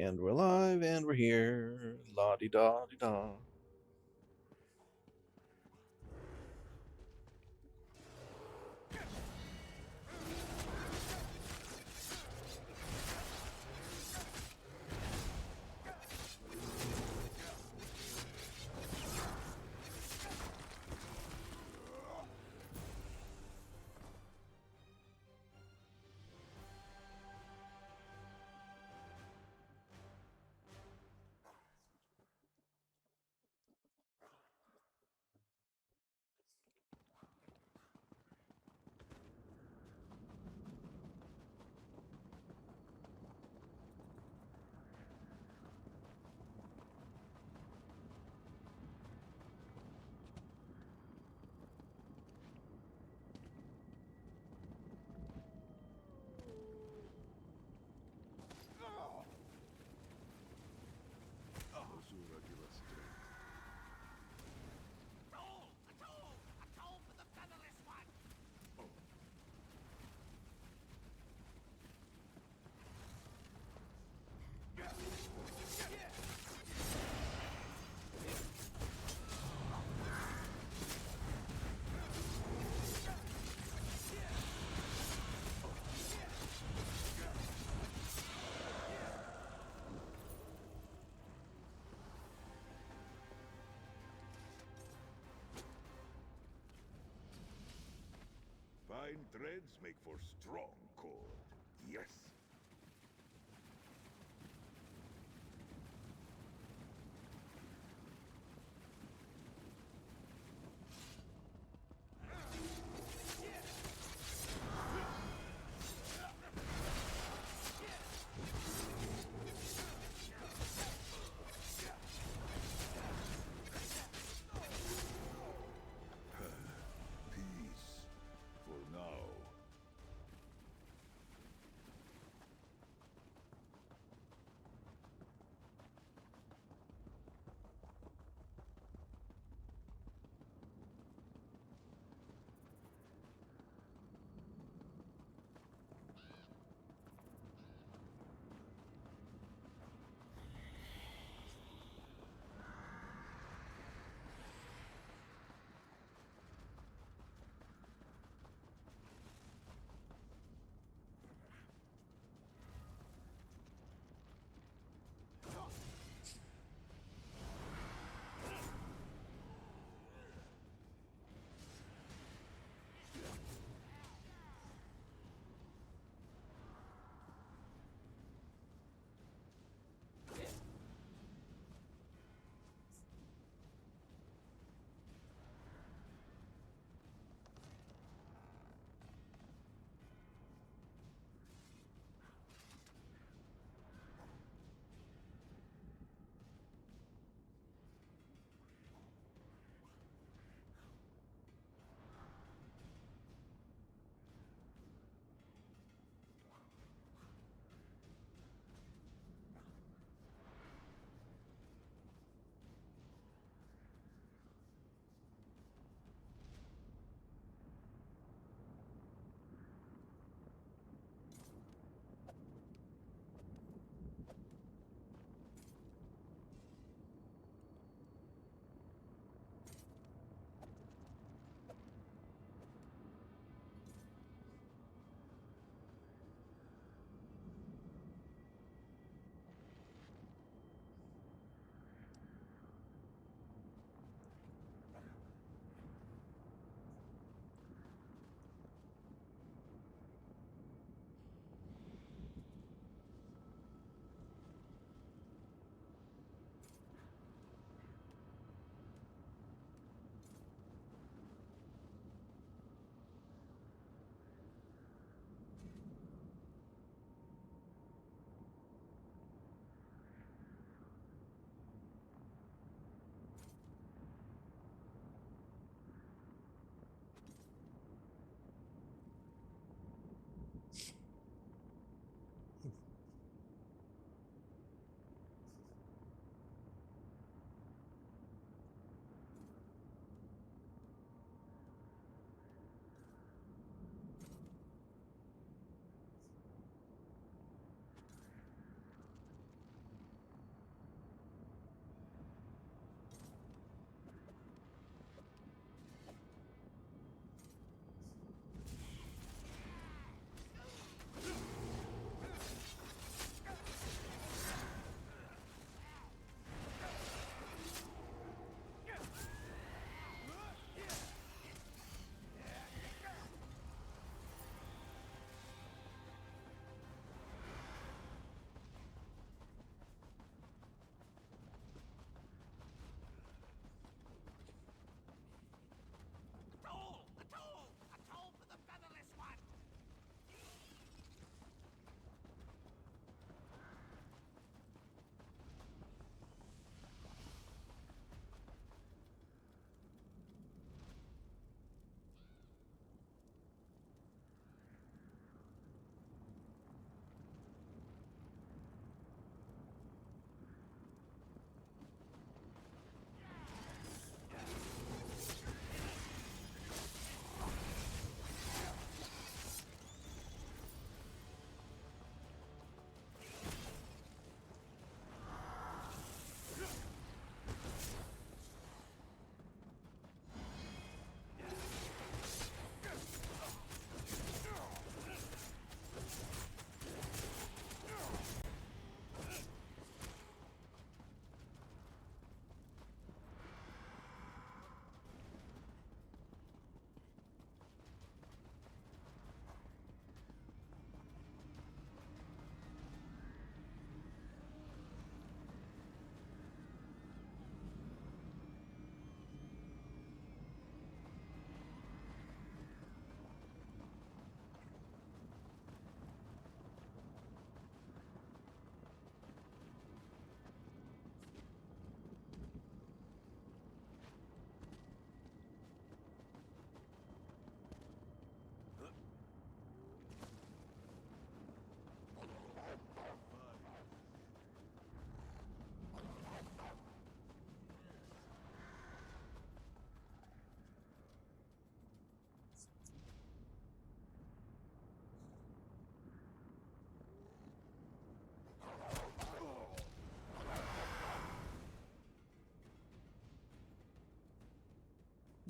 And we're live and we're here. La di da di da. Fine threads make for strong cord. Yes. Peace. For now.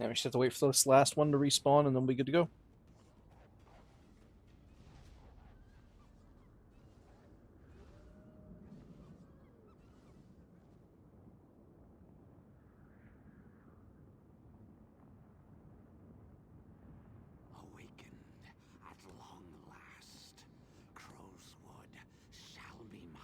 Now we just have to wait for this last one to respawn and then we'll be good to go. Awakened at long last, Crowswood shall be mine.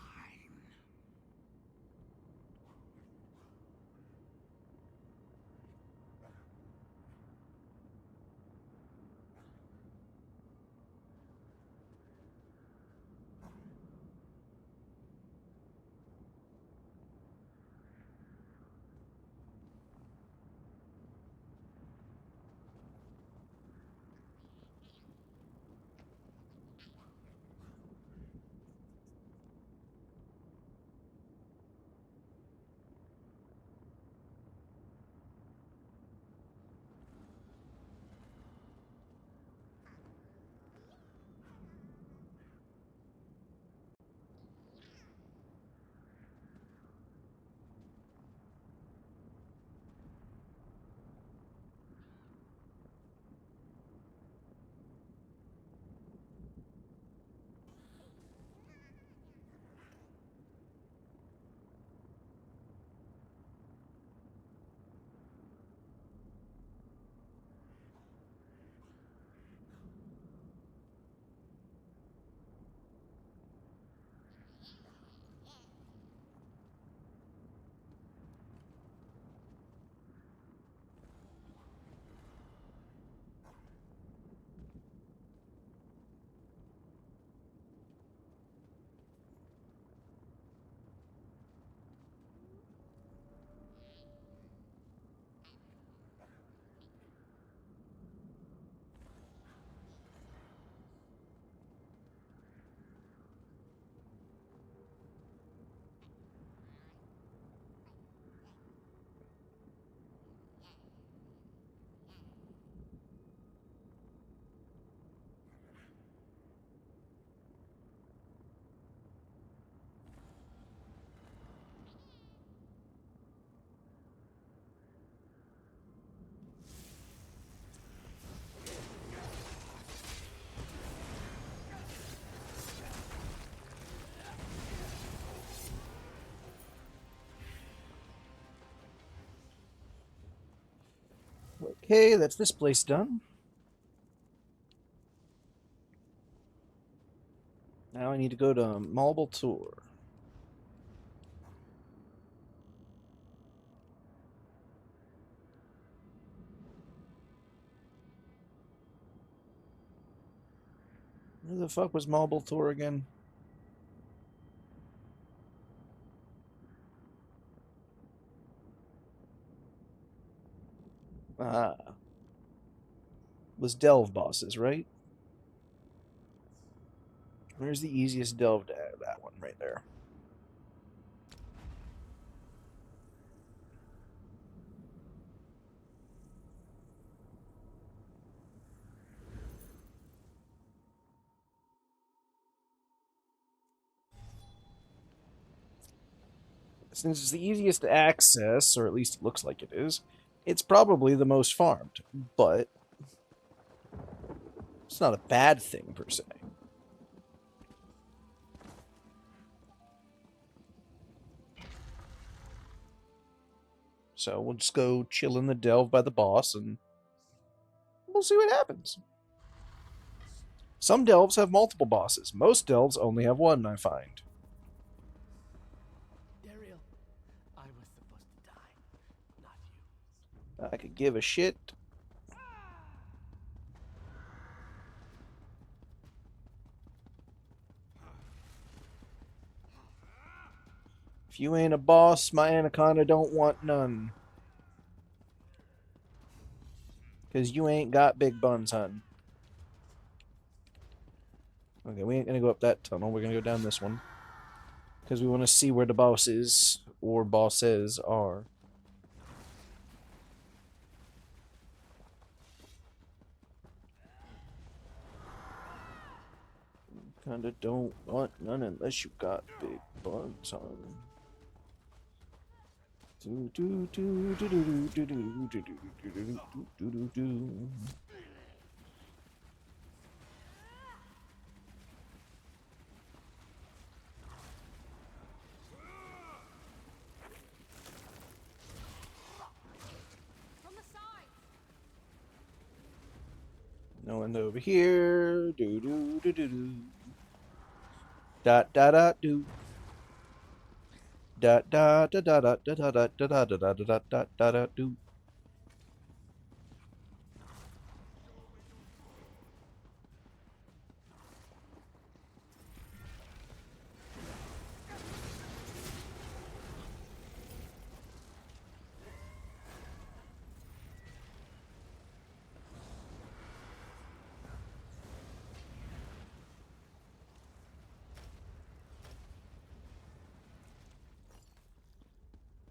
Okay, that's this place done. Now I need to go to Marble Tour. Where the fuck was Marble Tour again? Ah. Was delve bosses, right? Where's the easiest delve to add? That one right there. Since it's the easiest to access, or at least it looks like it is, it's probably the most farmed, but it's not a bad thing per se. So we'll just go chill in the delve by the boss and we'll see what happens. Some delves have multiple bosses. Most delves only have one, I find. Dariel, I was supposed to die, not you. I could give a shit. If you ain't a boss, my anaconda don't want none. Because you ain't got big buns, hun. Okay, we ain't gonna go up that tunnel. We're gonna go down this one. Because we want to see where the bosses or bosses are. Kinda don't want none unless you got big buns, hun. Do, do, do, do, do, do, do, do, do, do, do, do, do, do. From the side. No one over here. Do do do do do. Dot dot dot do. Dot dot dot dot dot dot dot dot dot dot dot dot dot dot do.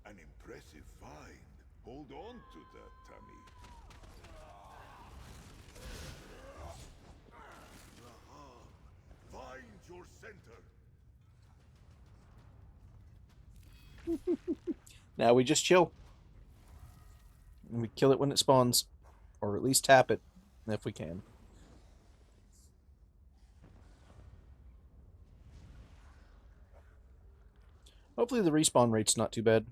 An impressive find. Hold on to that, Tammy. Raham, find your center. Now we just chill. And we kill it when it spawns. Or at least tap it, if we can. Hopefully the respawn rate's not too bad.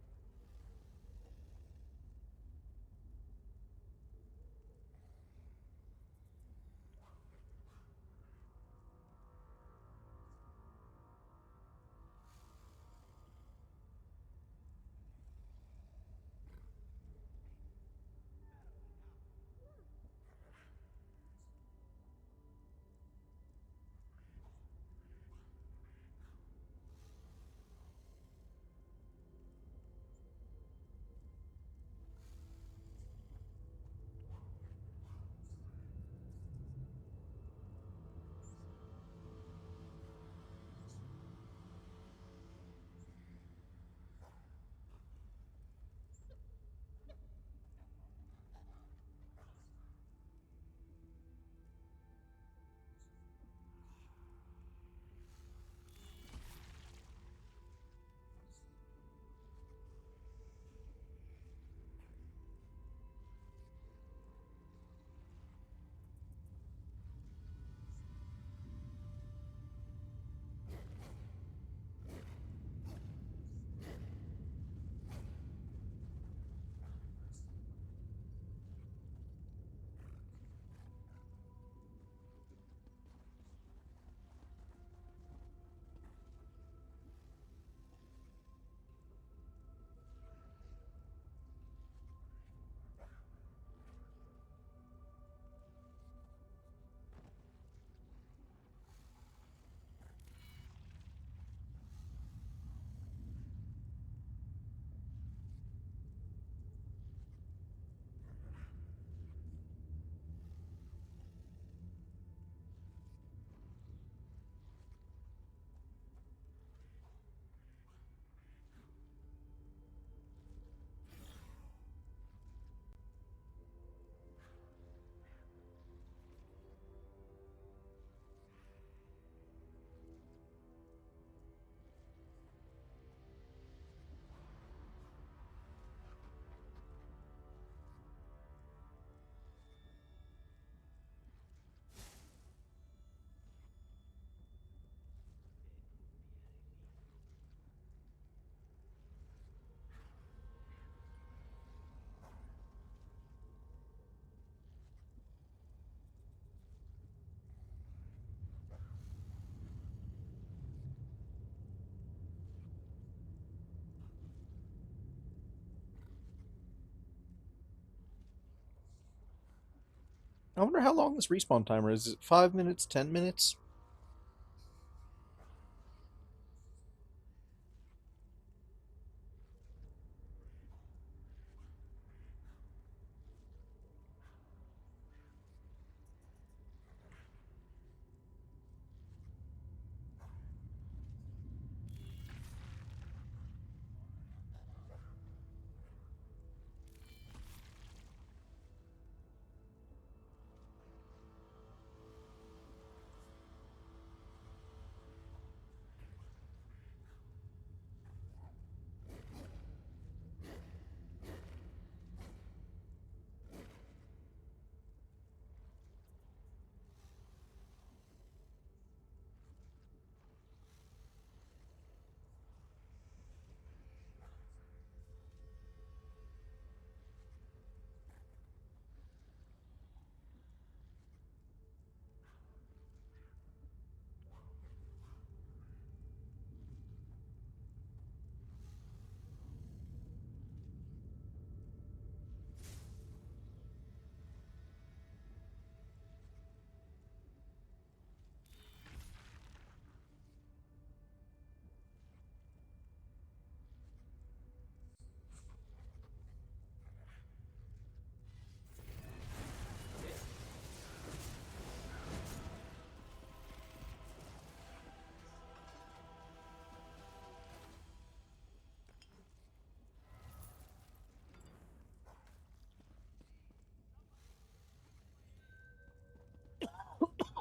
I wonder how long this respawn timer is. Is it 5 minutes, 10 minutes?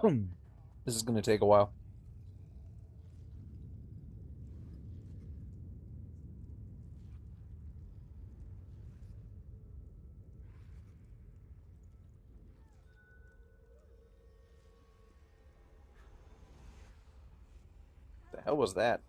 This is going to take a while. The hell was that?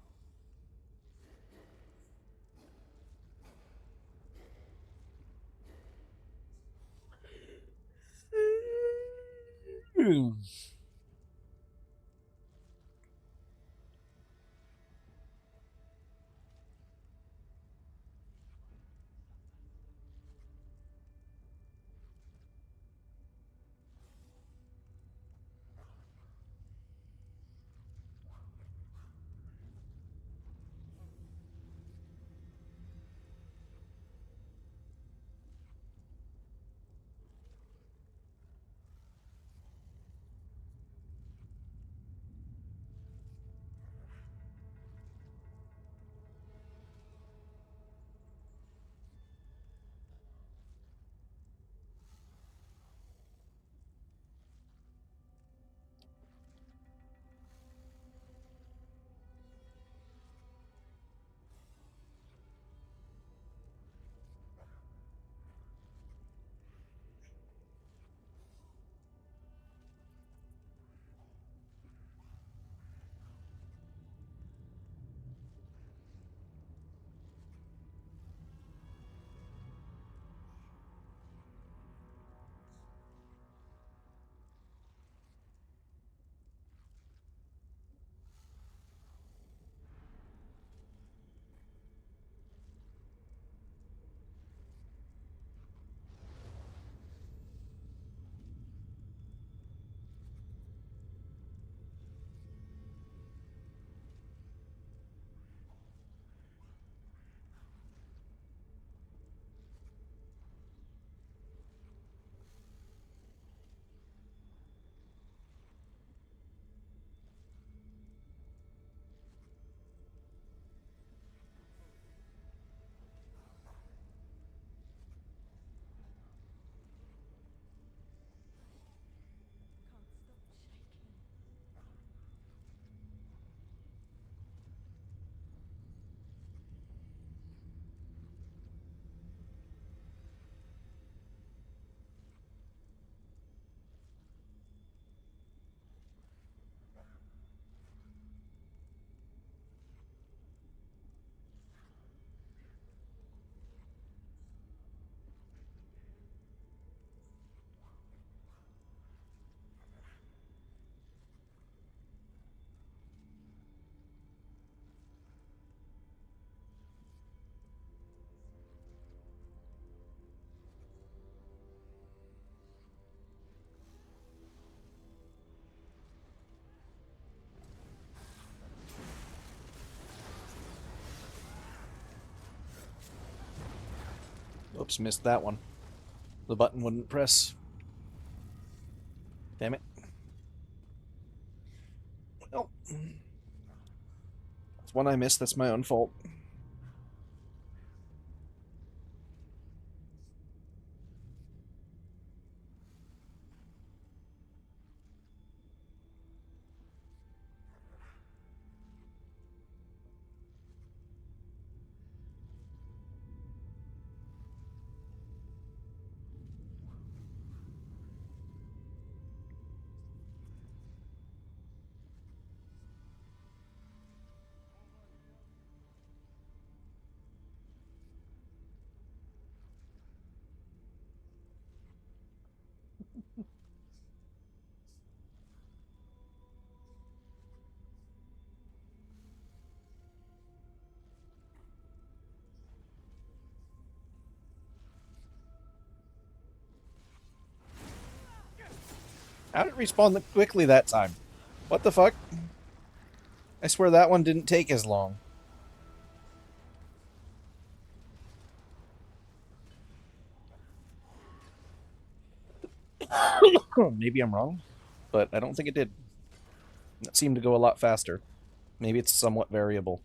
Oops, missed that one. The button wouldn't press. Damn it. Well, that's one I missed. That's my own fault. How did it respawn quickly that time? What the fuck? I swear that one didn't take as long. Maybe I'm wrong, but I don't think it did. It seemed to go a lot faster. Maybe it's somewhat variable.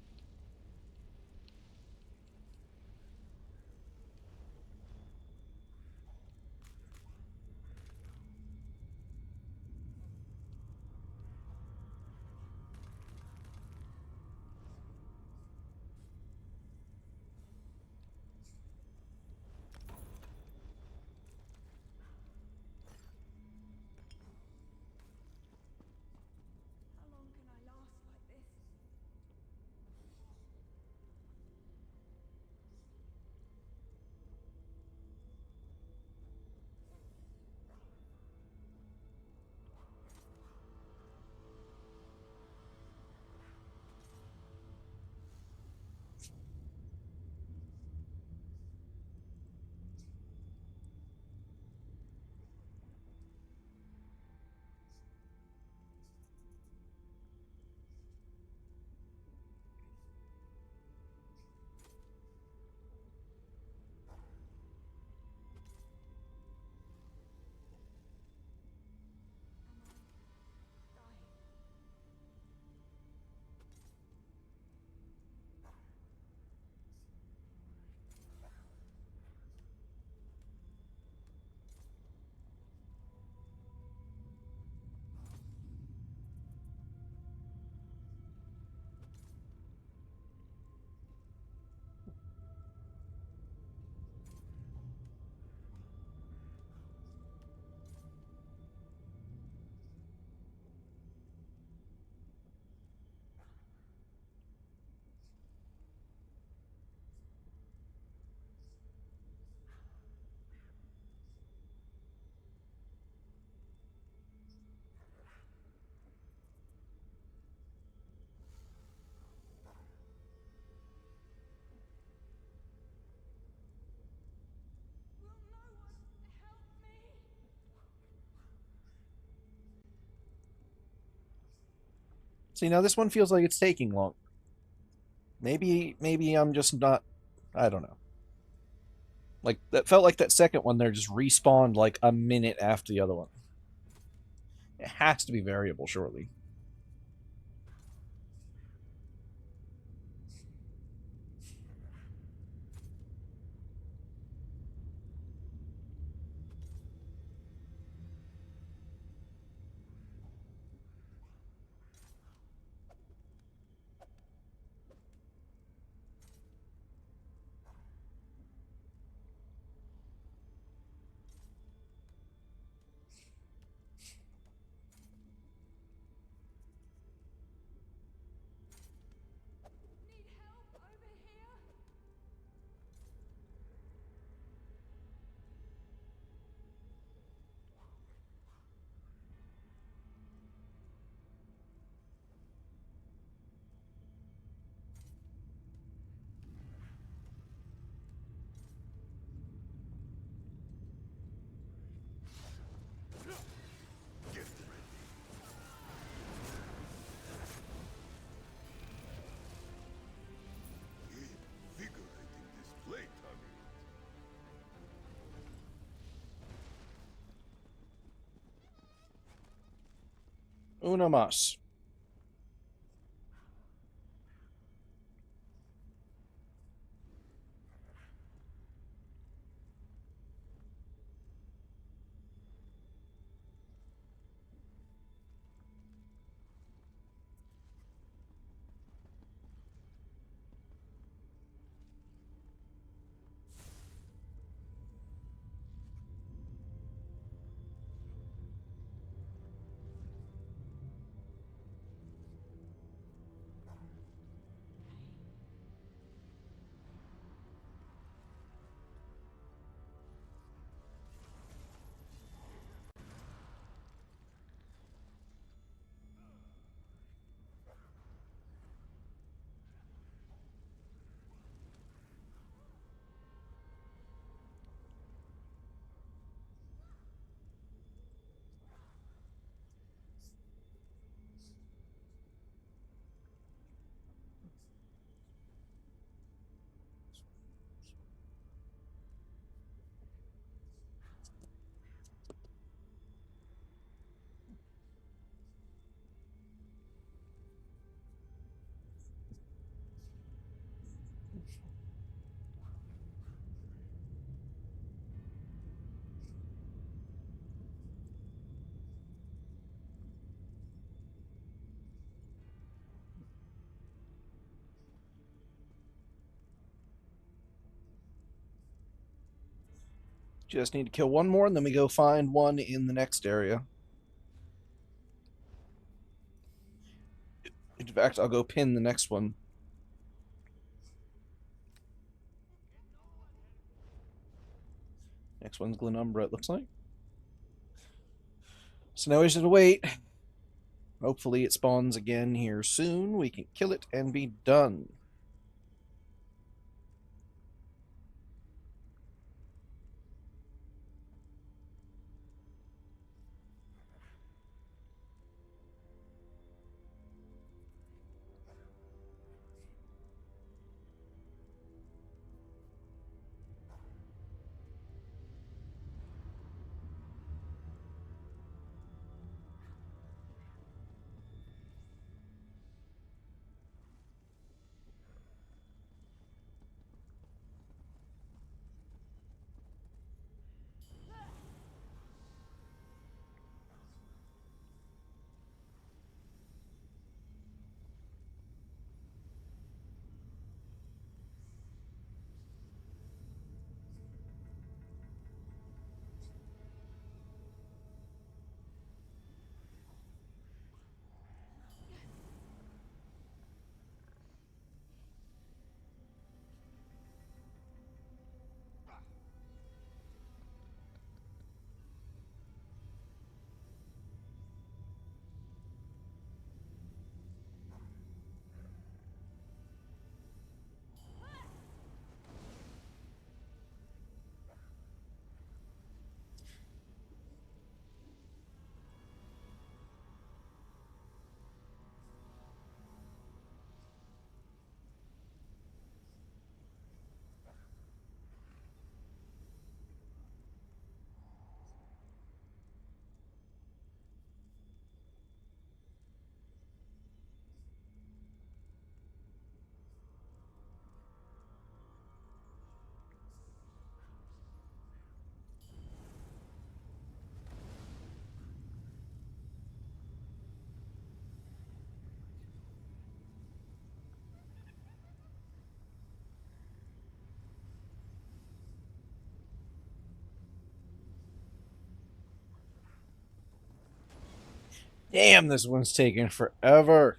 See, now this one feels like it's taking long. Maybe I'm just not... I don't know. Like, that felt like that second one there just respawned like a minute after the other one. It has to be variable, surely. Need help over here? Get ready. Invigorating display, Tommy. Uno mas. Just need to kill one more, and then we go find one in the next area. In fact, I'll go pin the next one. Next one's Glenumbra, it looks like. So now we just have to wait. Hopefully it spawns again here soon. We can kill it and be done. Damn, this one's taking forever.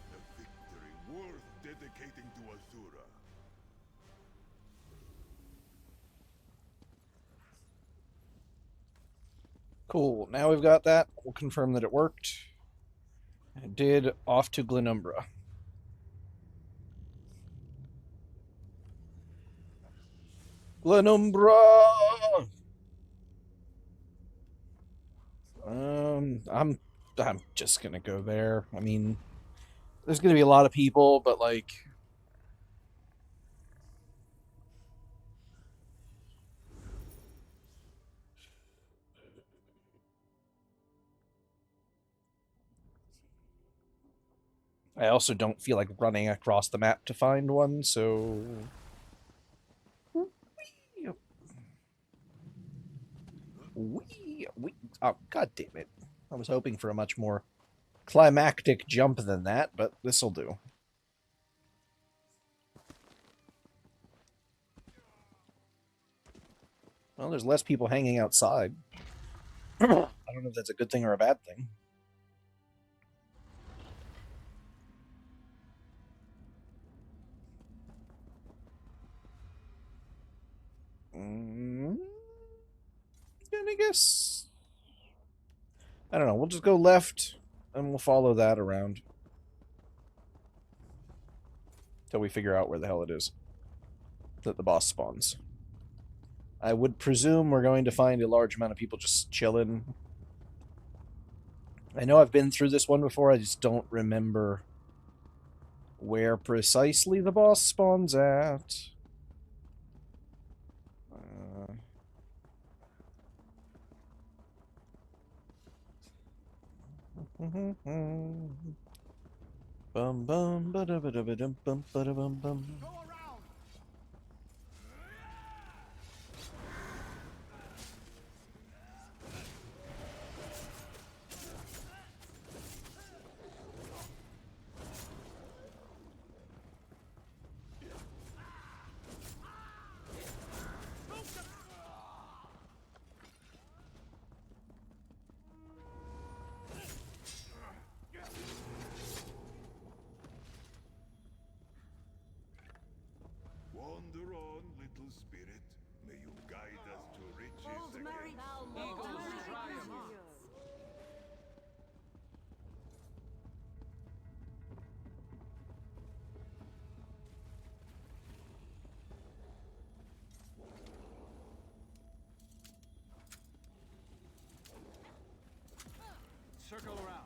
A victory worth dedicating to Azura. Cool. Now we've got that. We'll confirm that it worked. It did. Off to Glenumbra. Glenumbra! I'm just gonna go there. I mean, there's gonna be a lot of people, but like, I also don't feel like running across the map to find one, so. Oh, god damn it. I was hoping for a much more climactic jump than that, but this'll do. Well, there's less people hanging outside. I don't know if that's a good thing or a bad thing. And I guess I don't know. We'll just go left, and we'll follow that around till we figure out where the hell it is that the boss spawns. I would presume we're going to find a large amount of people just chilling. I know I've been through this one before. I just don't remember where precisely the boss spawns at. Bum bum ba da ba da ba dum bum ba da bum bum. Wander on, little spirit. May you guide us to riches Old Mary again. Circle around.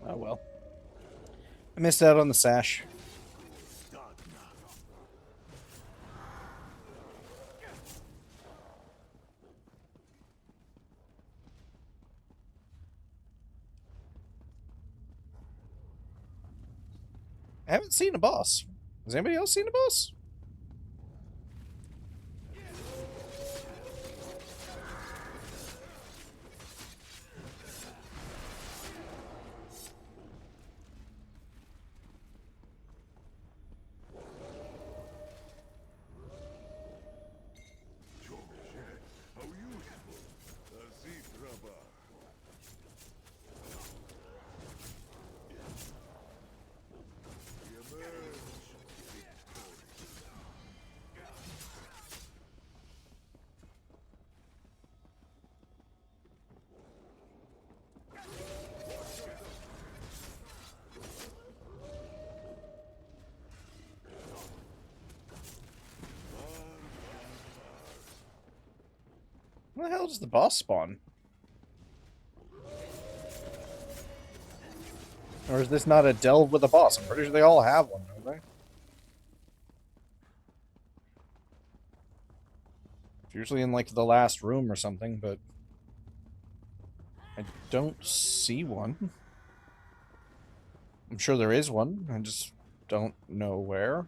Oh well. I missed out on the sash. I haven't seen a boss. Has anybody else seen a boss? How useful. Where the hell does the boss spawn? Or is this not a delve with a boss? I'm pretty sure they all have one, don't they? It's usually in like the last room or something, but I don't see one. I'm sure there is one. I just don't know where.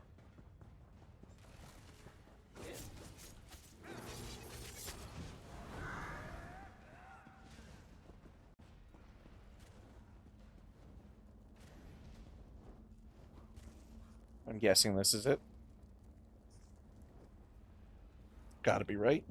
I'm guessing this is it. Gotta be right.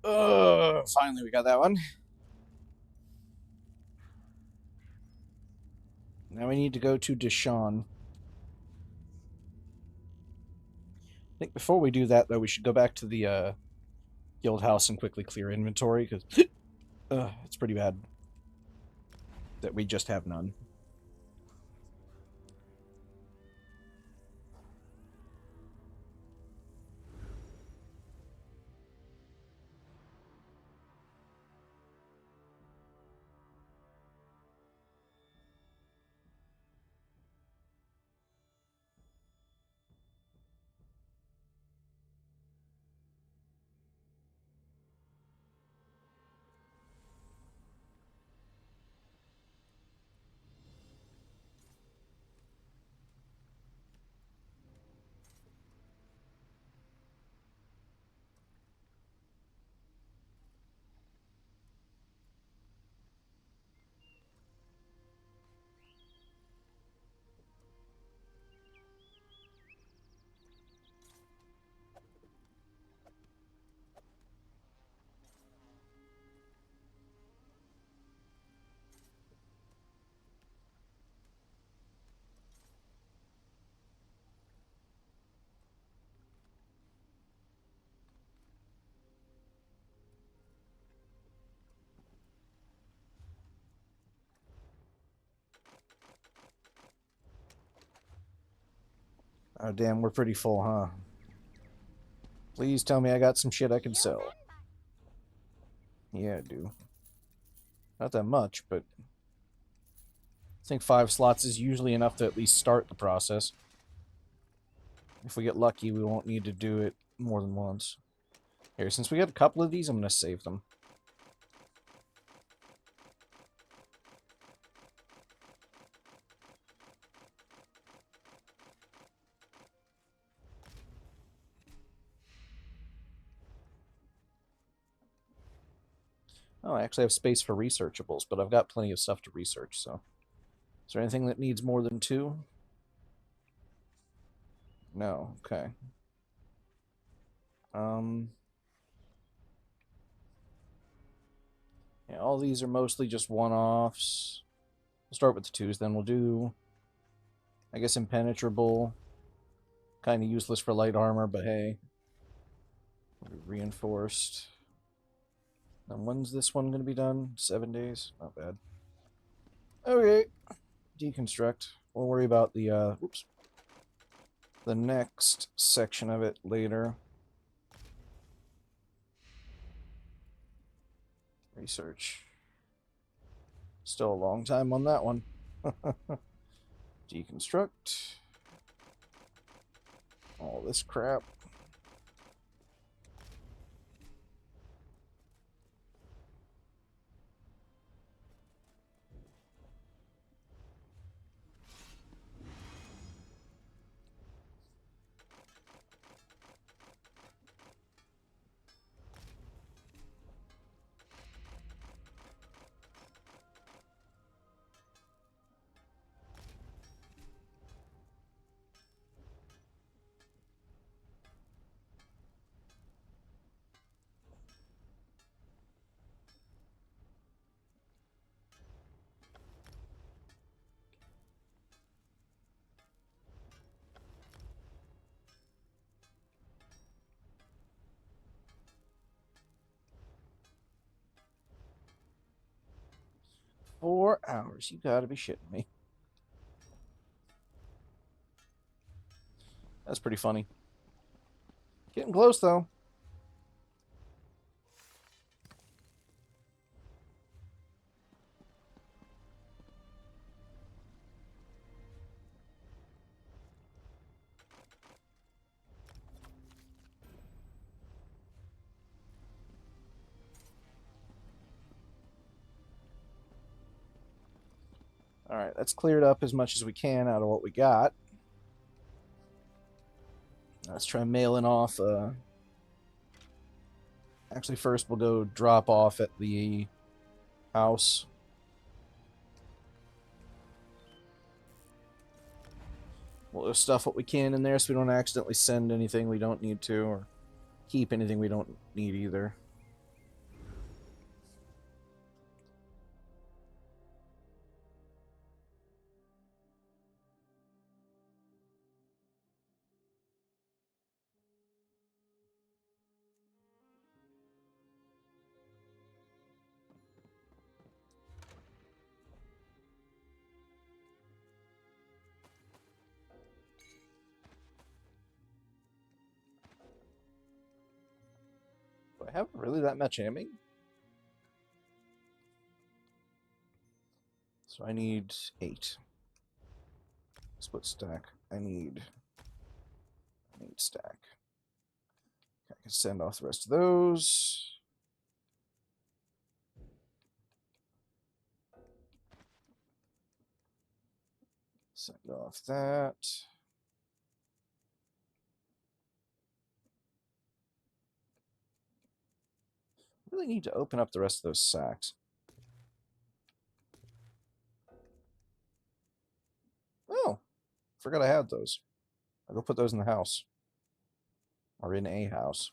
Finally we got that one. Now we need to go to Deshawn. I think before we do that, though, we should go back to the guild house and quickly clear inventory, because it's pretty bad that we just have none. Oh, damn, we're pretty full, huh? Please tell me I got some shit I can sell. Yeah, I do. Not that much, but I think 5 slots is usually enough to at least start the process. If we get lucky, we won't need to do it more than once. Here, since we got a couple of these, I'm going to save them. Oh, I actually have space for researchables, but I've got plenty of stuff to research, so... Is there anything that needs more than 2? No, okay. Yeah, all these are mostly just one-offs. We'll start with the 2s, then we'll do... I guess impenetrable. Kind of useless for light armor, but hey. Reinforced. And when's this one going to be done? 7 days? Not bad. Okay. Deconstruct. We'll worry about the, the next section of it later. Research. Still a long time on that one. Deconstruct. All this crap. Four hours. You gotta be shitting me. That's pretty funny. Getting close, though. Alright, that's cleared up as much as we can out of what we got. Let's try mailing off, Actually, first we'll go drop off at the house. We'll stuff what we can in there so we don't accidentally send anything we don't need to, or keep anything we don't need either. I have really that much aiming? So I need 8. Split stack. I need stack. I can send off the rest of those. Send off that. Really need to open up the rest of those sacks. Oh, forgot I had those. I'll go put those in the house. Or in a house.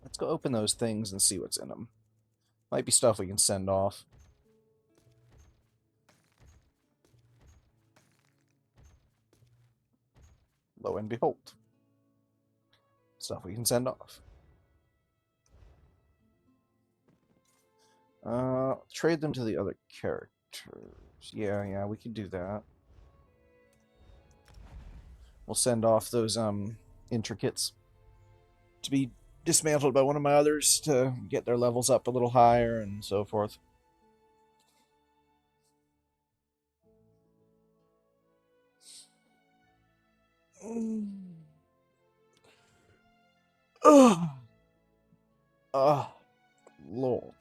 Let's go open those things and see what's in them. Might be stuff we can send off. Lo and behold. Stuff we can send off. Trade them to the other characters. Yeah, we can do that. We'll send off those intricates to be dismantled by one of my others to get their levels up a little higher and so forth. Ugh. Lord.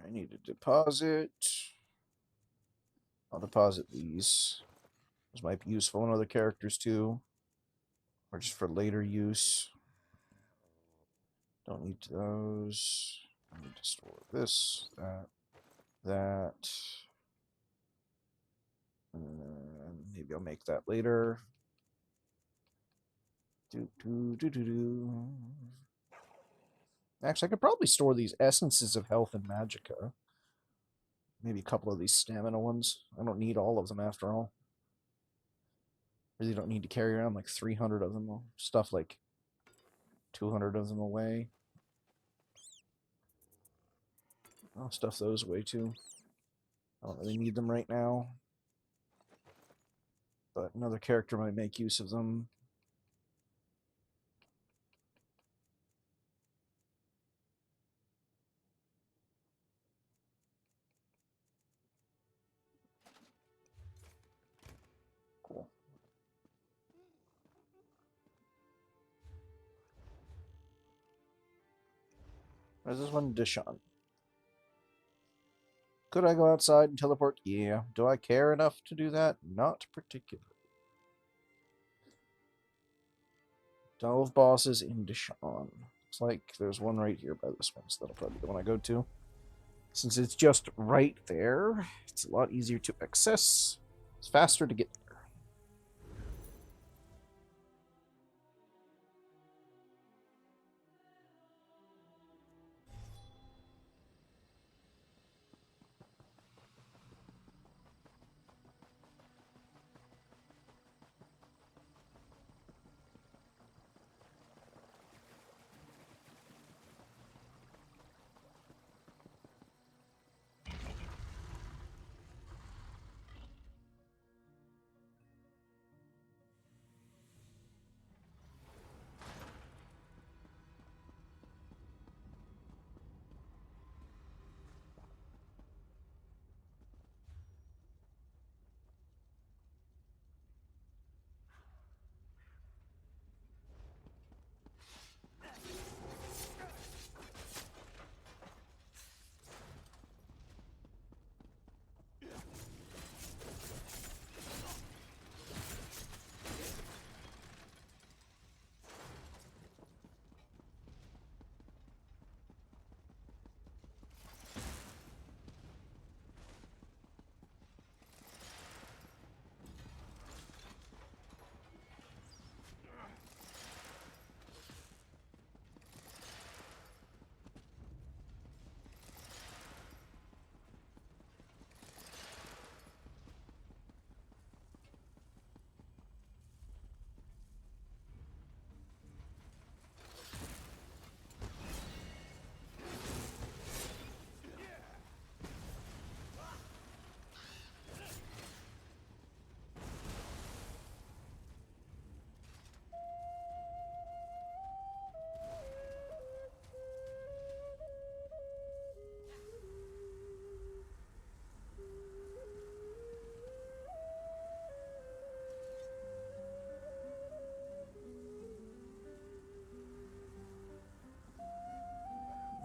I need to deposit. I'll deposit these. Those might be useful in other characters too. Or just for later use. Don't need those. I need to store this, that. And maybe I'll make that later. Actually, I could probably store these essences of health and magicka. Maybe a couple of these stamina ones. I don't need all of them after all. Really don't need to carry around like 300 of them. I'll stuff like 200 of them away. I'll stuff those away too. I don't really need them right now. But another character might make use of them. Cool. There's this one, Dishon. Could I go outside and teleport? Yeah. Do I care enough to do that? Not particularly. Tunnel of Bosses in Deshawn. Looks like there's one right here by this one, so that'll probably be the one I go to. Since it's just right there, it's a lot easier to access. It's faster to get there.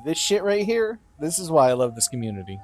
This shit right here, this is why I love this community.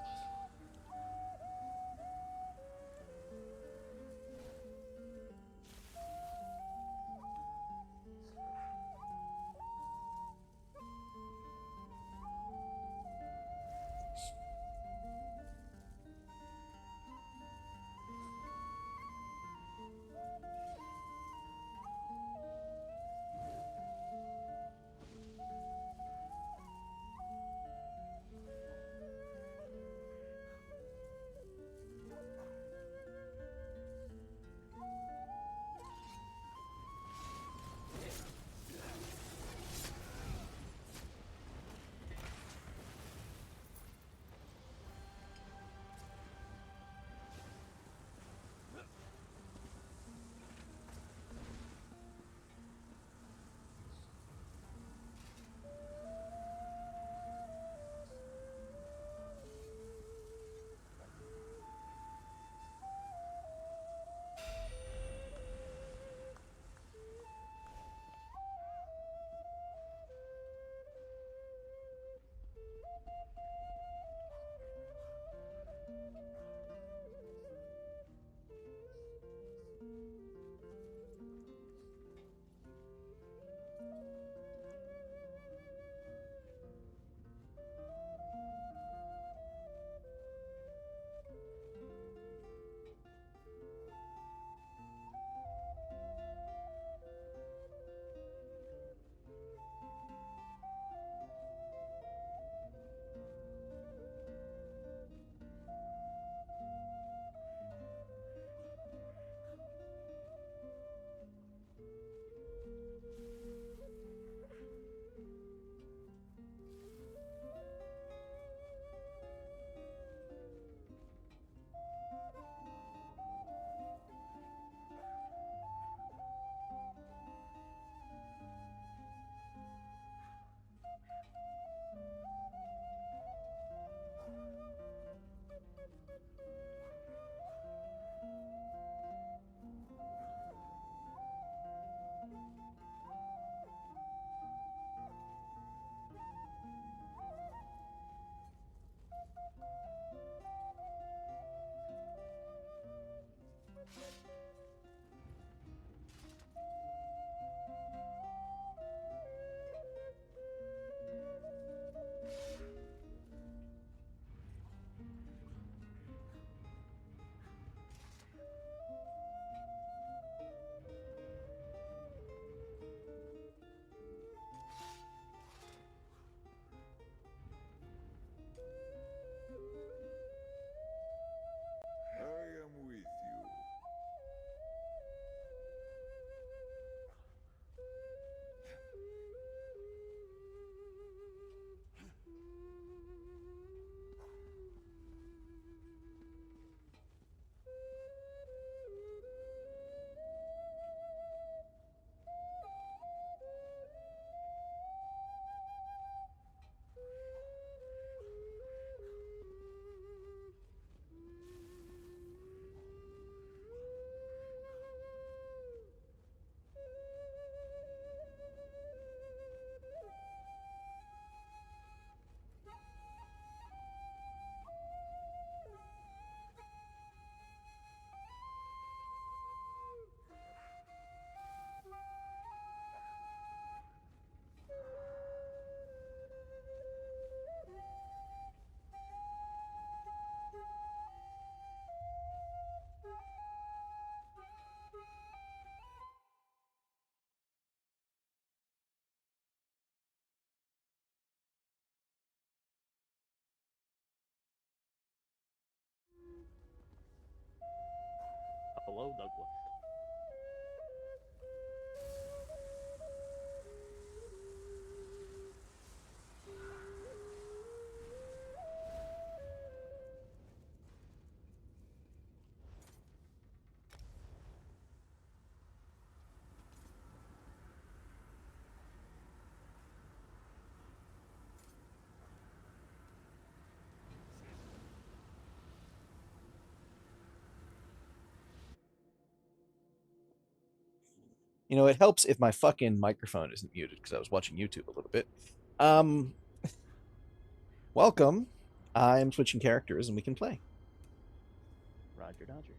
Oh, the. You know, it helps if my fucking microphone isn't muted because I was watching YouTube a little bit. Um, welcome. I'm switching characters and we can play. Roger Dodger.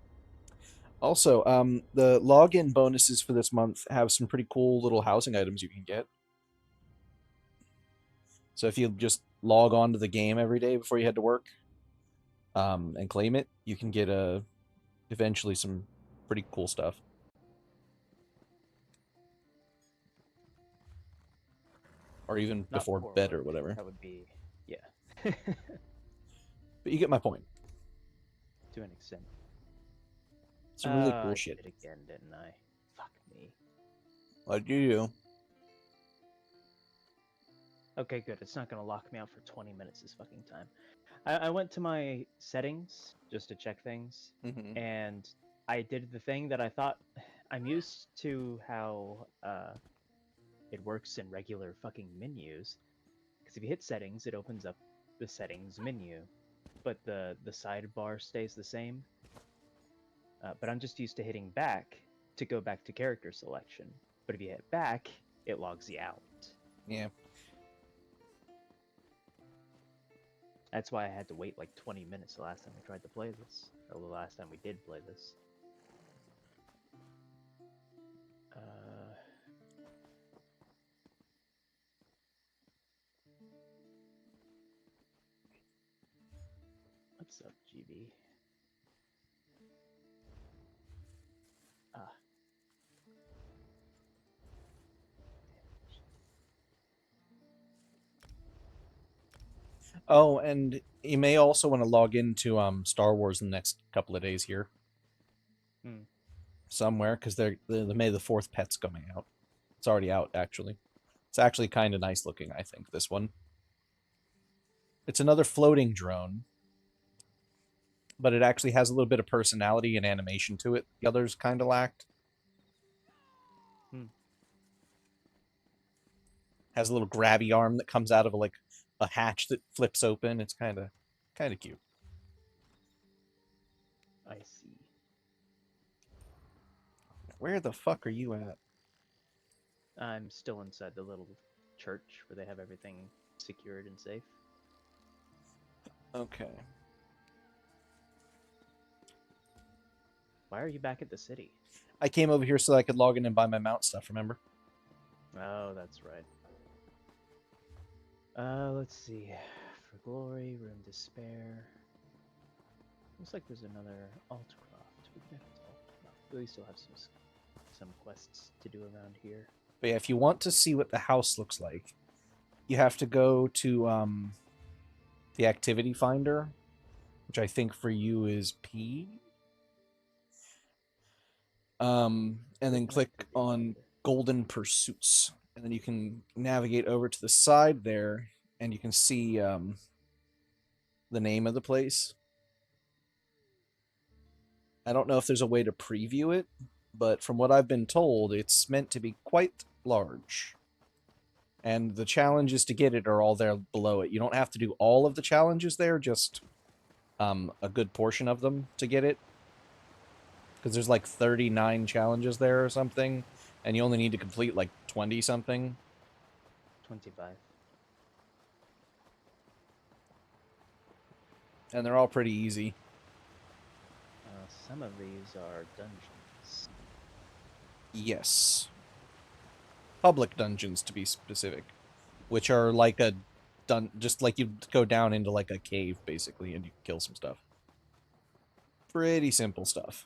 Also, the login bonuses for this month have some pretty cool little housing items you can get. So if you just log on to the game every day before you head to work, and claim it, you can get eventually some pretty cool stuff. Or even Not before for bed or work. whatever. That would be, yeah. But you get my point. To an extent. Some really I cool did shit. it again, didn't I? Fuck me. What do you? Okay, good. It's not gonna lock me out for 20 minutes this fucking time. I went to my settings just to check things, Mm-hmm. and I did the thing that I thought I'm used to how it works in regular fucking menus. Because if you hit settings, it opens up the settings menu, but the sidebar stays the same. But I'm just used to hitting back to go back to character selection. But if you hit back, it logs you out. Yeah. That's why I had to wait like 20 minutes the last time we tried to play this. Or the last time we did play this. What's up, GB? Ah. Oh, and you may also want to log into Star Wars in the next couple of days here. Hmm. Somewhere, because the May the 4th pet's coming out. It's already out, actually. It's actually kind of nice looking, I think, this one. It's another floating drone, but it actually has a little bit of personality and animation to it. The others kind of lacked. Hmm. Has a little grabby arm that comes out of a hatch that flips open. It's kind of cute. I see. Where the fuck are you at? I'm still inside the little church where they have everything secured and safe. Okay. Why are you back at the city? I came over here so I could log in and buy my mount stuff, remember? Oh, that's right. Let's see. For glory, room to spare. Looks like there's another Altcroft. We can head to Altcroft. We still have some quests to do around here. But yeah, if you want to see what the house looks like, you have to go to the activity finder, which I think for you is P. And then click on Golden Pursuits. And then you can navigate over to the side there, and you can see the name of the place. I don't know if there's a way to preview it, but from what I've been told, it's meant to be quite large. And the challenges to get it are all there below it. You don't have to do all of the challenges there, just a good portion of them to get it. Because there's like 39 challenges there or something, and you only need to complete like 20 something. 25. And they're all pretty easy. Some of these are dungeons. Yes. Public dungeons, to be specific. Which are like just like you go down into like a cave, basically, and you kill some stuff. Pretty simple stuff.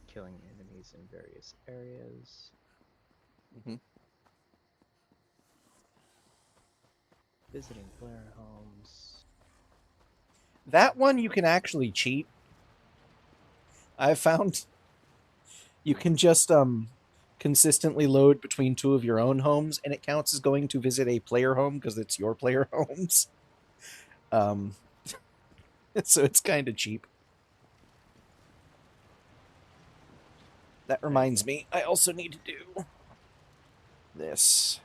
Killing enemies in various areas. Mm-hmm. Visiting player homes. That one you can actually cheat. I've found you can just consistently load between two of your own homes, and it counts as going to visit a player home because it's your player homes. Um, so it's kind of cheap. That reminds me, I also need to do this.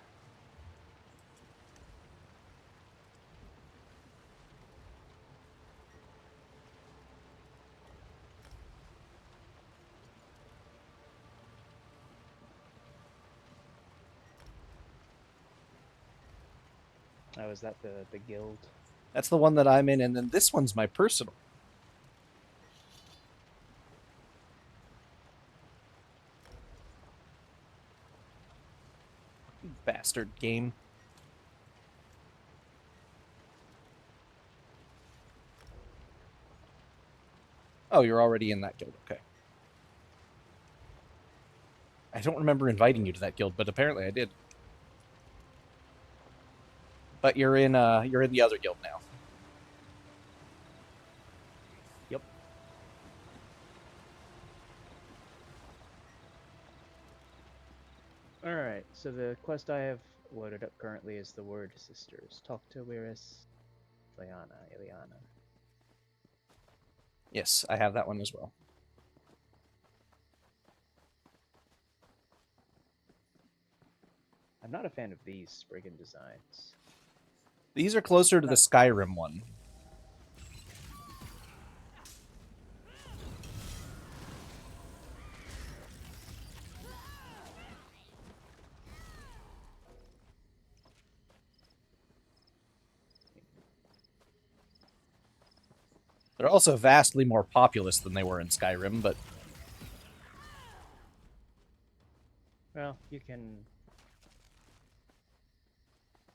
Oh, is that the guild? That's the one that I'm in, and then this one's my personal. You bastard game. Oh, you're already in that guild. Okay. I don't remember inviting you to that guild, but apparently I did. But you're in the other guild now. Yep. Alright, so the quest I have loaded up currently is the Word Sisters. Talk to Lyris, Ileana. Yes, I have that one as well. I'm not a fan of these Spriggan designs. These are closer to the Skyrim one. They're also vastly more populous than they were in Skyrim, but Well, you can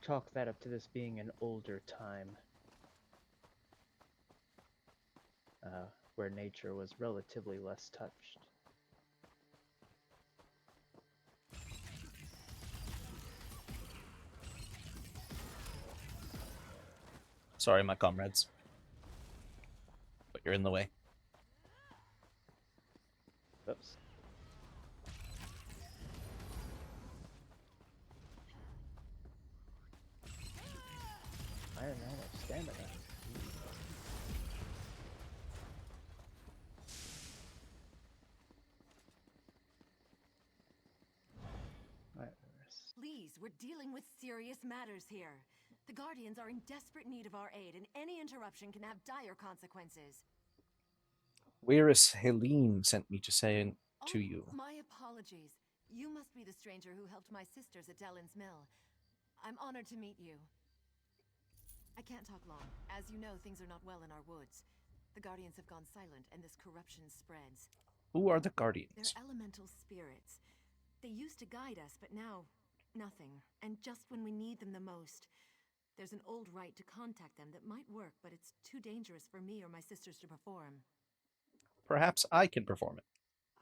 chalk that up to this being an older time. Where nature was relatively less touched. sorry, my comrades. But you're in the way. Oops. I don't know how much stamina. Alright, Please, we're dealing with serious matters here. The Guardians are in desperate need of our aid, and any interruption can have dire consequences. Whereas Helene sent me to say to you. My apologies. You must be the stranger who helped my sisters at Dellin's Mill. I'm honored to meet you. I can't talk long. As you know, things are not well in our woods. The Guardians have gone silent, and this corruption spreads. Who are the Guardians? They're elemental spirits. They used to guide us, but now, nothing. And just when we need them the most. There's an old rite to contact them that might work, but it's too dangerous for me or my sisters to perform. Perhaps I can perform it.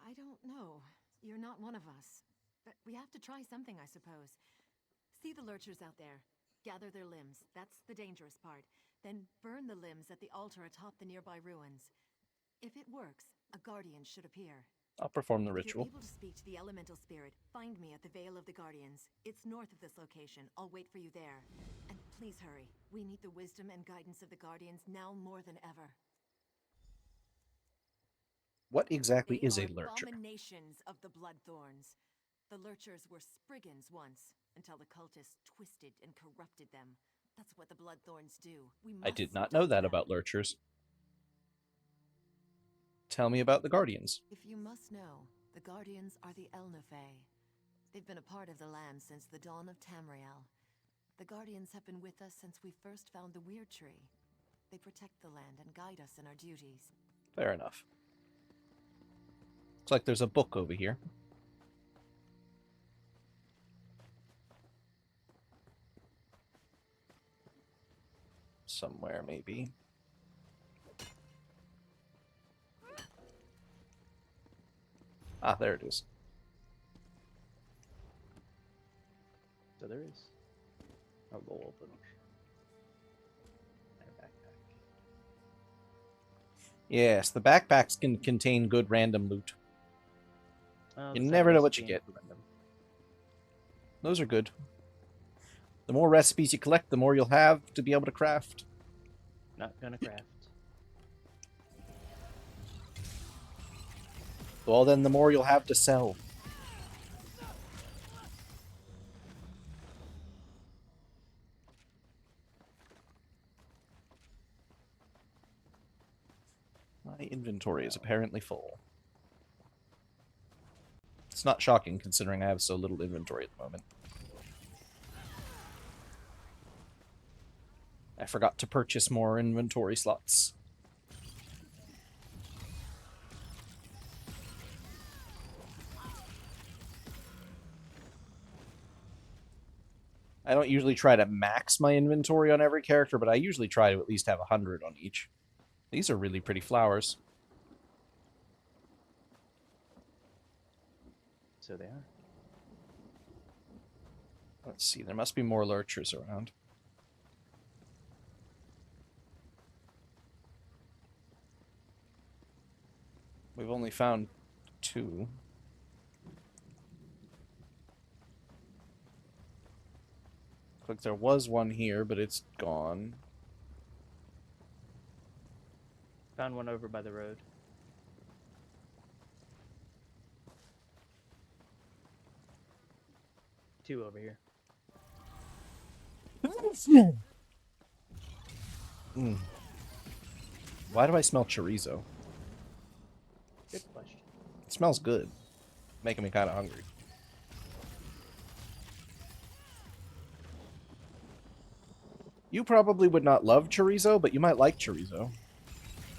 I don't know. You're not one of us. But we have to try something, I suppose. See the lurchers out there. Gather their limbs. That's the dangerous part. Then burn the limbs at the altar atop the nearby ruins. If it works, a guardian should appear. I'll perform the If ritual. you're able to speak to the elemental spirit, find me at the Vale of the Guardians. It's north of this location. I'll wait for you there. And please hurry. We need the wisdom and guidance of the Guardians now more than ever. What exactly They is a are lurcher? abominations of the Bloodthorns. The Lurchers were Spriggans once, until the cultists twisted and corrupted them. That's what the Bloodthorns do. I did not know that about lurchers. Tell me about the Guardians. If you must know, the Guardians are the Elnafey. They've been a part of the land since the dawn of Tamriel. The Guardians have been with us since we first found the Weird Tree. They protect the land and guide us in our duties. Fair enough. Looks like there's a book over here. Somewhere, maybe. Ah, there it is. so there is a roll book and a backpack. Yes, the backpacks can contain good random loot. Well, You the never know second what you recipe get. included them. Those are good. The more recipes you collect, the more you'll have to be able to craft. Not gonna craft. Well, then the more you'll have to sell. My inventory is apparently full. It's not shocking considering I have so little inventory at the moment. I forgot to purchase more inventory slots. I don't usually try to max my inventory on every character, but I usually try to at least have 100 on each. These are really pretty flowers. So they are. Let's see, there must be more lurchers around. We've only found 2. Looks like there was one here, but it's gone. Found one over by the road. Two over here. Mm. Why do I smell chorizo? Good question. It smells good. Making me kind of hungry. You probably would not love chorizo, but you might like chorizo.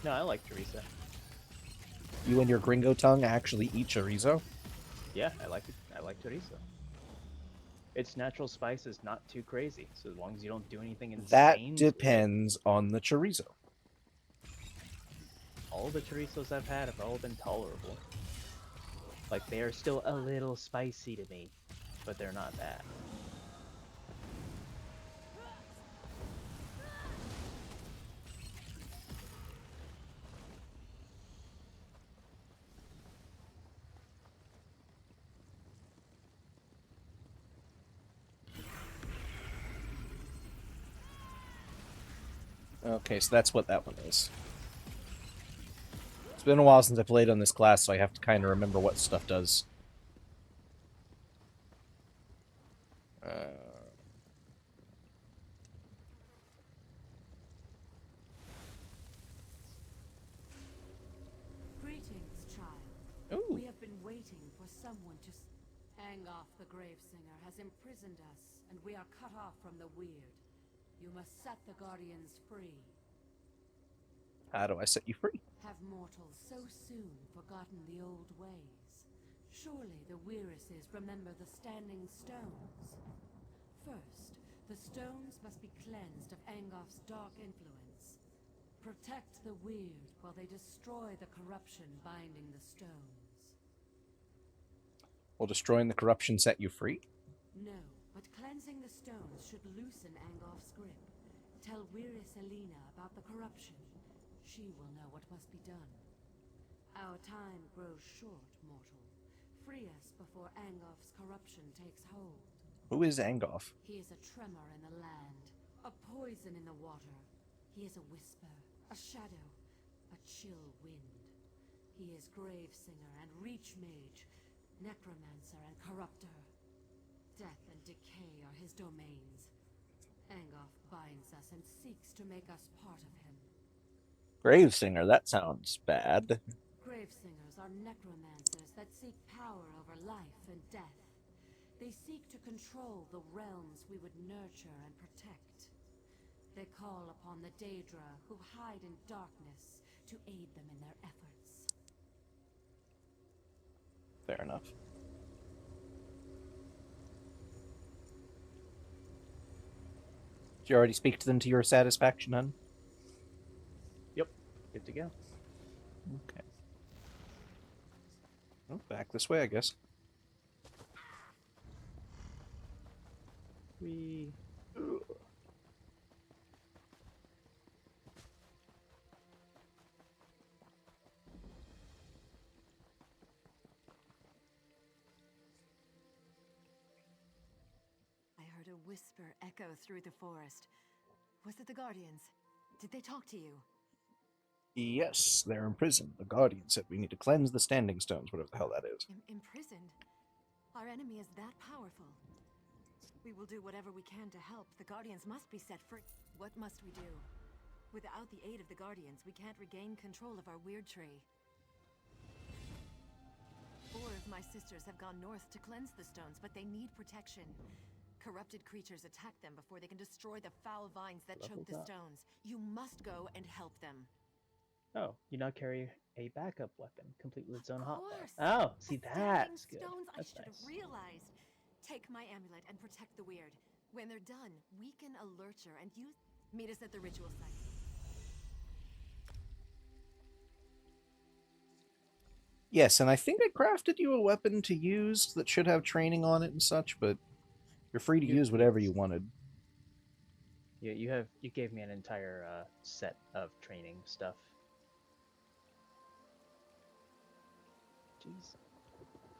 No, I like chorizo. You and your gringo tongue actually eat chorizo? Yeah, I like it. I like chorizo. Its natural spice is not too crazy, so as long as you don't do anything insane. That to it- depends on the chorizo. All the chorizos I've had have all been tolerable. Like, they are still a little spicy to me, but they're not bad. Okay, so that's what that one is. It's been a while since I played on this class, so I have to kind of remember what stuff does. Greetings, child. Ooh. We have been waiting for someone to. Angoff the Gravesinger has imprisoned us, and we are cut off from the Weird. You must set the Guardians free. How do I set you free? Have mortals so soon forgotten the old ways? Surely the Weirises remember the Standing Stones. First, the stones must be cleansed of Angoff's dark influence. Protect the Weird while they destroy the corruption binding the stones. Will destroying the corruption set you free? No, but cleansing the stones should loosen Angoff's grip. Tell Weiris Elena about the corruption. She will know what must be done. Our time grows short, mortal. Free us before Angoff's corruption takes hold. Who is Angoff? He is a tremor in the land, a poison in the water. He is a whisper, a shadow, a chill wind. He is Gravesinger and Reach Mage, Necromancer and Corruptor. Death and decay are his domains. Angoff binds us and seeks to make us part of him. Gravesinger, that sounds bad. Gravesingers are necromancers that seek power over life and death. They seek to control the realms we would nurture and protect. They call upon the Daedra who hide in darkness to aid them in their efforts. Fair enough. Did you already speak to them to your satisfaction, hun? Yep, good to go. Okay. Well, back this way, I guess. We. a whisper echo through the forest. Was it the Guardians? Did they talk to you? Yes, they're in prison. The Guardian said we need to cleanse the Standing Stones, whatever the hell that is. Imprisoned? Our enemy is that powerful. We will do whatever we can to help. The Guardians must be set free. What must we do? Without the aid of the Guardians, we can't regain control of our weird tree. 4 of my sisters have gone north to cleanse the stones, but they need protection. Corrupted creatures attack them before they can destroy the foul vines that choke the stones. You must go and help them. Oh, you now carry a backup weapon, complete with its own hotbar. course. Oh, see, The standing that's good. stones, That's I should have nice. realized. Take my amulet and protect the weird. When they're done, weaken a lurcher and use. Meet us at the ritual site. Yes, and I think I crafted you a weapon to use that should have training on it and such, but you're free to use whatever you wanted. Yeah, you gave me an entire set of training stuff. Jeez.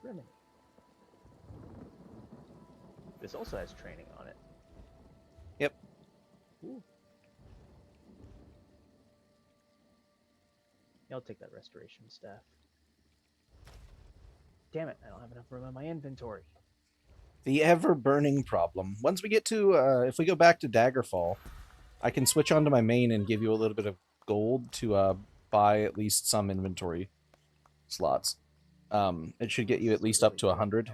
Really? This also has training on it. Yep. Ooh. Yeah, I'll take that restoration staff. Damn it, I don't have enough room in my inventory. The ever-burning problem. Once we get to, if we go back to Daggerfall, I can switch onto my main and give you a little bit of gold to buy at least some inventory slots. It should get you at least up to 100.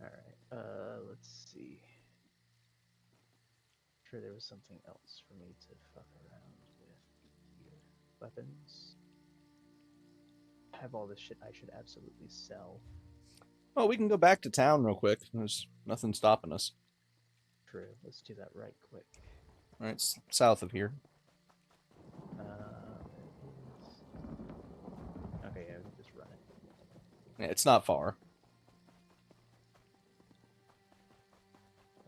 Alright, let's see. Sure there was something else for me to fuck around with here. Weapons. I have all this shit I should absolutely sell. Oh, we can go back to town real quick. There's nothing stopping us. True, let's do that right quick. Alright, it's south of here. Okay, yeah, we can just run it. Yeah, it's not far.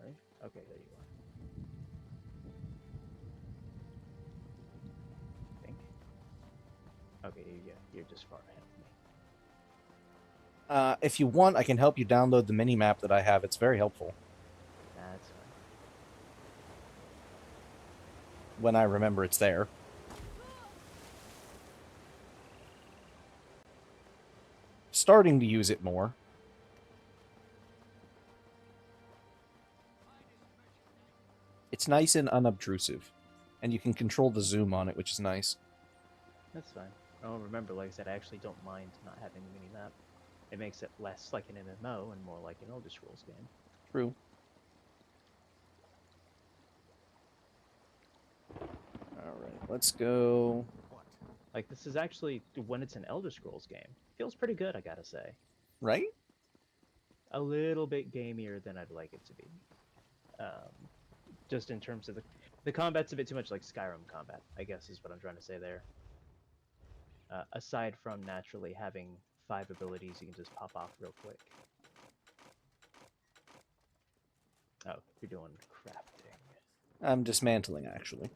Right? Okay, there you are. I think. Okay, yeah, you're just far ahead of me. If you want, I can help you download the mini-map that I have. It's very helpful That's fine. when I remember it's there. Starting to use it more. It's nice and unobtrusive, and you can control the zoom on it, which is nice. That's fine. Oh, remember, like I said, I actually don't mind not having the mini-map. It makes it less like an MMO and more like an Elder Scrolls game. True. Alright, let's go. Like, this is actually, when it's an Elder Scrolls game, feels pretty good, I gotta say. Right? A little bit gamier than I'd like it to be. Just in terms of the combat's a bit too much like Skyrim combat, I guess is what I'm trying to say there. Aside from naturally having 5 abilities you can just pop off real quick. Oh, you're doing crafting. I'm dismantling, actually.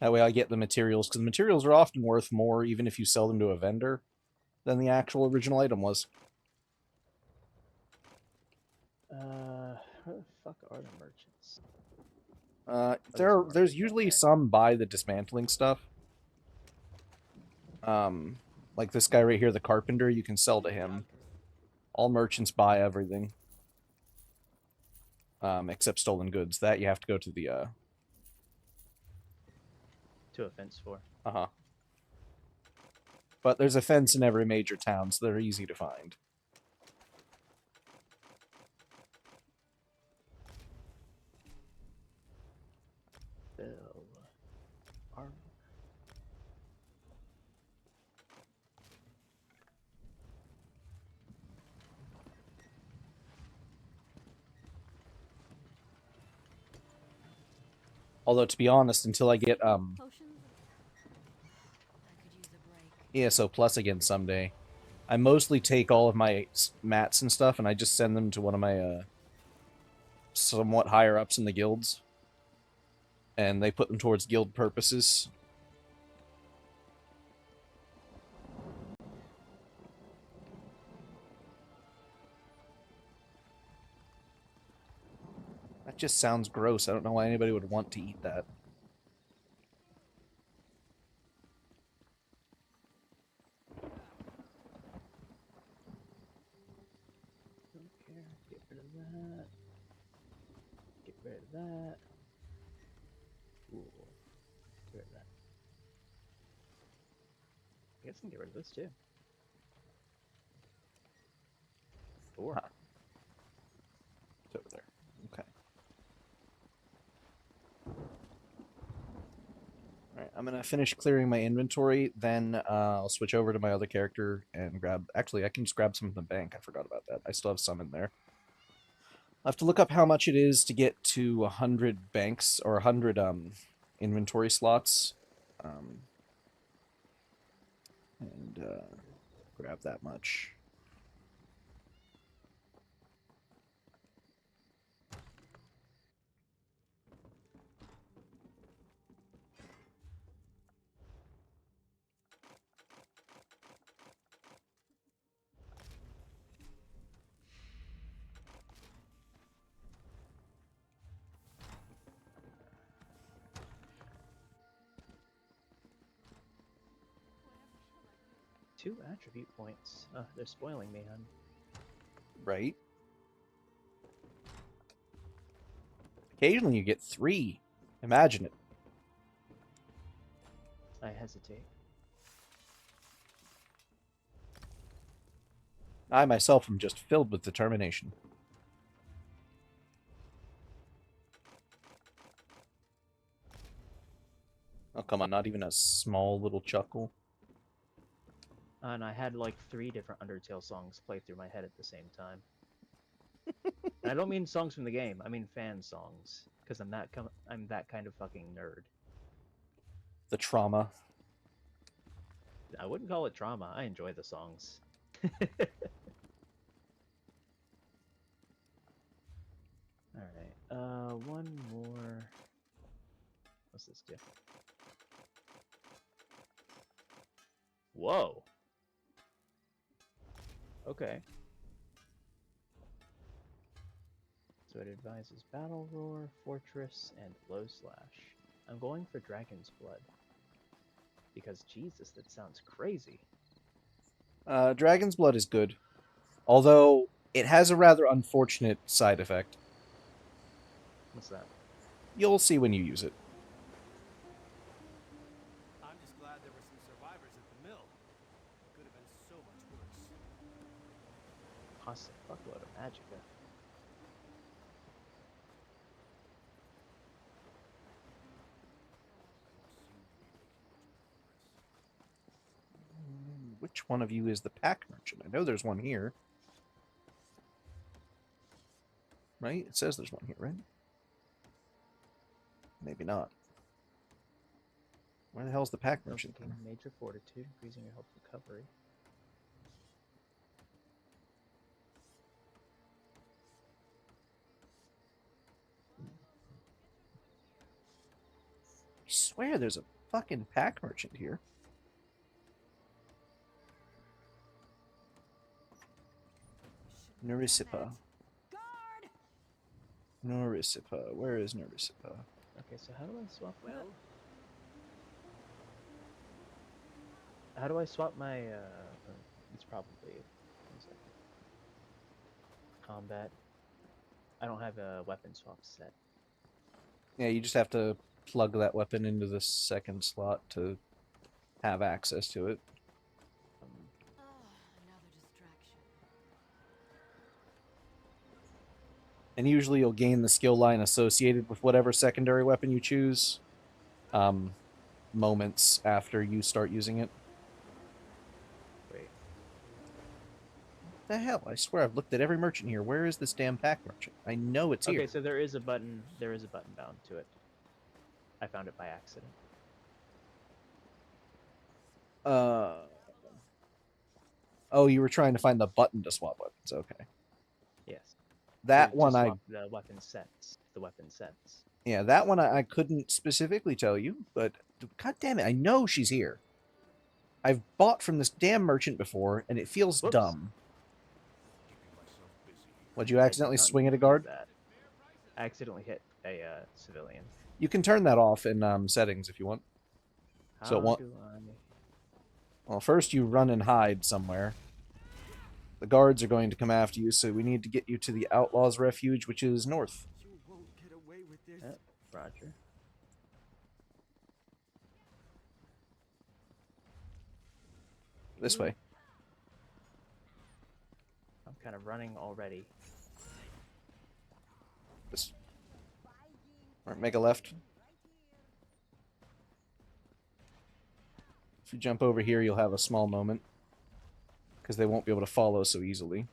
That way I get the materials, because the materials are often worth more, even if you sell them to a vendor, than the actual original item was. Where the fuck are the merchants? There's usually some buy the dismantling stuff. Like this guy right here, the carpenter, you can sell to him. All merchants buy everything. Except stolen goods. That you have to go to the, To a fence for. Uh-huh. But there's a fence in every major town, so they're easy to find. Bill. Armor. Although, to be honest, until I get, Potions? I could use a break. ESO Plus again someday, I mostly take all of my mats and stuff, and I just send them to one of my, somewhat higher ups in the guilds. And they put them towards guild purposes. That just sounds gross. I don't know why anybody would want to eat that. Don't care. Get rid of that. Get rid of that. Ooh. Get rid of that. I guess I can get rid of this too. 4. Huh. It's over there. Okay. Alright, I'm gonna finish clearing my inventory, then I'll switch over to my other character and grab... Actually, I can just grab some from the bank. I forgot about that. I still have some in there. I'll have to look up how much it is to get to 100 banks, or 100 inventory slots. And grab that much. Two attribute points. They're spoiling me, hun. Right? Occasionally you get 3. Imagine it. I hesitate. I myself am just filled with determination. Oh, come on, not even a small little chuckle. And I had like 3 different Undertale songs play through my head at the same time. And I don't mean songs from the game. I mean fan songs, because I'm that kind of fucking nerd. The trauma. I wouldn't call it trauma. I enjoy the songs. Alright, one more. What's this do? Whoa! Okay. So it advises Battle Roar, Fortress, and Low Slash. I'm going for Dragon's Blood. Because, Jesus, that sounds crazy. Dragon's Blood is good. Although, it has a rather unfortunate side effect. What's that? You'll see when you use it. I'm just glad there were some survivors at the mill. It could have been so much worse. Costs a fuckload of magicka. Which one of you is the pack merchant? I know there's one here. Right? It says there's one here, right? Maybe not. Where the hell's the pack merchant then? Major fortitude, increasing your health recovery. I swear there's a fucking pack merchant here. Nerisipa. Guard! Nerisipa. Where is Nerisipa? Okay, so how do I swap that? Well, How do I swap my, it's probably, one second. Combat. I don't have a weapon swap set. Yeah, you just have to plug that weapon into the second slot to have access to it. Oh, another distraction. And usually you'll gain the skill line associated with whatever secondary weapon you choose moments after you start using it. Wait. What the hell? I swear I've looked at every merchant here. Where is this damn pack merchant? I know it's Okay, here. so there is a button bound to it. I found it by accident. Oh, you were trying to find the button to swap weapons. Okay. Yes. That To one swap the weapon sets. Yeah, that one I couldn't specifically tell you, but god damn it, I know she's here. I've bought from this damn merchant before, and it feels dumb. Keeping myself busy. Would you I did accidentally not swing at a use guard? that. accidentally hit a civilian. You can turn that off in settings if you want. How So what- do I? Well, first you run and hide somewhere. The guards are going to come after you, so we need to get you to the Outlaws Refuge, which is north. You won't get away with this. Roger. This way. I'm kind of running already. This. Or make a left. If you jump over here, you'll have a small moment. Because they won't be able to follow so easily.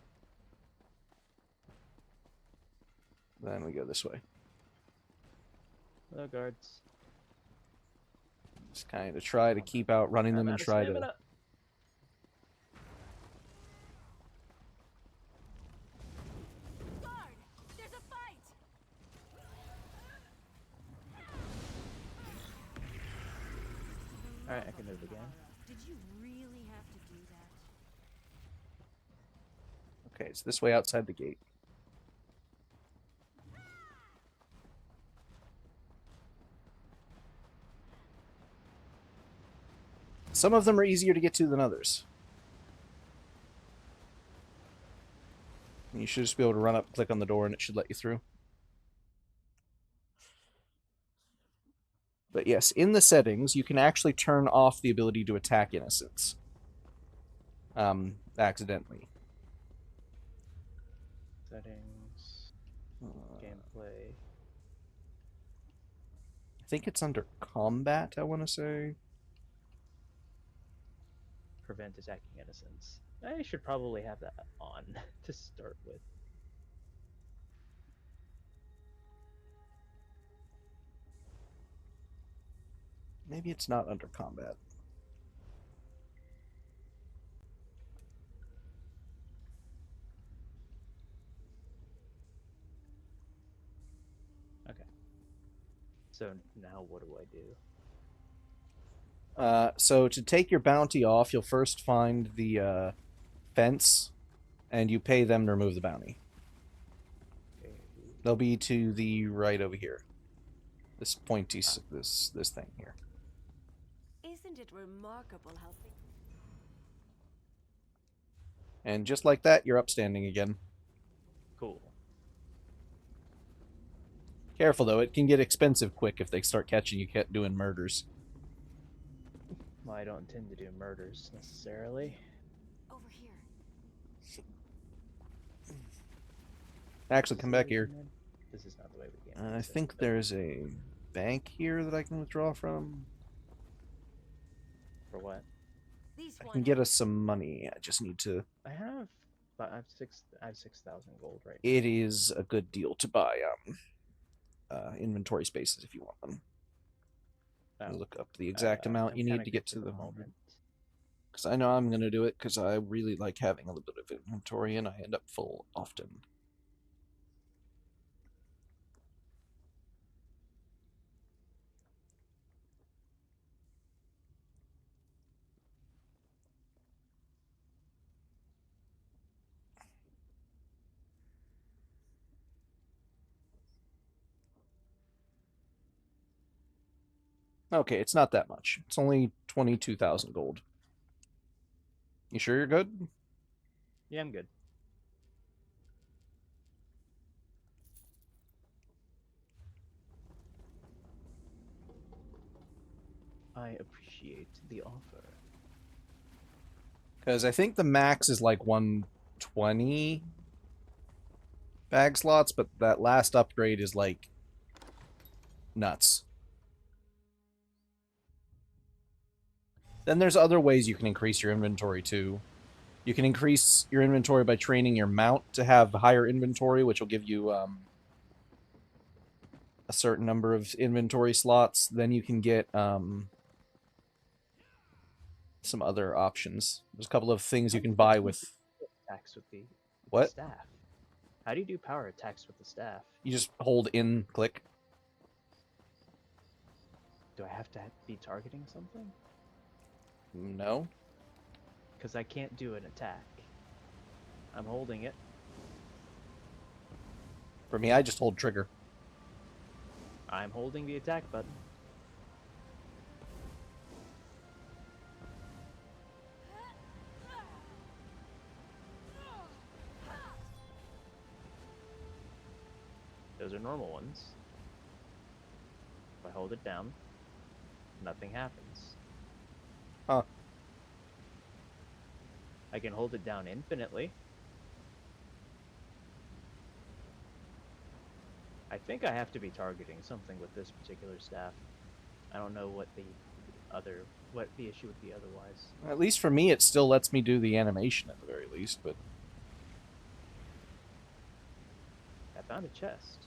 Then we go this way. Hello, guards. Just kind of try to keep out running them I'm and out of try to... stamina. Guard! There's a fight! Alright, I can move again. Did you really have to do that? Okay, it's this way outside the gate. Some of them are easier to get to than others. You should just be able to run up, click on the door, and it should let you through. But yes, in the settings, you can actually turn off the ability to attack innocents. Accidentally. Settings, gameplay. I think it's under combat, I want to say. Prevent attacking innocents. I should probably have that on to start with. Maybe it's not under combat. Okay. So now what do I do? So to take your bounty off, you'll first find the fence, and you pay them to remove the bounty. Okay. They'll be to the right over here. This pointy, this thing here. Isn't it remarkable how things... And just like that, you're upstanding again. Cool. Careful though, it can get expensive quick if they start catching you doing murders. Well, I don't intend to do murders necessarily. Over here. Actually, come back here. This is not the way we get. I think there's a bank here that I can withdraw from. For what? These I one can get us some money. I just need to... I have 6,000 gold right now. It is a good deal to buy inventory spaces if you want them. Let me look up the exact amount you I'm need kinda to get good to for the moment. Because I know I'm going to do it because I really like having a little bit of inventory and I end up full often. Okay, it's not that much. It's only 22,000 gold. You sure you're good? Yeah, I'm good. I appreciate the offer. Because I think the max is like 120 bag slots, but that last upgrade is like nuts. Then there's other ways you can increase your inventory too. You can increase your inventory by training your mount to have higher inventory, which will give you a certain number of inventory slots. Then you can get some other options. There's a couple of things you can buy with... Attacks with the What? staff. How do you do power attacks with the staff? You just hold in, click. Do I have to be targeting something? No. Because I can't do an attack. I'm holding it. For me, I just hold trigger. I'm holding the attack button. Those are normal ones. If I hold it down, nothing happens. Huh. I can hold it down infinitely. I think I have to be targeting something with this particular staff. I don't know what the issue would be otherwise. At least for me, it still lets me do the animation at the very least, but I found a chest.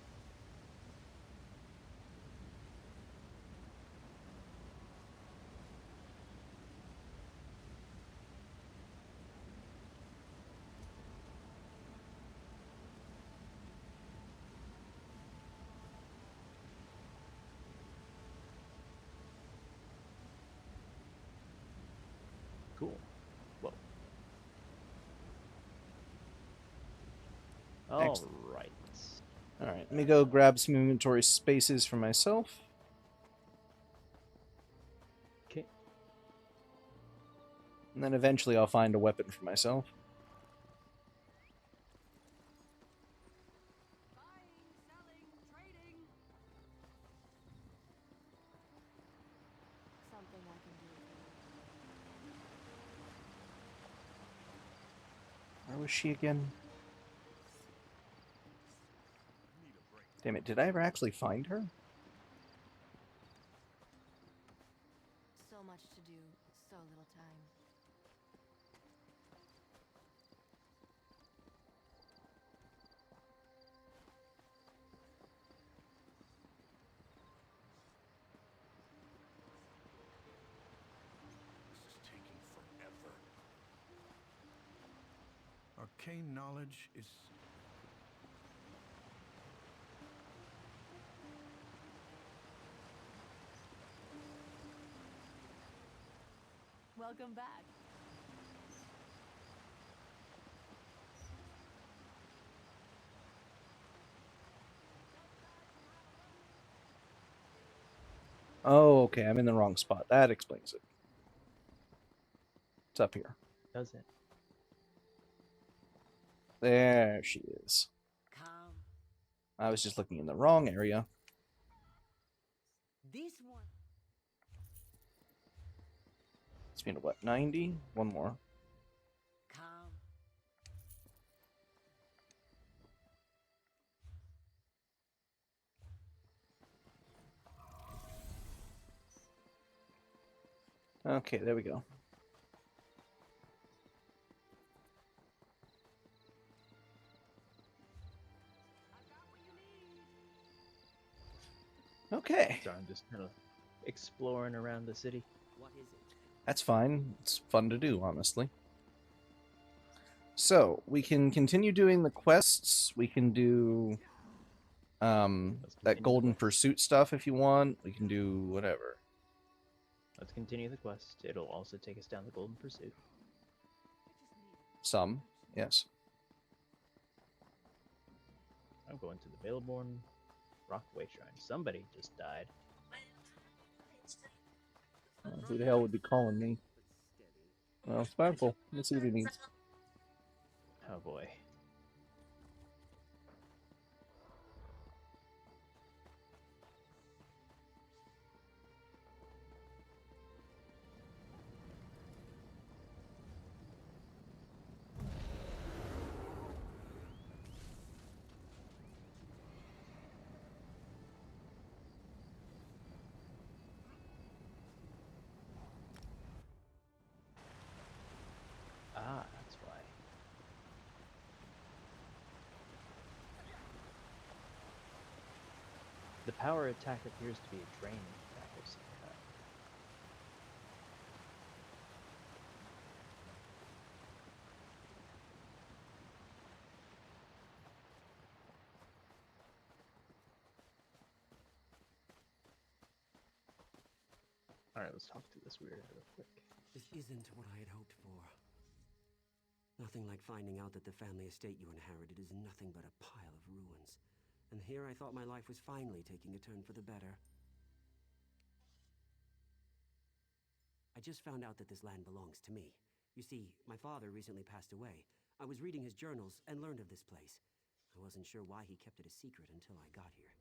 Cool. Whoa. All Excellent. right. all right. Let me go grab some inventory spaces for myself. Okay. And then eventually I'll find a weapon for myself. Buying, selling, trading. Something I can do for you. Where was she again? Damn it, did I ever actually find her? So much to do, so little time. This is taking forever. Arcane knowledge is... Welcome back. Oh, okay, I'm in the wrong spot. That explains it. It's up here. Does it? There she is. Come. I was just looking in the wrong area. This one. It's been what, 90? One more. Come. Okay, there we go. Okay, So I'm just kind of exploring around the city. What is it? that's fine. It's fun to do, honestly. So, we can continue doing the quests. We can do Let's that continue Golden the quest. Pursuit stuff if you want. We can do whatever. Let's continue the quest. It'll also take us down the Golden Pursuit. Some, yes. I'm going to the Baleborn Rockaway Shrine. Somebody just died. Who the hell would be calling me? Well, Sparkle. Let's see what he needs. Oh boy. Ah, that's why. The power attack appears to be a drain attack of some kind. Alright, let's talk to this weirdo real quick. This isn't what I had hoped for. Nothing like finding out that the family estate you inherited is nothing but a pile of ruins. And here I thought my life was finally taking a turn for the better. I just found out that this land belongs to me. You see, my father recently passed away. I was reading his journals and learned of this place. I wasn't sure why he kept it a secret until I got here.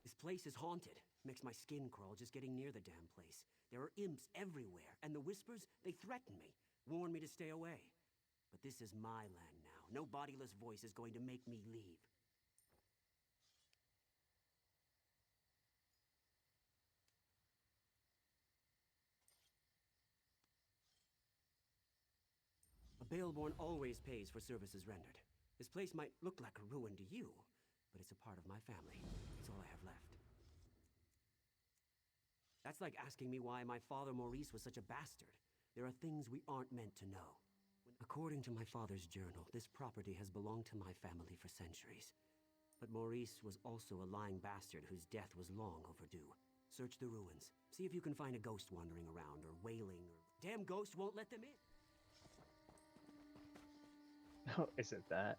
This place is haunted. Makes my skin crawl just getting near the damn place. There are imps everywhere, and the whispers, they threaten me, warn me to stay away. But this is my land now. No bodiless voice is going to make me leave. A Baleborn always pays for services rendered. This place might look like a ruin to you, but it's a part of my family. It's all I have left. That's like asking me why my father Maurice was such a bastard. There are things we aren't meant to know. According to my father's journal, this property has belonged to my family for centuries. But Maurice was also a lying bastard whose death was long overdue. Search the ruins. See if you can find a ghost wandering around, or wailing, or... Damn ghost won't let them in! Oh, is it that?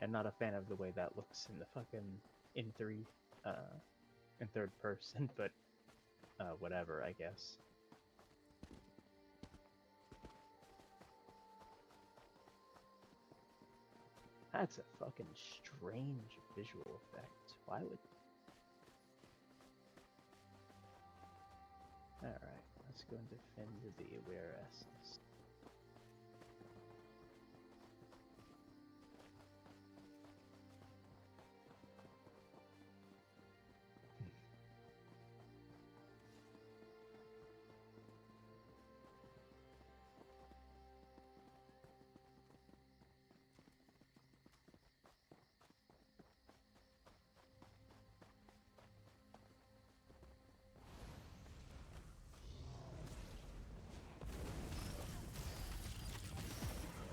I'm not a fan of the way that looks in the fucking in third person, but whatever, I guess. That's a fucking strange visual effect. Why would... Alright, let's go and defend the awarenesses.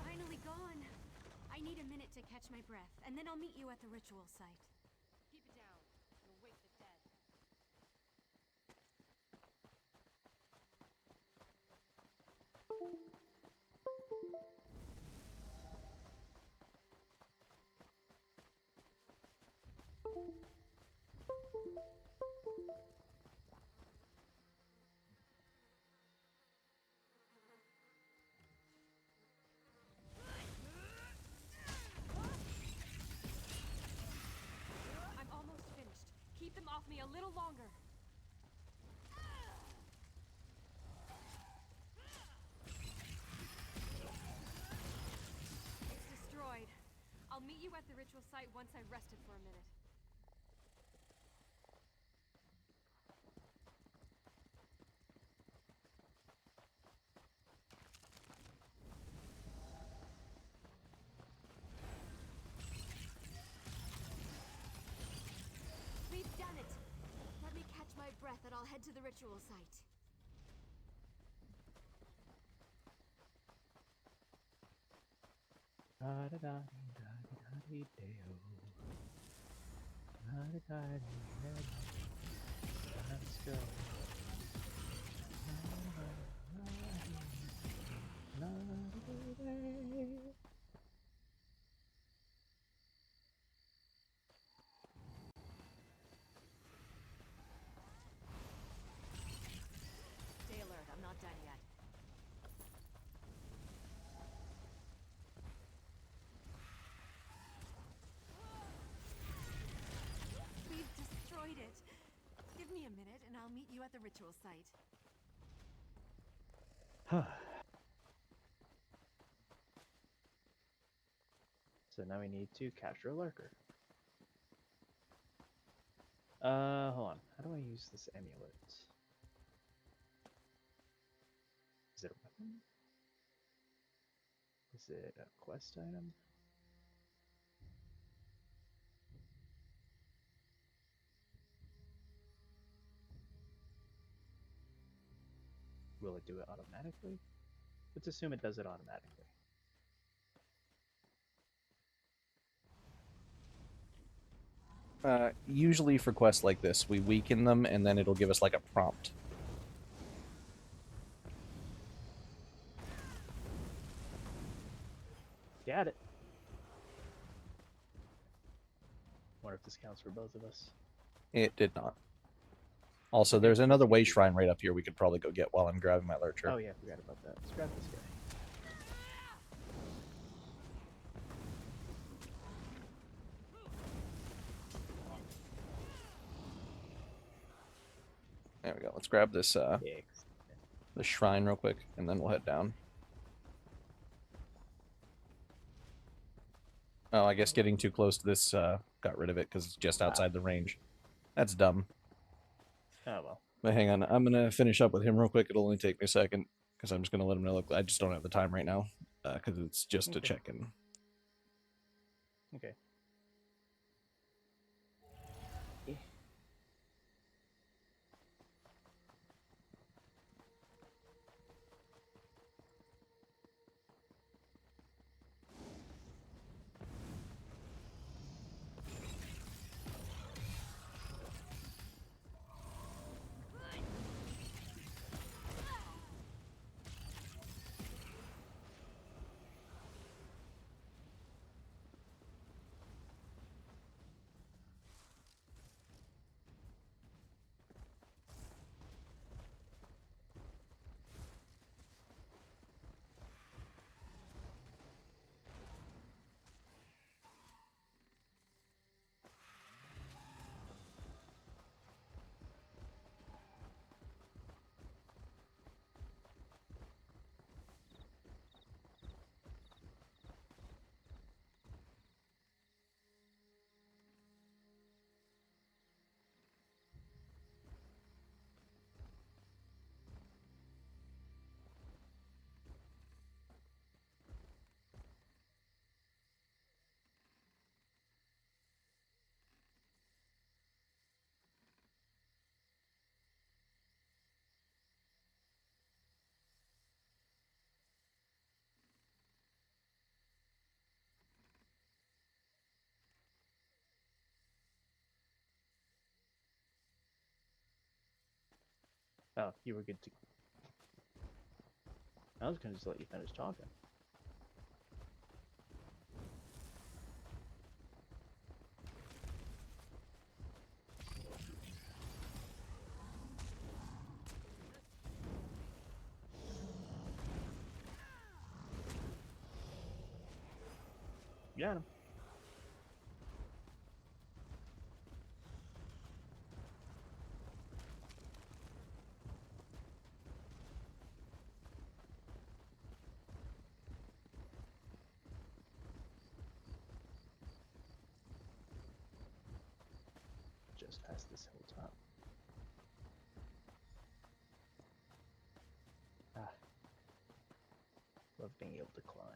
Finally gone. I need a minute to catch my breath, and then I'll meet you at the ritual site. Keep it down. You'll wake the dead. I'm almost finished. Keep them off me a little longer. It's destroyed. I'll meet you at the ritual site once I've rested for a minute. We've done it! Let me catch my breath and I'll head to the ritual site. Da da da da da dee deo. Da da da dee da. Let's go. Da da da dee da. Stay alert, I'm not done yet. We've destroyed it. Give me a minute and I'll meet you at the ritual site. So now we need to capture a lurker. Hold on. How do I use this amulet? Is it a weapon? Is it a quest item? Will it do it automatically? Let's assume it does it automatically. Usually for quests like this, we weaken them and then it'll give us like a prompt. Got it. Wonder if this counts for both of us. It did not. Also, there's another way shrine right up here we could probably go get while I'm grabbing my lurcher. Oh yeah, forgot about that. Let's grab this guy. There we go. Let's grab this Dicks. the shrine real quick, and then we'll head down. Oh, I guess getting too close to this got rid of it because it's just outside the range. That's dumb. Oh well. But hang on, I'm gonna finish up with him real quick. It'll only take me a second because I'm just gonna let him know. Look, I just don't have the time right now because it's just a Okay. check-in. Okay. Yeah. Oh, you were good to. I was gonna just let you finish talking. Got him. Just past this hilltop. Ah. Love being able to climb.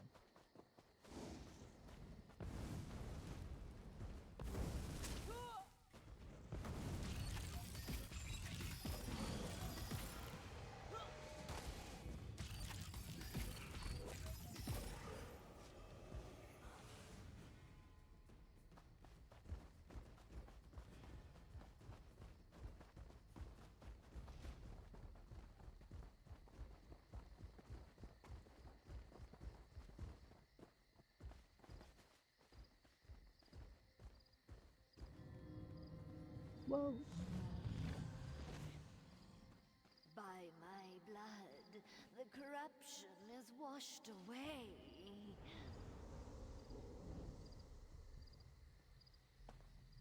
Whoa. By my blood, the corruption is washed away.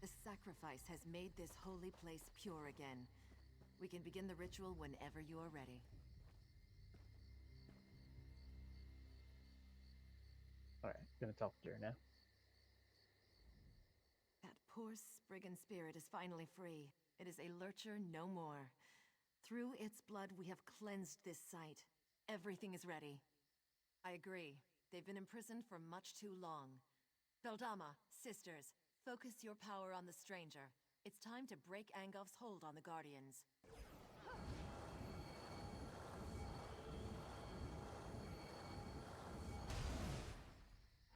The sacrifice has made this holy place pure again. We can begin the ritual whenever you are ready. Alright, gonna talk to her now. That poor Spriggan spirit is finally free. It is a lurcher no more. Through its blood, we have cleansed this site. Everything is ready. I agree. They've been imprisoned for much too long. Beldama, sisters, focus your power on the stranger. It's time to break Angolf's hold on the Guardians.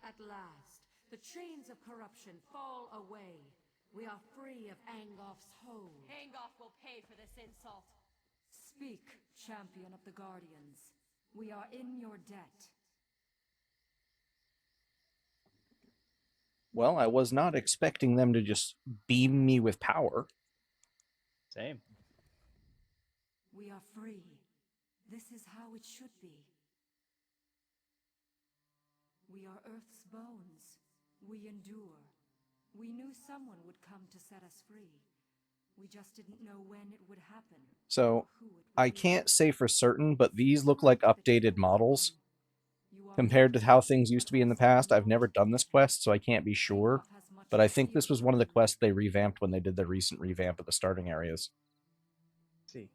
At last, the chains of corruption fall away. We are free of Angof's hold. Angoff will pay for this insult. Speak, champion of the Guardians. We are in your debt. Well, I was not expecting them to just beam me with power. Same. We are free. This is how it should be. We are Earth's bones. We endure. We knew someone would come to set us free. We just didn't know when it would happen. So, or who it would I be. can't say for certain, but these look like updated models You are compared to right, how things used but to be in the also past. I've not. never done this quest, so I can't be sure. Angoff has much But I to think fear this was one of the from you. quests they revamped when they did the recent revamp of the starting areas. See.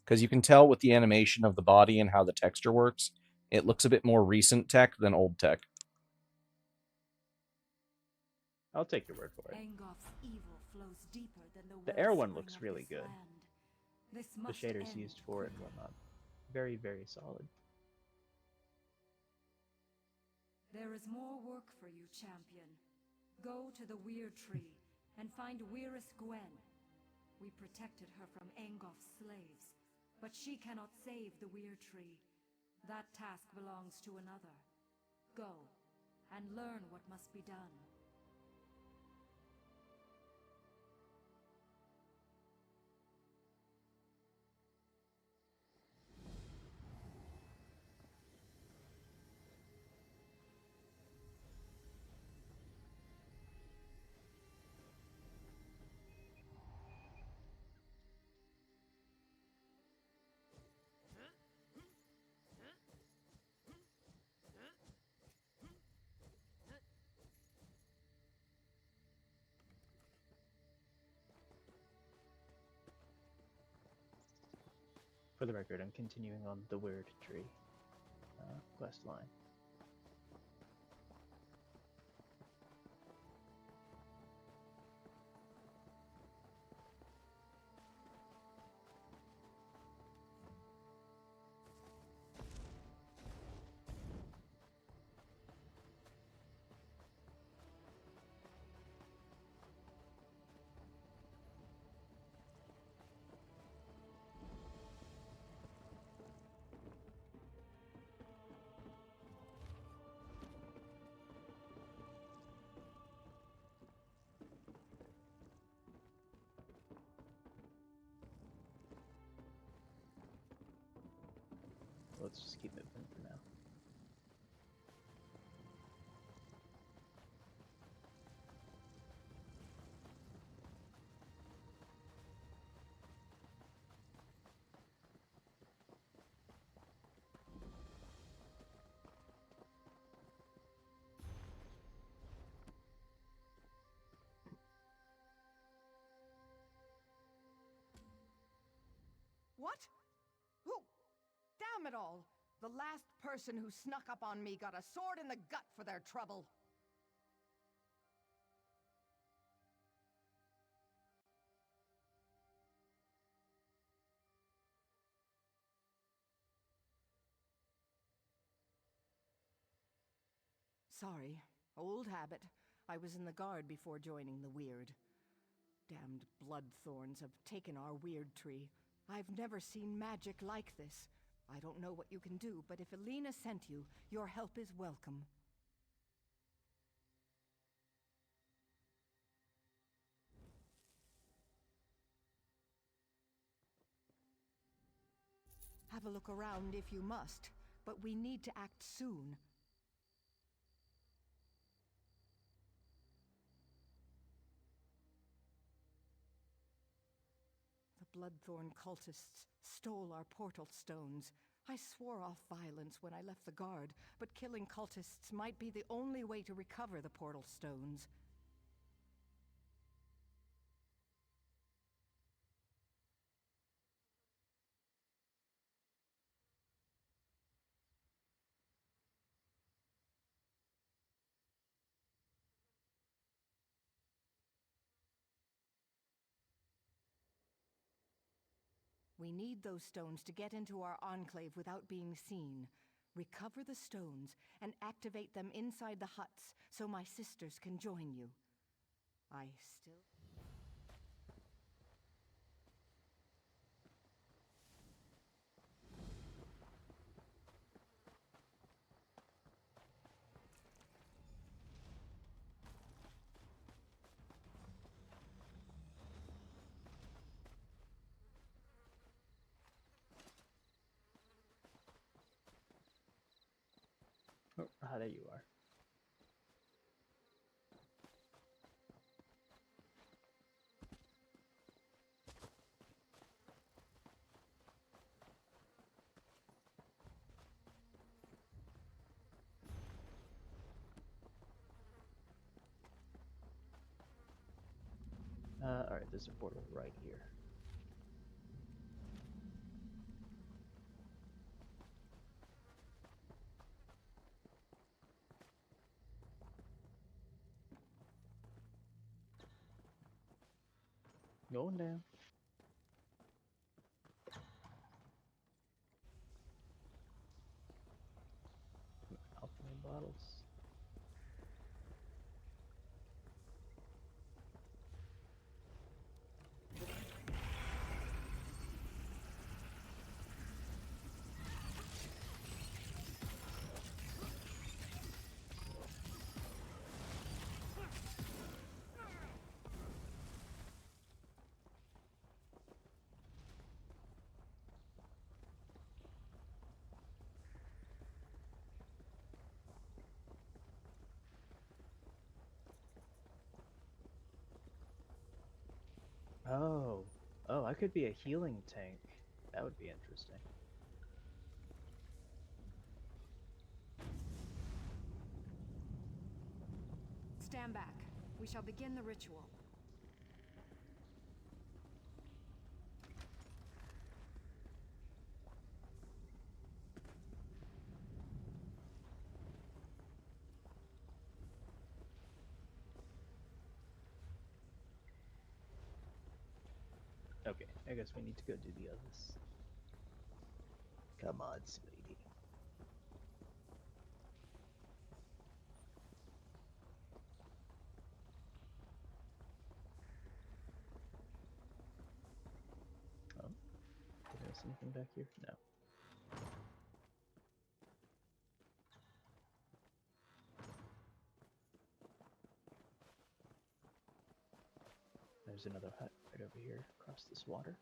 Because you can tell with the animation of the body and how the texture works, it looks a bit more recent tech than old tech. I'll take your word for it. Angoff's evil flows deeper than The air one wellspring looks of really this good. land. This The must shaders end used for it and quickly. whatnot. Very, very solid. There is more work for you, champion. Go to the Weir Tree and find Weirus Gwen. We protected her from Angoff's slaves, but she cannot save the Weir Tree. That task belongs to another. Go and learn what must be done. For the record, I'm continuing on the Weird Tree quest line. Let's just keep moving for now. What? Who? Damn it all! The last person who snuck up on me got a sword in the gut for their trouble. Sorry. Old habit. I was in the guard before joining the Weird. Damned bloodthorns have taken our Weird Tree. I've never seen magic like this. I don't know what you can do, but if Alina sent you, your help is welcome. Have a look around if you must, but we need to act soon. The Bloodthorn cultists stole our portal stones. I swore off violence when I left the guard, but killing cultists might be the only way to recover the portal stones. We need those stones to get into our enclave without being seen. Recover the stones and activate them inside the huts so my sisters can join you. I still. Oh, ah, there you are. Alright, there's a portal right here. Going down. Alchemy bottles. Oh. Oh, I could be a healing tank. That would be interesting. Stand back. We shall begin the ritual. Okay, I guess we need to go do the others. Come on, sweetie. Oh, did I miss anything back here? No. There's another hut right over here across this water.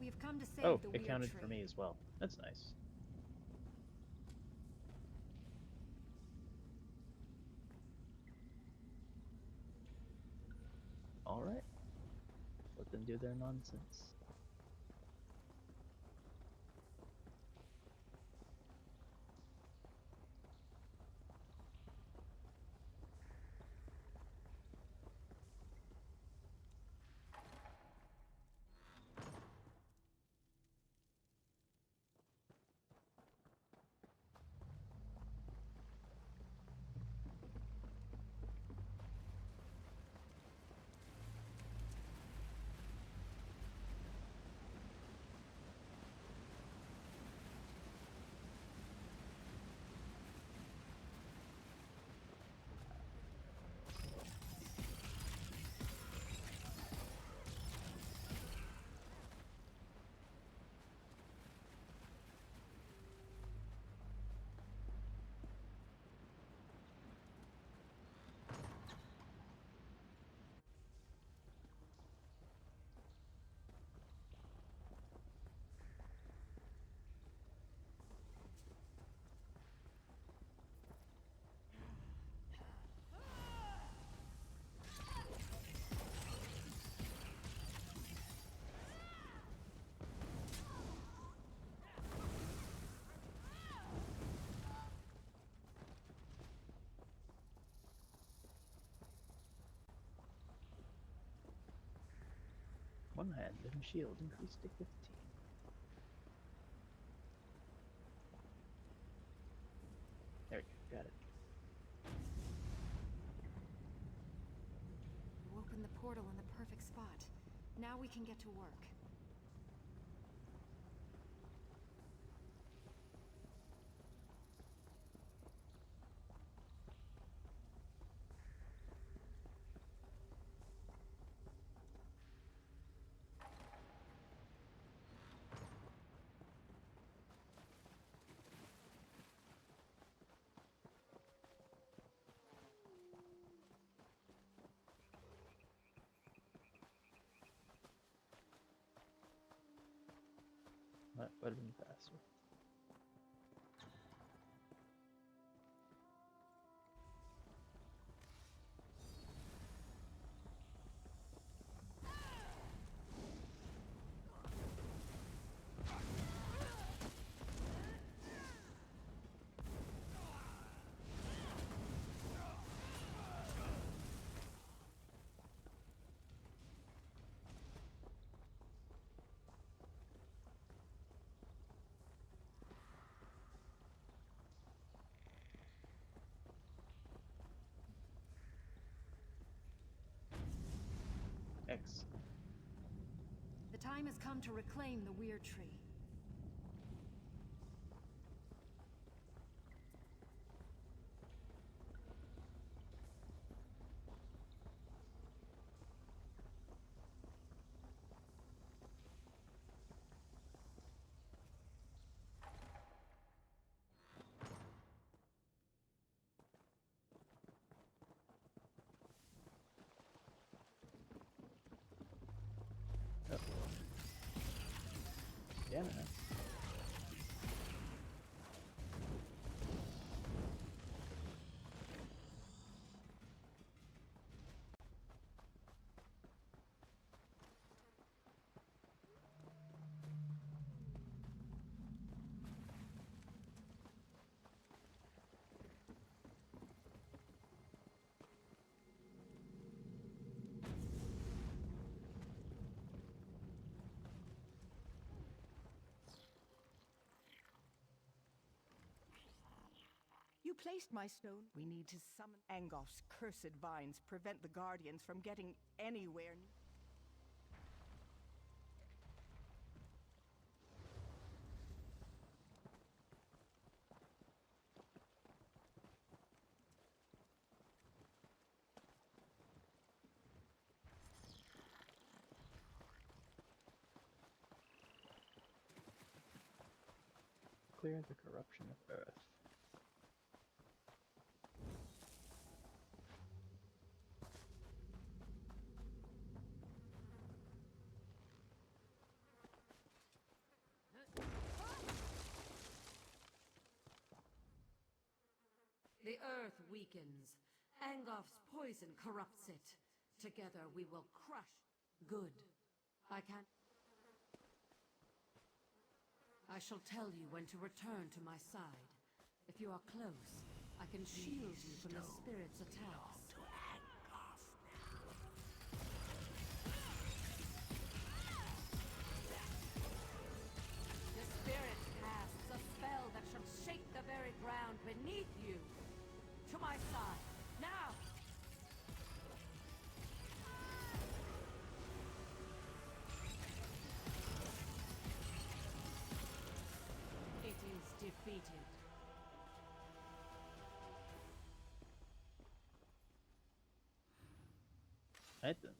We have come to save Oh, the it weird counted tree. for me as well. That's nice. Alright. Let them do their nonsense. One hand and shield increased to 15. There we go, got it. You opened the portal in the perfect spot. Now we can get to work. That would have been faster. X. The time has come to reclaim the Weird Tree. Oh. Yeah, man. You placed my stone. We need to summon Angolf's cursed vines, prevent the Guardians from getting anywhere. Clear the corruption of Earth. The earth weakens. Angolf's poison corrupts it. Together we will crush good. I shall tell you when to return to my side. If you are close, I can shield you from the spirit's attacks. The spirit casts a spell that shall shake the very ground beneath you. To my side, now! It is defeated. Right then.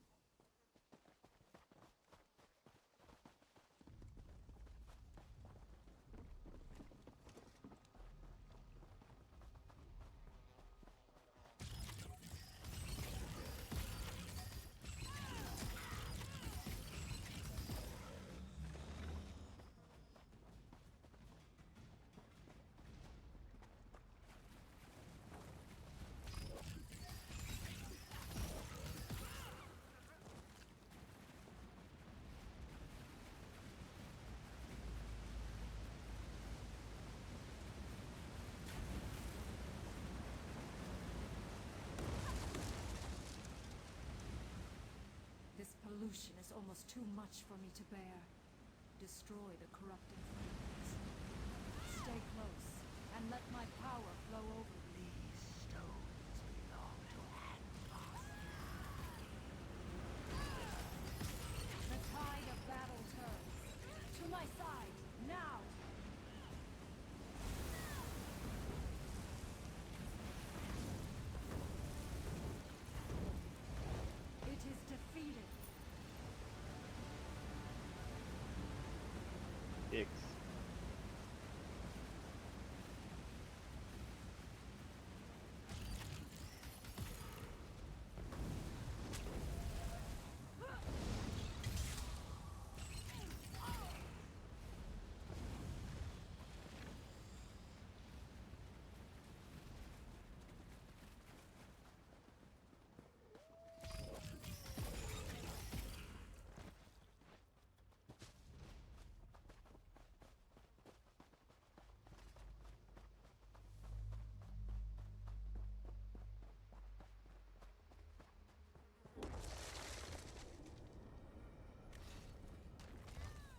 retribution is almost too much for me to bear. Destroy the corrupting flames. Stay close, and let my power flow over you. These stones belong to Angoth. The tide of battle turns. To my side, now! It is defeated. Dicks.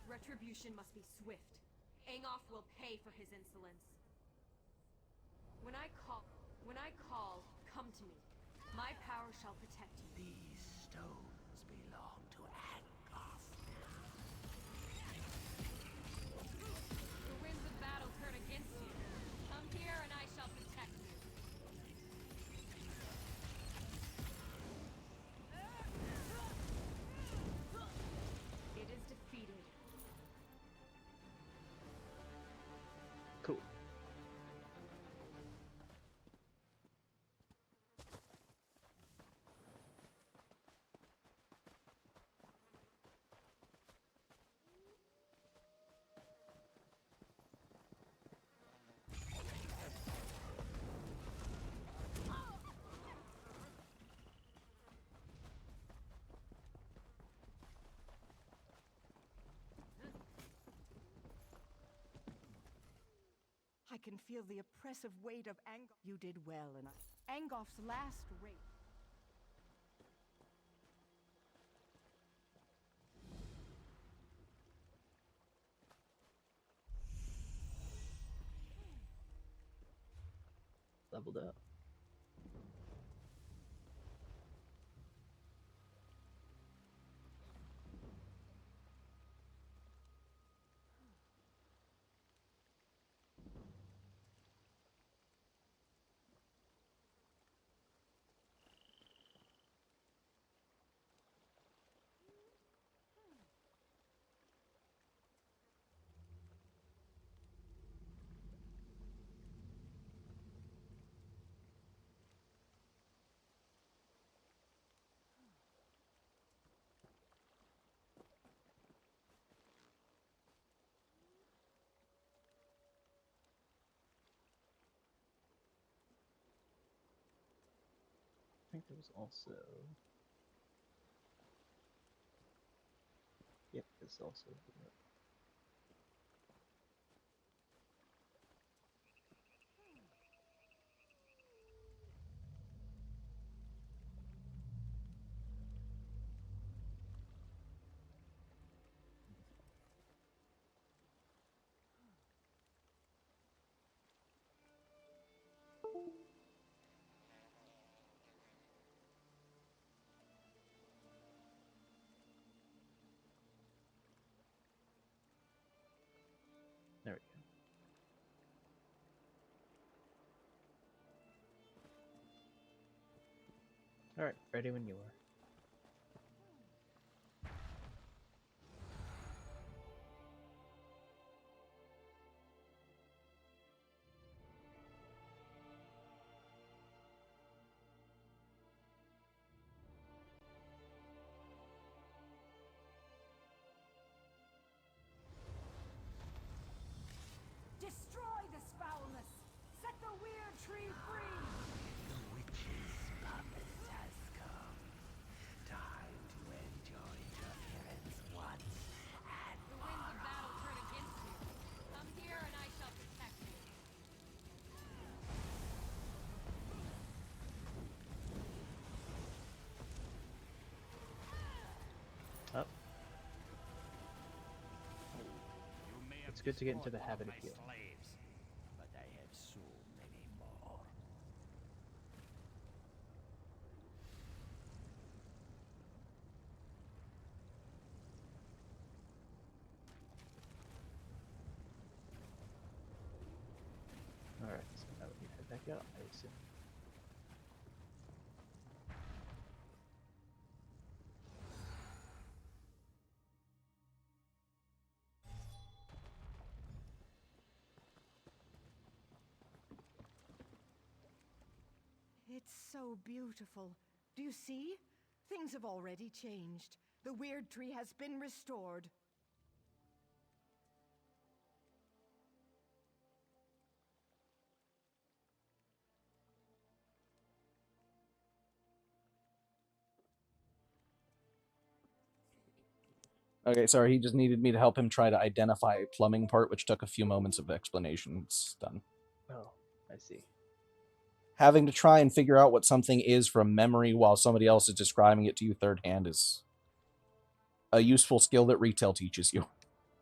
Retribution must be swift. Angoth will pay for his insolence. When I call, come to me. My power shall protect you. These stones belong to Angoth. The winds of battle turn against you. Come here and I shall protect you. It is defeated. Cool. I can feel the oppressive weight of Angoth. You did well, and Angoth's last race. Leveled up. I think there was also. Yep, this also. There we go. Alright, ready when you are. Destroy this foulness! Set the weird tree free! The witch's puppet has come. It's good to get into the habit of healing. Slaves, but I have so many more. Alright, so now we head back out, I assume. It's so beautiful. Do you see? Things have already changed. The Weird Tree has been restored. Okay, sorry, he just needed me to help him try to identify a plumbing part, which took a few moments of explanation. It's done. Oh, I see. Having to try and figure out what something is from memory while somebody else is describing it to you third hand is a useful skill that retail teaches you.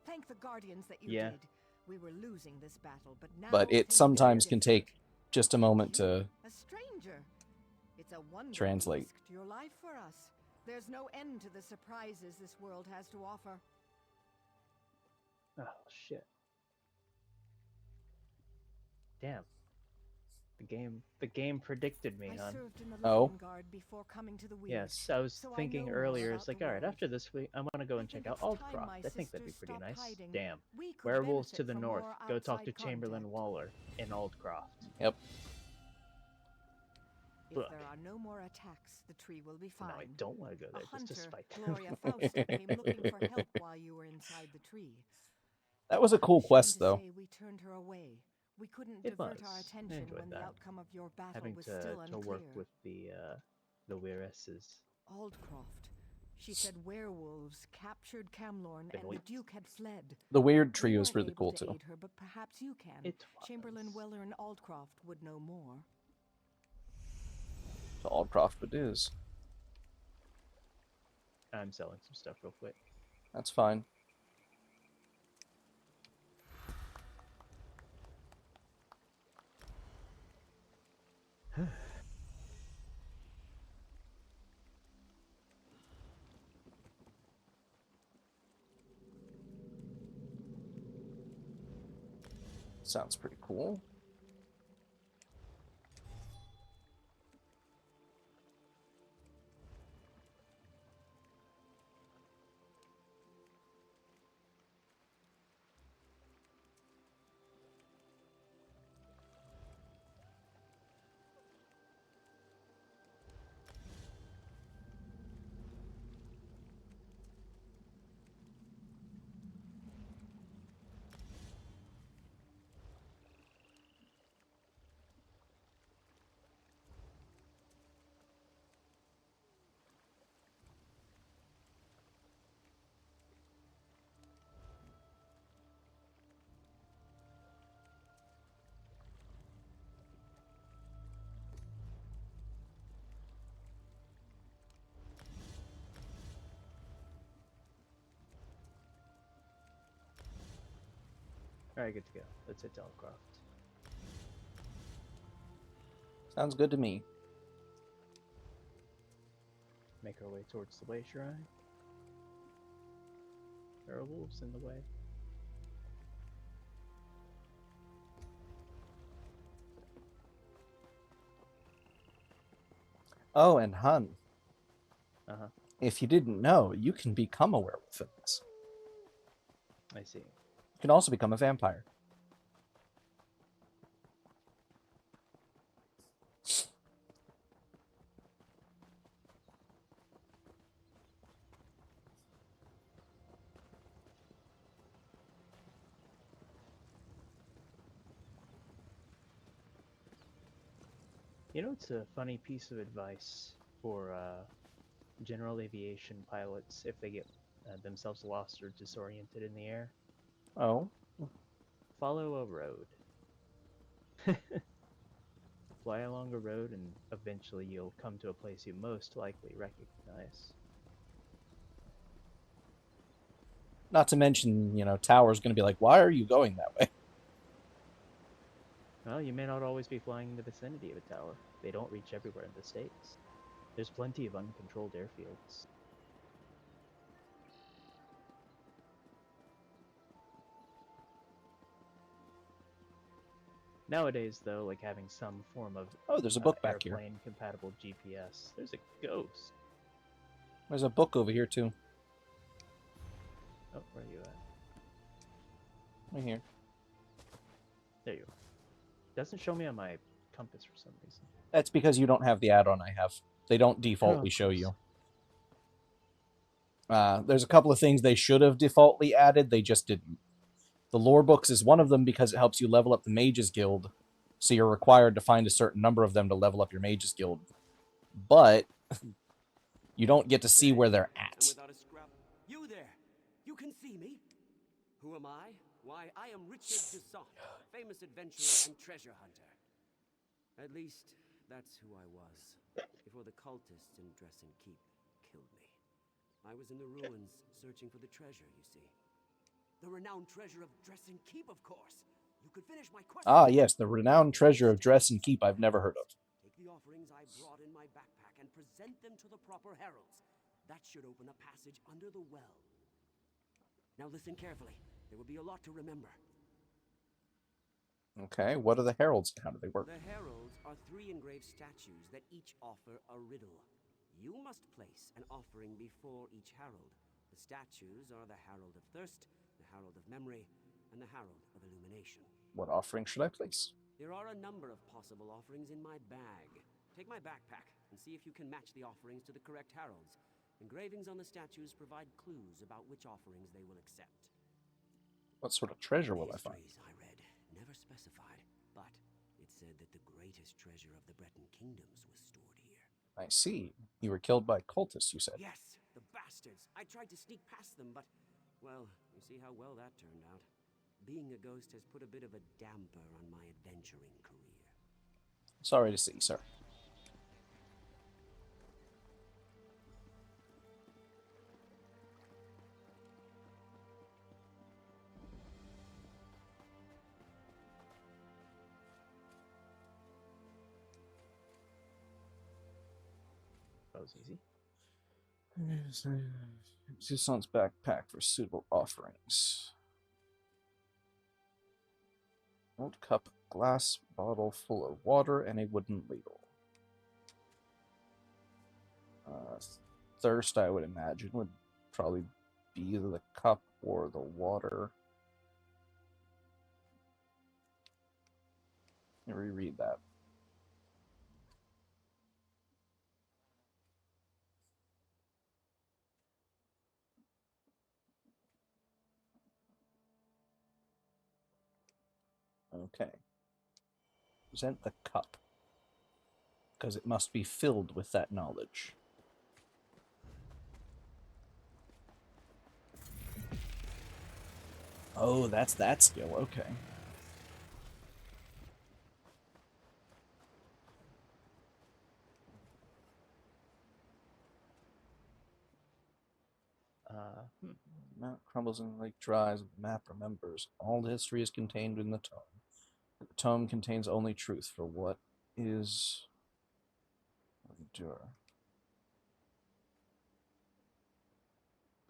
Thank the Guardians that you Yeah. did. We were losing this battle, but now But it things are sometimes can different. take just a moment You, to a stranger. It's a wonder translate. you risked your life for us. There's no end to the surprises this world has to offer. Oh, shit. Damn. The game predicted me, I hon. served in the Oh. Lion Guard before coming to the Weird. Yes, I was so I thinking know more earlier, about it's like, the alright, world. after this week, I'm gonna go and check think out it's time Aldcroft. my I think that'd be sisters pretty stopped nice. hiding. Damn. We could Werewolves to benefit the from north. more Go talk to outside Chamberlain contact. Waller in Aldcroft. Yep. If Look. there are no more attacks, the tree will be fine. No, I don't want to go there A just to hunter, spite them. Gloria Fausta, came looking for help while you were inside the tree. That was a cool Shame quest, to though. say we turned her away. We couldn't It divert was. our I attention enjoyed when the that. outcome of your battle Having was to still unclear. work with the weiresses. Aldcroft. She said werewolves captured Camlorn Been and the wait- Duke had fled. The weird We tree was weren't really able cool, to too. aid her, but perhaps you can. It Chamberlain was. Weller and Aldcroft would know more. To Aldcroft it is. I'm selling some stuff real quick. That's fine. Sounds pretty cool. Alright, good to go. Let's hit Aldcroft. Sounds good to me. Make our way towards the Way Shrine. There are wolves in the way. Oh, and hun, Uh-huh. if you didn't know, you can become a werewolf in this. I see. You can also become a vampire. You know, it's a funny piece of advice for general aviation pilots if they get themselves lost or disoriented in the air. Oh. Follow a road. Fly along a road and eventually you'll come to a place you most likely recognize. Not to mention, you know, Tower's going to be like, why are you going that way? Well, you may not always be flying in the vicinity of a tower. They don't reach everywhere in the States. There's plenty of uncontrolled airfields. Nowadays, though, like having some form of Oh, there's a book back here. airplane-compatible GPS. There's a ghost. There's a book over here, too. Oh, where are you at? Right here. There you are. Doesn't show me on my compass for some reason. That's because you don't have the add-on I have. They don't Oh, defaultly of show course. you. There's a couple of things they should have defaultly added. They just didn't. The lore books is one of them because it helps you level up the Mages Guild. So you're required to find a certain number of them to level up your Mages Guild. But you don't get to see where they're And at. without a scrap. You there! You can see me? Who am I? Why, I am Richard Dussault, famous adventurer and treasure hunter. At least, that's who I was, before the cultists in Dresden Keep killed me. I was in the ruins, searching for the treasure, you see. The renowned treasure of Dresden Keep, of course! You could finish my quest. Ah, yes, the renowned treasure of Dresden Keep I've never heard of. Take the offerings I brought in my backpack and present them to the proper heralds. That should open a passage under the well. Now listen carefully. There will be a lot to remember. Okay, what are the heralds and how do they work? The heralds are 3 engraved statues that each offer a riddle. You must place an offering before each herald. The statues are the Herald of Thirst, the Herald of Memory, and the Herald of Illumination. What offering should I place? There are a number of possible offerings in my bag. Take my backpack and see if you can match the offerings to the correct heralds. Engravings on the statues provide clues about which offerings they will accept. What sort of treasure will I find? Histories I read never specified, but it said that the greatest treasure of the Breton kingdoms was stored here. I see. You were killed by cultists, you said. Yes, the bastards! I tried to sneak past them, but, well, you see how well that turned out. Being a ghost has put a bit of a damper on my adventuring career. Sorry to see, sir. That was easy. Toussaint's backpack for suitable offerings. Old cup, glass bottle full of water, and a wooden ladle. Thirst, I would imagine, would probably be either the cup or the water. Let me reread that. Okay. Present the cup, because it must be filled with that knowledge. Oh, that's that skill. Okay. Map crumbles and the lake dries, the map remembers. All history is contained in the tome. The tome contains only truth for what is endure.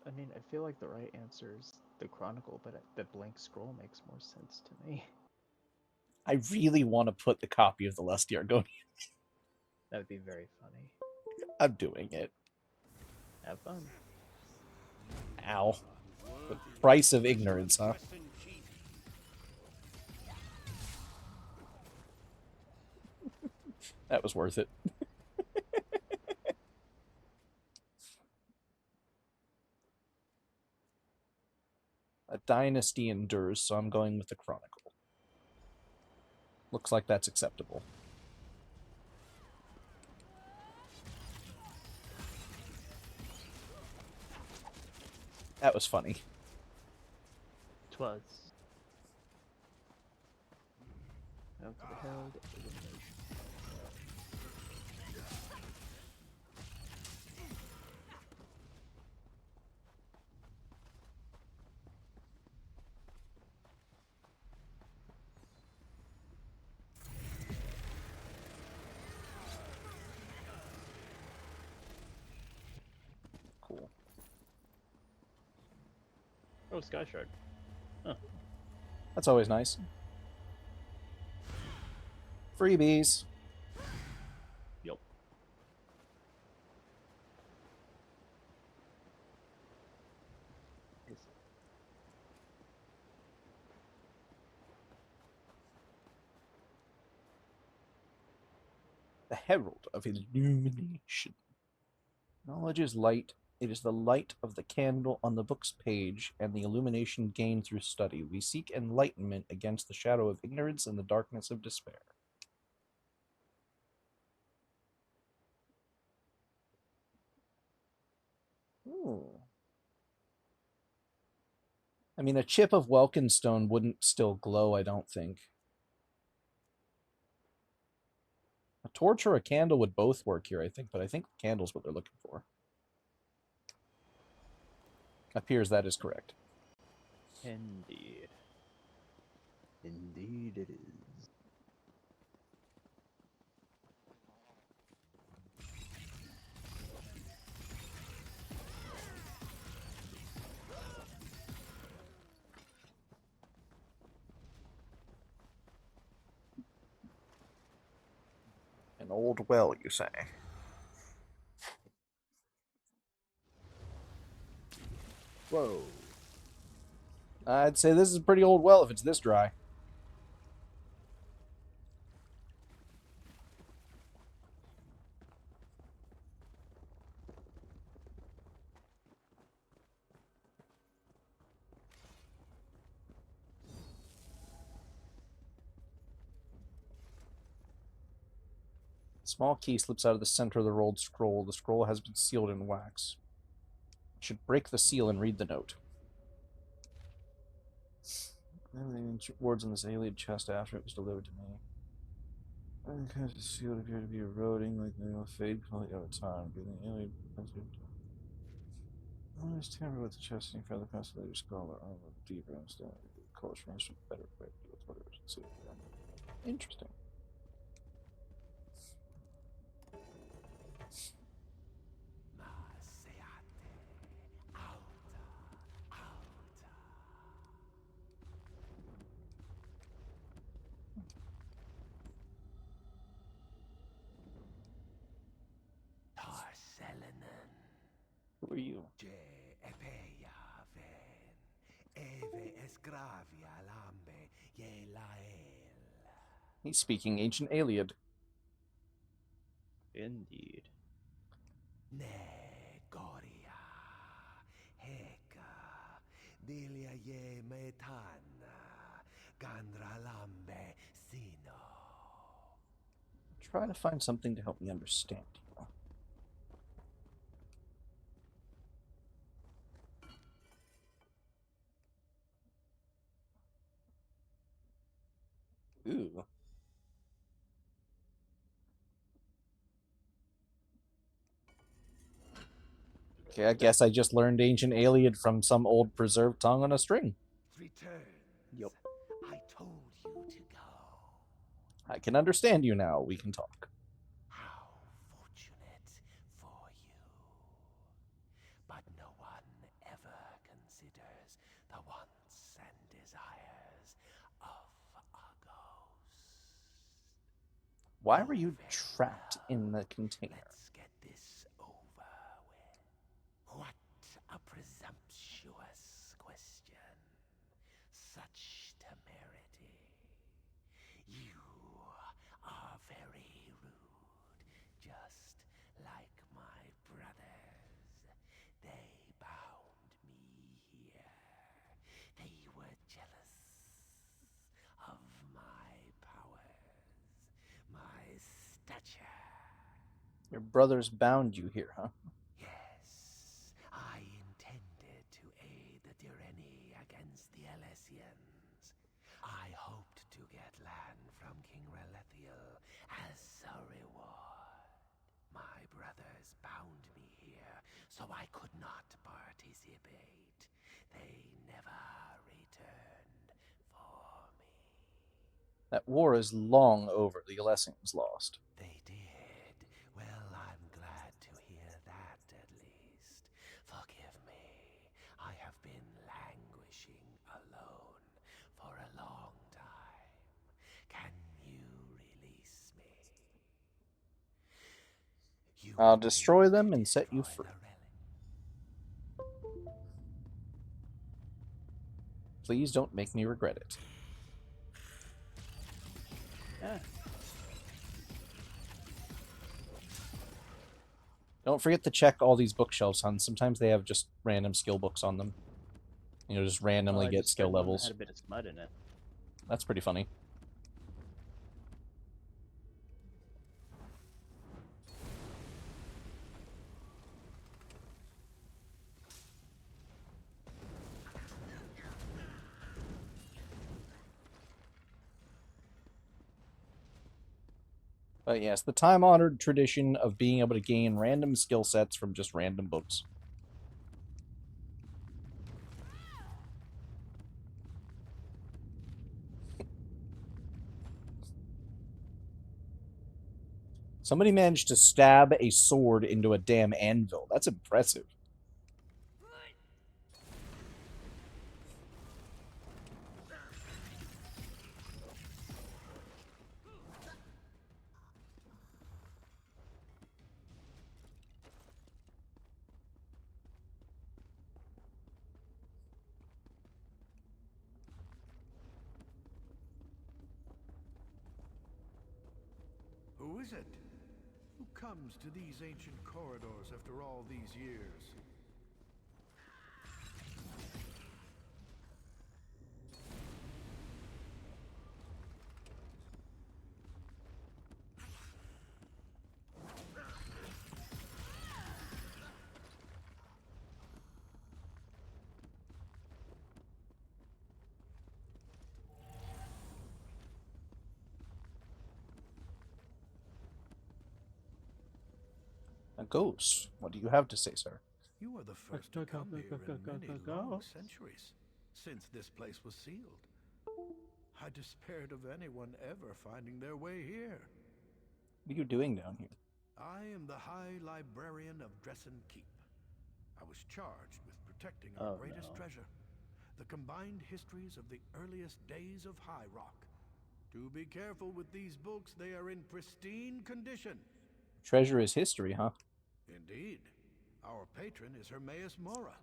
I mean, I feel like the right answer is the Chronicle, but the blank scroll makes more sense to me. I really want to put the copy of the Lusty Argonian. That would be very funny. I'm doing it. Have fun. Ow. The price of ignorance, huh? That was worth it. A dynasty endures, so I'm going with the Chronicle. Looks like that's acceptable. That was funny. 'Twas. Out to the Herald of Illumination. Oh, Sky Shard. Huh. That's always nice. Freebies. Yup. The herald of illumination. Knowledge is light. It is the light of the candle on the book's page and the illumination gained through study. We seek enlightenment against the shadow of ignorance and the darkness of despair. Ooh. I mean, a chip of Welkenstone wouldn't still glow, I don't think. A torch or a candle would both work here, I think, but I think the candle's what they're looking for. Appears that is correct. Indeed. Indeed it is. An old well, you say? Whoa. I'd say this is a pretty old well if it's this dry. Small key slips out of the center of the rolled scroll. The scroll has been sealed in wax. I should break the seal and read the note. Words on this alien chest after it was delivered to me. Because the seal appeared to be eroding like they will fade completely over time. Giving the alien I was tampered with the chest and found the constellated skull or armor deeper understanding. The color range to better equipped with whatever it's interesting. Who are you? He's speaking ancient Aliad. Indeed. Try to find something to help me understand you. Ooh. Okay, I guess I just learned ancient Aliad from some old preserved tongue on a string. Yup. I told you to go. I can understand you now. We can talk. How fortunate for you. But no one ever considers the wants and desires of a ghost. Why were you trapped in the container? Let's get this over with. What a presumptuous question. Such temerity. You are very rude, just like my brothers. They bound me here. They were jealous of my powers, my stature. Your brothers bound you here, huh? Yes, I intended to aid the Direni against the Alessians. I hoped to get land from King Relethiel as a reward. My brothers bound me here, so I could not participate. They never returned for me. That war is long over. The Alessians lost. They did. Well, I'm glad to hear that, at least. Forgive me. I have been languishing I'll destroy them and set you free. Please don't make me regret it. Yeah. Don't forget to check all these bookshelves, hon. Sometimes they have just random skill books on them. You know, just randomly get skill read one that levels. had a bit of smut in it. That's pretty funny. But yes, the time-honored tradition of being able to gain random skill sets from just random books. Somebody managed to stab a sword into a damn anvil. That's impressive. Who is it? Who comes to these ancient corridors after all these years? A ghost. What do you have to say, sir? You are the first to come here in many long centuries, since this place was sealed. I despaired of anyone ever finding their way here. What are you doing down here? I am the High Librarian of Dressen Keep. I was charged with protecting our greatest treasure, the combined histories of the earliest days of High Rock. Do be careful with these books, they are in pristine condition. Treasure is history, huh? Indeed. Our patron is Hermaeus Mora,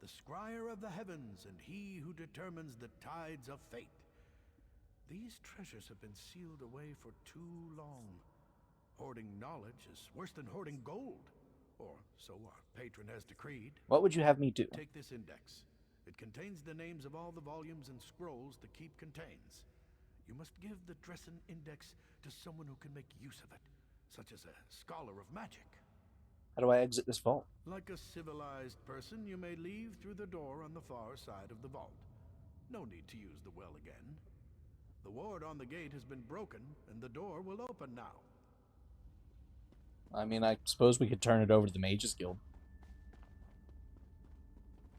the scryer of the heavens and he who determines the tides of fate. These treasures have been sealed away for too long. Hoarding knowledge is worse than hoarding gold, or so our patron has decreed. What would you have me do? Take this index. It contains the names of all the volumes and scrolls the keep contains. You must give the Dressen Index to someone who can make use of it, such as a scholar of magic. How do I exit this vault? Like a civilized person, you may leave through the door on the far side of the vault. No need to use the well again. The ward on the gate has been broken, and the door will open now. I mean, I suppose we could turn it over to the Mages Guild.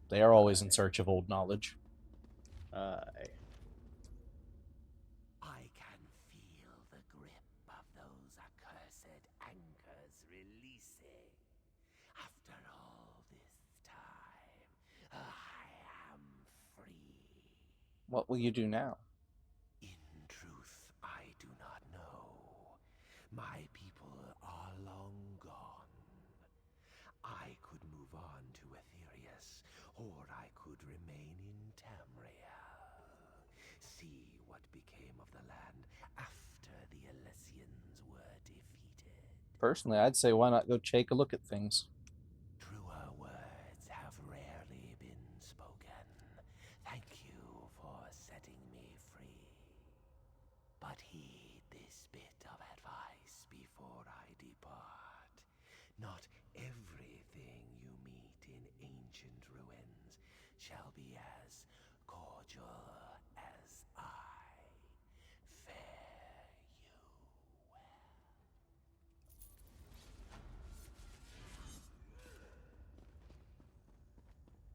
They are always in search of old knowledge. I can feel the grip of those accursed anchors releasing. After all this time, I am free. What will you do now? In truth, I do not know. My people are long gone. I could move on to Aetherius, or I could remain in Tamriel. See what became of the land after the Alessians were defeated. Personally, I'd say why not go take a look at things. Truer words have rarely been spoken. Thank you for setting me free. But heed this bit of advice before I depart. Not everything you meet in ancient ruins shall be as cordial as I. Fare you well.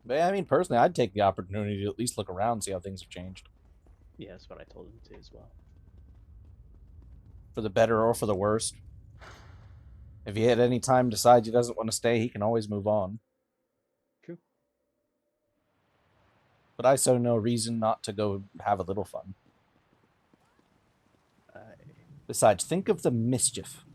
But I mean, personally, I'd take the opportunity to at least look around, see how things have changed. Yeah, that's what I told him to as well. For the better or for the worst. If he at any time decides he doesn't want to stay, he can always move on. True. But I saw no reason not to go have a little fun. Besides, think of the mischief.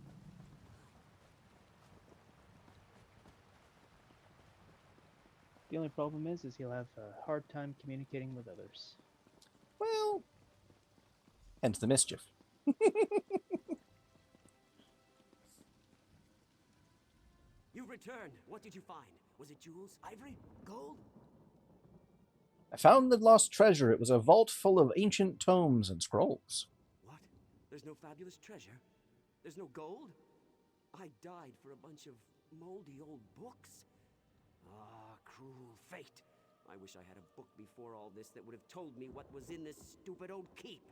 The only problem is he'll have a hard time communicating with others. Well, hence the mischief. You've returned. What did you find? Was it jewels, ivory, gold? I found the lost treasure. It was a vault full of ancient tomes and scrolls. What? There's no fabulous treasure? There's no gold? I died for a bunch of moldy old books. Ah, cruel fate. I wish I had a book before all this that would have told me what was in this stupid old keep.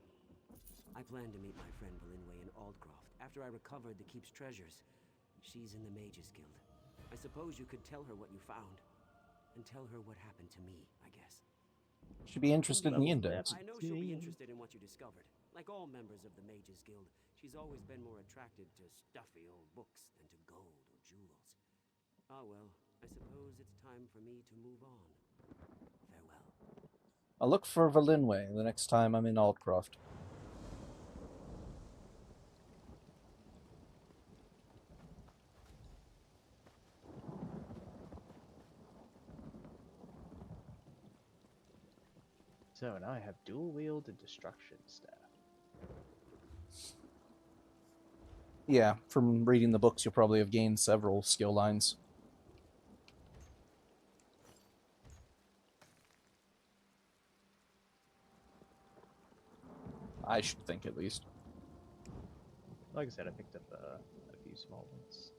I plan to meet my friend Valinwe in Aldcroft after I recovered the keep's treasures. She's in the Mages Guild. I suppose you could tell her what you found. And tell her what happened to me, I guess. Should be interested in the index. I know she'll be interested in what you discovered. Like all members of the Mages Guild, she's always been more attracted to stuffy old books than to gold or jewels. Ah well, I suppose it's time for me to move on. Farewell. I'll look for Valinwe the next time I'm in Aldcroft. So now I have dual wield and destruction staff. Yeah, from reading the books, you'll probably have gained several skill lines. I should think, at least. Like I said, I picked up a few small ones.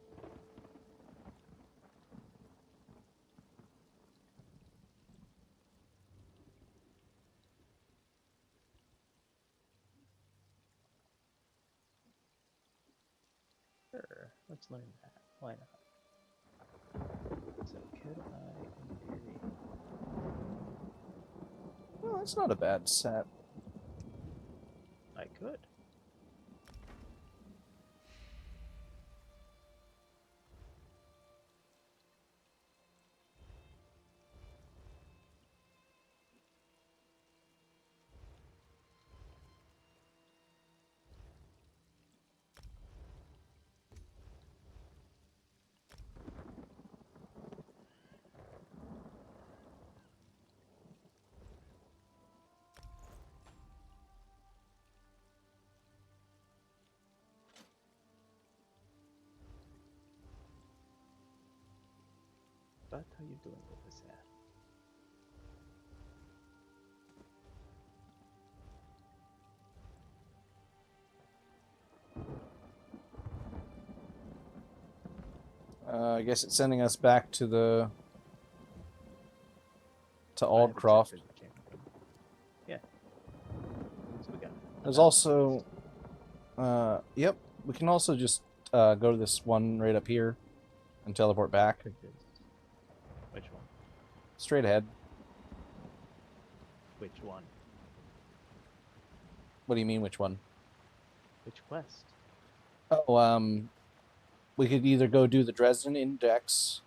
Sure, let's learn that. Why not? So could I, in theory... Well, that's not a bad set. I could. But how you doing with this hat? I guess it's sending us back to the... to Aldcroft. Yeah. So we got There's also... yep, we can also just go to this one right up here and teleport back. Which one? Straight ahead. Which one? What do you mean, which one? Which quest? Oh, we could either go do the Dresden Index,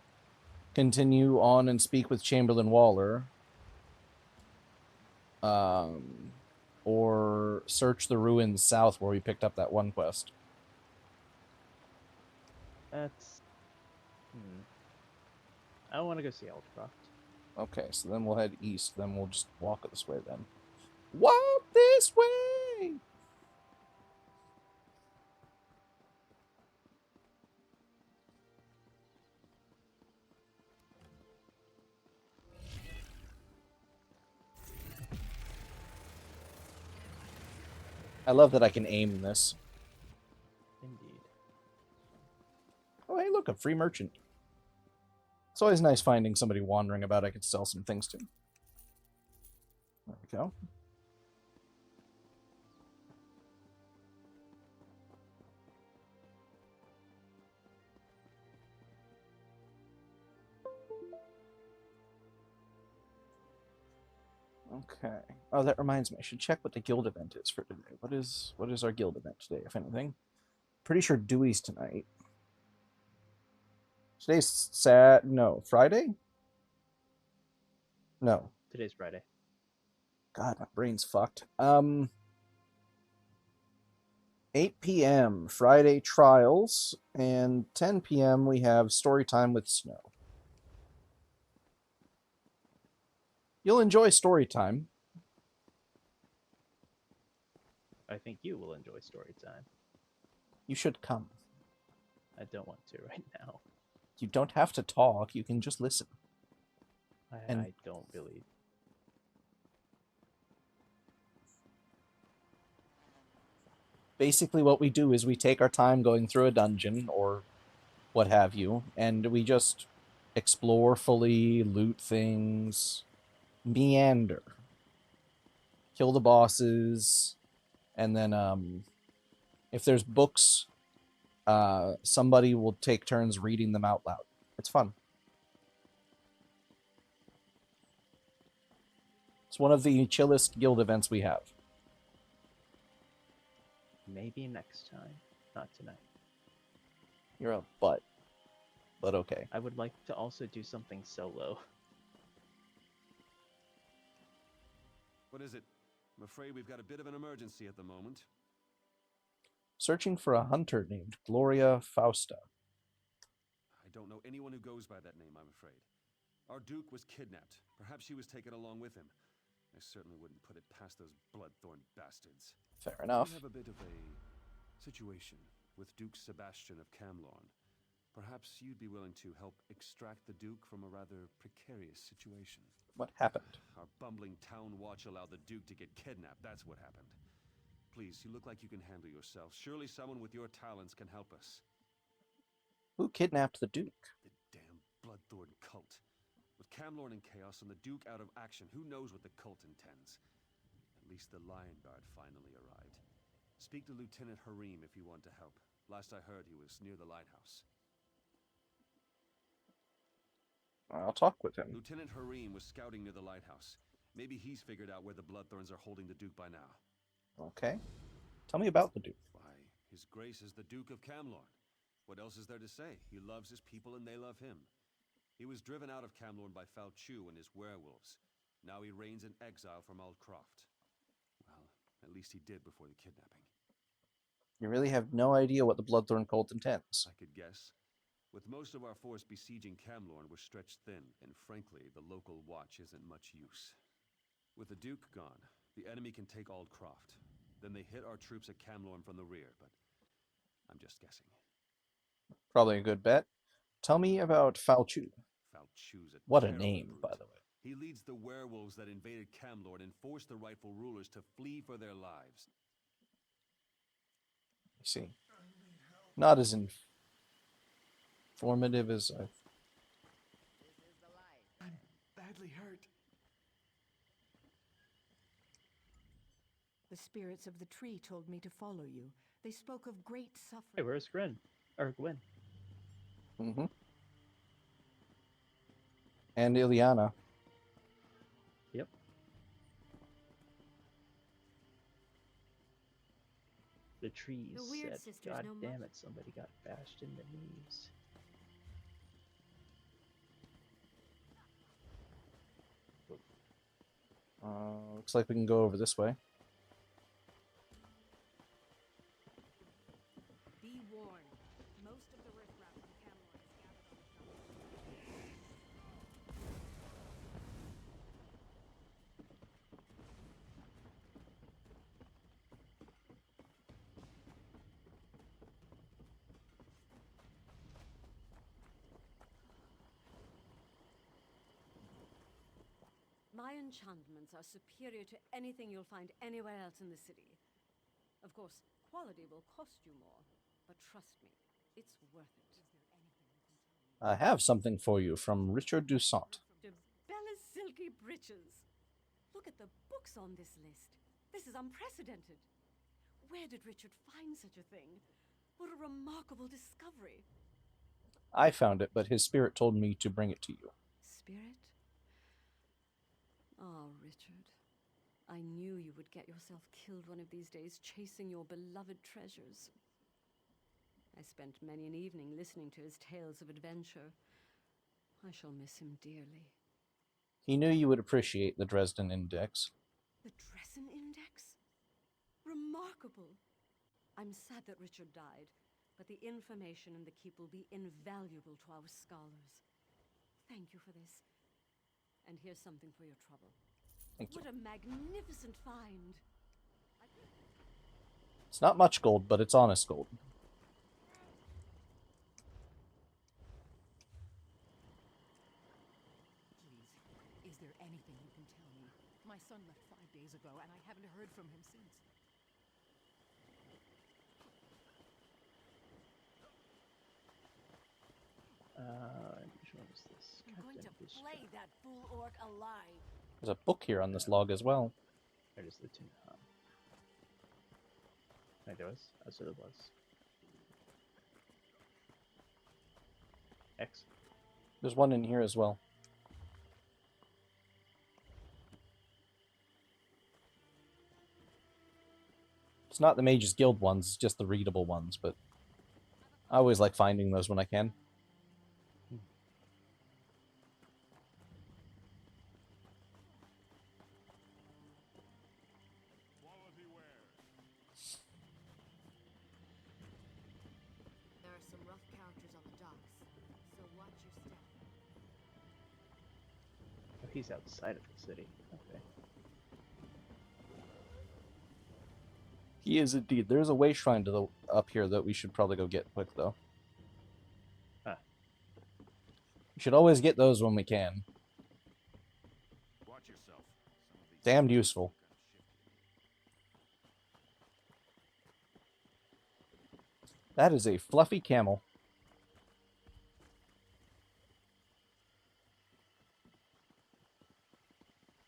continue on and speak with Chamberlain Waller, or search the ruins south where we picked up that one quest. That's... I want to go see Aldcroft. Okay, so then we'll head east, then we'll just walk this way then. Walk this way! I love that I can aim this. Indeed. Oh, hey, look, a free merchant. It's always nice finding somebody wandering about I could sell some things to. There we go. Okay. Oh, that reminds me. I should check what the guild event is for today. What is our guild event today, if anything? Pretty sure Dewey's tonight. Today's Friday? No. Today's Friday. God, my brain's fucked. 8 p.m. Friday trials, and 10 p.m. we have story time with Snow. You'll enjoy story time. I think you will enjoy story time. You should come. I don't want to right now. You don't have to talk, you can just listen. And- I don't really. Basically what we do is we take our time going through a dungeon or what have you, and we just explore fully, loot things, meander, kill the bosses, and then if there's books, somebody will take turns reading them out loud. It's fun. It's one of the chillest guild events we have. Maybe next time. Not tonight. You're a butt. But okay. I would like to also do something solo. What is it? I'm afraid we've got a bit of an emergency at the moment. Searching for a hunter named Gloria Fausta. I don't know anyone who goes by that name, I'm afraid. Our Duke was kidnapped. Perhaps she was taken along with him. I certainly wouldn't put it past those Bloodthorn bastards. Fair enough. We have a bit of a situation with Duke Sebastian of Camlorn. Perhaps you'd be willing to help extract the Duke from a rather precarious situation. What happened? Our bumbling town watch allowed the Duke to get kidnapped. That's what happened. Please, you look like you can handle yourself. Surely someone with your talents can help us. Who kidnapped the Duke? The damn Bloodthorn cult. With Camlorn in chaos and the Duke out of action, who knows what the cult intends? At least the Lion Guard finally arrived. Speak to Lieutenant Harim if you want to help. Last I heard, he was near the lighthouse. I'll talk with him. Lieutenant Harim was scouting near the lighthouse. Maybe he's figured out where the Bloodthorns are holding the Duke by now. Okay. Tell me about the Duke. Why, His Grace is the Duke of Camlorn. What else is there to say? He loves his people and they love him. He was driven out of Camlorn by Falchu and his werewolves. Now he reigns in exile from Aldcroft. Well, at least he did before the kidnapping. You really have no idea what the Bloodthorn cult intends. I could guess. With most of our force besieging Camlorn, we're stretched thin, and frankly, the local watch isn't much use. With the Duke gone, the enemy can take Aldcroft. Then they hit our troops at Camlorn from the rear, but I'm just guessing. Probably a good bet. Tell me about Falchu. Falchu's a What a terrible name, brute. by the way. He leads the werewolves that invaded Camlorn and forced the rightful rulers to flee for their lives. I see. Not as informative as I... I'm badly hurt. The spirits of the tree told me to follow you. They spoke of great suffering. Hey, where's Gwen? Or Gwen? Mm-hmm. And Ileana. Yep. The trees The Weird said, Sisters God know damn much- it, somebody got bashed in the knees. Looks like we can go over this way. Be warned. Most of the riffraff from Camlorn is gathered on the top. My enchantments are superior to anything you'll find anywhere else in the city. Of course, quality will cost you more, but trust me, it's worth it. I have something for you from Richard Dusant. To Bella's silky breeches. Look at the books on this list. This is unprecedented. Where did Richard find such a thing? What a remarkable discovery. I found it, but his spirit told me to bring it to you. Spirit? Oh, Richard. I knew you would get yourself killed one of these days chasing your beloved treasures. I spent many an evening listening to his tales of adventure. I shall miss him dearly. He knew you would appreciate the Dresden Index. The Dresden Index? Remarkable. I'm sad that Richard died, but the information in the keep will be invaluable to our scholars. Thank you for this. And here's something for your trouble. Thank you. What a magnificent find! It's not much gold, but it's honest gold. Please, is there anything you can tell me? My son left 5 days ago, and I haven't heard from him since. Which one is this? I'm going to Captain Bishop. flay that fool orc alive. There's a book here on this log as well. There is the two. Wait, there was? Oh, so there was. X. There's one in here as well. It's not the Mages Guild ones, it's just the readable ones, but I always like finding those when I can. There are some rough characters on the docks, so watch your step. Oh, he's outside of the city. Okay. He is indeed. There's a way shrine to the up here that we should probably go get quick though. Huh. We should always get those when we can. Watch yourself. Some of these Damned useful. That is a fluffy camel.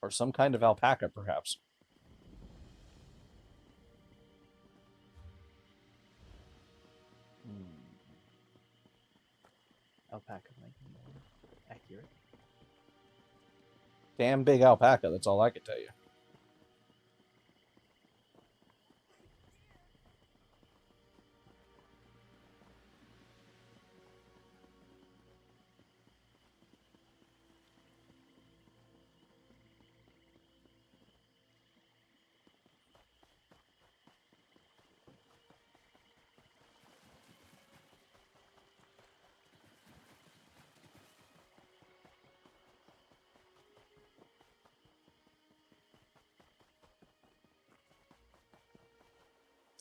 Or some kind of alpaca, perhaps. Alpaca might be more accurate. Damn big alpaca, that's all I can tell you.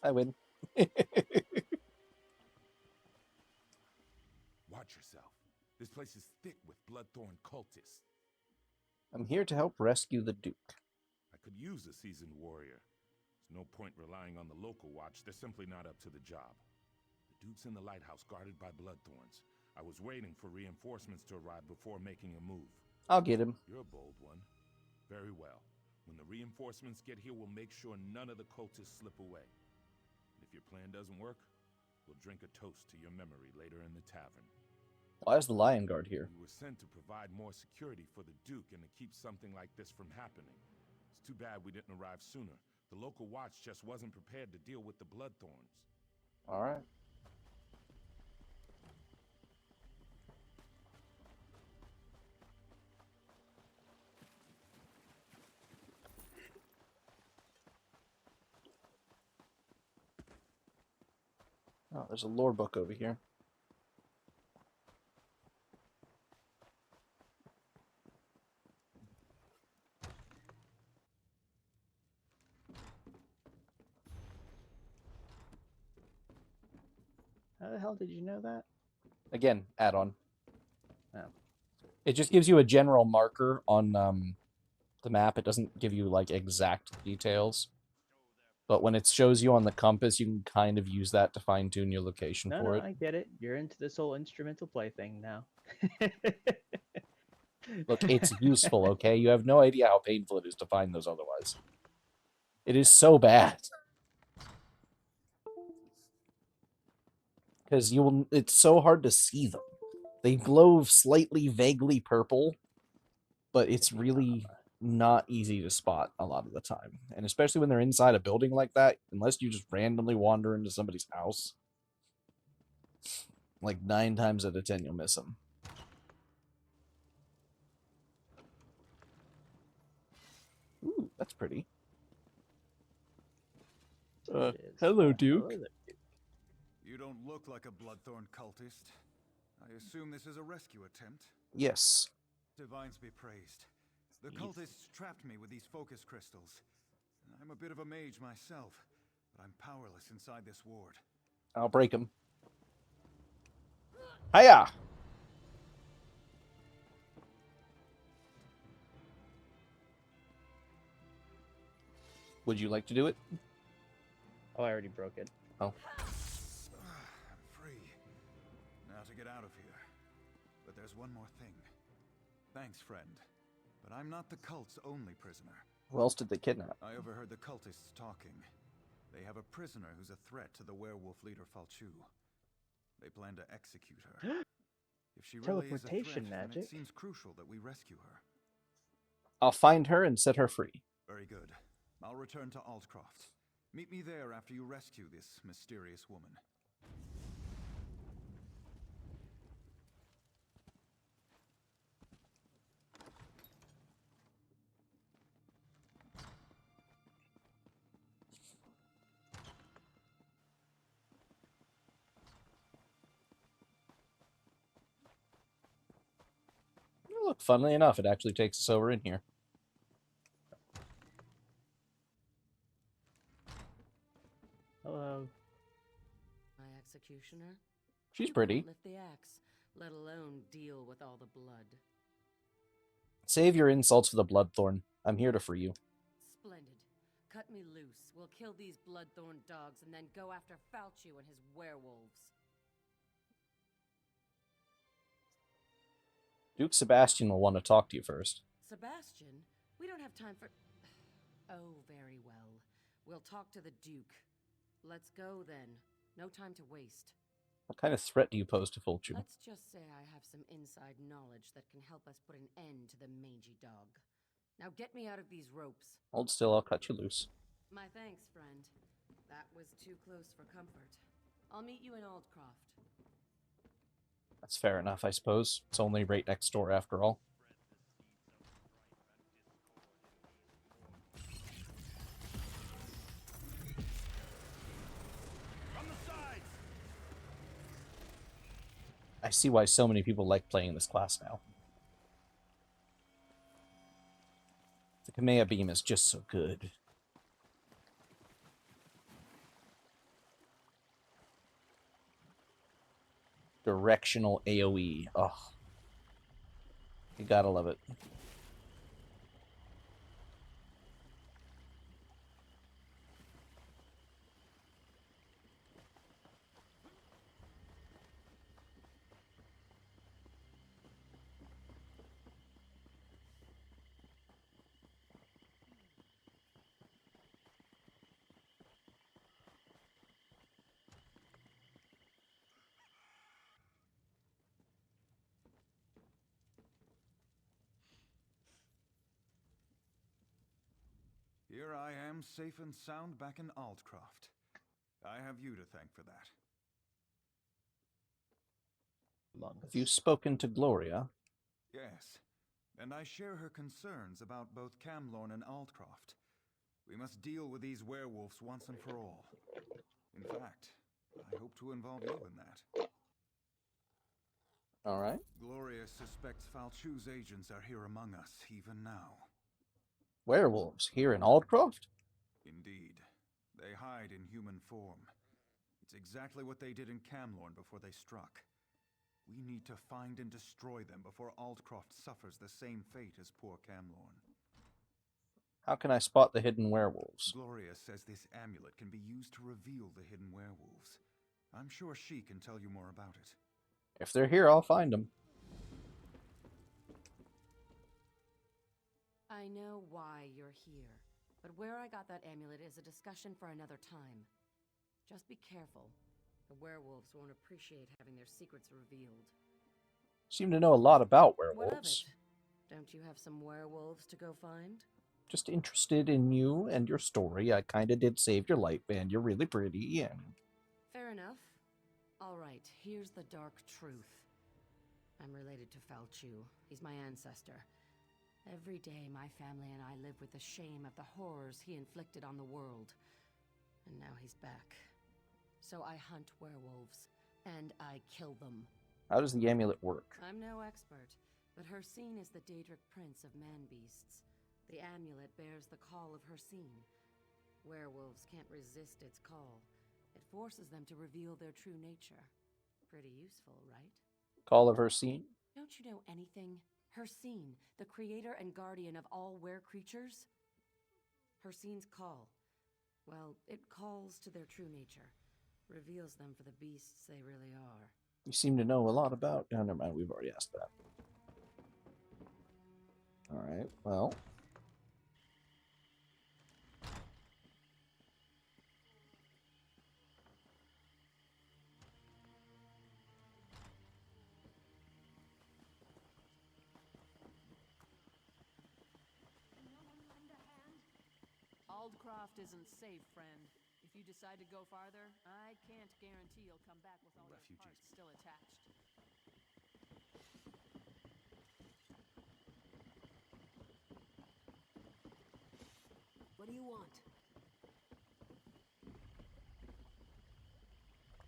I win. Watch yourself. This place is thick with Bloodthorn cultists. I'm here to help rescue the Duke. I could use a seasoned warrior. There's no point relying on the local watch. They're simply not up to the job. The Duke's in the lighthouse guarded by Bloodthorns. I was waiting for reinforcements to arrive before making a move. I'll get him. You're a bold one. Very well. When the reinforcements get here, we'll make sure none of the cultists slip away. If your plan doesn't work, we'll drink a toast to your memory later in the tavern. Why is the Lion Guard here? We were sent to provide more security for the Duke and to keep something like this from happening. It's too bad we didn't arrive sooner. The local watch just wasn't prepared to deal with the Bloodthorns. Alright. Oh, there's a lore book over here. How the hell did you know that? Again, add-on. Oh. It just gives you a general marker on the map. It doesn't give you like exact details. But when it shows you on the compass, you can kind of use that to fine-tune your location for it. I get it. You're into this whole instrumental play thing now. Look, it's useful, okay? You have no idea how painful it is to find those otherwise. It is so bad. Because it's so hard to see them. They glow slightly vaguely purple, but it's really not easy to spot a lot of the time. And especially when they're inside a building like that, unless you just randomly wander into somebody's house, like 9 times out of 10 you'll miss them. Ooh, that's pretty. Hello, Duke. You don't look like a Bloodthorn cultist. I assume this is a rescue attempt? Yes. Divines be praised. The cultists trapped me with these focus crystals. I'm a bit of a mage myself, but I'm powerless inside this ward. I'll break him. Hiya! Would you like to do it? Oh, I already broke it. Oh. I'm free. Now to get out of here. But there's one more thing. Thanks, friend. But I'm not the cult's only prisoner. Who else did they kidnap? I overheard the cultists talking. They have a prisoner who's a threat to the werewolf leader Falchu. They plan to execute her. If she really is a threat, Teleportation then magic. it seems crucial that we rescue her. I'll find her and set her free. Very good. I'll return to Altcroft. Meet me there after you rescue this mysterious woman. Look, funnily enough, it actually takes us over in here. Hello. My executioner? She's pretty. Lift the axe, let alone deal with all the blood. Save your insults for the Bloodthorn. I'm here to free you. Splendid. Cut me loose. We'll kill these bloodthorn dogs and then go after Falchu and his werewolves. Duke Sebastian will want to talk to you first. Sebastian? We don't have time for... Oh, very well. We'll talk to the Duke. Let's go, then. No time to waste. What kind of threat do you pose to Fulchu? Let's just say I have some inside knowledge that can help us put an end to the mangy dog. Now get me out of these ropes. Hold still, I'll cut you loose. My thanks, friend. That was too close for comfort. I'll meet you in Aldcroft. That's fair enough, I suppose. It's only right next door after all. I see why so many people like playing this class now. The Kamea beam is just so good. Directional AoE. Oh. You gotta love it. Here I am, safe and sound back in Aldcroft. I have you to thank for that. Have you spoken to Gloria? Yes, and I share her concerns about both Camlorn and Aldcroft. We must deal with these werewolves once and for all. In fact, I hope to involve you in that. All right. Gloria suspects Falchu's agents are here among us, even now. Werewolves here in Aldcroft? Indeed. They hide in human form. It's exactly what they did in Camlorn before they struck. We need to find and destroy them before Aldcroft suffers the same fate as poor Camlorn. How can I spot the hidden werewolves? Gloria says this amulet can be used to reveal the hidden werewolves. I'm sure she can tell you more about it. If they're here, I'll find them. I know why you're here, but where I got that amulet is a discussion for another time. Just be careful. The werewolves won't appreciate having their secrets revealed. Seem to know a lot about What of werewolves. it? Don't you have some werewolves to go find? Just interested in you and your story. I kinda did save your life, and you're really pretty, and... Fair enough. All right, here's the dark truth. I'm related to Falchu. He's my ancestor. Every day, my family and I live with the shame of the horrors he inflicted on the world. And now he's back. So I hunt werewolves, and I kill them. How does the amulet work? I'm no expert, But Hircine is the Daedric prince of man-beasts. The amulet bears the call of Hircine. Werewolves can't resist its call. It forces them to reveal their true nature. Pretty useful, right? Call of Hircine. Don't you know anything? Hircine, the creator and guardian of all were-creatures? Hircine's call. Well, it calls to their true nature. Reveals them for the beasts they really are. You seem to know a lot about... Oh, never mind. We've already asked that. Alright, well... Aldcroft isn't safe, friend. If you decide to go farther, I can't guarantee you'll come back with all your parts still attached. What do you want?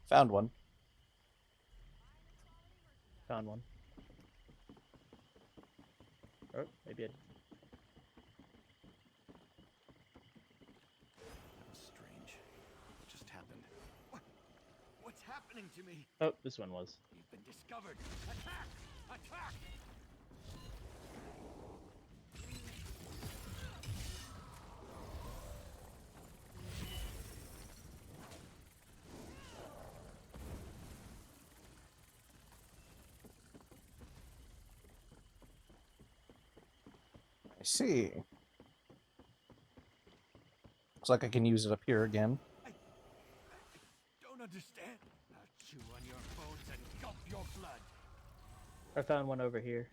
Found one. Found one. Oh, maybe I... Strange. What just happened? What's happening to me? Oh, this one was. You've been discovered. Attack! Attack! I see. Looks like I can use it up here again. I don't understand. I'll chew on your bones and gulp your blood. I found one over here.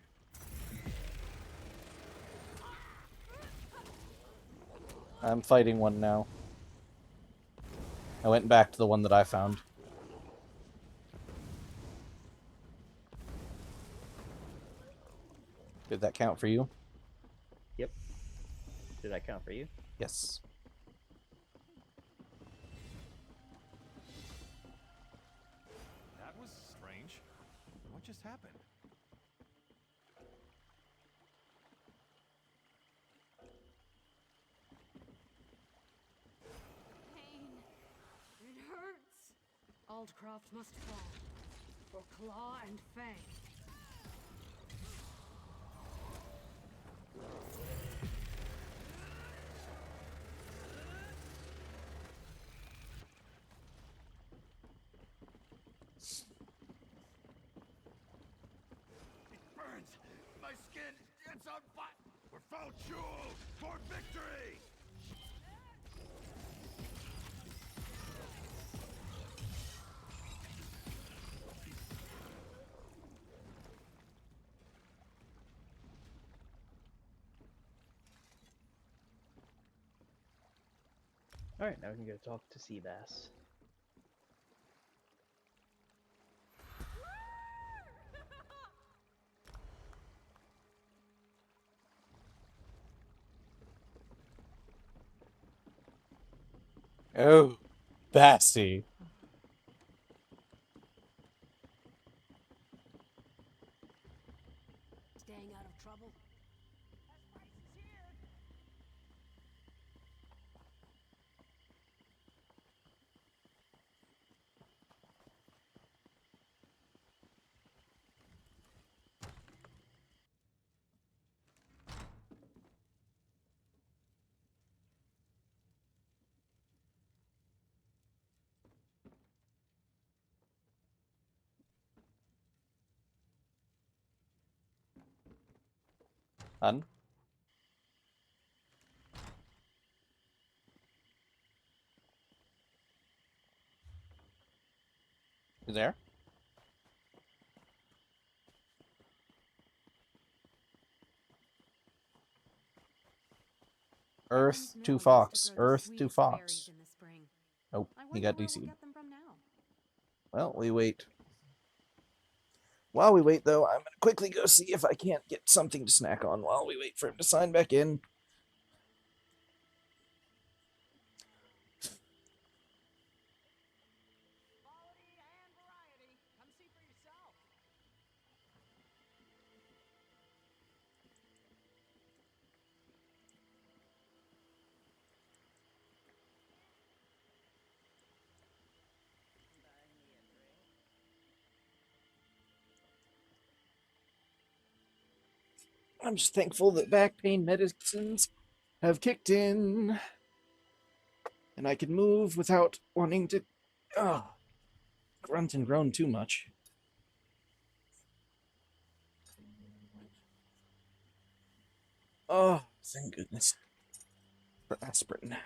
I'm fighting one now. I went back to the one that I found. Did that count for you? Yep. Did that count for you? Yes. That was strange. What just happened? Pain. It hurts. Aldcroft must fall. For Claw and Fang. It burns. My skin, it's on fire. We're Falchul for victory! Alright, now we can go talk to Seabass. Oh, Bassy. Staying out of trouble? Hun? You there? Earth to Fox. Earth to Fox. Oh, he got DC'd. Well, we wait. While we wait, though, I'm going to quickly go see if I can't get something to snack on while we wait for him to sign back in. I'm just thankful that back pain medicines have kicked in, and I can move without wanting to grunt and groan too much. Oh, thank goodness for aspirin.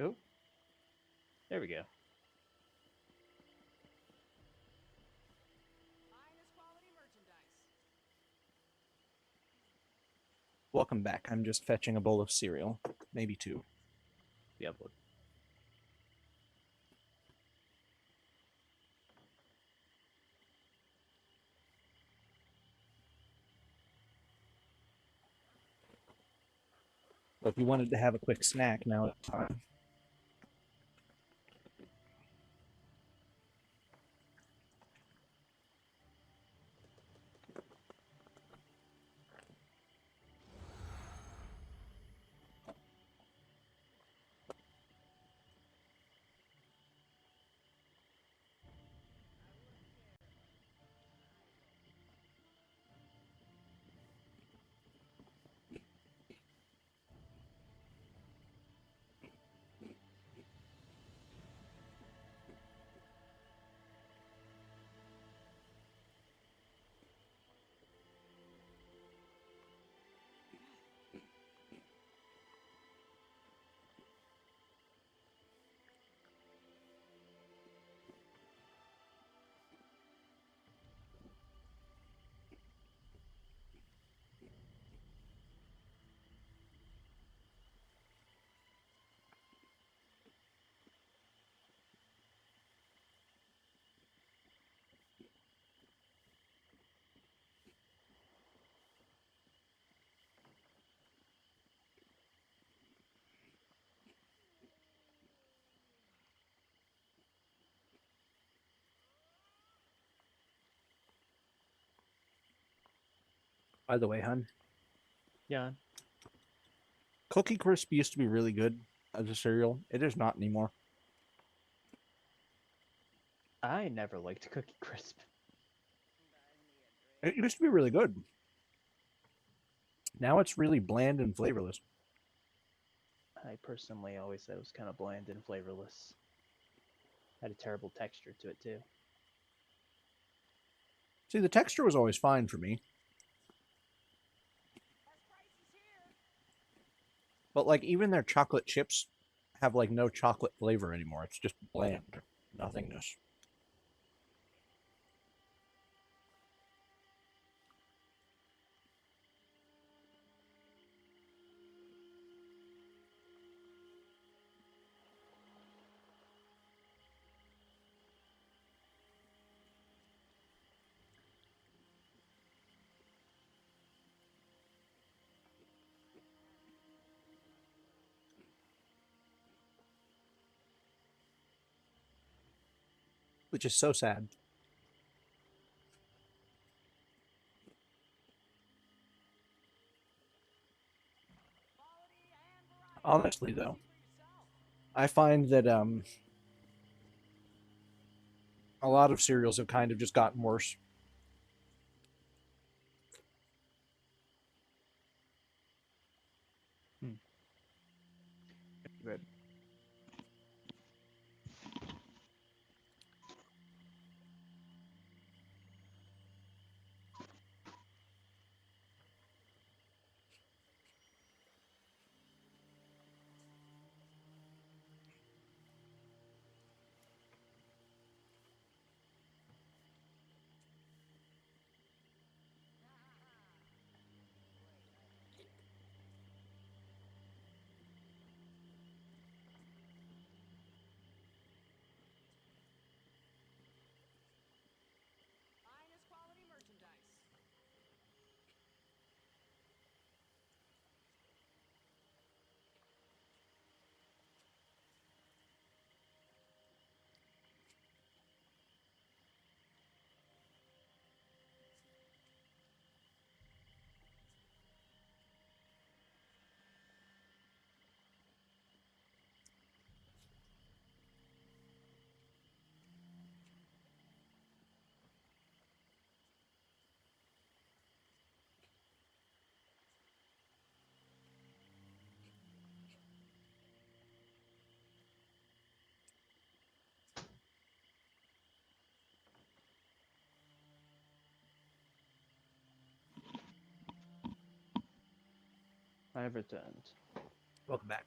Oh, there we go. Welcome back. I'm just fetching a bowl of cereal. Maybe two. The upload. But if you wanted to have a quick snack, now it's time. By the way, hun. Yeah. Cookie Crisp used to be really good as a cereal. It is not anymore. I never liked Cookie Crisp. It used to be really good. Now it's really bland and flavorless. I personally always said it was kind of bland and flavorless. Had a terrible texture to it too. See, the texture was always fine for me. But like even their chocolate chips have like no chocolate flavor anymore. It's just bland nothingness. Which is so sad. Honestly, though, I find that a lot of cereals have kind of just gotten worse. But I've returned. Welcome back.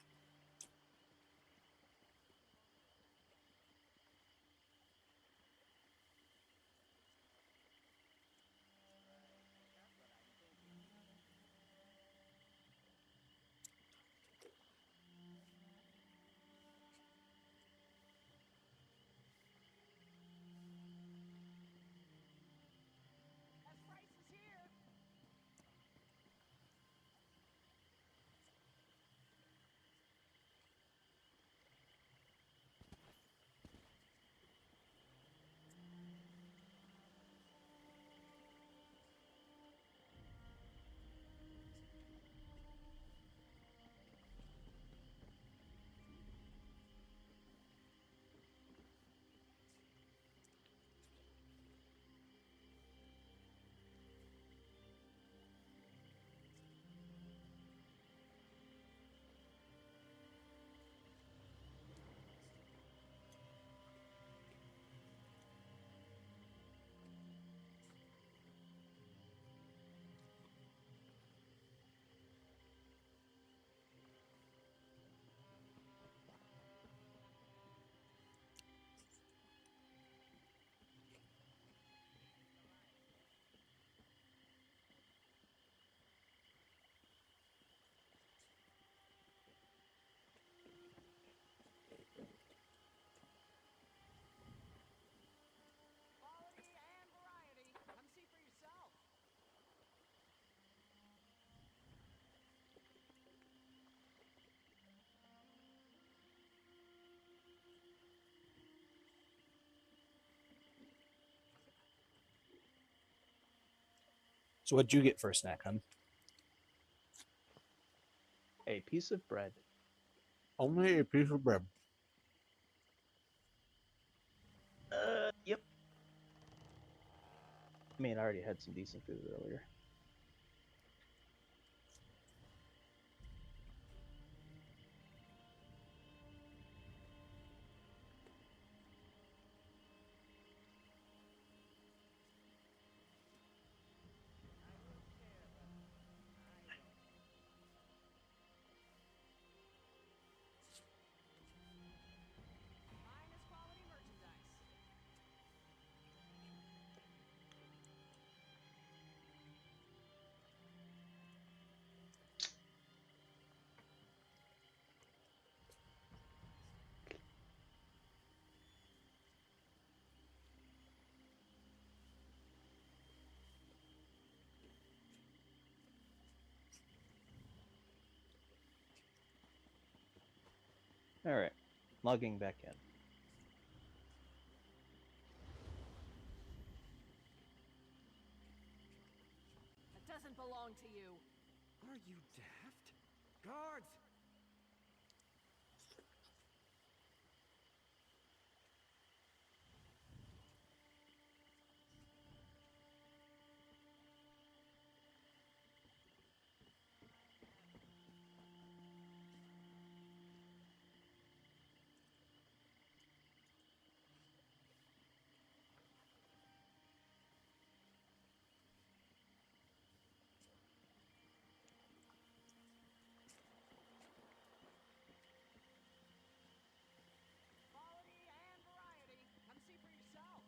So what'd you get for a snack, hun? A piece of bread. Only a piece of bread. Yep. I mean, I already had some decent food earlier. Alright. Logging back in. It doesn't belong to you. Are you daft? Guards! Quality and variety. Come see for yourself.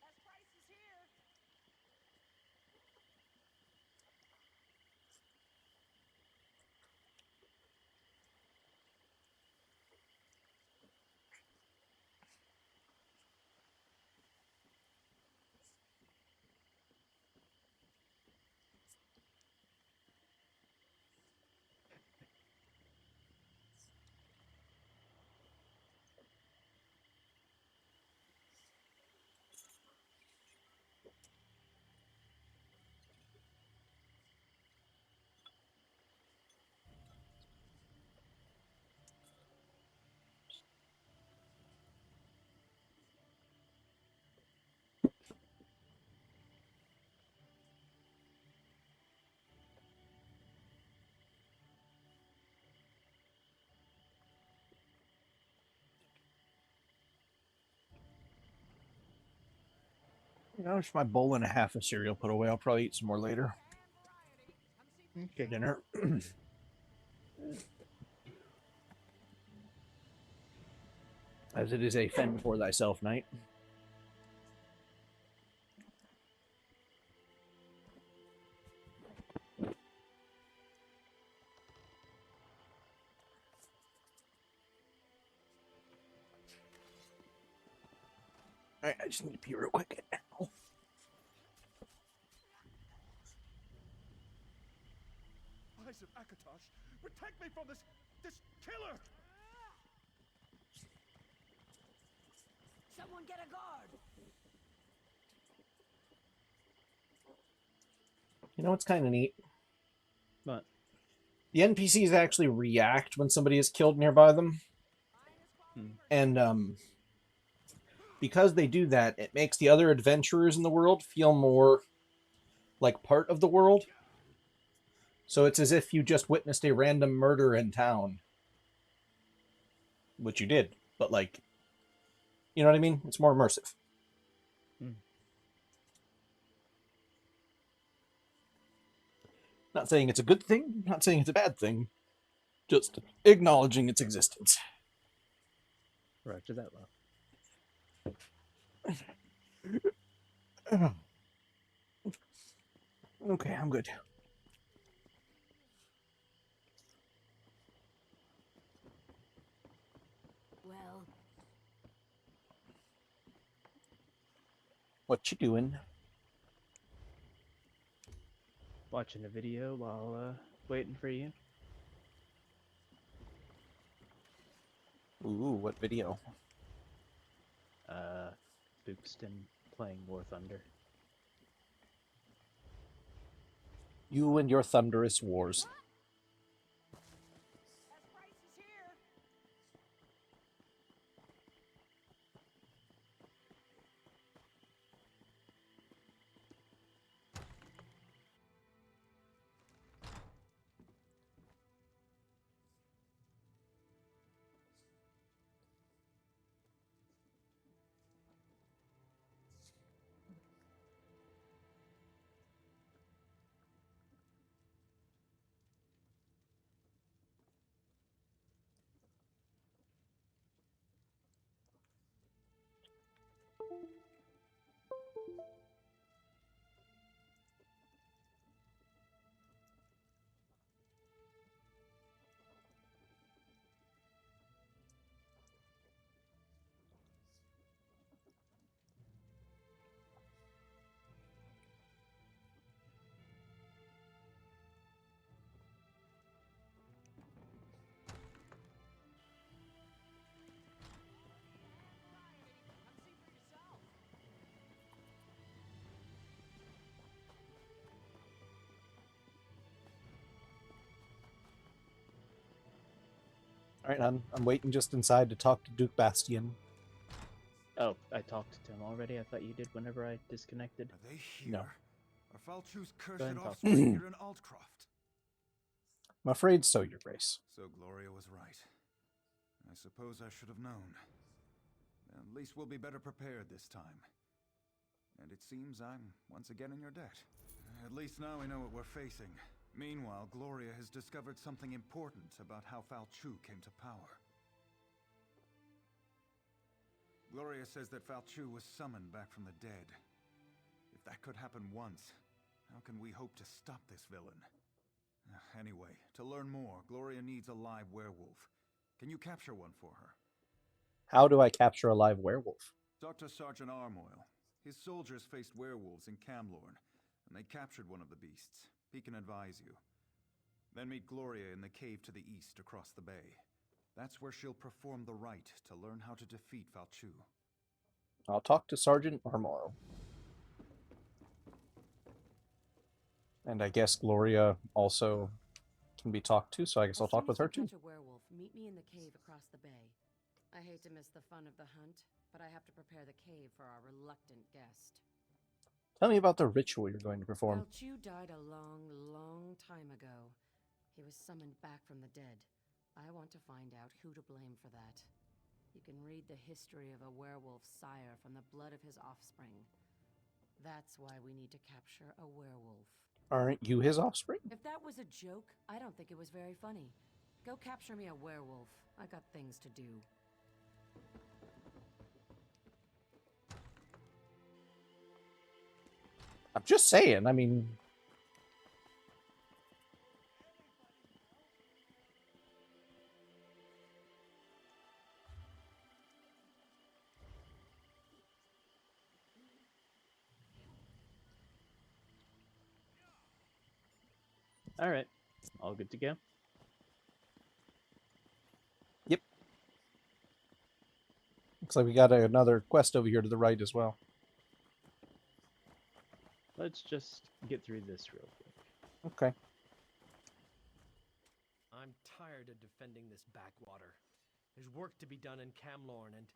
Best price is here. There's my bowl and a half of cereal put away. I'll probably eat some more later. Okay. Dinner. As it is a fend for thyself night. Alright, I just need to pee real quick. Eyes of Akatosh, protect me from this killer! Someone get a guard! You know what's kind of neat? What? The NPCs actually react when somebody is killed nearby them. And because they do that, it makes the other adventurers in the world feel more like part of the world. So it's as if you just witnessed a random murder in town. Which you did, but like, You know what I mean? It's more immersive. Hmm. Not saying it's a good thing, not saying it's a bad thing, just acknowledging its existence. Roger that, love. Okay, I'm good. Well, What you doing? Watching a video while waiting for you. Ooh, what video? Bookston playing War Thunder. You and your thunderous wars. Alright, I'm waiting just inside to talk to Duke Bastion. Oh, I talked to him already. I thought you did whenever I disconnected. Are they here? No. Are Falchu's Go ahead cursed and talk. offspring here in Altcroft? I'm afraid so, Your Grace. So Gloria was right. I suppose I should have known. At least we'll be better prepared this time. And it seems I'm once again in your debt. At least now we know what we're facing. Meanwhile, Gloria has discovered something important about how Falchu came to power. Gloria says that Falchu was summoned back from the dead. If that could happen once, how can we hope to stop this villain? Anyway, to learn more, Gloria needs a live werewolf. Can you capture one for her? How do I capture a live werewolf? Talk to Sergeant Armoyle. His soldiers faced werewolves in Camlorn, and they captured one of the beasts. He can advise you. Then meet Gloria in the cave to the east across the bay. That's where she'll perform the rite to learn how to defeat Falchu. I'll talk to Sergeant Armoyle. And I guess Gloria also can be talked to, so I guess I'll talk with her too. Catch a werewolf, meet me in the cave across the bay. I hate to miss the fun of the hunt, but I have to prepare the cave for our reluctant guest. Tell me about the ritual you're going to perform. Falchu died a long, long time ago. He was summoned back from the dead. I want to find out who to blame for that. You can read the history of a werewolf sire from the blood of his offspring. That's why we need to capture a werewolf. Aren't you his offspring? If that was a joke, I don't think it was very funny. Go capture me a werewolf. I got things to do. I'm just saying, I mean... Alright. All good to go? Yep. Looks like we got another quest over here to the right as well. Let's just get through this real quick. Okay. I'm tired of defending this backwater. There's work to be done in Camlorn and...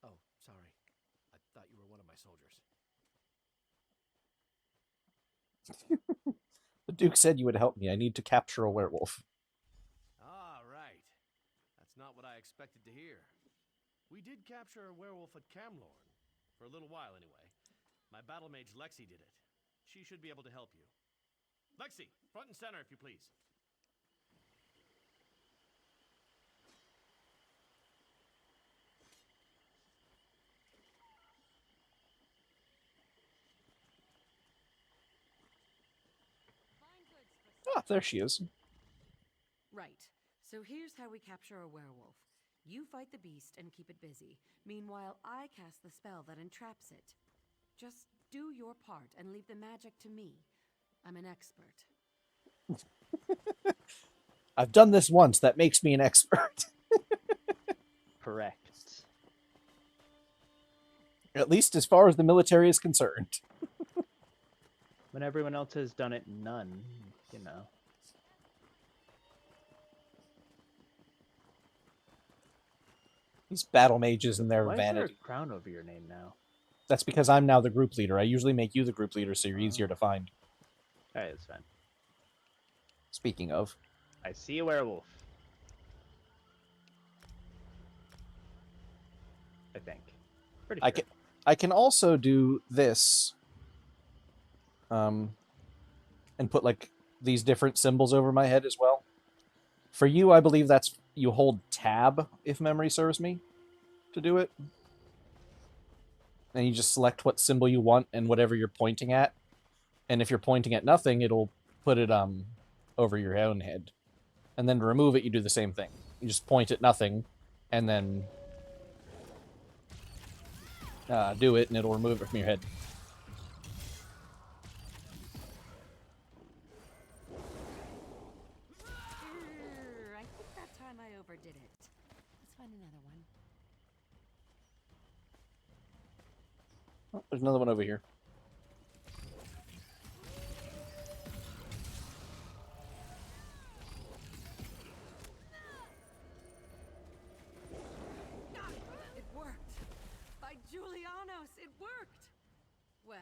Oh, sorry. I thought you were one of my soldiers. The Duke said you would help me. I need to capture a werewolf. Ah, right. That's not what I expected to hear. We did capture a werewolf at Camlorn. For a little while, anyway. My battle mage Lexi did it. She should be able to help you. Lexi, front and center, if you please. Ah, there she is. Right. So here's how we capture a werewolf. You fight the beast and keep it busy. Meanwhile, I cast the spell that entraps it. Just do your part and leave the magic to me. I'm an expert. I've done this once. That makes me an expert. Correct. At least as far as the military is concerned. When everyone else has done it, none, you know. These battle mages and their Why is there a vanity. crown over your name now? That's because I'm now the group leader. I usually make you the group leader so you're easier to find. Alright, that's fine. Speaking of. I see a werewolf. I think. Pretty sure. I can also do this. And put like these different symbols over my head as well. For you, I believe that's you hold tab, if memory serves me, to do it. And you just select what symbol you want and whatever you're pointing at. And if you're pointing at nothing, it'll put it over your own head. And then to remove it, you do the same thing. You just point at nothing, and then do it, and it'll remove it from your head. I think that time I overdid it. Let's find another one. Oh, there's another one over here. It worked! By Julianos, it worked! Well,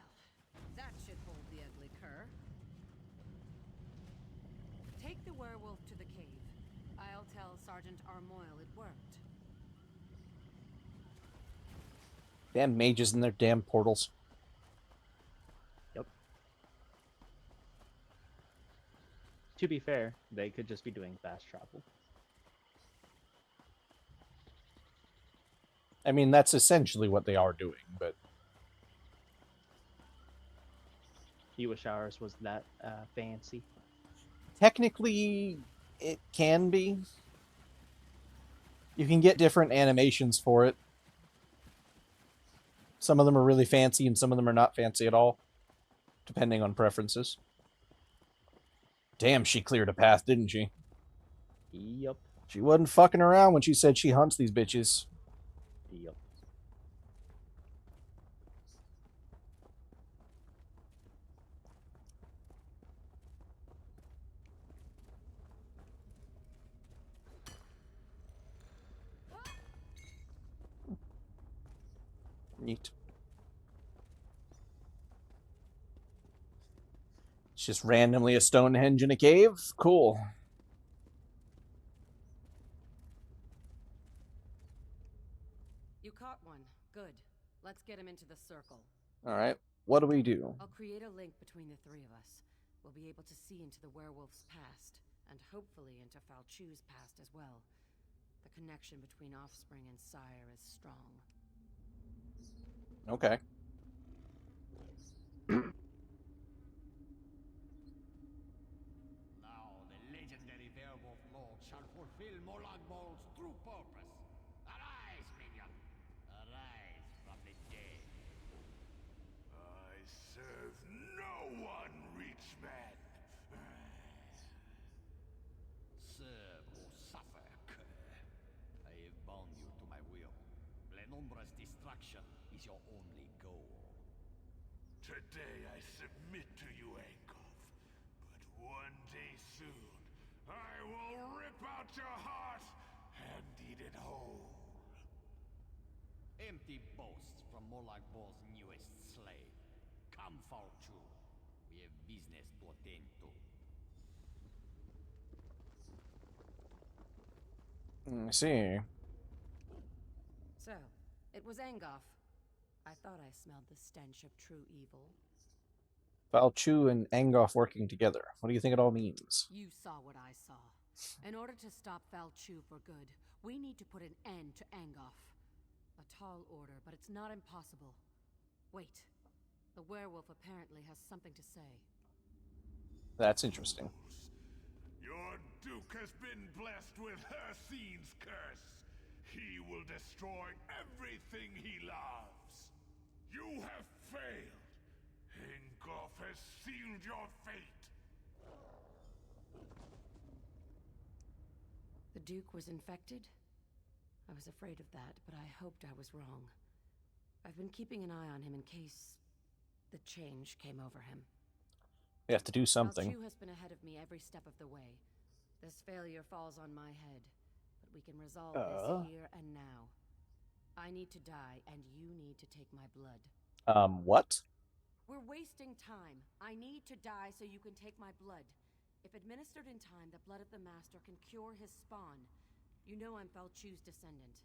that should hold the ugly cur. Take the werewolf to the cave. I'll tell Sergeant Armoyle it worked. Damn mages and their damn portals. Yep. To be fair, they could just be doing fast travel. I mean, that's essentially what they are doing, but... You wish ours was that fancy. Technically, it can be. You can get different animations for it. Some of them are really fancy and some of them are not fancy at all, depending on preferences. Damn, she cleared a path, didn't she? Yep. She wasn't fucking around when she said she hunts these bitches. Yep. Neat. It's just randomly a Stonehenge in a cave? Cool. You caught one. Good. Let's get him into the circle. Alright, what do we do? I'll create a link between the three of us. We'll be able to see into the werewolf's past, and hopefully into Falchu's past as well. The connection between offspring and sire is strong. Okay. Now the legendary werewolf lord shall fulfill Molag Bol's true purpose. Arise, minion! Arise from the dead. I serve no one, rich man. Serve or suffer, cur. I have bound you to my will. Lenumbra's destruction is your only goal. Today I submit to you, Ankov. But one day soon, I will rip out your heart and eat it whole. Empty boasts from Molag Bol's newest slave. Come, Falchu. We have business to attend to. I see. So, it was Angoff. I thought I smelled the stench of true evil. Val Chu and Angoff working together. What do you think it all means? You saw what I saw. In order to stop Val Chu for good, we need to put an end to Angoff. A tall order, but it's not impossible. Wait. The werewolf apparently has something to say. That's interesting. Your Duke has been blessed with Hircine's curse. He will destroy everything he loves. You have failed. Angoff has sealed your fate. The Duke was infected? I was afraid of that, but I hoped I was wrong. I've been keeping an eye on him in case the change came over him. We have to do something. Chu has been ahead of me every step of the way. This failure falls on my head, but we can resolve this here and now. I need to die, and you need to take my blood. What? We're wasting time. I need to die so you can take my blood. If administered in time, the blood of the Master can cure his spawn. You know I'm Val Chu's descendant.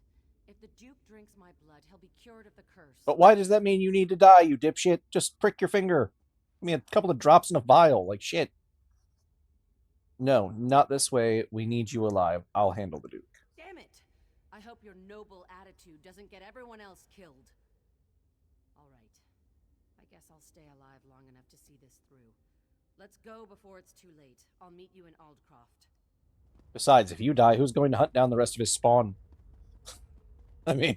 If the Duke drinks my blood, he'll be cured of the curse. But why does that mean you need to die, you dipshit? Just prick your finger. I mean, a couple of drops in a vial, like shit. No, not this way. We need you alive. I'll handle the Duke. Damn it! I hope your noble attitude doesn't get everyone else killed. All right. I guess I'll stay alive long enough to see this through. Let's go before it's too late. I'll meet you in Aldcroft. Besides, if you die, who's going to hunt down the rest of his spawn? I mean,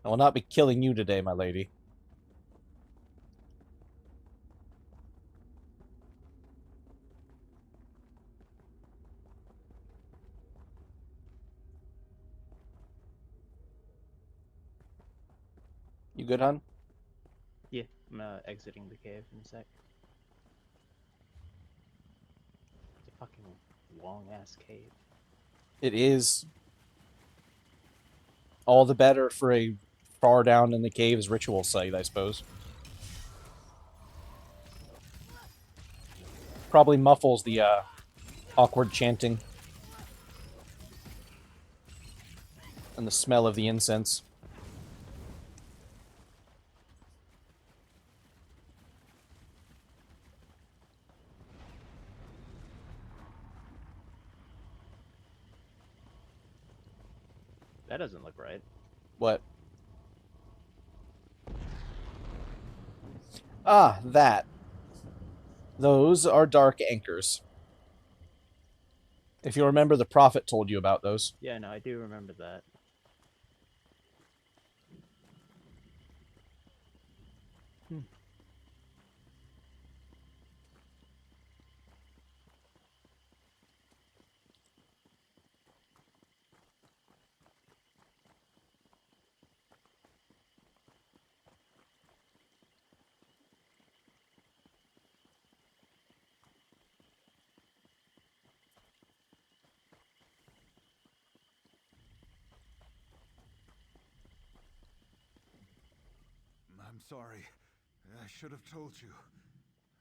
I will not be killing you today, my lady. You good, hon? Yeah, I'm exiting the cave in a sec. It's a fucking long-ass cave. It is. All the better for a far down in the caves ritual site, I suppose. Probably muffles the awkward chanting and the smell of the incense. That doesn't look right. What? Ah, that. Those are dark anchors. If you remember, the Prophet told you about those. Yeah, no, I do remember that. I'm sorry. I should have told you.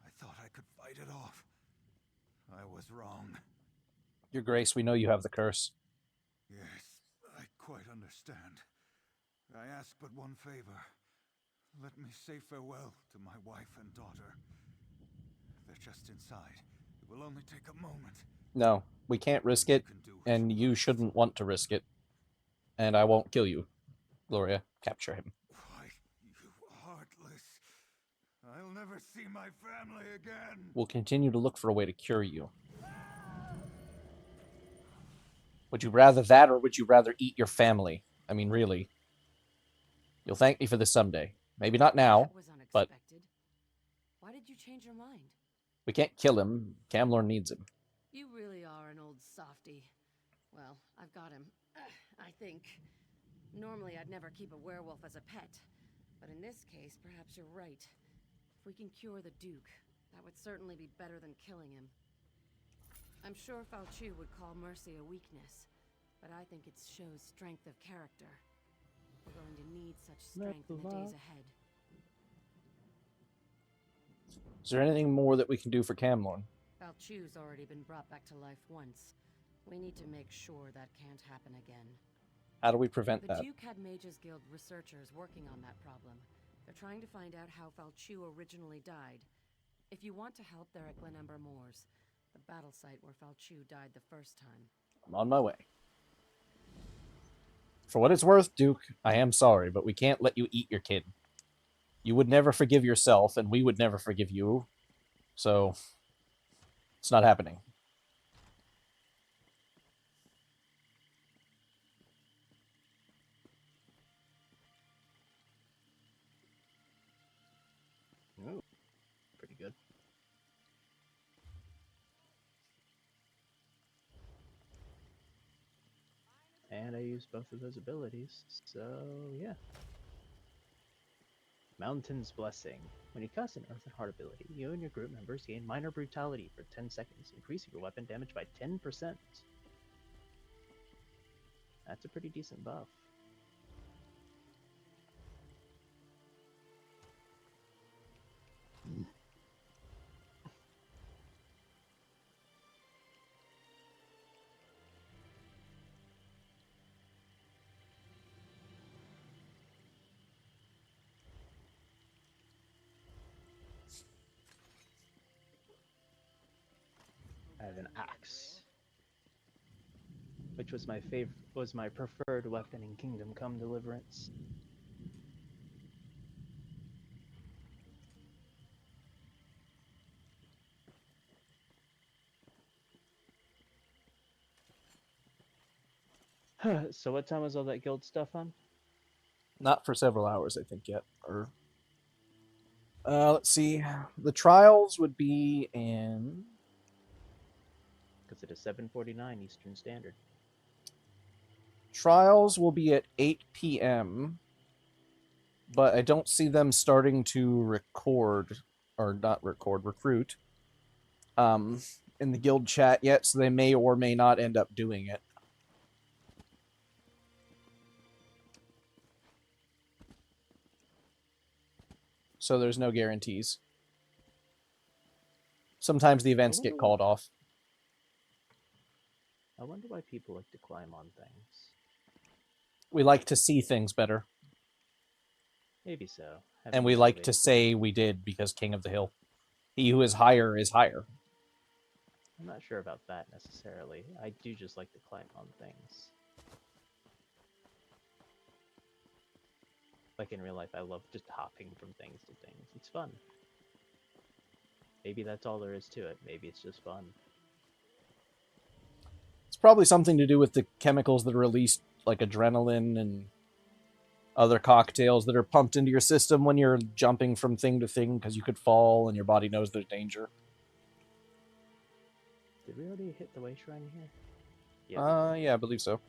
I thought I could fight it off. I was wrong. Your Grace, we know you have the curse. Yes, I quite understand. I ask but one favor. Let me say farewell to my wife and daughter. They're just inside. It will only take a moment. No, we can't risk it, and you shouldn't want to risk it. And I won't kill you. Gloria, capture him. Why, you heartless. I'll never see my family again. We'll continue to look for a way to cure you. Would you rather that, or would you rather eat your family? I mean, really. You'll thank me for this someday. Maybe not now, but Why did you change your mind? we can't kill him. Camlorn needs him. You really are an old softy. Well, I've got him. I think. Normally, I'd never keep a werewolf as a pet. But in this case, perhaps you're right. If we can cure the Duke, that would certainly be better than killing him. I'm sure Val Chu would call mercy a weakness, but I think it shows strength of character. We're going to need such strength in the days ahead. Is there anything more that we can do for Camlorn? Val Chu's already been brought back to life once. We need to make sure that can't happen again. How do we prevent The that? Duke had Mages Guild researchers working on that problem. They're trying to find out how Falchu originally died. If you want to help, they're at Glenember Moors, the battle site where Falchu died the first time. I'm on my way. For what it's worth, Duke, I am sorry, but we can't let you eat your kid. You would never forgive yourself, and we would never forgive you. So, it's not happening. Ooh, pretty good. And I used both of those abilities, so yeah. Mountain's Blessing. When you cast an Earthen Heart ability, you and your group members gain minor brutality for 10 seconds, increasing your weapon damage by 10%. That's a pretty decent buff. I have an axe, which was my preferred weapon in Kingdom Come Deliverance. So what time was all that guild stuff on? Not for several hours, I think, yet. Or let's see. The trials would be in... Because it is 7:49 Eastern Standard. Trials will be at 8 p.m., but I don't see them starting to record, or not record, recruit, in the guild chat yet, so they may or may not end up doing it. So there's no guarantees. Sometimes the events get called off. I wonder why people like to climb on things. We like to see things better. Maybe so. And we like to say we did because King of the Hill. He who is higher is higher. I'm not sure about that necessarily. I do just like to climb on things. Like in real life, I love just hopping from things to things. It's fun. Maybe that's all there is to it. Maybe it's just fun. It's probably something to do with the chemicals that are released, like adrenaline and other cocktails that are pumped into your system when you're jumping from thing to thing because you could fall and your body knows there's danger. Did we already hit the way shrine here? Yeah, I believe so.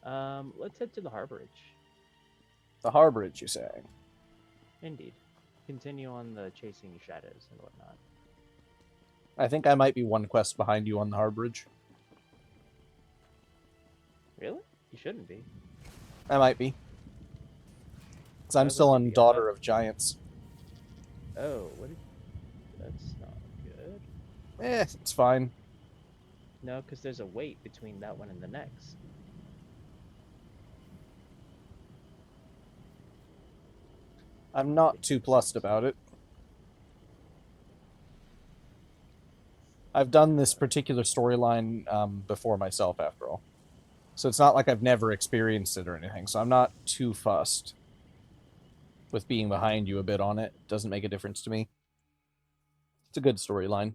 Let's head to the Harborage. The Harborage, you're saying? Indeed. Continue on the chasing shadows and whatnot. I think I might be one quest behind you on the Harborage. Really? You shouldn't be. I might be. Because I'm still on Daughter of Giants. Oh, what did... That's not good. It's fine. No, because there's a wait between that one and the next. I'm not too plussed about it. I've done this particular storyline before myself, after all. So it's not like I've never experienced it or anything, so I'm not too fussed with being behind you a bit on it. It doesn't make a difference to me. It's a good storyline.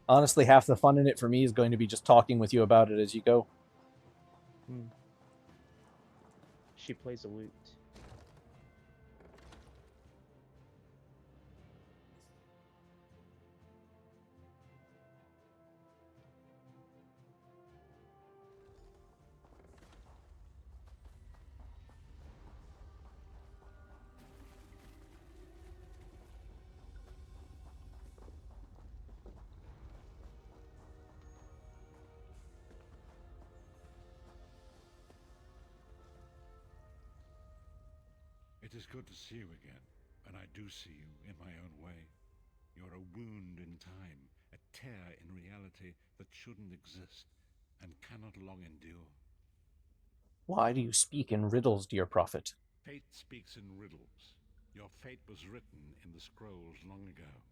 Honestly, half the fun in it for me is going to be just talking with you about it as you go. She plays a lute. It is good to see you again, and I do see you in my own way. You're a wound in time, a tear in reality that shouldn't exist and cannot long endure. Why do you speak in riddles, dear prophet? Fate speaks in riddles. Your fate was written in the scrolls long ago.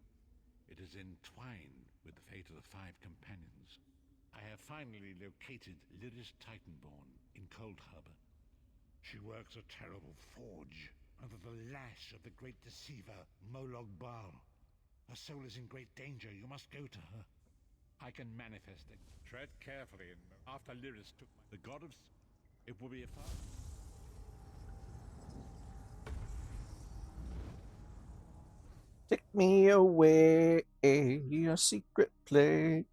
It is entwined with the fate of the 5 companions. I have finally located Lyris Titanborn in Cold Harbor. She works a terrible forge under the lash of the great deceiver, Molog Bal. Her soul is in great danger. You must go to her. I can manifest it. Tread carefully, and after Lyris took the god of... It will be a far... Take me away, a secret place.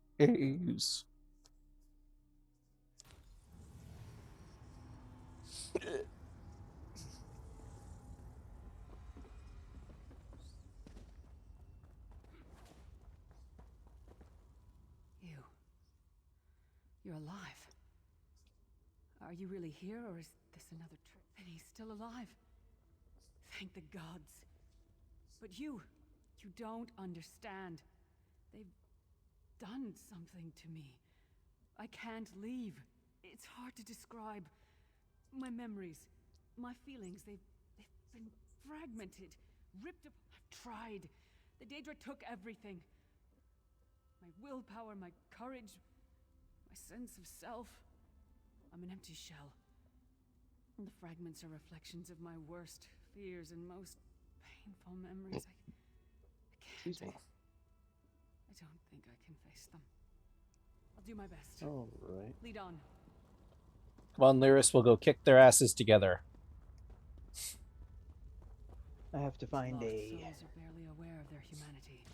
You're alive. Are you really here, or is this another trick? And he's still alive. Thank the gods. But you don't understand. They've done something to me. I can't leave. It's hard to describe. My memories, my feelings, they've been fragmented, ripped up. I've tried. The Daedra took everything. My willpower, my courage, my sense of self. I'm an empty shell. And the fragments are reflections of my worst fears and most painful memories. I can't. I don't think I can face them. I'll do my best. All right. Lead on. Come on, Lyris, we'll go kick their asses together. I have to find Lost a souls are barely aware of their humanity.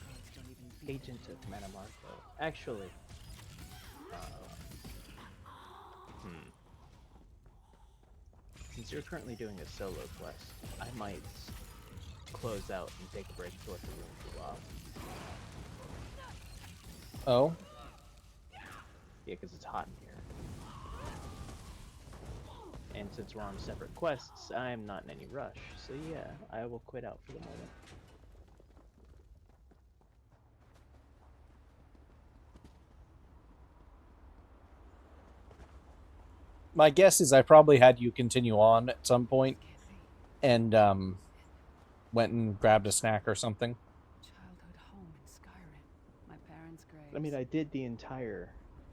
Gods don't even agent of Manamarco. Actually, since you're currently doing a solo quest, I might close out and take a break to let the room cool off. Oh? Yeah, because it's hot in here. And since we're on separate quests, I'm not in any rush. So yeah, I will quit out for the moment. My guess is I probably had you continue on at some point and went and grabbed a snack or something. Childhood home in Skyrim. My parents' graves. I mean, I did the entire...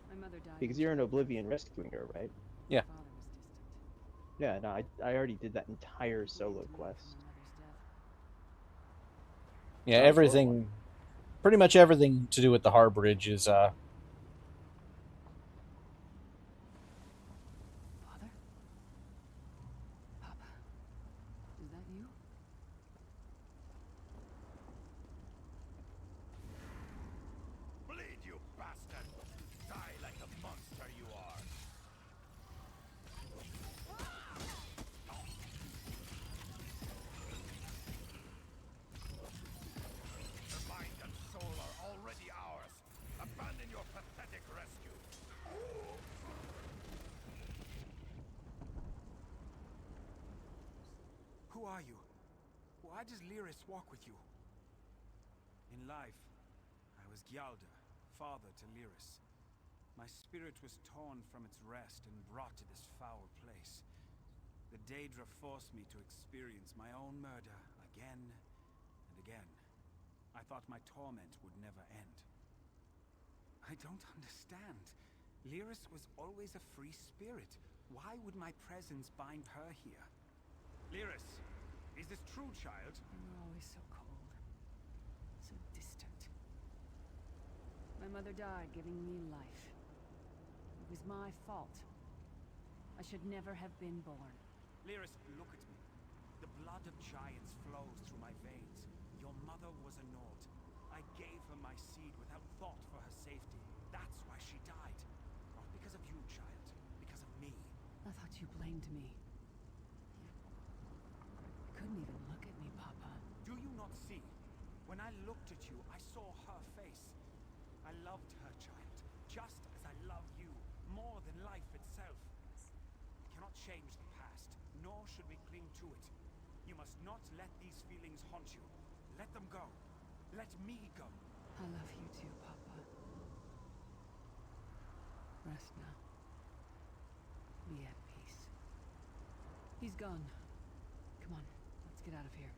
My mother died Because you're in Oblivion rescuing her, right? Yeah. My father was distant. Yeah, no, I already did that entire solo quest. Yeah, everything, pretty much everything to do with the Harbridge is Father? Papa? Is that you? Bleed, you bastard! Die like the monster you are! Your mind and soul are already ours. Abandon your pathetic rescue. Who are you? Why does Lyris walk with you? In life, I was Gialda, father to Lyris. My spirit was torn from its rest and brought to this foul place. The Daedra forced me to experience my own murder again and again. I thought my torment would never end. I don't understand. Lyris was always a free spirit. Why would my presence bind her here? Lyris, is this true, child? You were always so cold. So distant. My mother died giving me life. It was my fault. I should never have been born. Lyris, look at me. The blood of giants flows through my veins. Your mother was a Nord. I gave her my seed without thought for her safety. That's why she died. Not because of you, child. Because of me. I thought you blamed me. You couldn't even look at me, Papa. Do you not see? When I looked at you, I saw her face. I loved her, child. Just as I love you. More than life itself. We cannot change the past, nor should we cling to it. You must not let these feelings haunt you. Let them go. Let me go. I love you too, Papa. Rest now. Be at peace. He's gone. Come on, let's get out of here.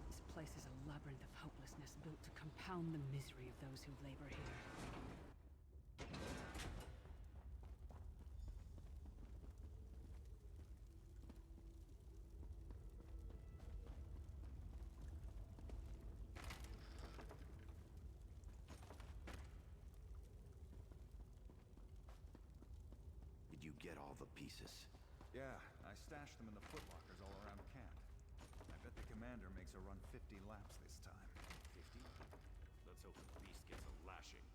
This place is a labyrinth of hopelessness built to compound the misery of those who labor here. Did you get all the pieces? Yeah, I stashed them in the footlockers all around camp. I bet the commander makes her run 50 laps this time. 50? Let's hope the beast gets a lashing.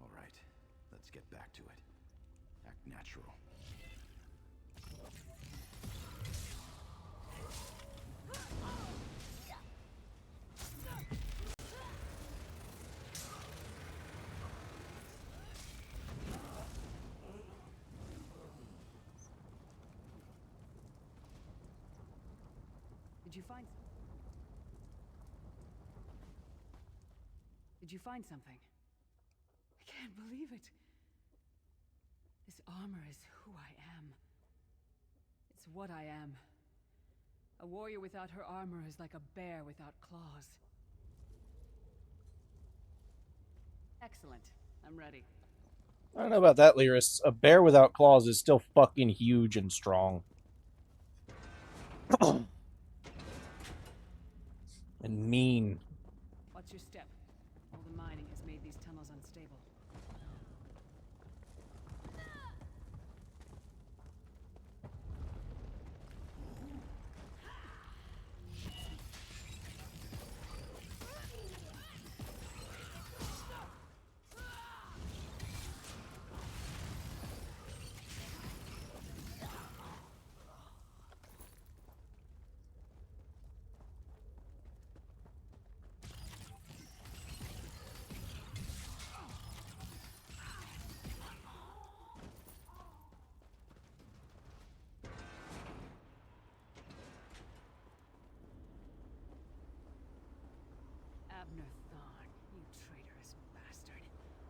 All right, let's get back to it. Act natural. Did you find... Did you find something? I can't believe it. This armor is who I am. It's what I am. A warrior without her armor is like a bear without claws. Excellent. I'm ready. I don't know about that, Lyris. A bear without claws is still fucking huge and strong. And mean. Watch your step. All the mining has made these tunnels unstable. Abner Thorn, you traitorous bastard.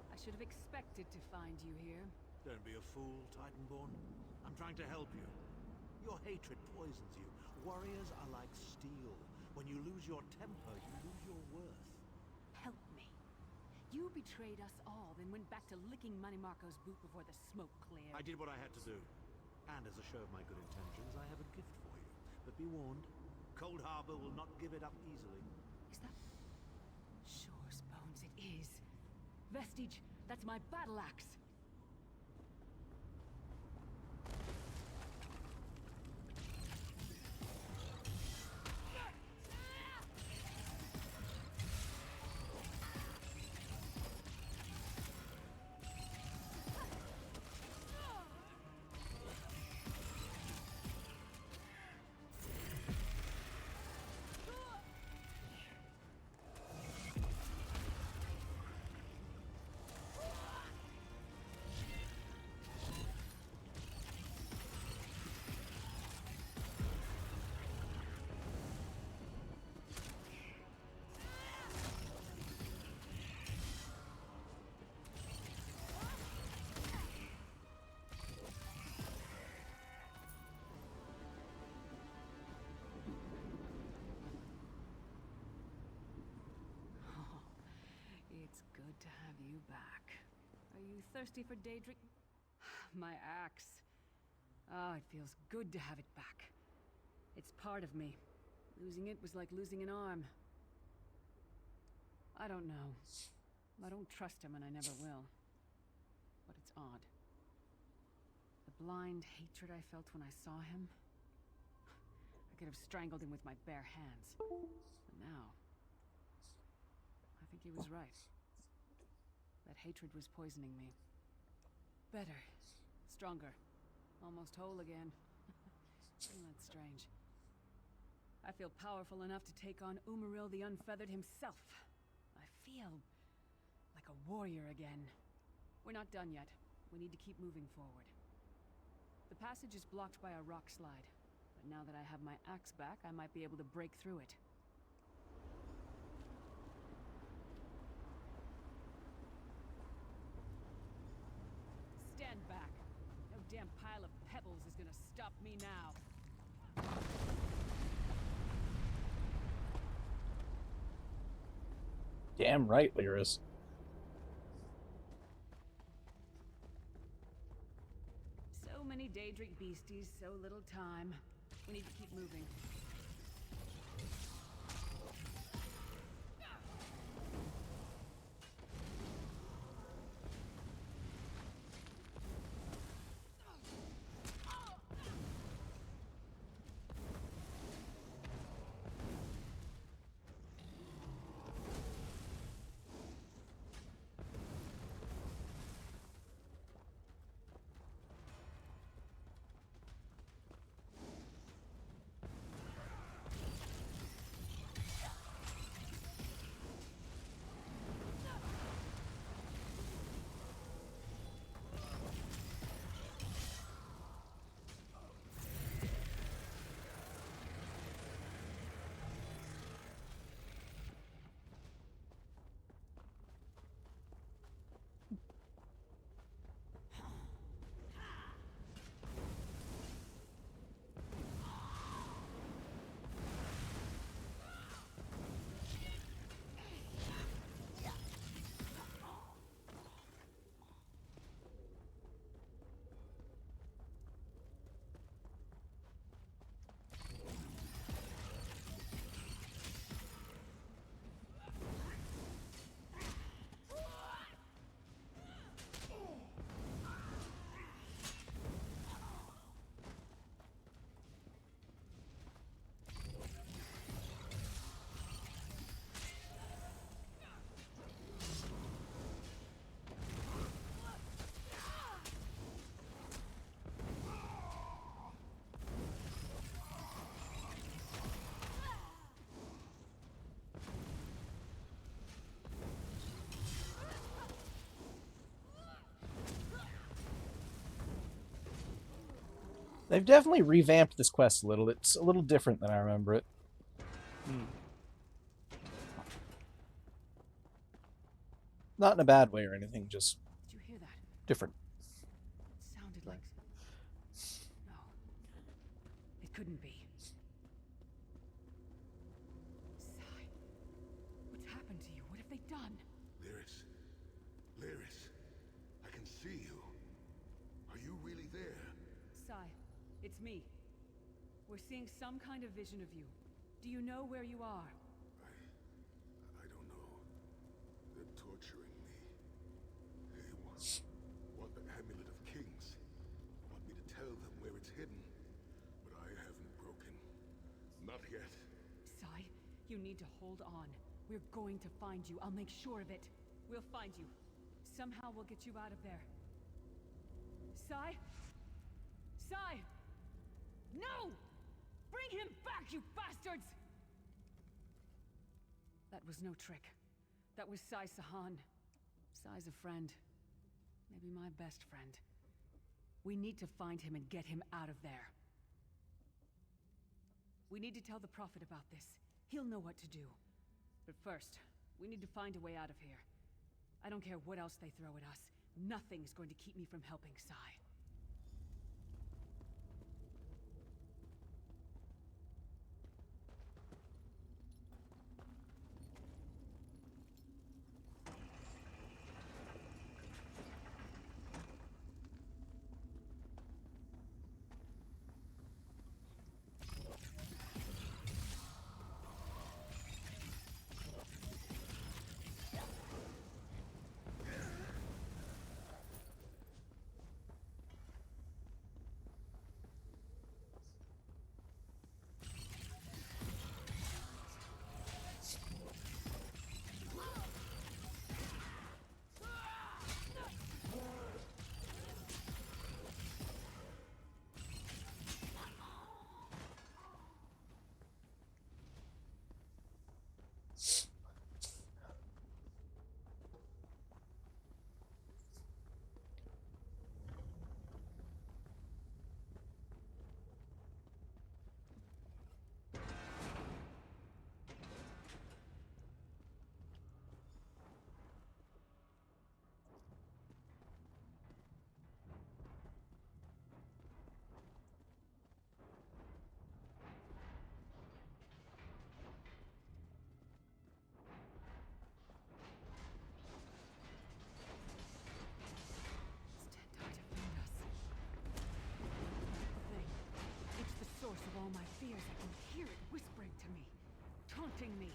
I should have expected to find you here. Don't be a fool, Titanborn. I'm trying to help you. Your hatred poisons you. Warriors are like steel. When you lose your temper, you lose your worth. Help me. You betrayed us all, then went back to licking Money Marco's boot before the smoke cleared. I did what I had to do. And as a show of my good intentions, I have a gift for you. But be warned, Cold Harbor will not give it up easily. Is that... Sure, Bones, it is. Vestige, that's my battle axe. To have you back. Are you thirsty for Daedric? My axe. Ah, it feels good to have it back. It's part of me. Losing it was like losing an arm. I don't know. I don't trust him and I never will. But it's odd. The blind hatred I felt when I saw him. I could have strangled him with my bare hands. But now... I think he was right. That hatred was poisoning me. Better. Stronger. Almost whole again. Isn't that strange? I feel powerful enough to take on Umaril the Unfeathered himself. I feel like a warrior again. We're not done yet. We need to keep moving forward. The passage is blocked by a rock slide, but now that I have my axe back, I might be able to break through it. stop me now. Damn right, Lyris. So many Daedric beasties, so little time. We need to keep moving. They've definitely revamped this quest a little. It's a little different than I remember it. Not in a bad way or anything, just Did you hear that? different. It sounded like... No. It couldn't be. Sai, what's happened to you? What have they done? Lyris. Lyris. I can see you. Are you really there? Sai, it's me. We're seeing some kind of vision of you. Do you know where you are? I don't know. They're torturing me. They want the Amulet of Kings. Want me to tell them where it's hidden. But I haven't broken. Not yet. Sai, you need to hold on. We're going to find you. I'll make sure of it. We'll find you. Somehow we'll get you out of there. Sai? Sai! No! Bring him back, you bastards! That was no trick. That was Sai Sahan. Sai's a friend. Maybe my best friend. We need to find him and get him out of there. We need to tell the Prophet about this. He'll know what to do. But first, we need to find a way out of here. I don't care what else they throw at us. Nothing's going to keep me from helping Sai. source of all my fears. I can hear it whispering to me, taunting me.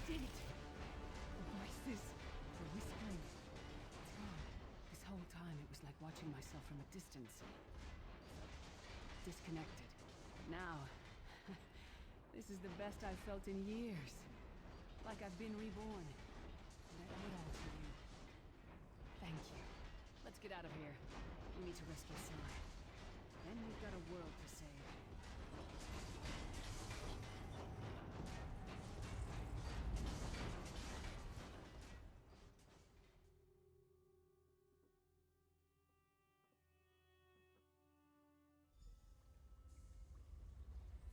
Did it! The voices, the whispering. It's gone. This whole time it was like watching myself from a distance. Disconnected. Now, this is the best I've felt in years. Like I've been reborn. And I owe it all to you. Thank you. Let's get out of here. We need to rescue Sai. Then we've got a world to save.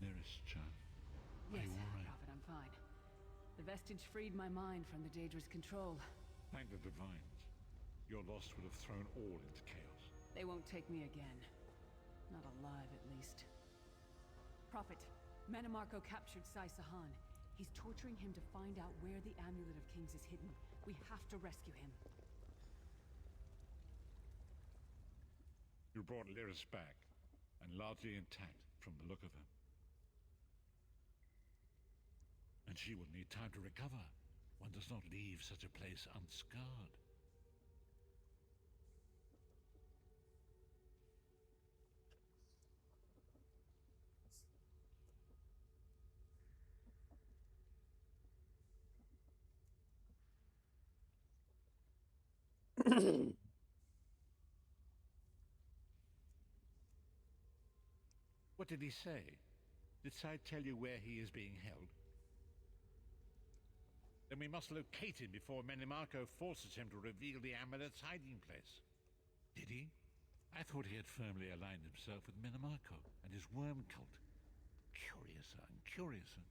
Neris-chan, Yes, are you all right? Prophet, I'm fine. The vestige freed my mind from the Daedra's control. Thank the divines. Your loss would have thrown all into chaos. They won't take me again. Not alive, at least. Prophet, Mannimarco captured Sai Sahan. He's torturing him to find out where the Amulet of Kings is hidden. We have to rescue him. You brought Lyris back, and largely intact from the look of her. And she will need time to recover. One does not leave such a place unscarred. What did he say? Did Sai tell you where he is being held? Then we must locate him before Mannimarco forces him to reveal the amulet's hiding place. Did he? I thought he had firmly aligned himself with Mannimarco and his worm cult. Curiouser and curiouser.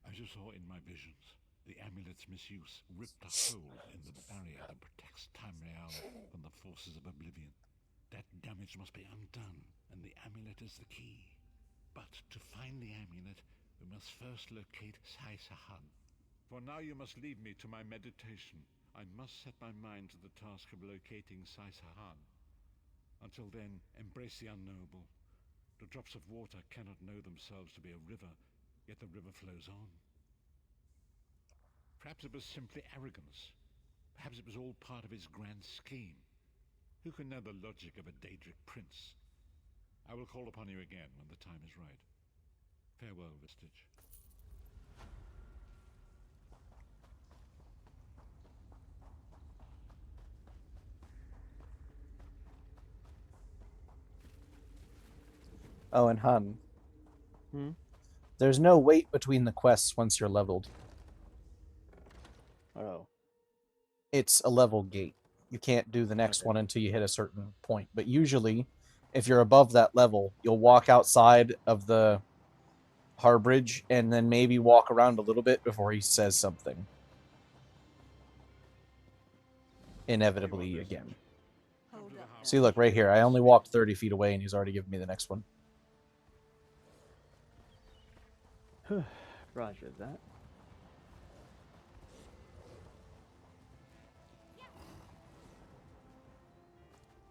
As you saw in my visions, the amulet's misuse ripped a hole in the barrier that protects Tamriel from the forces of oblivion. That damage must be undone, and the amulet is the key. But to find the amulet, we must first locate Sai Sahan. For now you must leave me to my meditation. I must set my mind to the task of locating Sai Sahan. Until then, embrace the unknowable. The drops of water cannot know themselves to be a river, yet the river flows on. Perhaps it was simply arrogance. Perhaps it was all part of his grand scheme. Who can know the logic of a Daedric prince? I will call upon you again when the time is right. Farewell, Vestige. Oh, and Han. Hmm? There's no wait between the quests once you're leveled. Oh. It's a level gate. You can't do the next one until you hit a certain point. But usually, if you're above that level, you'll walk outside of the Harbridge and then maybe walk around a little bit before he says something. Inevitably again. See, look, right here. I only walked 30 feet away and he's already given me the next one. Roger that.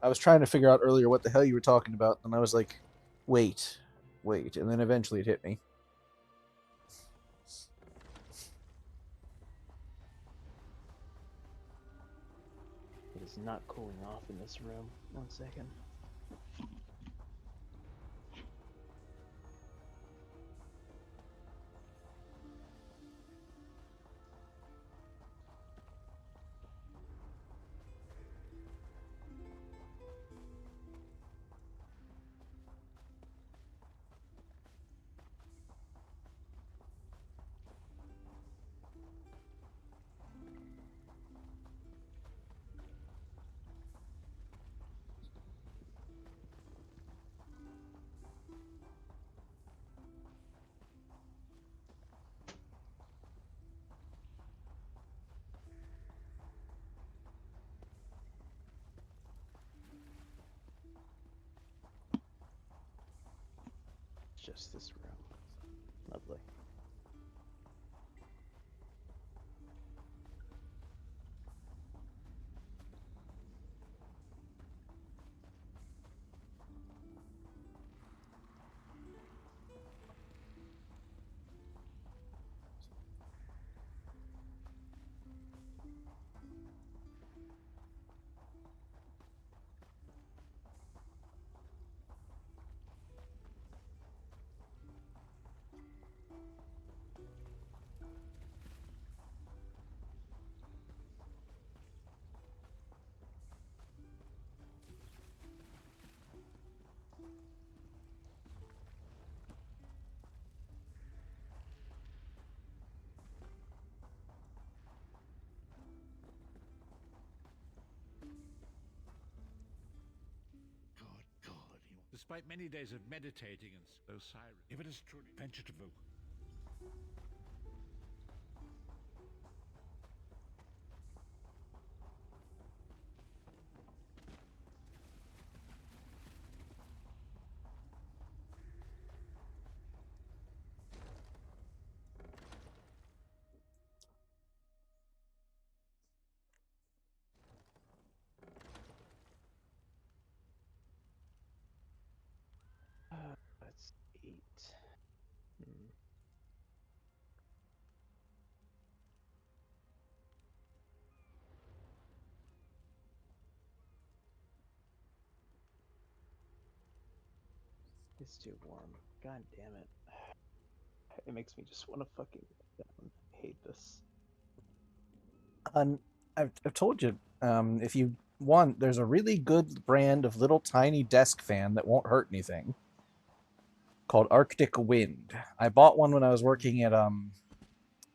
I was trying to figure out earlier what the hell you were talking about, and I was like, wait, and then eventually it hit me. It is not cooling off in this room. 1 second. just this room. Lovely. Despite many days of meditating and Osiris, if it is truly venture to vote. Let's eat. It's too warm. God damn it. It makes me just want to fucking down. I hate this. I've told you, if you want, there's a really good brand of little tiny desk fan that won't hurt anything called Arctic Wind. I bought one when I was working at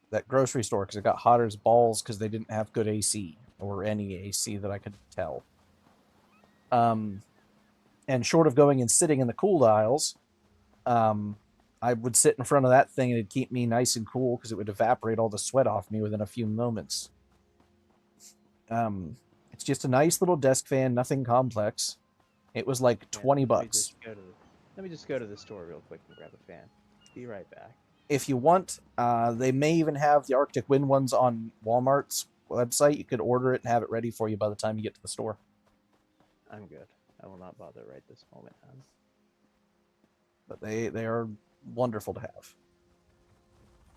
that grocery store because it got hot as balls because they didn't have good AC or any AC that I could tell. And short of going and sitting in the cool aisles, I would sit in front of that thing and it'd keep me nice and cool because it would evaporate all the sweat off me within a few moments. It's just a nice little desk fan, nothing complex. It was like 20 bucks. Let me just go to the store real quick and grab a fan. Be right back. If you want, they may even have the Arctic Wind ones on Walmart's website. You could order it and have it ready for you by the time you get to the store. I'm good. I will not bother right this moment, man. But they are wonderful to have.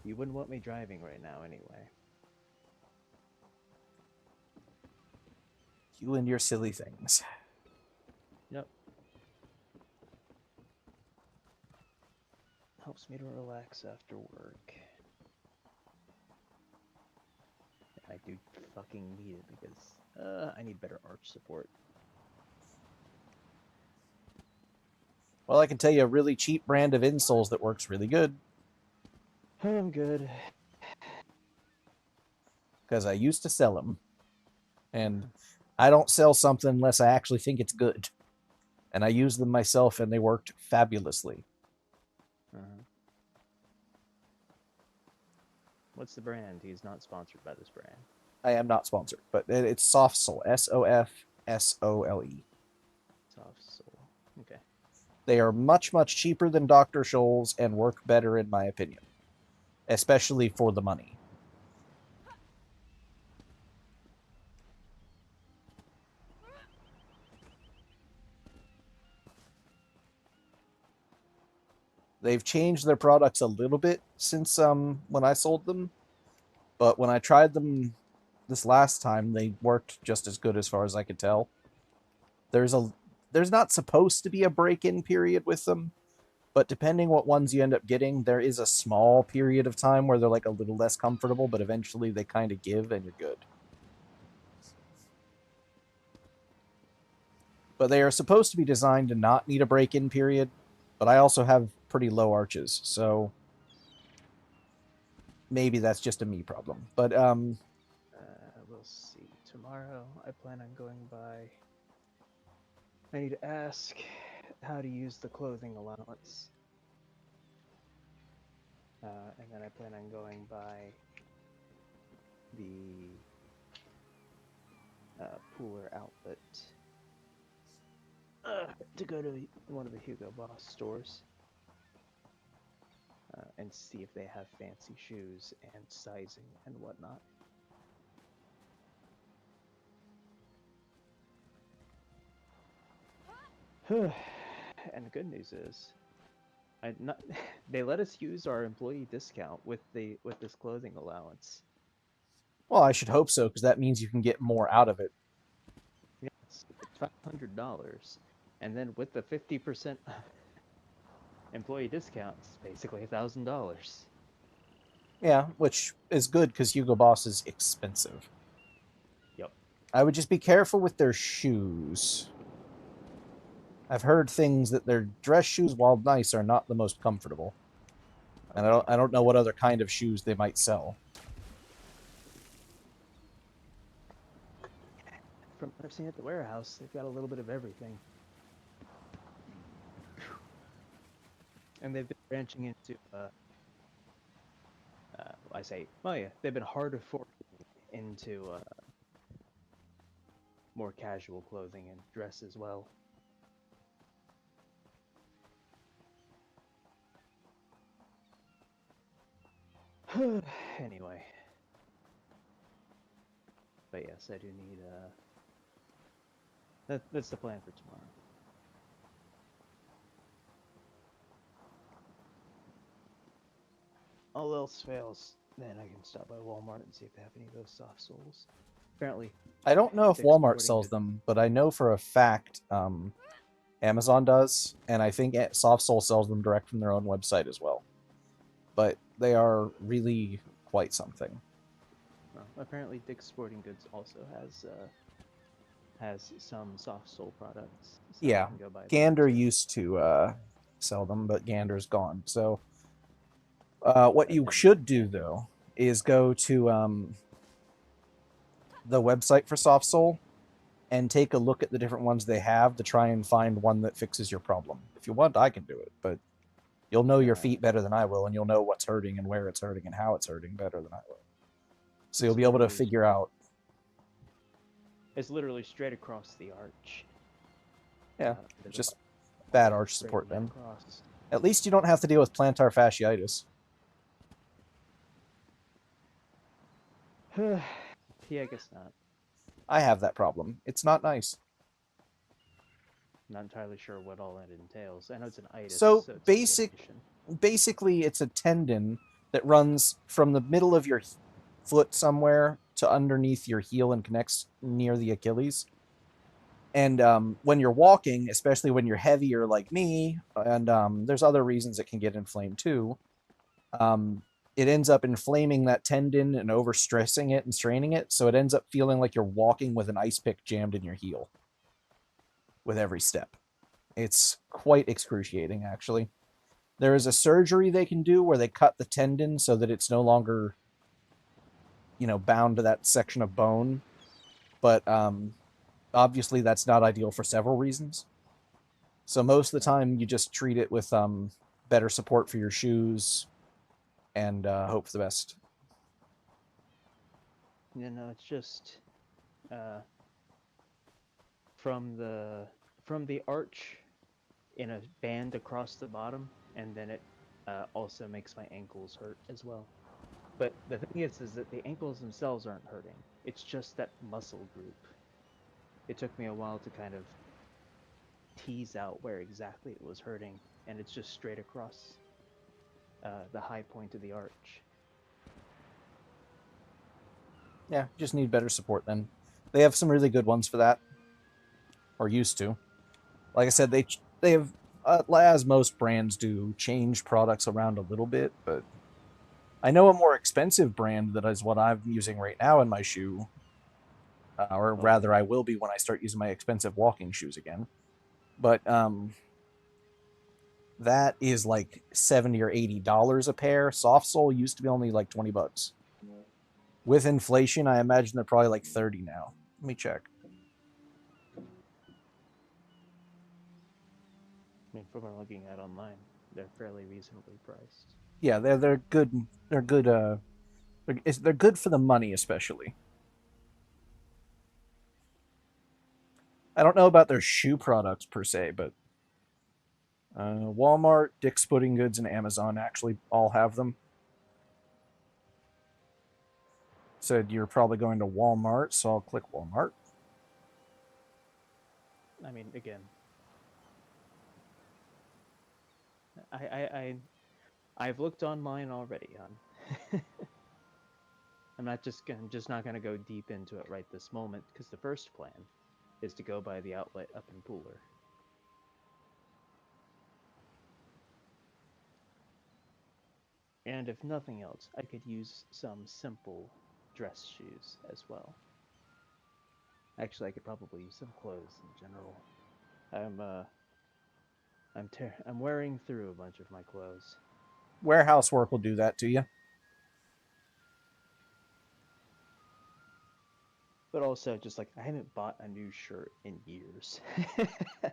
You wouldn't want me driving right now anyway. You and your silly things. Yep. Helps me to relax after work. And I do fucking need it because I need better arch support. Well, I can tell you a really cheap brand of insoles that works really good. Oh, I'm good. Because I used to sell them. And I don't sell something unless I actually think it's good. And I used them myself and they worked fabulously. What's the brand? He's not sponsored by this brand. I am not sponsored, but it's Sofsole. S-O-F-S-O-L-E. Sofsole. Okay. They are much, much cheaper than Dr. Scholl's and work better in my opinion. Especially for the money. They've changed their products a little bit since when I sold them. But when I tried them this last time, they worked just as good as far as I could tell. There's not supposed to be a break-in period with them, but depending what ones you end up getting, there is a small period of time where they're like a little less comfortable, but eventually they kind of give and you're good. But they are supposed to be designed to not need a break-in period, but I also have pretty low arches, so maybe that's just a me problem. But we'll see. Tomorrow I plan on going by. I need to ask how to use the clothing allowance. And then I plan on going by the Pooler outlet to go to one of the Hugo Boss stores. and see if they have fancy shoes and sizing and whatnot. And the good news is, they let us use our employee discount with this clothing allowance. Well, I should hope so, because that means you can get more out of it. Yes, it's $500, and then with the 50% employee discount, it's basically $1,000. Yeah, which is good because Hugo Boss is expensive. Yep. I would just be careful with their shoes. I've heard things that their dress shoes, while nice, are not the most comfortable. And I don't know what other kind of shoes they might sell. From what I've seen at the warehouse, they've got a little bit of everything. And they've been branching into, they've been harder for into more casual clothing and dress as well. Anyway. But yes, I do need, that's the plan for tomorrow. All else fails, then I can stop by Walmart and see if they have any of those soft soles. Apparently, I don't know if Dick's Walmart Sporting sells Goods- them, but I know for a fact Amazon does, and I think SoftSole sells them direct from their own website as well. But they are really quite something. Well, apparently, Dick's Sporting Goods also has some soft sole products. So I Yeah, can go buy those Gander too. used to sell them, but Gander's gone. So what you should do, though, is go to the website for SoftSole and take a look at the different ones they have to try and find one that fixes your problem. If you want, I can do it, but you'll know your feet better than I will, and you'll know what's hurting and where it's hurting and how it's hurting better than I will. So you'll be able to figure out. It's literally straight across the arch. Yeah, there's just a- bad arch straight support then. across. At least you don't have to deal with plantar fasciitis. Yeah, I guess not. I have that problem. It's not nice. Not entirely sure what all that entails. I know it's an itis. So it's inflammation. basically, it's a tendon that runs from the middle of your foot somewhere to underneath your heel and connects near the Achilles. And when you're walking, especially when you're heavier like me, and there's other reasons it can get inflamed too, it ends up inflaming that tendon and overstressing it and straining it, so it ends up feeling like you're walking with an ice pick jammed in your heel with every step. It's quite excruciating, actually. There is a surgery they can do where they cut the tendon so that it's no longer, bound to that section of bone. But obviously that's not ideal for several reasons. So most of the time you just treat it with better support for your shoes and hope for the best. It's just from the arch in a band across the bottom, and then it also makes my ankles hurt as well. But the thing is that the ankles themselves aren't hurting. It's just that muscle group. It took me a while to kind of tease out where exactly it was hurting, and it's just straight across the high point of the arch. Yeah, just need better support then. They have some really good ones for that, or used to. Like I said, they have, as most brands do, change products around a little bit, but I know a more expensive brand that is what I'm using right now in my shoe, or rather I will be when I start using my expensive walking shoes again. But that is like $70 or $80 a pair. Soft sole used to be only like $20. With inflation, I imagine they're probably like 30 now. Let me check. I mean, from what I'm looking at online, they're fairly reasonably priced. Yeah, they're good. They're good. They're good for the money, especially. I don't know about their shoe products per se, but Walmart, Dick's Sporting Goods, and Amazon actually all have them. Said you're probably going to Walmart, so I'll click Walmart. I mean, again, I've looked online already, hon. I'm just not gonna go deep into it right this moment, because the first plan is to go by the outlet up in Pooler. And if nothing else, I could use some simple dress shoes as well. Actually, I could probably use some clothes in general. I'm wearing through a bunch of my clothes. Warehouse work will do that to you. But also, just like, I haven't bought a new shirt in years. I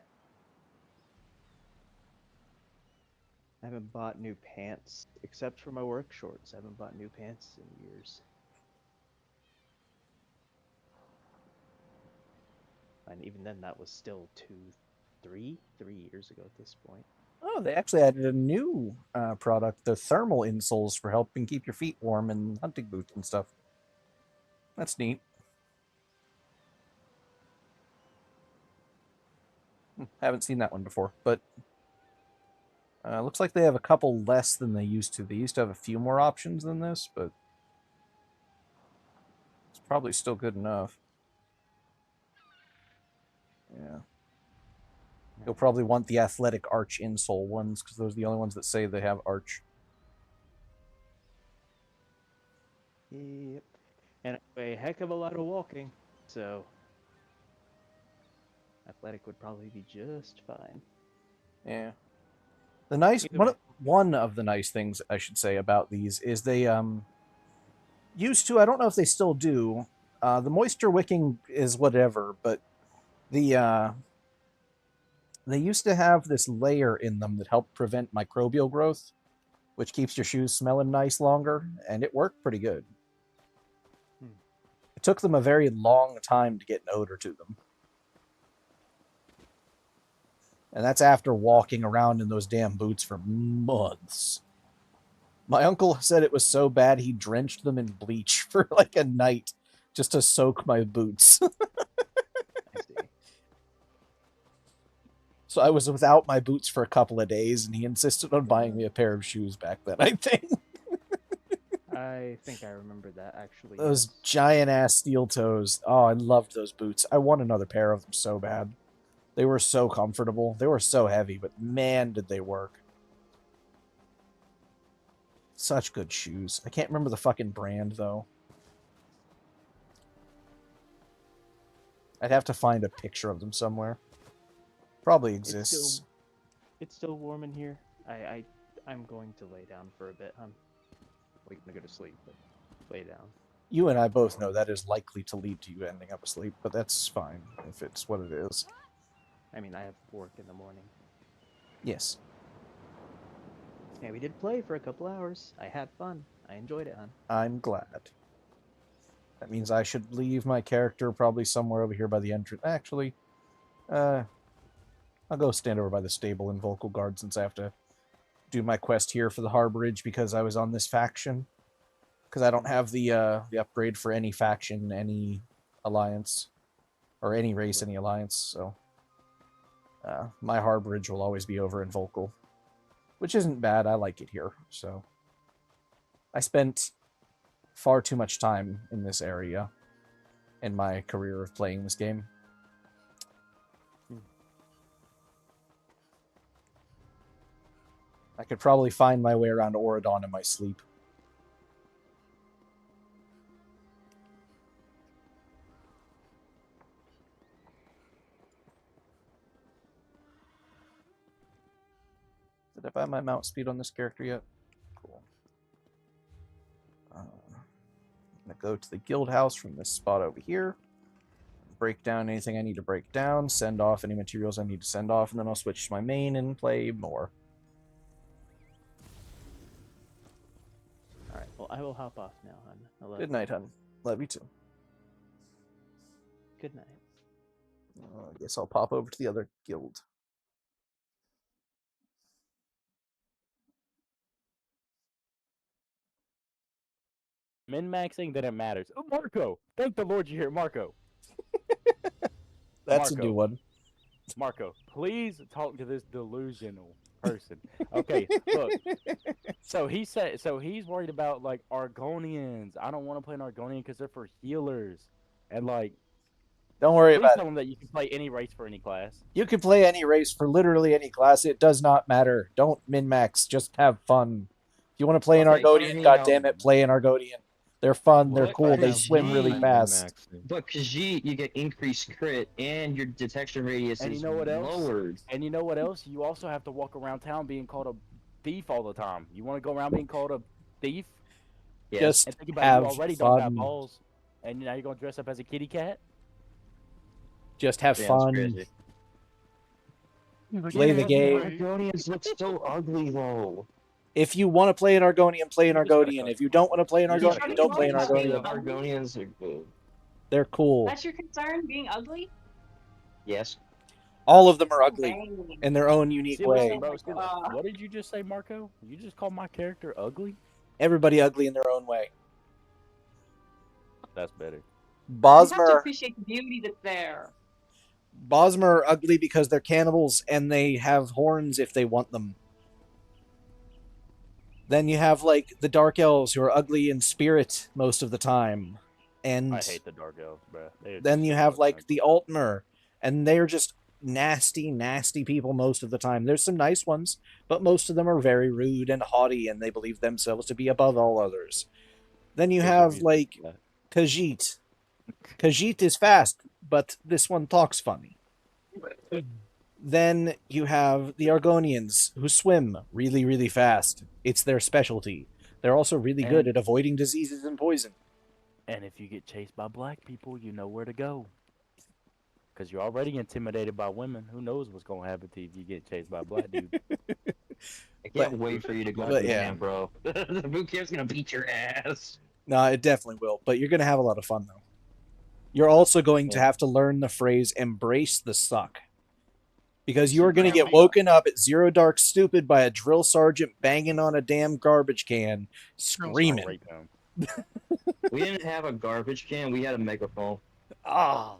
haven't bought new pants, except for my work shorts. I haven't bought new pants in years. And even then, that was still 3 years ago at this point. Oh, they actually added a new product, the thermal insoles for helping keep your feet warm in hunting boots and stuff. That's neat. Haven't seen that one before, but looks like they have a couple less than they used to. They used to have a few more options than this, but it's probably still good enough. Yeah. You'll probably want the athletic arch insole ones, because those are the only ones that say they have arch. Yep. And a heck of a lot of walking, so athletic would probably be just fine. Yeah. The nice one of the nice things I should say about these is they used to, I don't know if they still do, the moisture wicking is whatever, but the they used to have this layer in them that helped prevent microbial growth, which keeps your shoes smelling nice longer, and it worked pretty good. It took them a very long time to get an odor to them. And that's after walking around in those damn boots for months. My uncle said it was so bad he drenched them in bleach for like a night just to soak my boots. So I was without my boots for a couple of days, and he insisted on buying me a pair of shoes back then, I think. I think I remember that, actually. Those giant-ass steel toes. Oh, I loved those boots. I want another pair of them so bad. They were so comfortable. They were so heavy, but man, did they work. Such good shoes. I can't remember the fucking brand, though. I'd have to find a picture of them somewhere. Probably exists. It's still warm in here. I'm going to lay down for a bit. I'm waiting to go to sleep, but lay down. You and I both know that is likely to lead to you ending up asleep, but that's fine if it's what it is. I mean, I have work in the morning. Yes. Yeah, we did play for a couple hours. I had fun. I enjoyed it, hon. I'm glad. That means I should leave my character probably somewhere over here by the entrance. Actually, I'll go stand over by the stable in Volkilgard since I have to do my quest here for the Harborage because I was on this faction. Because I don't have the upgrade for any faction, any alliance, or any race, any alliance, so my Harborage will always be over in Volkil, which isn't bad. I like it here, so I spent far too much time in this area in my career of playing this game. I could probably find my way around Auradon in my sleep. Did I buy my mount speed on this character yet? Cool. I'm going to go to the guild house from this spot over here. Break down anything I need to break down. Send off any materials I need to send off. And then I'll switch to my main and play more. Alright, well, I will hop off now, hon. Good night, hon. Love you too. Good night. I guess I'll pop over to the other guild. min-maxing, then it matters. Oh, Marco! Thank the Lord you're here, Marco. That's Marco. a new one. Marco, please talk to this delusional person. Okay, look. So he's worried about like Argonians. I don't want to play an Argonian because they're for healers. And like, Don't worry please about tell it. him that you can play any race for any class. You can play any race for literally any class. It does not matter. Don't min-max. Just have fun. If you want to play an Okay, Argonian, goddammit, play an Argonian. They're fun. They're What? cool. They Because swim really fast. But Khajiit, you get increased crit, and your detection radius And is you know what else? lowered. And you know what else? You also have to walk around town being called a thief all the time. You want to go around being called a thief? Just and think about have it, you already don't got fun. balls, and now you're gonna dress up as a kitty cat. Just have Yeah, fun. that's crazy. Play the game. Argonians look so ugly, though. If you want to play an Argonian, play an Argonian. If you don't want to play an Argonian, don't play an The Argonian. Argonians are good. They're cool. That's your concern, being ugly? Yes. All of them are ugly in their own unique See, way. listen, bro, what did you just say, Marco? You just called my character ugly? Everybody ugly in their own way. That's better. You have to Bosmer appreciate the beauty that's there. are ugly because they're cannibals and they have horns if they want them. Then you have like the Dark Elves who are ugly in spirit most of the time. And I hate the Dark Elves, bro. then you have like the Altmer, and they're just nasty, nasty people most of the time. There's some nice ones, but most of them are very rude and haughty, and they believe themselves to be above all others. Then you have like Khajiit. Khajiit is fast, but this one talks funny. Then you have the Argonians, who swim really, really fast. It's their specialty. They're also really good at avoiding diseases and poison. And if you get chased by black people, you know where to go. Because you're already intimidated by women. Who knows what's going to happen to you if you get chased by a black dude. I can't wait for you to go to but boot yeah. camp, bro. The boot camp's gonna beat your ass. No, it definitely will. But you're going to have a lot of fun, though. You're also going to have to learn the phrase, embrace the suck. Because you are going to get woken up at Zero Dark Stupid by a drill sergeant banging on a damn garbage can, screaming. We didn't have a garbage can, we had a megaphone. Oh.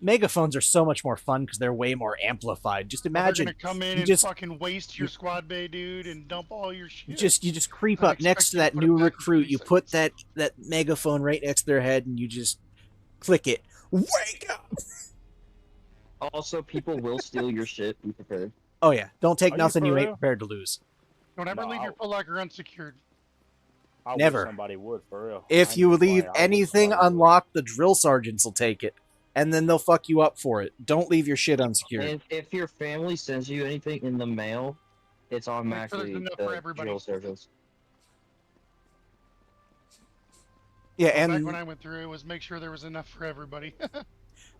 Megaphones are so much more fun because they're way more amplified. Just imagine They're gonna come in you and just fucking waste your squad bay, dude, and dump all your shit. you just creep up next to that new recruit. You put that megaphone right next to their head, and you just click it. Wake up! Also, people will steal your shit, be prepared. Oh yeah, don't take Are you nothing for you ain't real? prepared to lose. Don't ever leave your Foot Locker unsecured. I Never. wish somebody would, for real. If you leave I wish anything unlocked, the drill sergeants will take it, and then they'll fuck you up for it. Don't leave your shit unsecured. And if your family sends you anything in the mail, it's automatically enough for the everybody. drill sergeants. Yeah, Back and when I went through, it was make sure there was enough for everybody.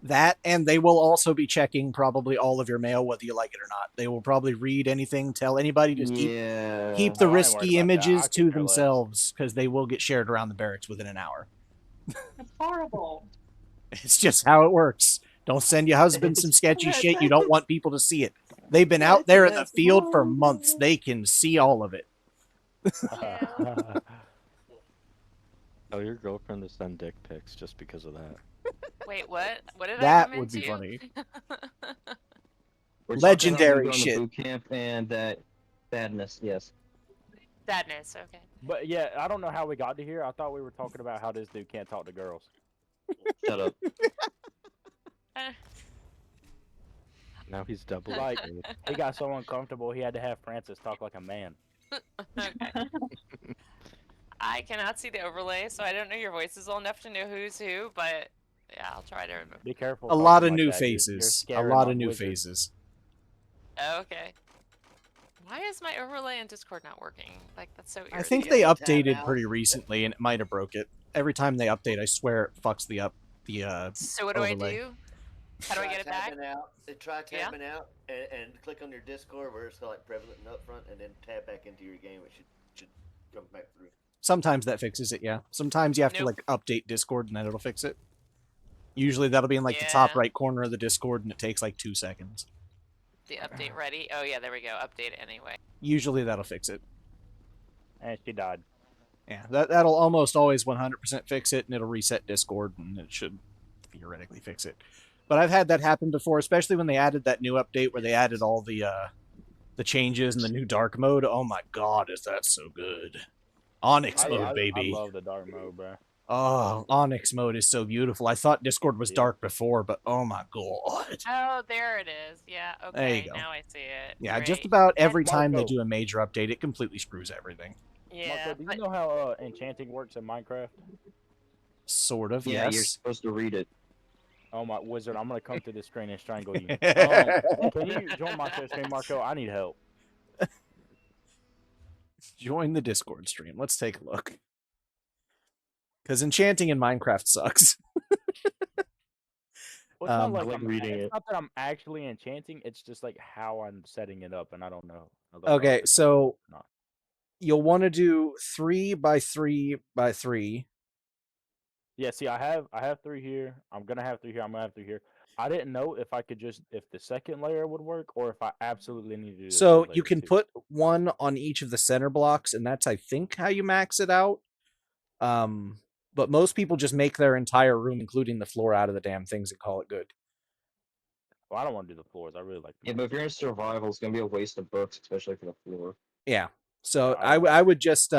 that, and they will also be checking probably all of your mail, whether you like it or not. They will probably read anything, tell anybody, just keep the Oh, I ain't worried risky about that. images I to could care less. themselves, because they will get shared around the barracks within an hour. That's horrible. It's just how it works. Don't send your husband some sketchy shit. You don't want people to see it. They've been out there in the field for months. They can see all of it. Tell your girlfriend to send dick pics just because of that. Wait, what? What did I That come would be into? funny. We're Legendary talking about you shit. going to boot camp and that sadness, yes. Sadness, okay. But yeah, I don't know how we got to here. I thought we were talking about how this dude can't talk to girls. Shut up. Now he's double Like, he got so uncomfortable he had to have Francis talk like a man. Okay. I cannot see the overlay, so I don't know your voices well enough to know who's who, but yeah, I'll try to remember. Be careful. A lot talking of like new that. You're faces. A scaring lot off of new wizards. faces. Oh, okay. Why is my overlay in Discord not working? Like, that's so irritating. I think they updated pretty recently, and it might have broke it. Every time they update, I swear it fucks the So what do I overlay. do? How do I get it back? Try Yeah? tabbing out and click on your Discord where it's got like prevalent and up front, and then tab back into your game. It should come back through. Sometimes that fixes it, yeah. Sometimes you have to Nope. like update Discord and then it'll fix it. Usually that'll be in like the top Yeah. right corner of the Discord and it takes like 2 seconds. The update ready? Oh yeah, there we go. Update it anyway. Usually that'll fix it. And she died. Yeah, that'll almost always 100% fix it, and it'll reset Discord, and it should theoretically fix it. But I've had that happen before, especially when they added that new update where they added all the changes and the new dark mode. Oh my god, is that so good? Onyx mode, baby. I love the dark mode, bro. Oh, Onyx mode is so beautiful. I thought Discord was dark before, but oh my god. Oh, there it is. Yeah, okay, There you go. now I see it. Yeah, Great. just about every time they Marco. do a major update, it completely screws everything. Yeah, Marco, do you know how enchanting works in Minecraft? Sort of, Yeah, yes. you're supposed to read it. Oh my wizard, I'm gonna come to the screen and strangle you. Can you join my stream, Marco? I need help. Join the Discord stream. Let's take a look. Because enchanting in Minecraft sucks. Well, it's not Um, like like I'm, reading it's it. not that I'm actually enchanting. It's just like how I'm setting it up, and I don't know. Okay, so Not. you'll want to do 3 by 3 by 3. Yeah, see, I have 3 here. I'm gonna have 3 here. I'm gonna have 3 here. I didn't know if I could just if the second layer would work or if I absolutely need to do the So third you layer can too. put one on each of the center blocks, and that's, I think, how you max it out. But most people just make their entire room, including the floor, out of the damn things and call it good. Well, I don't want to do the floors. I really like. Yeah, but if you're in survival, it's gonna be a waste of books, especially for the floor. Yeah. So I don't I would just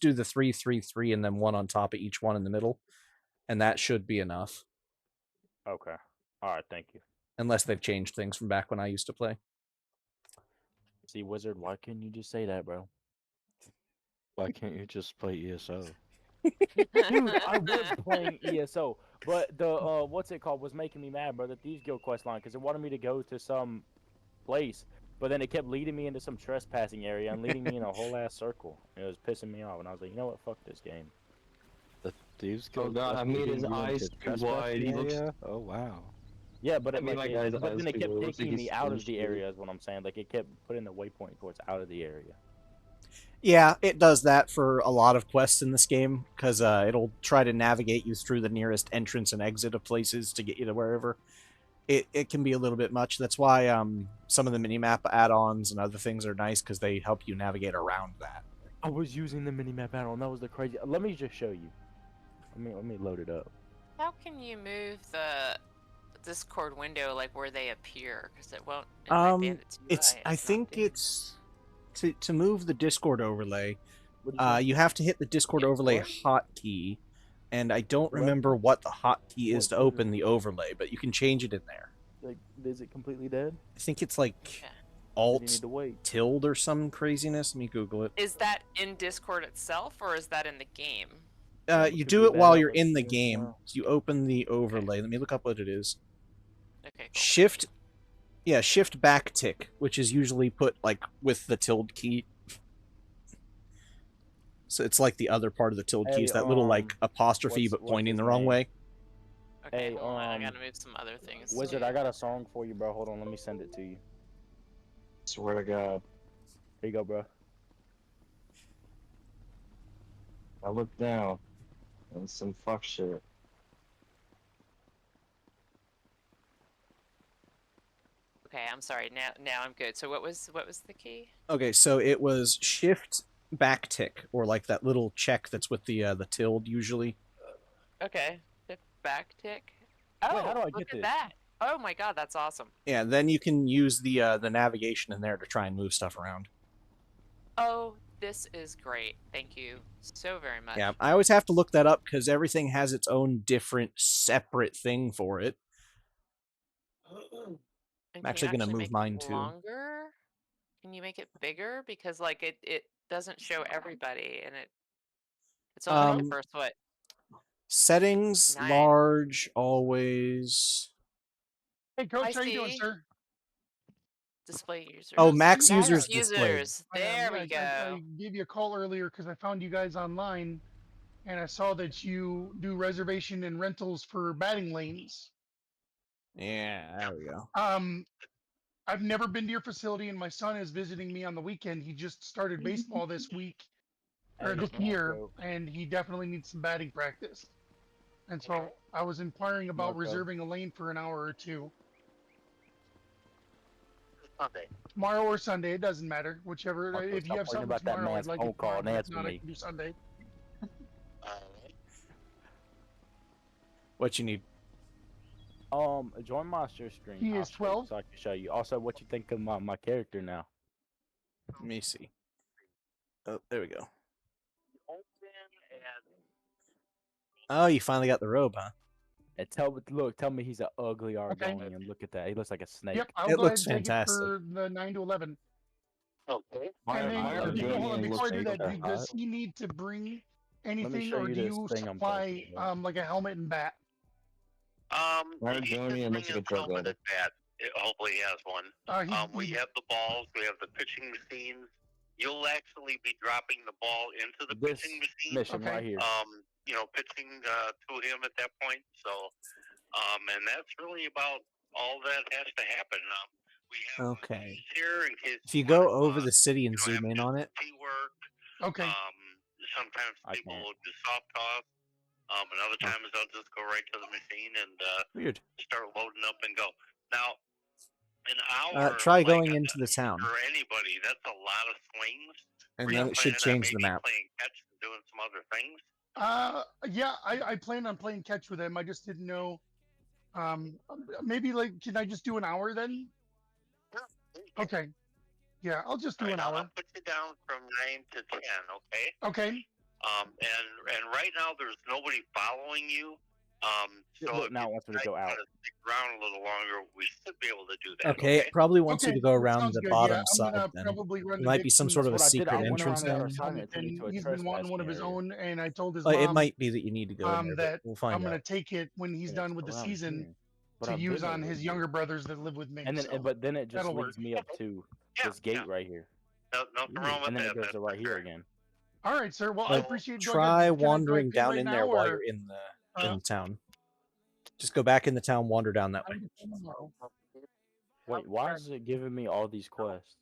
do the 3, 3, 3, and then one on top of each one in the middle, and that should be enough. Okay. All right. Thank you. Unless they've changed things from back when I used to play. See, wizard, why couldn't you just say that, bro? Why can't you just play ESO? Dude, I was playing ESO, but the what's it called was making me mad, bro. The Thieves Guild quest line, because it wanted me to go to some place, but then it kept leading me into some trespassing area and leading me in a whole ass circle. It was pissing me off, and I was like, you know what, fuck this game. The Thieves Oh Guild. god, I made his leading you eyes into too trespassing wide. He looks. area? Oh wow. Yeah, but I made my guy's but eyes then it too kept low. Looks like taking he's me out of squished, the dude. area. Is what I'm saying. Like it kept putting the waypoint towards out of the area. Yeah, it does that for a lot of quests in this game, because it'll try to navigate you through the nearest entrance and exit of places to get you to wherever. It can be a little bit much. That's why some of the minimap add-ons and other things are nice, because they help you navigate around that. I was using the minimap add-on. That was the crazy. Let me just show you. Let me load it up. How can you move the Discord window like where they appear? Because it won't. It might be in its UI. It's I think it's to move the Discord overlay. What'd you say? You have to hit the Discord overlay hotkey, and I don't remember what the hotkey is to open the overlay, but you can change it in there. Like, is it completely dead? I think it's like Did you Alt need to wait? tilde or some craziness. Let me Google it. Is that in Discord itself, or is that in the game? You could do be it while bad you're on in the Steam as game. well. So you open the overlay. Let me look up what it is. Okay, cool. Shift back tick, which is usually put like with the tilde key. So it's like the other part of the tilde key. It's Hey, that little like apostrophe what's- but what's pointing his the wrong name? way. Okay, Hey, hold on. I gotta move some other things. Wizard, too. I got a song for you, bro. Hold on, let me send it to you. Swear to God. Here you go, bro. I look down. And some fuck shit. Okay, I'm sorry. Now I'm good. So what was the key? Okay, so it was shift back tick, or like that little check that's with the tilde usually. Okay, the back tick. Oh, Wait, how do I look get at this? that! Oh my God, that's awesome. Yeah, then you can use the navigation in there to try and move stuff around. Oh, this is great. Thank you so very much. Yeah, I always have to look that up because everything has its own different, separate thing for it. And I'm can you actually gonna move make it mine too. Longer? Can you make it bigger? Because like it doesn't show everybody, and it's only the first what? Settings, Nice. large, always. Hey, Coach, I how you doing, see. sir? Display users. Oh, max Max users displayed. users. There we go. I gave you a call earlier because I found you guys online, and I saw that you do reservation and rentals for batting lanes. Yeah, there we go. I've never been to your facility, and my son is visiting me on the weekend. He just started baseball this week or this year, and he definitely needs some batting practice. And so I was inquiring about Marco. reserving a lane for an hour or two. Sunday. Tomorrow or Sunday, it doesn't matter. Whichever. Marco, If you stop have worrying something about that tomorrow, I'd man's like phone it call tomorrow. and But if answer not, I me. can do Sunday. What you need? Join my share screen. He I'll is show you 12. so I can show you. Also, what you think of my character now? Let me see. Oh, there we go. Oh, you finally got the robe, huh? And tell me he's an ugly Argonian. Look at that. He looks like a snake. Yep, I'll It go looks ahead and take fantastic. it for the 9 to 11. Okay. And then, hold on, before I do that, hot. does he need to bring anything, show or you do this you thing I'm supply talking like a helmet and bat? Argonian looks like a drug lord. Hopefully he has one. We have the balls, we have the pitching machines. You'll actually be dropping the ball into the This pitching machine. mission right here. Pitching to him at that point. So, and that's really about all that has to happen. We have Okay. here in case If you go over the city and zoom in on it, work. Okay. Sometimes people will do soft toss. And other times they'll just go right to the machine and weird. start loading up and go. Now, an hour Try going into the town, for anybody, that's a lot of swings. and Were you then it should planning on change the maybe map. Playing catch and doing some other things. Yeah, I plan on playing catch with him. I just didn't know. Maybe like, can I just do an hour then? Okay. Yeah, I'll just do an hour. I'll put you down from 9 to 10. Okay. Okay. And right now there's nobody following you. So Look, now it wants me to go out. Stick around a little longer, we should be able to do that. Okay, it probably wants you to go around sounds the good, bottom yeah. I'm side. gonna Then probably run it to might be some Dixon's. sort of a That's what I did. secret I went entrance around there. then. Simon, it took me And to a he's been wanting one of his trespassing own, and I told his It mom might be that you need to go in there, but that we'll find I'm gonna out. take it when he's done with the around season here. But to I've use been on over his here. younger brothers that live with me. And then, so but then it just that'll leads work. me up to this gate right here. Nothing wrong with And then that. it goes That's to right for here sure. again. All right, sir. Well, I But appreciate. try do wandering I pay down right in now, there while or- you're in the town. Just go back in the town, wander down that way. Wait, why is it giving me all these quests?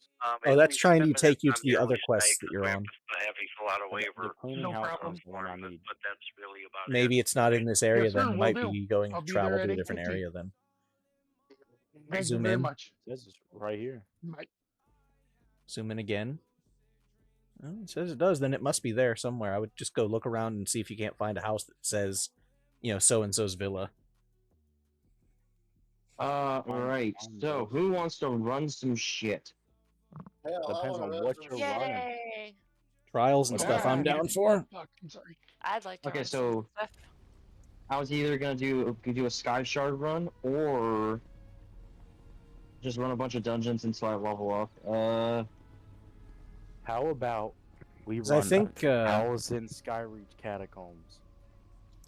Oh, that's trying to take you to the other quests that you're on. Have you fill out a waiver. The cleaning No house problem. is the one I need. But that's really about Maybe it's not in this area Yes, sir, then. You will might do. be going I'll to be travel there to at a different 8:50. area then. Thank Zoom you very in. much. It says it's right here. Bye. Zoom in again. Oh, it says it does. Then it must be there somewhere. I would just go look around and see if you can't find a house that says, so and so's villa. Right. So, who wants to run some shit? Depends on what you're running. Yay! Trials and stuff I'm down for. Fuck, I'm sorry. I'd like to. Okay, run some so stuff. I was either gonna do a Sky Shard run or just run a bunch of dungeons until I level up. How about we 'Cause I run think, 1,000 Skyreach catacombs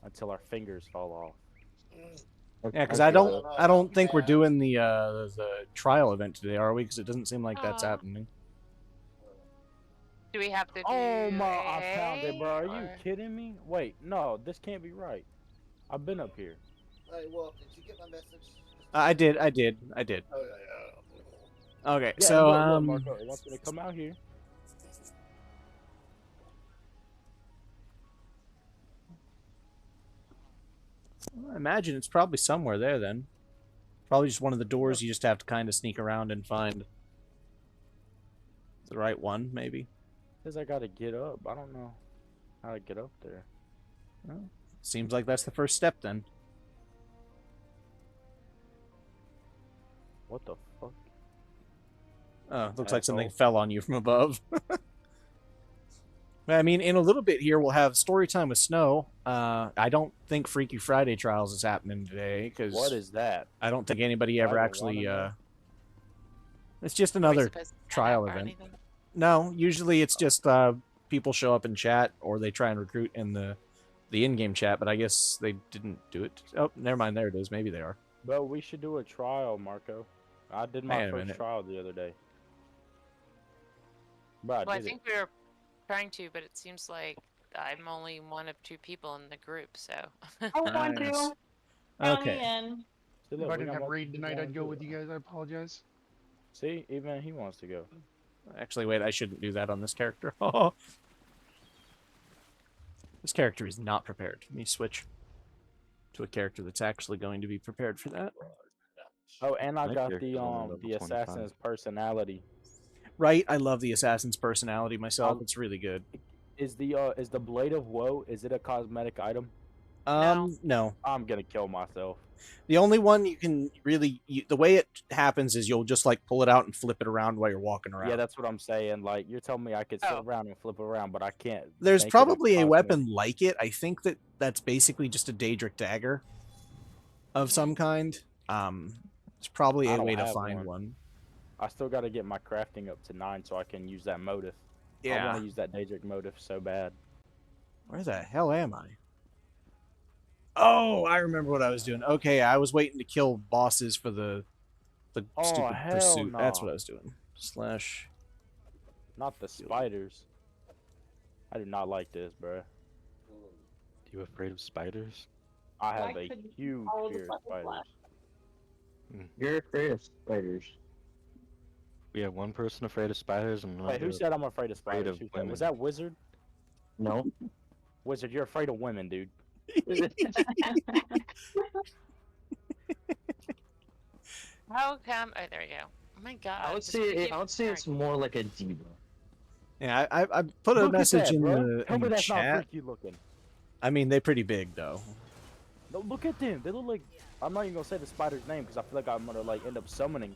until our fingers fall off? Yeah, because I don't think we're doing the trial event today, are we? Because it doesn't seem like that's happening. Do we have to do Oh my! I found it, A, bro. Are you or- kidding me? Wait, no, this can't be right. I've been up here. Hey, well, did you get my message? I did. Oh, yeah. Okay, Yeah, so look, Marco, it wants me to come out here. I imagine it's probably somewhere there then. Probably just one of the doors you just have to kind of sneak around and find the right one, maybe. Says I gotta get up. I don't know how to get up there. Well, seems like that's the first step then. What the fuck? Oh, looks like something Asshole. fell on you from above. I mean, in a little bit here, we'll have story time with Snow. I don't think Freaky Friday Trials is happening today because What is that? I don't think anybody ever I don't actually. wanna know. It's just Are we another supposed to sign trial up or event. anything? No, usually it's just people show up in chat or they try and recruit in the in-game chat. But I guess they didn't do it. Oh, never mind. There it is. Maybe they are. But we should do a trial, Marco. I did my Wait a first minute. trial the other day. But Well, I I did think we were trying to, but it seems like I'm only one of 2 people in the group, so. I want to. Nice. Count Okay. me in. See, If look, I we didn't got have more raid people tonight, wanna I'd go do with it. you guys. I apologize. See, even he wants to go. Actually, wait. I shouldn't do that on this character. Oh, this character is not prepared. Let me switch to a character that's actually going to be prepared for that. Oh, and I My got character's the only level 25. assassin's personality. Right. I love the assassin's personality myself. It's really good. Is the blade of woe? Is it a cosmetic item? No. I'm gonna kill myself. The only one you can really the way it happens is you'll just like pull it out and flip it around while you're walking around. Yeah, that's what I'm saying. Like you're telling me I could sit around and flip around, but I can't. There's make it. I'm probably a constantly- weapon like it. I think that's basically just a Daedric dagger of some kind. It's probably I a don't way to have find one. I still got to get my crafting up to 9 so I can use that motive. I Yeah. want to use that Daedric motive so bad. Where the hell am I? Oh, I remember what I was doing. Okay, I was waiting to kill bosses for the Oh, stupid hell pursuit. That's no. what I was doing. Slash. Not the spiders. I do not like this, bro. You afraid of spiders? I have Why a couldn't huge follow the fear of butterfly? spiders. You're afraid of spiders. We have one person afraid of spiders and Wait, who another said I'm afraid of spiders? of Who said- women. Was that Wizard? No. Wizard, you're afraid of women, dude. How come? Oh, there we go. Oh my god. I would this say freaking I would say it's more like a diva. Yeah, I put a Look at message that, in bro. the, Tell in me the that's not chat. freaky looking. I mean, they're pretty big though. No, look at them. They look like. I'm not even gonna say the spider's name because I feel like I'm gonna like end up summoning.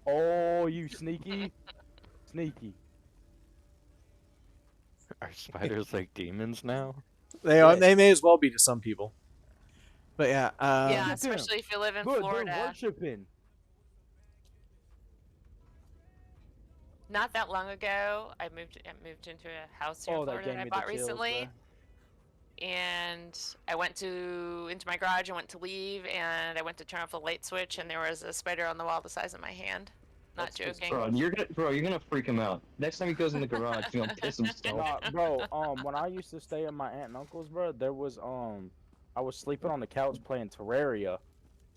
Oh, you sneaky, sneaky. Are spiders like demons now? They are. They may as well be to some people. But yeah. Yeah, them. especially if you live in Good, Florida. they're worshiping. Not that long ago, I moved into a house here in Oh, that Florida gave that I me bought the chills, recently. And I went into my garage. I went to leave, and I went to turn off the light switch, and there was a spider on the wall the size of my hand. Not joking. Bro, you're gonna freak him out. Next time he goes in the garage, he's gonna piss himself. Nah, bro, when I used to stay at my aunt and uncle's, bro, there was I was sleeping on the couch playing Terraria,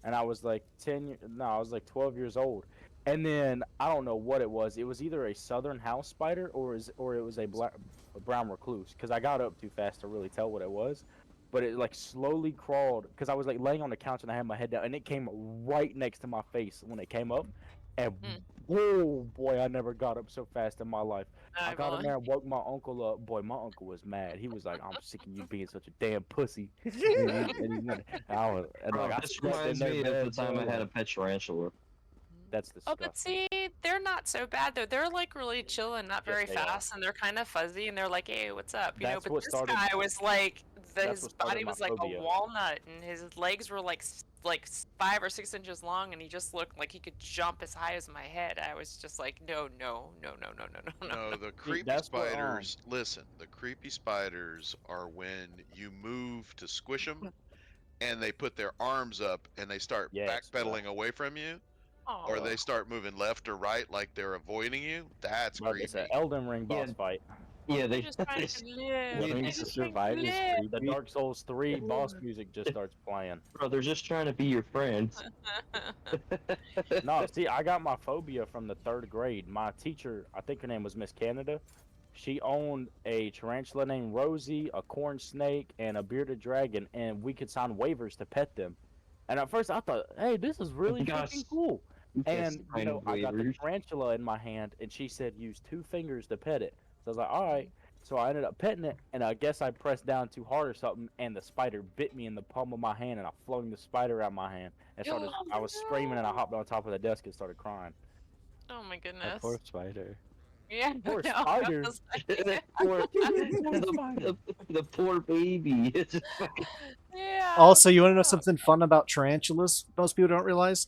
and I was like I was like 12 years old, and then I don't know what it was. It was either a southern house spider or it was a brown recluse, because I got up too fast to really tell what it was, but it like slowly crawled, because I was like laying on the couch and I had my head down, and it came right next to my face when it came up. And oh boy, I never got up so fast in my life. I got in there and woke my uncle up. Boy, my uncle was mad. He was like, "I'm sick of you being such a damn pussy." And I was, and Bro, like, I this slept in reminds their me of bed, the time I bro. had a pet tarantula. That's Oh, disgusting. but see, they're not so bad though. They're like really chill and not Yes, very they are. fast, and they're kind of fuzzy, and they're like, "Hey, what's up?" You know. That's But what this started- guy was like, that's his what started body my was like phobia. a walnut, and his legs were like 5 or 6 inches long, and he just looked like he could jump as high as my head. I was just like, no. No, the creepy that's what, spiders. Listen, the creepy spiders are when you move to squish them, and they put their arms up and they start Yes, backpedaling away from you, or they start moving left or right like they're avoiding you. That's Bro, creepy. it's an Elden Ring boss fight. Yeah, they. Just trying to live. What They're makes just to survive trying is to live. creepy. The Dark Souls 3 boss music just starts playing. Bro, they're just trying to be your friends. No, see, I got my phobia from the 3rd grade. My teacher, I think her name was Miss Canada, she owned a tarantula named Rosie, a corn snake, and a bearded dragon, and we could sign waivers to pet them. And at first I thought, hey, this is really Gosh. freaking cool. Yes, And, I you know, know I got the waivers. tarantula in my hand, and she said use 2 fingers to pet it. So I was like, all right. So I ended up petting it, and I guess I pressed down too hard or something, and the spider bit me in the palm of my hand, and I flung the spider out my hand. And started, I was screaming, and I hopped on top of the desk and started crying. Oh my That goodness. poor spider. Yeah. Poor no, I spider. was like, The poor, the poor baby. It's just fucking- yeah. Also, you want to know something fun about tarantulas? Most people don't realize.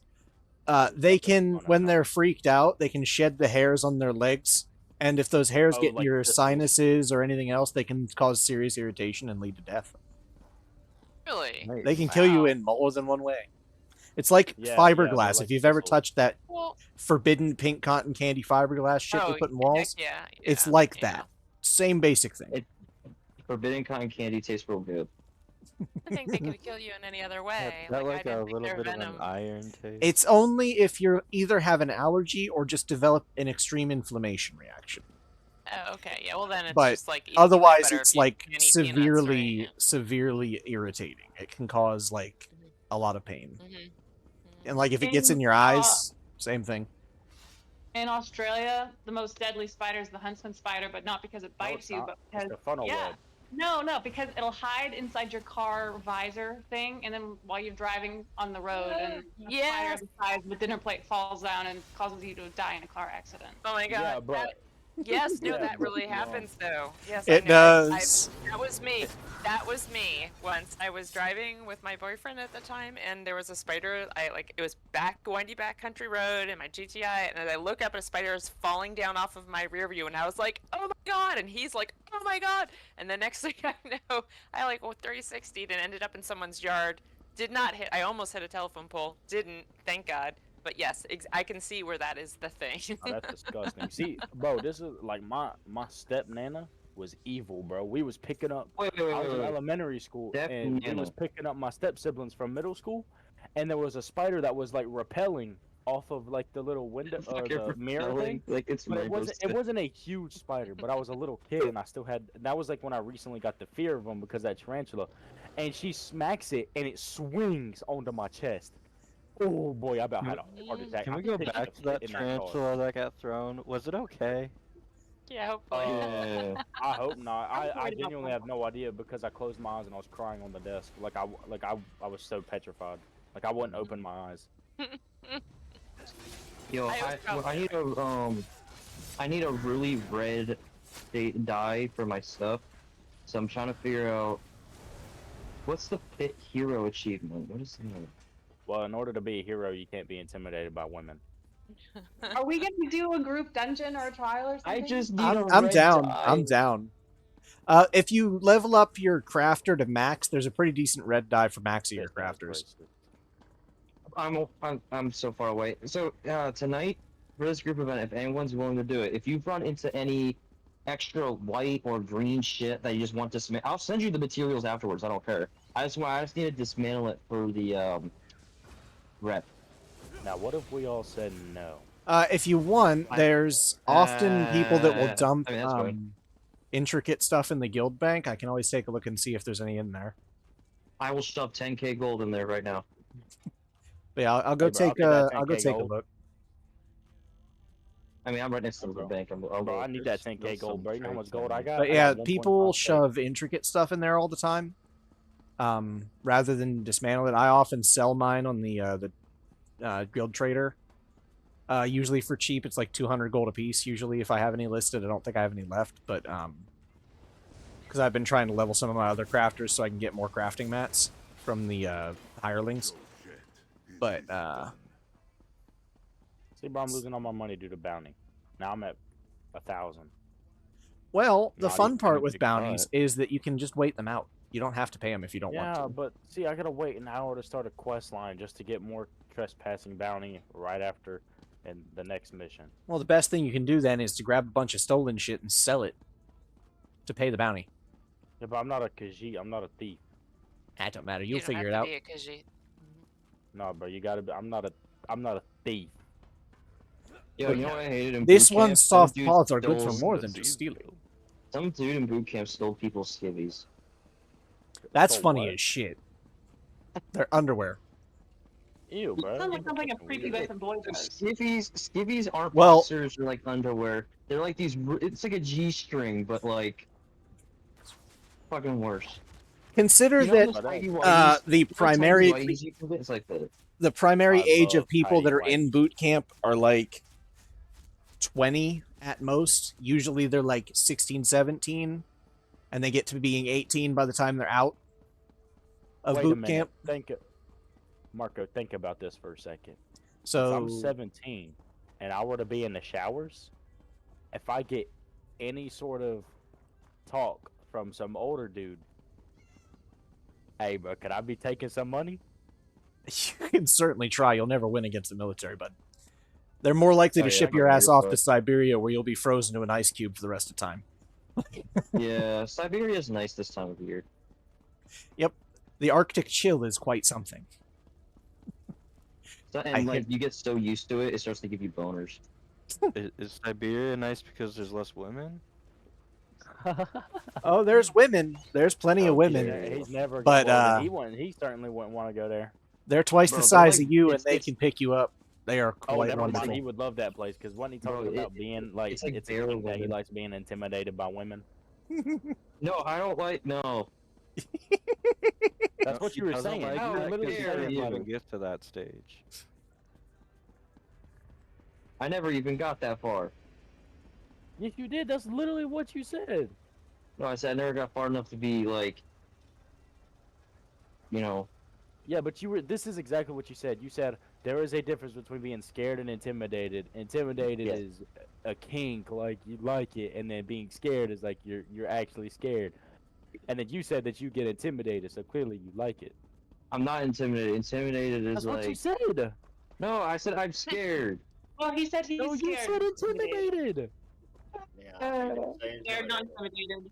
They can, when they're freaked out, they can shed the hairs on their legs, and if those hairs Oh, get in like your bristles. sinuses or anything else, they can cause serious irritation and lead to death. Really? They can kill you in more than one way. It's like Yeah, fiberglass. they're If like you've ever bristles. touched that Well, forbidden pink cotton candy fiberglass shit oh, they put in heck walls, yeah. it's yeah, like yeah. that. Same basic thing. Forbidden cotton candy tastes real good. I think they could kill you in any other way. Is that I like a didn't think little their bit of venom. an iron taste? It's only if you either have an allergy or just develop an extreme inflammation reaction. Oh, okay. Yeah. Well, then it's But just like eating peanut otherwise, butter it's if you like can't eat peanuts, right? severely irritating. It can cause like a lot of pain, Mhm. and like if it gets in your eyes, same thing. In Australia, the most deadly spider is the huntsman spider, but not because it bites you, not. but It's because the funnel yeah, web. No, because it'll hide inside your car visor thing, and then while you're driving on the road, and the spider decides the dinner plate falls down and causes you to die in a car accident. Oh my god. Yeah, but Yes, no, Yeah, that but, really happens though. Yes, It I know. does. That was me. That was me. Once I was driving with my boyfriend at the time, and there was a spider. It was windy back country road in my GTI, and I look up and a spider is falling down off of my rear view, and I was like, "Oh my god!" And he's like, "Oh my god!" And the next thing I know, I 360'd and ended up in someone's yard. Did not hit. I almost hit a telephone pole. Didn't. Thank God. But yes, I can see where that is the thing. Oh, that's disgusting. See, bro, this is like my step nana was evil, bro. We was picking up. Wait, I was in elementary school, Step and we nana. was picking up my step siblings from middle school, and there was a spider that was like rappelling off of like the little window or Fucking the mirror rappelling, thing. like it's But Rainbow it Six. wasn't a huge spider, but I was a little kid, and I still had. That was like when I recently got the fear of them because of that tarantula, and she smacks it, and it swings onto my chest. Oh boy, I about had a heart attack. Can I we go pitched back a to that fit in car. tarantula that got thrown? Was it okay? Yeah, hopefully. I hope not. I worried about genuinely have no idea because I closed my eyes and I was crying on the desk. I was so petrified. Like I wouldn't open my eyes. Yo, I need a really red dye for my stuff, so I'm trying to figure out what's the pit hero achievement. What is that? Well, in order to be a hero, you can't be intimidated by women. Are we going to do a group dungeon or a trial or something? I just need I'm down. I'm down. If you level up your crafter to max, there's a pretty decent red dye for max of your crafters. I'm so far away. So tonight for this group event, if anyone's willing to do it, if you've run into any extra white or green shit that you just want to dismantle, I'll send you the materials afterwards. I don't care. I just need to dismantle it for the rep. Now, what if we all said no? If you want, there's often people that will dump I mean, that's fine. intricate stuff in the guild bank. I can always take a look and see if there's any in there. I will shove 10k gold in there right now. But yeah, I'll go Hey, bro, take I'll I'll go get that take 10K a gold. look. I mean, I'm right next to the bank. Bro, I need that 10k gold, bro. You know how much gold I got? But I yeah, got 1.5K. people shove intricate stuff in there all the time. Rather than dismantle it, I often sell mine on the guild trader. Usually for cheap, it's like 200 gold a piece. Usually, if I have any listed, I don't think I have any left. But because I've been trying to level some of my other crafters so I can get more crafting mats from the hirelings. But See, bro, I'm losing all my money due to bounty. Now I'm at 1,000. well, the Not fun even part a with big bounties cut. is that you can just wait them out. You don't have to pay them if you don't want Yeah, to. but see, I gotta wait an hour to start a quest line just to get more trespassing bounty right after in the next mission. Well, the best thing you can do then is to grab a bunch of stolen shit and sell it to pay the bounty. Yeah, but I'm not a Khajiit. I'm not a thief. That don't matter. You You'll don't figure it have out. to be a Khajiit. No, bro, you gotta be. I'm not a thief. Yo, you know what I hated in This boot camp? one's Some soft dude paws are good for stole- more than just stealing. Some dude in boot camp stole people's skivvies. That's So funny what? as shit. They're underwear. Ew, bro. Sounds like something a prepubescent boy does. Skivvies aren't Well- boxers or like underwear. They're like these. It's like a G-string, but like fucking worse. Consider You know that those tidy whities? the You know tidy primary whities you can get? It's like the the primary I age love of people that are tidy in boot camp are like 20 at most. Usually they're like 16, 17, and they get to being 18 by the time they're out of Wait a boot minute. camp. Marco, think about this for a second. So if I'm 17 and I were to be in the showers, if I get any sort of talk from some older dude, hey, bro, could I be taking some money? you can certainly try. You'll never win against the military, but they're more likely to Oh, yeah, ship I your got ass your off butt. to Siberia where you'll be frozen to an ice cube for the rest of the time. yeah. Siberia's nice this time of year. Yep. The Arctic chill is quite something. And I like hate- you get so used to it, it starts to give you boners. Is Siberia nice because there's less women? Oh, there's women. There's plenty of women. Yeah, he's never. But, well, he wouldn't. He certainly wouldn't want to go there. They're twice Bro, the they're size like- of you, and it's- they it's- can pick you up. They are Oh, quite never mind. wonderful. He would love that place because wasn't he Bro, talking about being like it's like it's a bare thing that he women. likes being intimidated by women? No, I don't like. No. That's what you were Doesn't saying. like You were that literally 'cause he saying didn't you. even get to that stage. I never even got that far. Yes, you did. That's literally what you said. No, I said I never got far enough to be like, you know. Yeah, but you were. This is exactly what you said. You said there is a difference between being scared and intimidated. Intimidated Yes. is a kink, like you like it, and then being scared is like you're actually scared. And then you said that you get intimidated, so clearly you like it. I'm not intimidated. Intimidated is That's like. what you said. No, I said I'm scared. Well, he said he's No, you scared. said intimidated. Scared, not intimidated.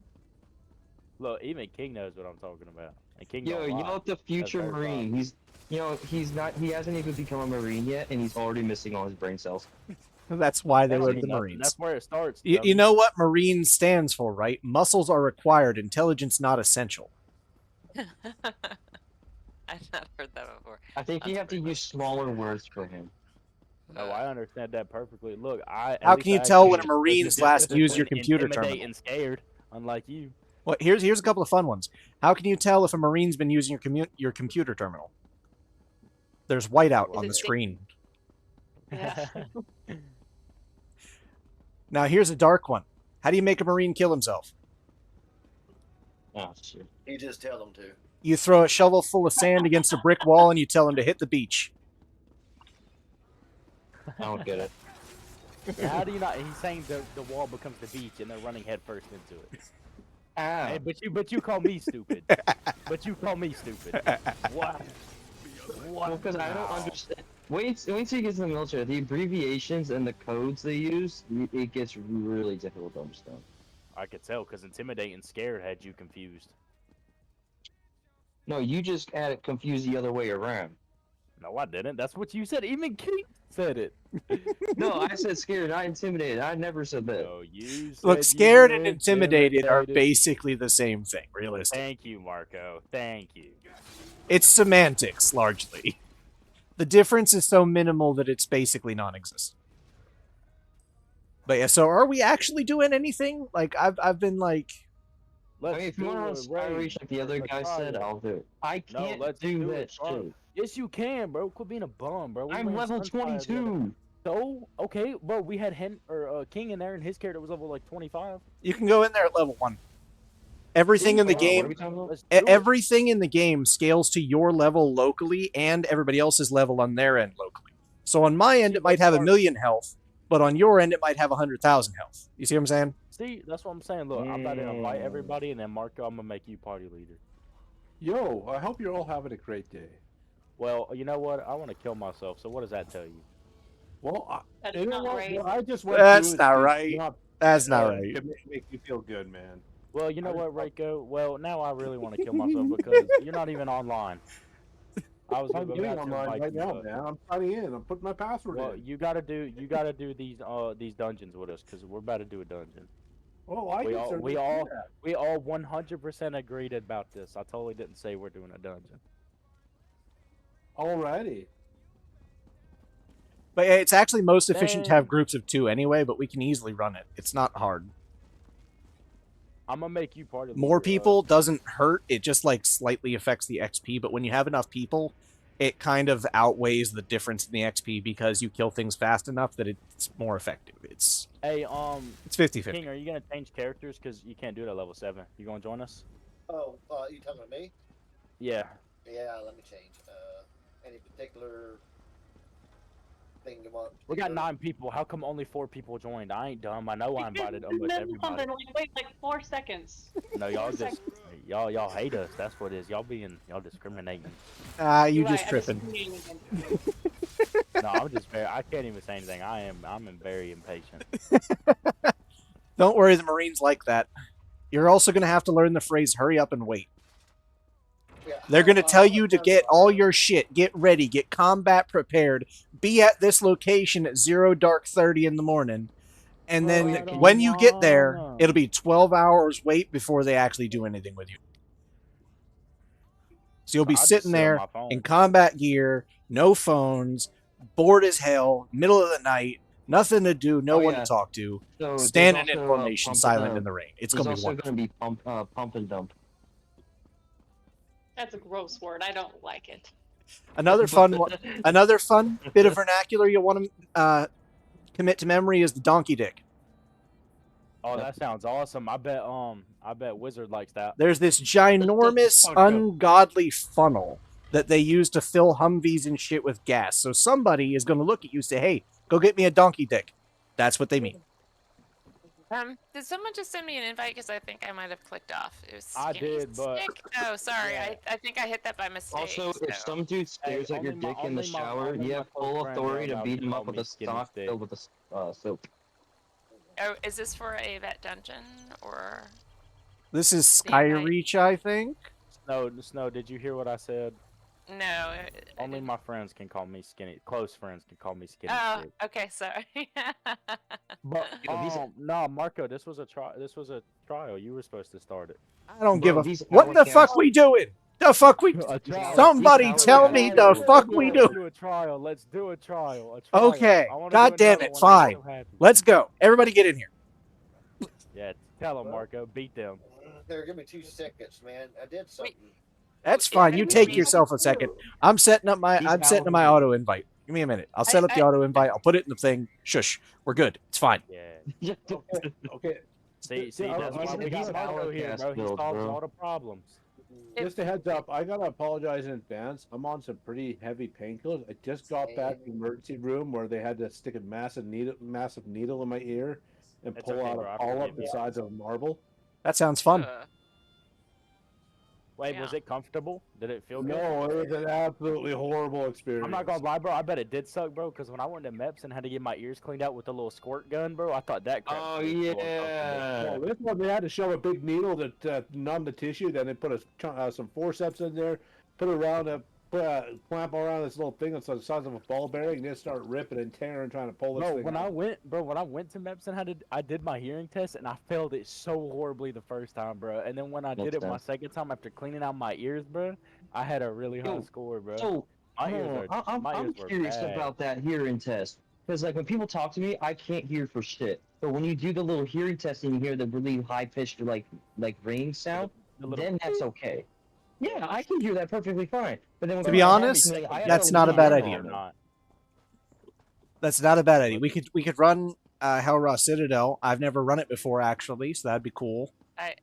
Look, even King knows what I'm talking about. And King Yo, don't you lie. know the That's future very Marine. fine. He's not. He hasn't even become a Marine yet, and he's already missing all his brain cells. That's why they That were ain't the nothing. Marines. That's where it starts. You dummy. know what Marine stands for, right? Muscles are required, intelligence not essential. I've not heard that before. I think you have to use smaller words for him. No, I understand that perfectly. Look, at How least can you I tell actually when a understood the Marine's difference last used your between computer intimidate terminal? and scared, unlike you. Well, here's a couple of fun ones. How can you tell if a Marine's been using your computer terminal? There's whiteout Is on it the thick? screen. Yeah. Now here's a dark one. How do you make a Marine kill himself? Oh shit. You just tell them to. You throw a shovel full of sand against a brick wall and you tell him to hit the beach. I don't get it. Yeah, how do you not? He's saying the wall becomes the beach and they're running headfirst into it. Ah. Hey, but you call me stupid. But you call me stupid. What? Well, because I don't understand. Wait till you get to the military. The abbreviations and the codes they use, it gets really difficult to understand. I could tell because intimidate and scared had you confused. No, you just had it confused the other way around. No, I didn't. That's what you said. Even King said it. No, I said scared, not intimidated. I never said that. No, you said Look, you scared were and intimidated are intimidated. basically the same thing, realistically. Thank you, Marco. Thank you. It's semantics, largely. The difference is so minimal that it's basically non-existent. But yeah, so are we actually doing anything? Like, I've been like... I mean, if you want to Sky Reach like the other guy said, I'll do it. I can't do that shit. Yes, you can, bro. Quit being a bum, bro. We I'm ran level Sunfire the other 22. So, okay, bro, we had King in there, and his character was level like 25. You can go in there at level 1. Everything in the game, Let's do it. everything in the game scales to your level locally and everybody else's level on their end locally. So on my end, it might have 1,000,000 health, but on your end, it might have 100,000 health. You see what I'm saying? See, that's what I'm saying. Look, I'm about to invite everybody, and then Marco, I'm gonna make you party leader. Yo, I hope you're all having a great day. Well, you know what? I want to kill myself. So what does that tell you? Well, That's you know not what? right. What I just went That's through not is right. not That's not bad. right. It make you feel good, man. Well, you know what, Reiko? Well, now I really want to kill myself because you're not even online. I was I'm about doing to online invite right you, now, but- man. I'm signing in. I'm putting my password Well, in. you gotta do these dungeons with us because we're about to do a dungeon. Oh, I we can all certainly we do all that. we all 100% agreed about this. I totally didn't say we're doing a dungeon. Alrighty. But it's actually most efficient to have Dang. groups of 2 anyway, but we can easily run it. It's not hard. I'm gonna make you part of More people doesn't hurt. It just like slightly affects the XP, but when you have enough people, it kind of outweighs the difference in the XP because you kill things fast enough that it's more effective. It's Hey, it's 50-50. King, are you gonna change characters? Because you can't do it at level 7. You gonna join us? Oh, you talking to me? Yeah. Yeah, let me change. Any particular thing you want? We got 9 people. How come only 4 people joined? I ain't dumb. I know I invited almost everybody. Something like, wait, like 4 seconds. No, y'all 4 just y'all hate us. That's what it is. Y'all discriminating. You You're just right, I'm tripping. discriminating against you. No, I'm just very. I can't even say anything. I'm very impatient. Don't worry, the Marines like that. You're also going to have to learn the phrase "hurry up and wait." They're going to tell you to get all your shit, get ready, get combat prepared, be at this location at 0 dark 30 in the morning, and then when you get there, it'll be 12 hours wait before they actually do anything with you. So you'll be I'll just sitting sit on there my phone. in combat gear, no phones, bored as hell, middle of the night, Nothing to do, no Oh, one yeah. to talk to. So there's Standing in also, formation, pump- silent in the rain. It's there's gonna be also wonderful. going to be pump and dump. That's a gross word. I don't like it. Another fun one, another fun bit of vernacular you want to commit to memory is the donkey dick. Oh, that sounds awesome. I bet Wizard likes that. There's this ginormous, ungodly funnel that they use to fill Humvees and shit with gas. So somebody is going to look at you and say, hey, go get me a donkey dick. That's what they mean. Did someone just send me an invite? Because I think I might have clicked off. It was I skinny did, but stick. Oh, sorry. Yeah. I think I hit that by mistake. Also, if so. some dude stares at your dick in the shower, you have full authority to beat him up with a stock filled with soap. Oh, is this for a vet dungeon or? This is Skyreach, I think. Snow, did you hear what I said? No. Only my friends can call me skinny. Close friends can call me skinny. Oh, stick. okay. Sorry. But no, Marco, this was a trial. You were supposed to start it. I don't give a. What the fuck we doing? The fuck we? Somebody tell me the fuck we Let's do. do a trial. Let's do a trial. Okay. I wanna God do damn another it. one. I'm Fine. so happy. Let's go. Everybody get in here. Yeah, tell them, Marco. Beat them. There, give me 2 seconds, man. I did something. That's fine. You take yourself a second. I'm setting up my auto invite. Give me a minute. I'll set up the auto invite. I'll put it in the thing. Shush. We're good. It's fine. Yeah. Okay. See, that's why we got Marco here, bro. He solves all the problems. Just a heads up, I gotta apologize in advance. I'm on some pretty heavy painkillers. I just got back to the emergency room where they had to stick a massive needle in my ear and It's pull okay, out bro. I a polyp forgive the you. size of a marble. That sounds fun. Wait, was it comfortable? Did it feel good? No, it was an absolutely horrible experience. I'm not gonna lie, bro. I bet it did suck, bro. Because when I went to MEPS and had to get my ears cleaned out with a little squirt gun, bro, I thought that. Crap Oh was so yeah. Well, this one they had to shove a big needle to numb the tissue. Then they put some forceps in there, put it around put a clamp around this little thing that's the size of a ball bearing, and then start ripping and tearing, trying to pull this Bro, thing when out. I went to MEPS and I did my hearing test and I failed it so horribly the first time, bro. And then when I did it my second time after cleaning out my ears, bro, I had a really high score, bro. So, my ears I'm were curious bad. about that hearing test. Because, like, when people talk to me, I can't hear for shit. But when you do the little hearing test and you hear the really high-pitched, like ringing sound, then that's okay. Yeah, I can hear that perfectly fine. But then when To be people talk honest, me, I that's gotta not a lean bad in idea. on them. That's not a bad idea. We could run Hellraw Citadel. I've never run it before, actually, so that'd be cool. I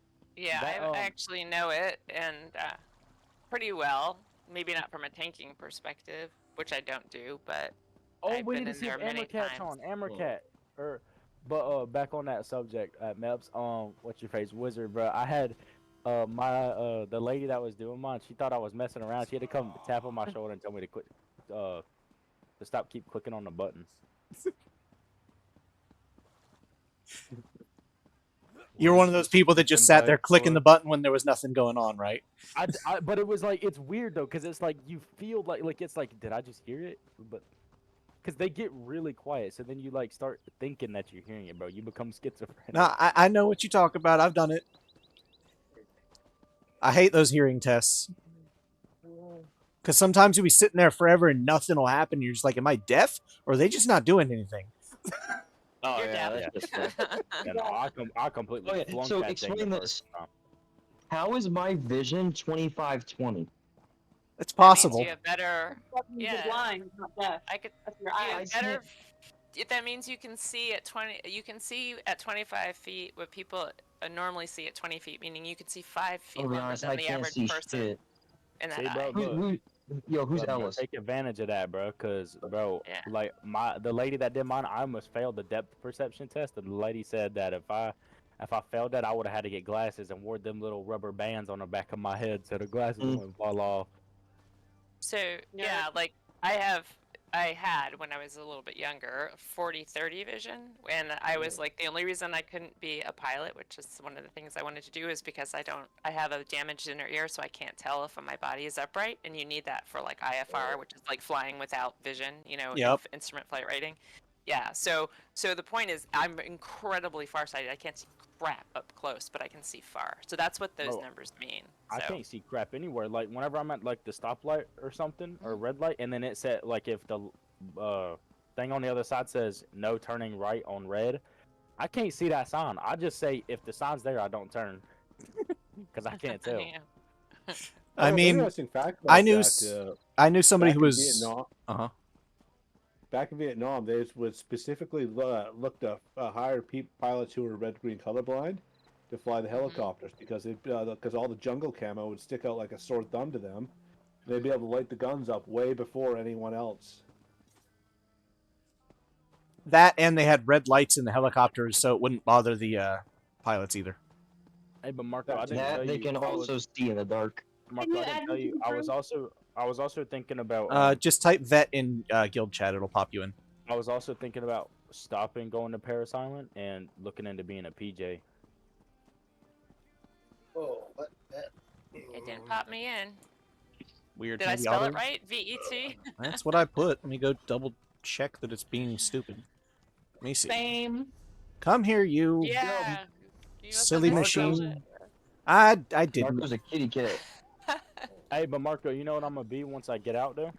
actually know it and pretty well. Maybe not from a tanking perspective, which I don't do, but I've we been need in to see there if many Ambercat's times. on. But back on that subject at MEPS, what's your face, Wizard, bro? I had the lady that was doing mine. She thought I was messing around. She had to come tap on my shoulder and tell me to quit, to keep clicking on the buttons. You're one of those people that just sat there clicking the button when there was nothing going on, right? But it was like, it's weird though, because it's like you feel like it's like, did I just hear it? But because they get really quiet, so then you like start thinking that you're hearing it, bro. You become schizophrenic. No, I know what you talk about. I've done it. I hate those hearing tests. Because sometimes you'll be sitting there forever and nothing will happen. You're just like, am I deaf? Or are they just not doing anything? Oh, yeah, that's just Yeah, no, I completely Okay, flunked so that explain thing the this. first time. How is my vision 25/20? It's possible. You have better. Yeah. Blind, not deaf. I could. That's your You eyes. have better. That means you can see at 20. You can see at 25 feet what people normally see at 20 feet, meaning you can see 5 feet I'll be longer honest, than I the can't average see person shit. in that See, eye. bro, Who's bro, Ellis? Take advantage of that, bro. Cause, bro, Yeah. like the lady that did mine, I almost failed the depth perception test. And the lady said that if I failed that, I would have had to get glasses and wore them little rubber bands on the back of my head so the glasses wouldn't fall off. So yeah, like I had when I was a little bit younger 40/30 vision, and I was like, the only reason I couldn't be a pilot, which is one of the things I wanted to do, is because I have a damaged inner ear, so I can't tell if my body is upright, and you need that for like IFR, which is like flying without vision, Yep. instrument flight rating. Yeah, so the point is, I'm incredibly farsighted. I can't see crap up close, but I can see far. So that's what those Bro, numbers mean. I So. can't see crap anywhere. Like whenever I'm at like the stoplight or something or red light, and then it said like if the thing on the other side says no turning right on red. I can't see that sign. I just say if the sign's there, I don't turn, because I can't tell. I Oh, mean, interesting fact I about knew that, I knew somebody back who in was Vietnam. Back in Vietnam, they would specifically look to hire pilots who were red green colorblind to fly the helicopters because all the jungle camo would stick out like a sore thumb to them. They'd be able to light the guns up way before anyone else. that, and they had red lights in the helicopters, so it wouldn't bother the pilots either. Hey, but Marco, I didn't That tell they you. can also see in the dark. Marco, I didn't tell you. I was also thinking about. Just type vet in guild chat; it'll pop you in. I was also thinking about stopping going to Paris Island and looking into being a PJ. Oh, what? It didn't pop me in. Weird. Did I maybe spell it auto- right? VET? That's what I put. Let me go double check that it's being stupid. Let me see. Same. Come here, you Yeah. silly Marco's- machine. I didn't. Marco's a kitty cat. Hey, but Marco, you know what I'm gonna be once I get out there?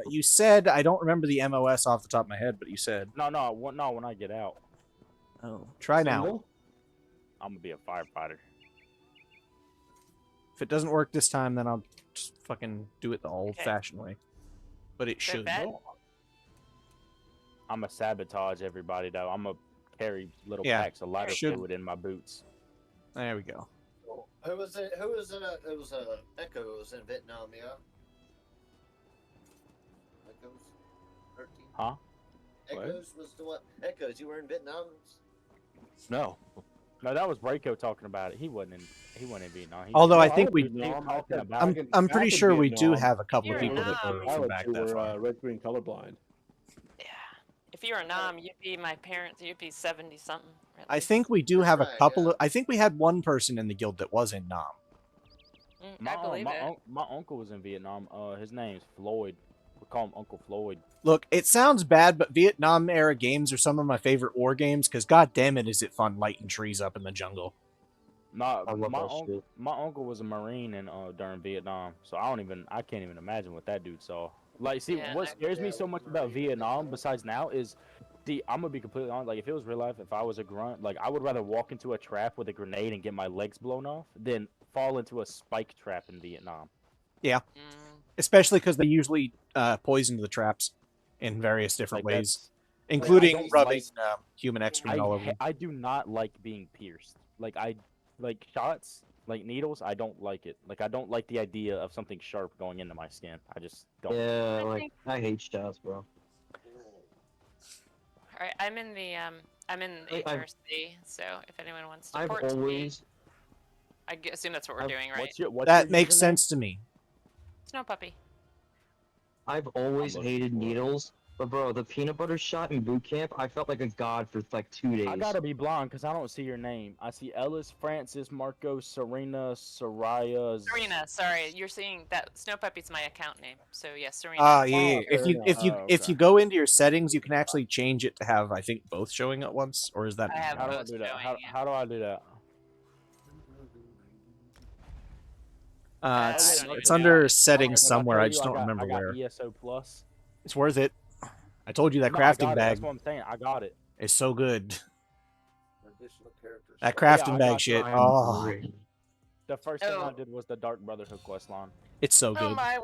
You said I don't remember the MOS off the top of my head, but you said No, when I get out. Oh, try now. I'm gonna be a firefighter. If it doesn't work this time, then I'll just fucking do it the old-fashioned way. But it should. I'm gonna sabotage everybody though. I'm gonna carry little Yeah, packs of lighter should- fluid in my boots. There we go. Who was it? Who was it? It was Echo was in Vietnam, yeah. Echoes, 13. Huh? What? Echoes was the one. Echoes, you were in Vietnam. No, that was Braco talking about it. He wasn't in Vietnam. Although I No, think was we- in Vietnam. Talking about I'm it. I'm pretty back in sure we do Vietnam, have a couple of You're people that not. were from Pilots back who that were far. red green colorblind. If you were a nom, you'd be my parents. You'd be 70 something. I think we do have a right, couple yeah. of. I think we had one person in the guild that was in Nam. I believe it. My uncle was in Vietnam. His name's Floyd. We call him Uncle Floyd. Look, it sounds bad, but Vietnam era games are some of my favorite war games because, god damn it, is it fun lighting trees up in the jungle. Nah, I love that shit. my uncle was a Marine in during Vietnam, so I can't even imagine what that dude saw. Like, see, Yeah, what scares me so much about Vietnam, besides now, is I'm gonna be completely honest. Like, if it was real life, if I was a grunt, like, I would rather walk into a trap with a grenade and get my legs blown off than fall into a spike trap in Vietnam. Yeah, Mm. especially because they usually poison the traps in various different Like, ways, that's- including don't rubbing like- human excrement all over them. I do not like being pierced. Like shots, like needles. I don't like it. Like, I don't like the idea of something sharp going into my skin. I just don't. Yeah, like I hate shots, bro. All right, I'm in the HRC, so if anyone wants to I've port to me, always I assume that's what we're doing, right? That makes sense to me. Snow puppy. I've always hated needles, but bro, the peanut butter shot in boot camp, I felt like a god for like 2 days. I gotta be blind because I don't see your name. I see Ellis, Francis, Marco, Serena, Soraya. Serena, sorry, you're seeing that Snow Puppy's my account name. So yes, Serena. Yeah. If you go into your settings, you can actually change it to have I think both showing at once, or is that? I have How do I both do that? showing, How do I do that? It's under settings somewhere. I just don't remember I got where. ESO Plus. It's worth it. I told you that No, I got crafting it, bag That's what I'm saying. I got it. is so good. Additional characters. That Yeah, crafting I bag got shit. you. Oh, The first thing Oh. I did was the Dark Brotherhood quest line. it's so Oh good. my,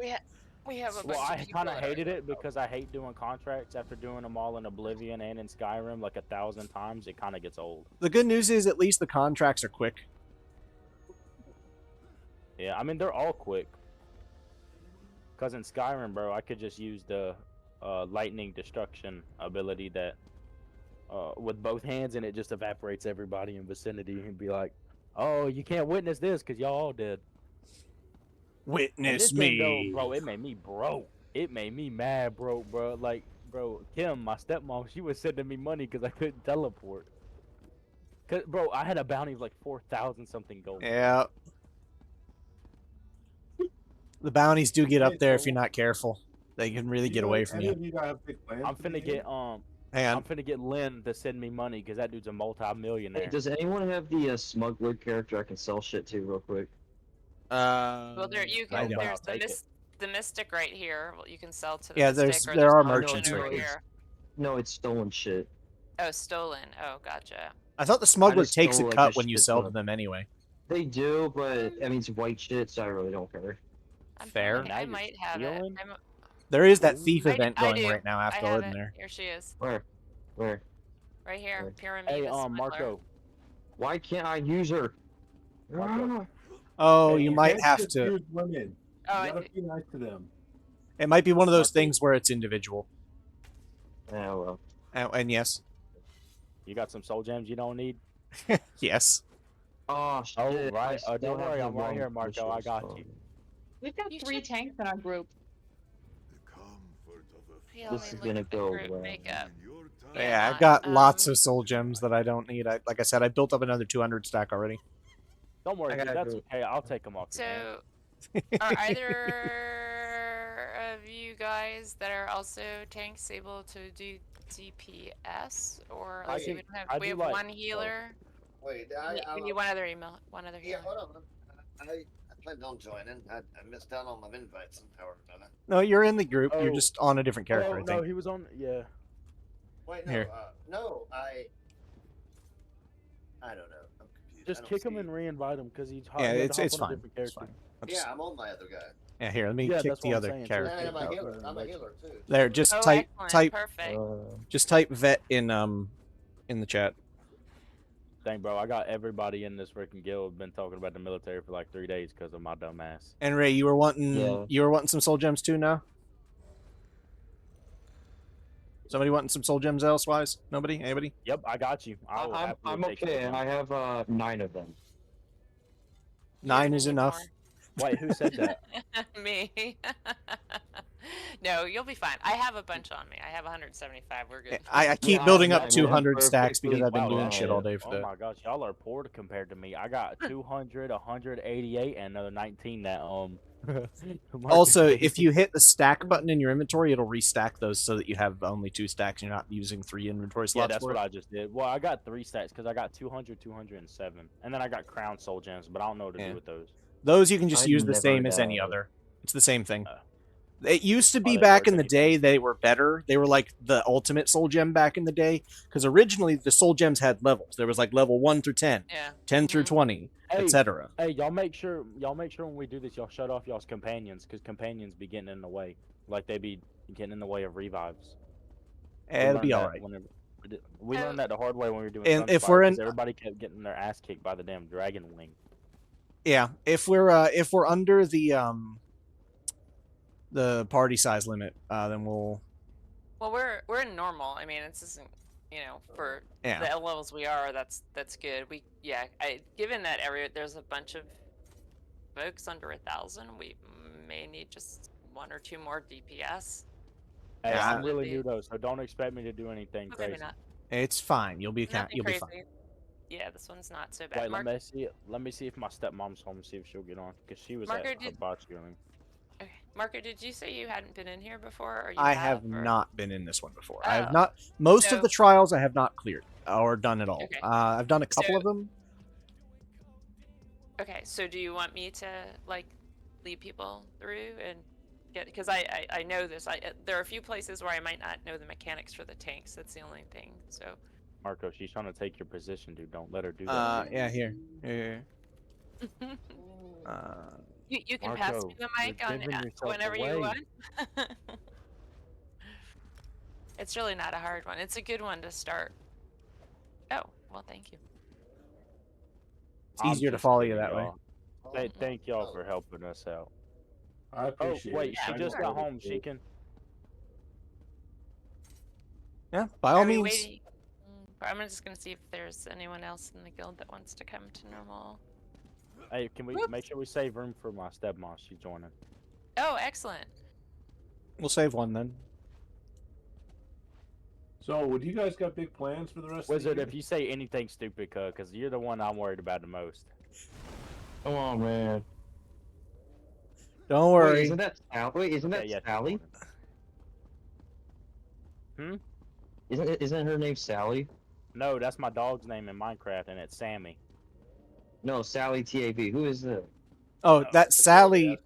we have a bunch Well, I of people kind of that are- hated it because I hate doing contracts after doing them all in Oblivion and in Skyrim like 1,000 times. It kind of gets old. The good news is at least the contracts are quick. Yeah, I mean they're all quick. Cause in Skyrim, bro, I could just use the lightning destruction ability that with both hands, and it just evaporates everybody in vicinity and be like, "Oh, you can't witness this because y'all all dead." And Witness this game, me. though, bro. It made me broke. It made me mad, bro. Like, bro, Kim, my stepmom, she was sending me money because I couldn't teleport. Cause, bro, I had a bounty of like 4,000 something gold. Yeah. The bounties do get up there if you're not careful. They can really get away from you. I'm finna get Hang on. I'm finna get Lynn to send me money because that dude's a multi-millionaire. Hey, does anyone have the smuggler character I can sell shit to real quick? Well, there you I can. don't. There's the Take it. the mystic right here. Well, you can sell to the Yeah, mystic. Or there are an auction merchants over right here. here. No, it's stolen shit. Oh, stolen. Oh, gotcha. I thought the smuggler just takes a stole, like, cut a when you shit sell ton to of- them anyway. They do, but I mean it's white shit, so I really don't care. Fair. I might have it. There is that thief I event do- I going do. right now I after have living it. there. Here she is. Where? Right here. Where? Pyramid. Hey, is smuggler. Marco. Why can't I use her? Marco. Oh, Hey, you you might can't have just to. use women. Oh, You gotta be nice to them. It might be one of those things where it's individual. Yeah, well. And yes, You got some soul gems you don't need? yes. Oh shit! Oh, right. I still Don't have worry, the I'm right wrong here, Marco. I wishes, got so- you. We've got 3 tanks in our group. This is gonna go well. Yeah, I've got lots of soul gems that I don't need. Like I said, I built up another 200 stack already. Don't worry, I dude, gotta that's go. okay. I'll take them off. your hands. So, are either of you guys that are also tanks able to do DPS, or I like, can- we don't have, I we do have like one both. healer? Wait, We need one other Yeah, healer. hold on. I planned on joining. I missed out on my invites somehow or another. No, you're in the group. You're Oh. just on a different character. Oh, I no, think. he was on. Yeah. Wait, no, Here. no, I don't know. I'm confused. Just kick him and re-invite him because he's hot. Yeah, he had to it's hop it's on a fine. different It's character. fine. Yeah, I'm on my other guy. Yeah, here. Let me Yeah, kick that's the what I'm other saying, so character. And I'm a out. healer. I'm a healer too. There, just Oh, type excellent. type Perfect. just type vet in the chat. Dang, bro, I got everybody in this freaking guild been talking about the military for like 3 days because of my dumb ass. And Ray, you were wanting Yeah. some soul gems too now? Somebody wanting some soul gems elsewise? Nobody? Anybody? Yep, I got you. I will I'm happily take okay. them. I have 9 of them. 9 is enough. Wait, who said that? Me. No, you'll be fine. I have a bunch on me. I have 175. We're good. I keep Yeah, building yeah, up man, 200 stacks perfectly because I've been fine. doing Wow, shit yeah. all day for Oh that. my gosh, y'all are poor compared to me. I got 200, 188, and another 19 that Marcus Also, gave if me. you hit the stack button in your inventory, it'll restack those so that you have only 2 stacks. You're not using 3 inventory Yeah, slots that's for what it. I just did. Well, I got 3 stacks because I got 200, 207, and then I got crown soul gems, but I don't know what to Yeah. do with those. Those you can just I've use the never same as done any it. other. It's the same thing. It used to be they back work in the day they were better. They were like the ultimate soul gem back in the day because originally the soul gems had levels. There was like level 1 through 10, Yeah. 10 through 20, Hey, etc. Hey, y'all make sure when we do this, y'all shut off y'all's companions because companions be getting in the way. Like they be getting in the way of revives. It'll be all right. We learned that the hard way when we were doing. And if Sunspire, we're 'cause in- everybody kept getting their ass kicked by the damn dragon wing. Yeah, if we're under the party size limit, then we'll. Well, we're in normal. I mean, this isn't, for Yeah. the levels we are. That's good. Given that there's a bunch of folks under 1,000, we may need just 1 or 2 more DPS. Hey, Yeah. I'm really new though, so don't expect me to do anything But crazy. maybe not. It's fine. You'll be Nothing you'll be crazy. fine. Yeah, this one's not so bad. Wait, Mark- let me see if my stepmom's home. See if she'll get on because she was Marco, at did- hibachi earlier. Okay. Marco, did you say you hadn't been in here before? Or you I have or- not been in this one before. I have Oh. not. Most So- of the trials I have not cleared or done at all. Okay. I've done a couple So- of them. Okay, so do you want me to lead people through and get? Because I know this. There are a few places where I might not know the mechanics for the tanks. That's the only thing. So. Marco, she's trying to take your position, dude. Don't let her do that. Yeah, here. You can pass Marco, me the mic you're on giving yourself whenever away. you want. It's really not a hard one. It's a good one to start. Oh, well, thank you. It's easier to follow you that way. Thank y'all for helping us out. I appreciate wait, it. she I just know got what home. it She is. can. Yeah, by all Are we means. waiting- I'm just gonna see if there's anyone else in the guild that wants to come to normal. Hey, can we make sure we save room for my stepmom? She's joining. Oh, excellent. We'll save one then. So, would you guys got big plans for the rest Wizard, of the year? if you say anything stupid, because you're the one I'm worried about the most. Come on, man. Don't Wait, worry. isn't that Sally? Wait, isn't that yeah, Sally? Isn't her name Sally? No, that's my dog's name in Minecraft, and it's Sammy. No, Sally TAB. Who is that? Oh, that Sally.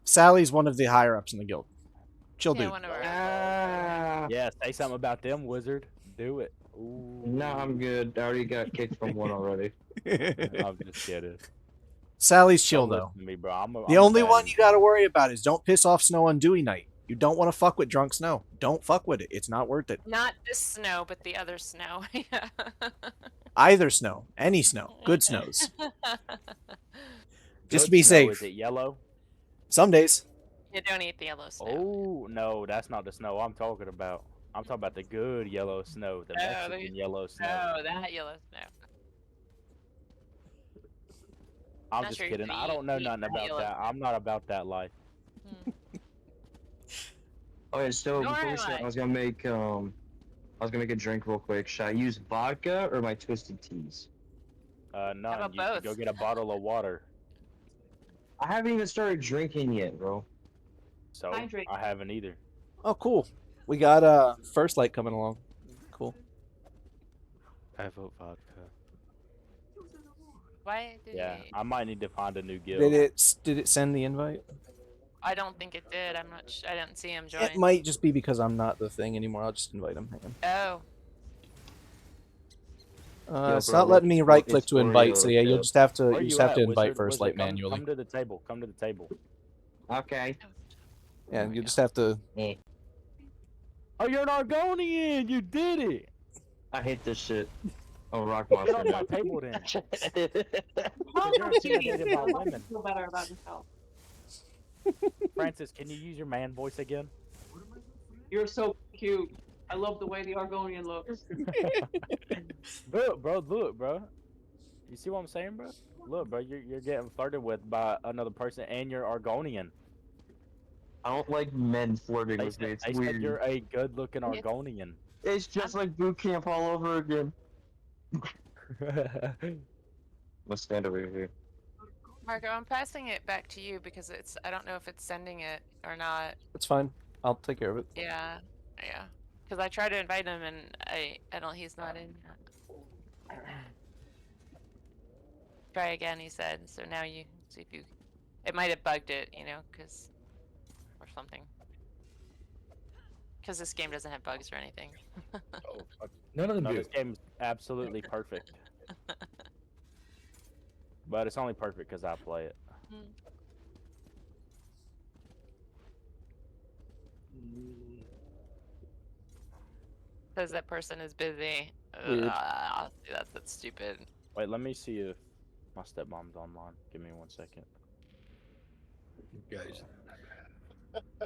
Sally's one of the higher ups in the guild. She'll do. One of our Yeah, say something about them, wizard. Do it. Ooh. No, I'm good. I already got kicked from one already. I'm just kidding. Sally's chill Don't though. listen to me, bro. I'm The only one you got to worry about is don't piss off Snow on Dewey night. You don't want to fuck with drunk Snow. Don't fuck with it. It's not worth it. Not this snow, but the other snow. Yeah. Either snow, any snow, good snows. Just to Good be snow, safe. Is it yellow? Some days. You don't eat the yellow snow. Oh no, that's not the snow I'm talking about. I'm talking about the good yellow snow, the Mexican yellow snow. Oh, that yellow snow. I'm Not just sure kidding. you I don't know eat nothing that about yellow that. I'm not about that life. Okay, so Nor before we am start, I. I was gonna make a drink real quick. Should I use vodka or my twisted teas? None. about You should both? go get a bottle of water. I haven't even started drinking yet, bro. So Hydrate. I haven't either. Oh, cool. We got First Light coming along. Cool. I vote vodka. Why did Yeah, it? I might need to find a new guild. Did it send the invite? I don't think it did. I'm not. I didn't see him join. It might just be because I'm not the thing anymore. I'll just invite him. Hang Oh. on. Yo, It's bro, not letting me right click it's to invite, so yeah, you'll Oreo. just have to Where you you just have at, to invite wizard? First Light Wizard, manually. Come to the table. Come to the table. Okay. Yeah, you just have to. Oh, you're an Argonian! You did it! I hate this shit. Oh, rock Get monster. off my table then. How You're intimidated by about women. feel better about himself. Francis, can you use your man voice again? You're so cute. I love the way the Argonian looks. Look, bro. You see what I'm saying, bro? Look, bro, you're getting flirted with by another person, and you're Argonian. I don't like men flirting with me. It's They said weird. you're a good-looking Argonian. It's just like boot camp all over again. Let's stand over here. Marco, I'm passing it back to you because it's. I don't know if it's sending it or not. It's fine. I'll take care of it. Yeah. Because I tried to invite him and I don't. He's not in yet. Try again, he said. So now you see if you. It might have bugged it, because or something. Because this game doesn't have bugs or anything. None of them do. This game's absolutely perfect. But it's only perfect because I play it. Says that person is busy. Weird. That's stupid. Wait, let me see if my stepmom's online. Give me 1 second. Guys.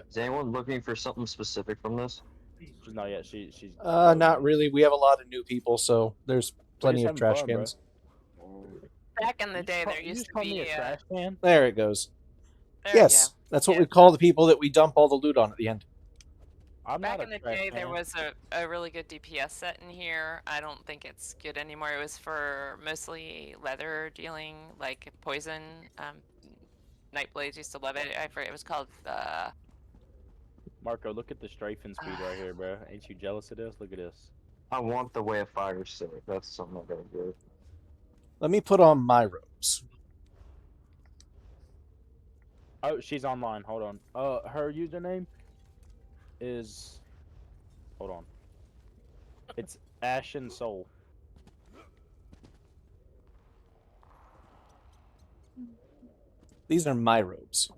Is anyone looking for something specific from this? She's not yet. She's. Not really. We have a lot of new people, so there's plenty of having trash fun, bro. cans. Back in the day, there You used just to call me be. a trash can? There it goes. There we Yes, go. that's what we call the people that we dump all the loot on at the end. I'm Back not in a the trash day, there can. was a really good DPS set in here. I don't think it's good anymore. It was for mostly leather dealing, like poison. Nightblades used to love it. I forget. It was called. Marco, look at the strafing speed right here, bro. Ain't you jealous of this? Look at this. I want the Way of Fire stick. That's something I gotta do. Let me put on my robes. Oh, she's online. Hold on. Her username is. Hold on. It's Ashen Soul. These are my robes.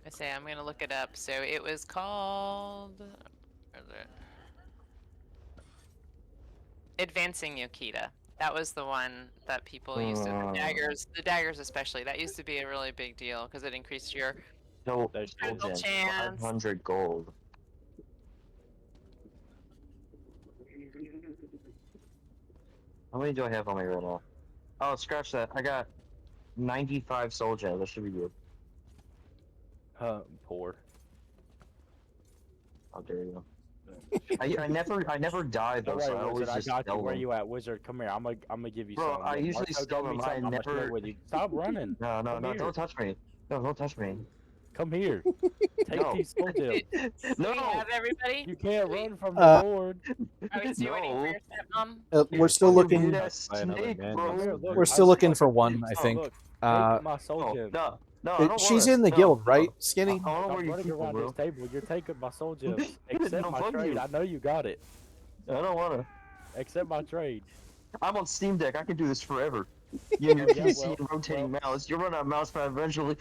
I say I'm gonna look it up. So it was called. Where is it? Advancing Yokita. That was the one that people used to. The daggers especially. That used to be a really big deal because it increased your No, critical chance. 500 gold. How many do I have on me right now? Oh, scratch that. I got 95 soul gems. That should be good. Poor. How dare you? I never die though, Don't so worry, I always Wizard. I just got you. sell Where them. you at, Wizard? Come here. I'm gonna give you Bro, some. I Look, usually Marco sell gave me them. I something, I'ma share never. with you. Stop running. No, Come here. don't touch me. No, don't touch me. Come here. Take No. these soul gems. Do we have everybody? You can't run from the Uh, Lord. Are we still waiting for your stepmom? We're still looking. By another man. Come here, look, We're still I- looking look, for one, I look, think. Look, Uh, take my soul gem. No, I don't she's wanna. in the No, guild, right, no. Skinny? I don't know I'm where you running keep them, around bro. this table. You're taking my soul gems. No, Accept my fuck trade. you. I know you got it. I don't wanna. Accept my trade. I'm on Steam Deck. I can do this forever. You and your Oh, yeah, PC well, and rotating mouse. You'll run out of mouse pad eventually.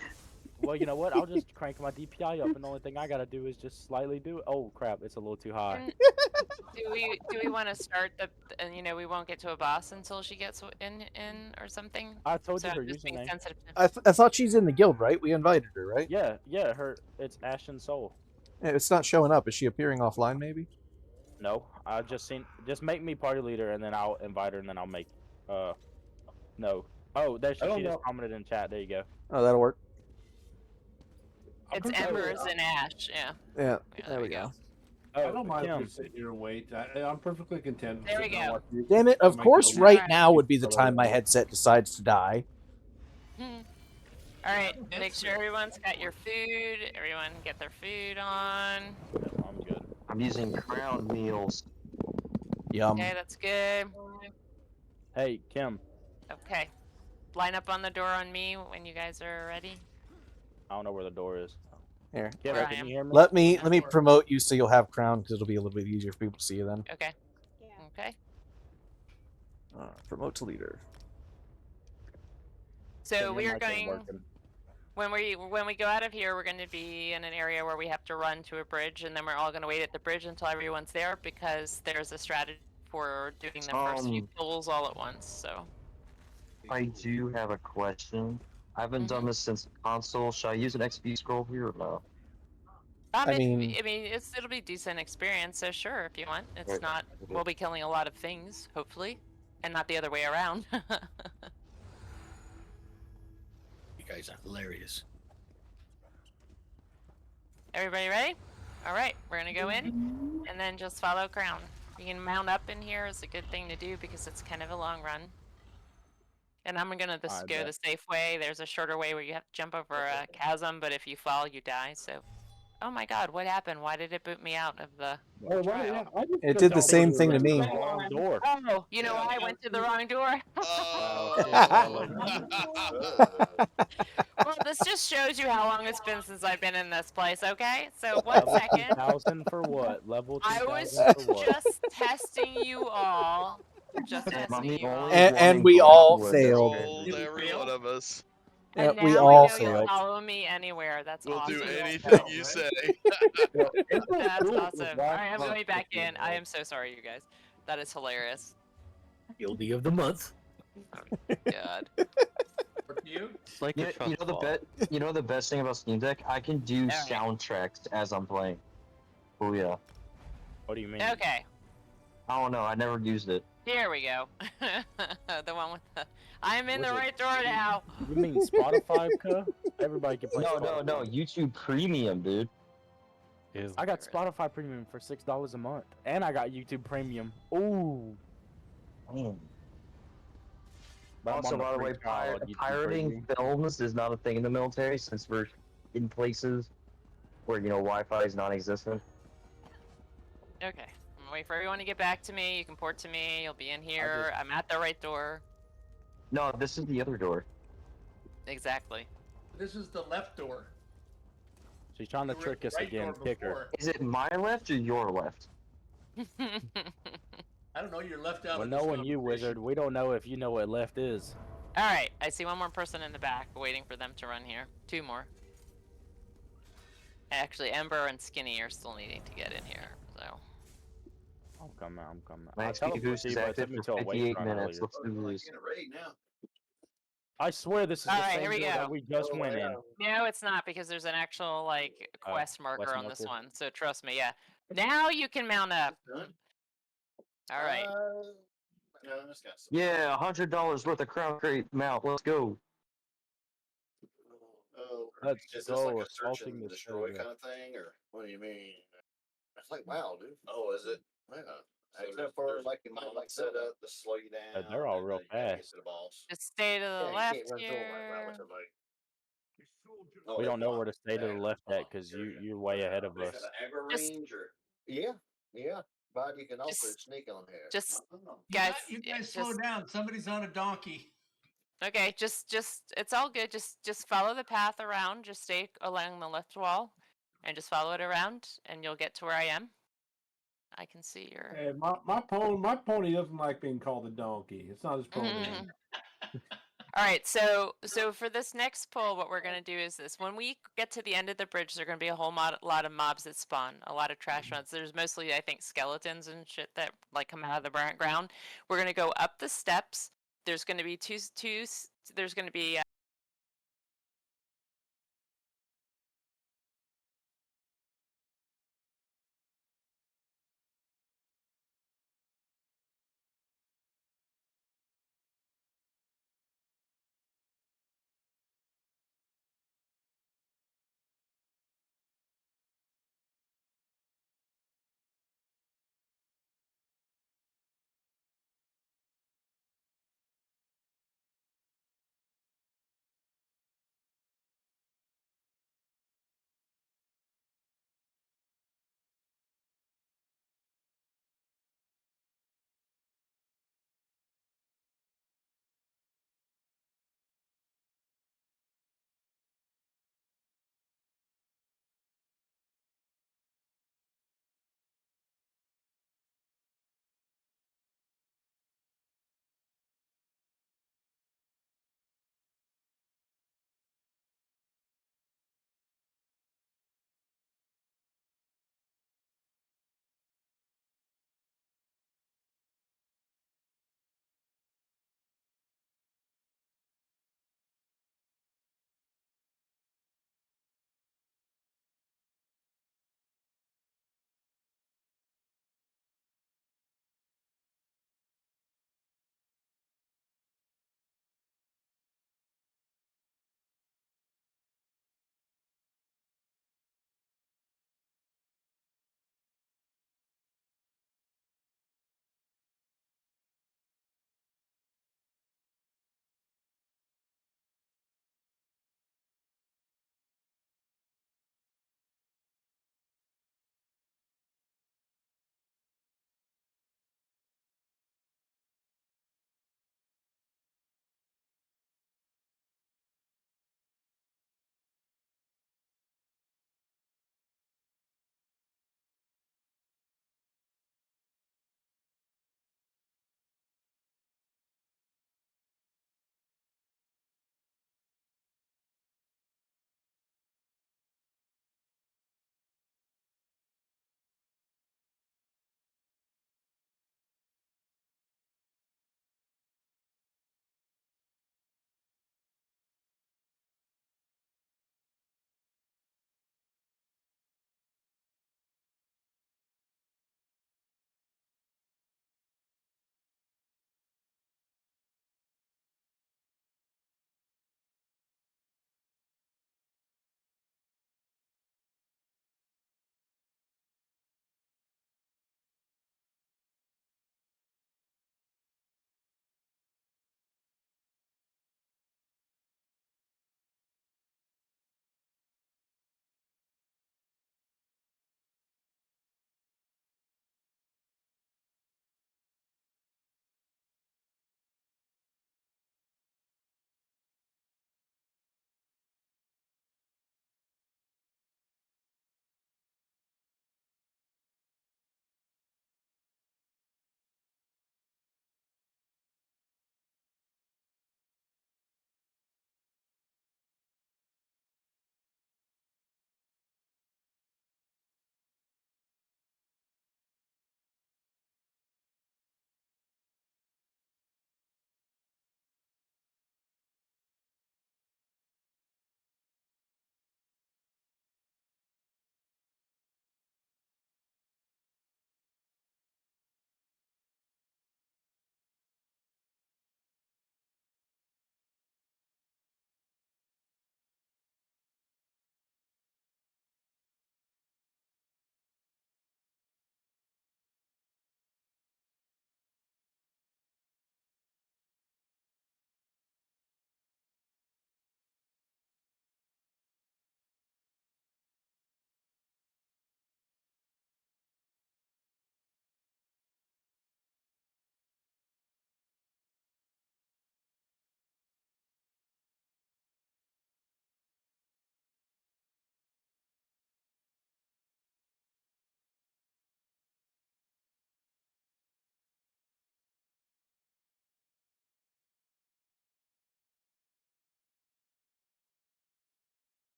Well, you know what? I'll just crank my DPI up, and the only thing I gotta do is just slightly do it. Oh crap! It's a little too high. Do we want to start the and we won't get to a boss until she gets in or something? I told So you her I'm just being username. sensitive. I thought she's in the guild, right? We invited her, right? Yeah, it's Ashen Soul. Yeah, it's not showing up. Is she appearing offline, maybe? No, I just make me party leader, and then I'll invite her, and then I'll make. No. Oh, there she I don't just know. commented in chat. There you go. Oh, that'll work. It's Embers and Ash. Yeah. Yeah, there we go. I don't mind Kim. just sitting here and wait. I'm perfectly content. with There we sitting and go. watching Damn it! Of my course, guild. right now would be the time my headset decides to die. All right. Make sure everyone's got your food. Everyone get their food on. I'm good. I'm using crown meals. Yum. Okay, that's good. Hey, Kim. Okay. Line up on the door on me when you guys are ready. I don't know where the door is. Here. Kim, Where I can am. you hear me? Let me promote you so you'll have crown because it'll be a little bit easier for people to see you then. Okay. Okay. Promote to leader. So Kim, we your are mic ain't going. working. When we go out of here, we're going to be in an area where we have to run to a bridge, and then we're all going to wait at the bridge until everyone's there because there's a strategy for doing the first few pulls all at once. So. I do have a question. I haven't done this since console. Should I use an XP scroll here or no? I mean, it'll be decent experience. So sure, if you want. It's Right. not. We'll be killing a lot of things, hopefully, and not the other way around. You guys are hilarious. Everybody ready? All right, we're gonna go in, and then just follow Crown. You can mount up in here is a good thing to do because it's kind of a long run. And I'm gonna just go the safe way. There's a shorter way where you have to jump over a chasm, but if you fall, you die. So, oh my God, what happened? Why did it boot me out of the trial? It did the same thing to me. Oh, you know why I went to the wrong door? Well, this just shows you how long it's been since I've been in this place, okay? So, 1 second. 2000 for what? Level 2000 I was for what? just testing you all. Just testing you all. And we all failed. Every one of us. Yeah, And we now all I know you'll failed. follow me anywhere. That's We'll awesome. do anything you say. That's awesome. All right, I'm going back in. I am so sorry, you guys. That is hilarious. Guilty of the month. God. You know the best thing about Steam Deck? I can do soundtracks as I'm playing. Oh yeah. What do you mean? Okay, I don't know. I never used it. here we go. The one with the. I'm in Was the it- right door now. You mean Spotify, cuh? Everybody can play No, Spotify. no, no. YouTube Premium, dude. I got Spotify Premium for $6 a month, and I got YouTube Premium. Ooh. Man. But I'm Also, on the by the free way, trial on YouTube pirating Premium. films is not a thing in the military since we're in places where Wi-Fi is non-existent. Okay, I'm gonna wait for everyone to get back to me. You can port to me. You'll be in here. I'm at the right door. No, this is the other door. Exactly. This is the left door. She's trying to You were trick us right again. door Kick her. before. Is it my left or your left? I don't know. You're left out. Well, of this knowing you, conversation. Wizard, we don't know if you know what left is. All right, I see one more person in the back waiting for them to run here. Two more. Actually, Ember and Skinny are still needing to get in here. So. I'm coming. I'm coming. My I XP boost is active for 58 minutes. Let's do this. I swear this is All the right, same here we door go. that we just went in. No, it's not because there's an actual like quest marker on this one. So trust me. Yeah. Now you can mount up. All right. Yeah, $100 worth of Crown Crate mount. Let's go. Let's Is this go like a search assaulting and the destroy server. kind of thing, or what do you mean? It's like wow, dude. Oh, is it? Yeah. Except for like you might like set up to slow you down. They're all and real then you gotta get fast. to the boss. Just stay to the Yeah, left you can't run through 'em like that here. with somebody. Oh, We it's don't know not. where to stay to the left at because you're way ahead of Like us. an agro Just- range or yeah, yeah. But you can also Just- sneak on here. Just You guys, you yeah, guys slow just- down. Somebody's on a donkey. Okay, just it's all good. Just follow the path around. Just stay along the left wall, and just follow it around, and you'll get to where I am. I can see your. Hey, my pony doesn't like being called a donkey. It's not his pony. Mhm. All right, so for this next pull, what we're gonna do is this: when we get to the end of the bridge, there're gonna be a whole lot of mobs that spawn, a lot of trash mods. There's mostly, I think, skeletons and shit that like come out of the ground. We're gonna go up the steps. There's gonna be there's gonna be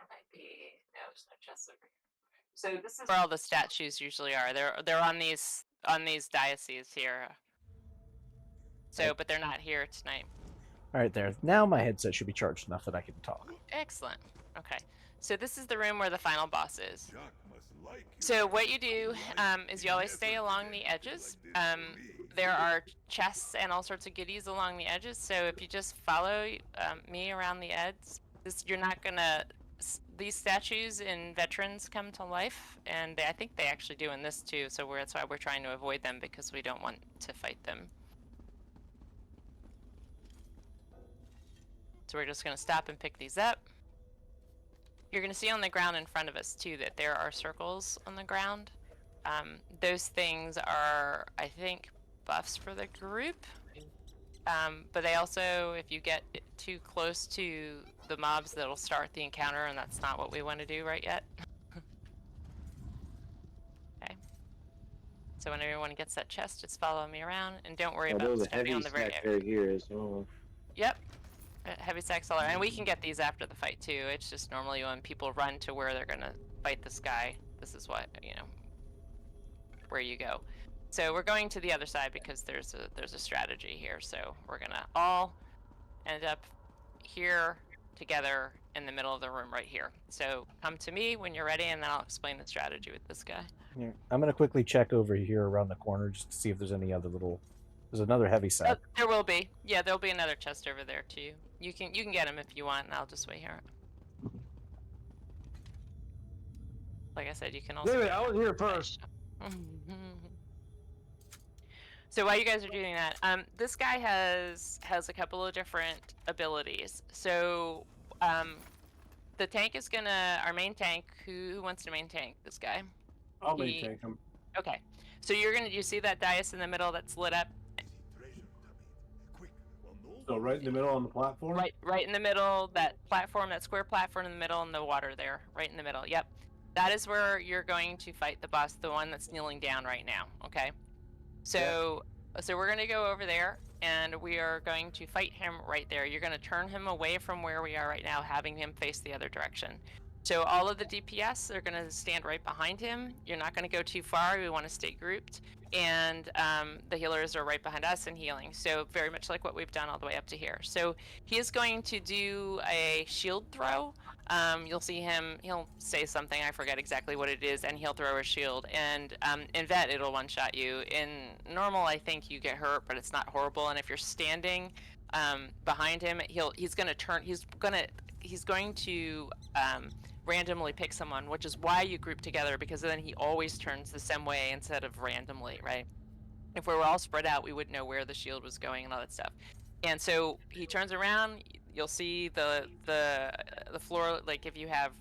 might be. No, there's no chests over here. So this is where all the statues usually are. They're on these dioceses here. So, but they're not here tonight. All right, there. Now my headset should be charged enough that I can talk. Excellent. Okay. So this is the room where the final boss is. So what you do is you always stay along the edges. There are chests and all sorts of goodies along the edges. So if you just follow me around the edge, you're not gonna. These statues in Veterans come to life, and I think they actually do in this too. So that's why we're trying to avoid them, because we don't want to fight them. So we're just going to stop and pick these up. You're going to see on the ground in front of us too that there are circles on the ground. Those things are, I think, buffs for the group. But they also, if you get too close to the mobs, that'll start the encounter, and that's not what we want to do right yet. Okay. So when everyone gets that chest, just follow me around, and don't worry about stepping on the very edge. Right here as well. Yep. Heavy stacks all around. And we can get these after the fight too. It's just normally when people run to where they're gonna fight this guy, this is what, where you go. So we're going to the other side because there's a strategy here. So we're gonna all end up here together in the middle of the room right here. So come to me when you're ready, and then I'll explain the strategy with this guy. Yeah. I'm gonna quickly check over here around the corner just to see if there's any other little. There's another heavy sack. There will be. Yeah, there'll be another chest over there too. You can get him if you want, and I'll just wait here. Like I said, you can also. David, I was here first. So while you guys are doing that, this guy has a couple of different abilities. So, the tank is gonna our main tank. Who wants to main tank this guy? I'll main tank him. Okay. So you see that dais in the middle that's lit up? So right in the middle on the platform? Right in the middle, that platform, that square platform in the middle, and the water there, right in the middle. Yep. That is where you're going to fight the boss, the one that's kneeling down right now, okay? So we're going to go over there, and we are going to fight him right there. You're going to turn him away from where we are right now, having him face the other direction. So all of the DPS are going to stand right behind him. You're not going to go too far. We want to stay grouped. And the healers are right behind us and healing. So very much like what we've done all the way up to here. So he is going to do a shield throw. You'll see him, he'll say something, I forget exactly what it is, and he'll throw a shield. And in Vet, it'll one-shot you. In normal, I think you get hurt, but it's not horrible. And if you're standing behind him, he's going to randomly pick someone, which is why you group together, because then he always turns the same way instead of randomly, right? If we were all spread out, we wouldn't know where the shield was going and all that stuff. And so he turns around, you'll see the floor, like if you have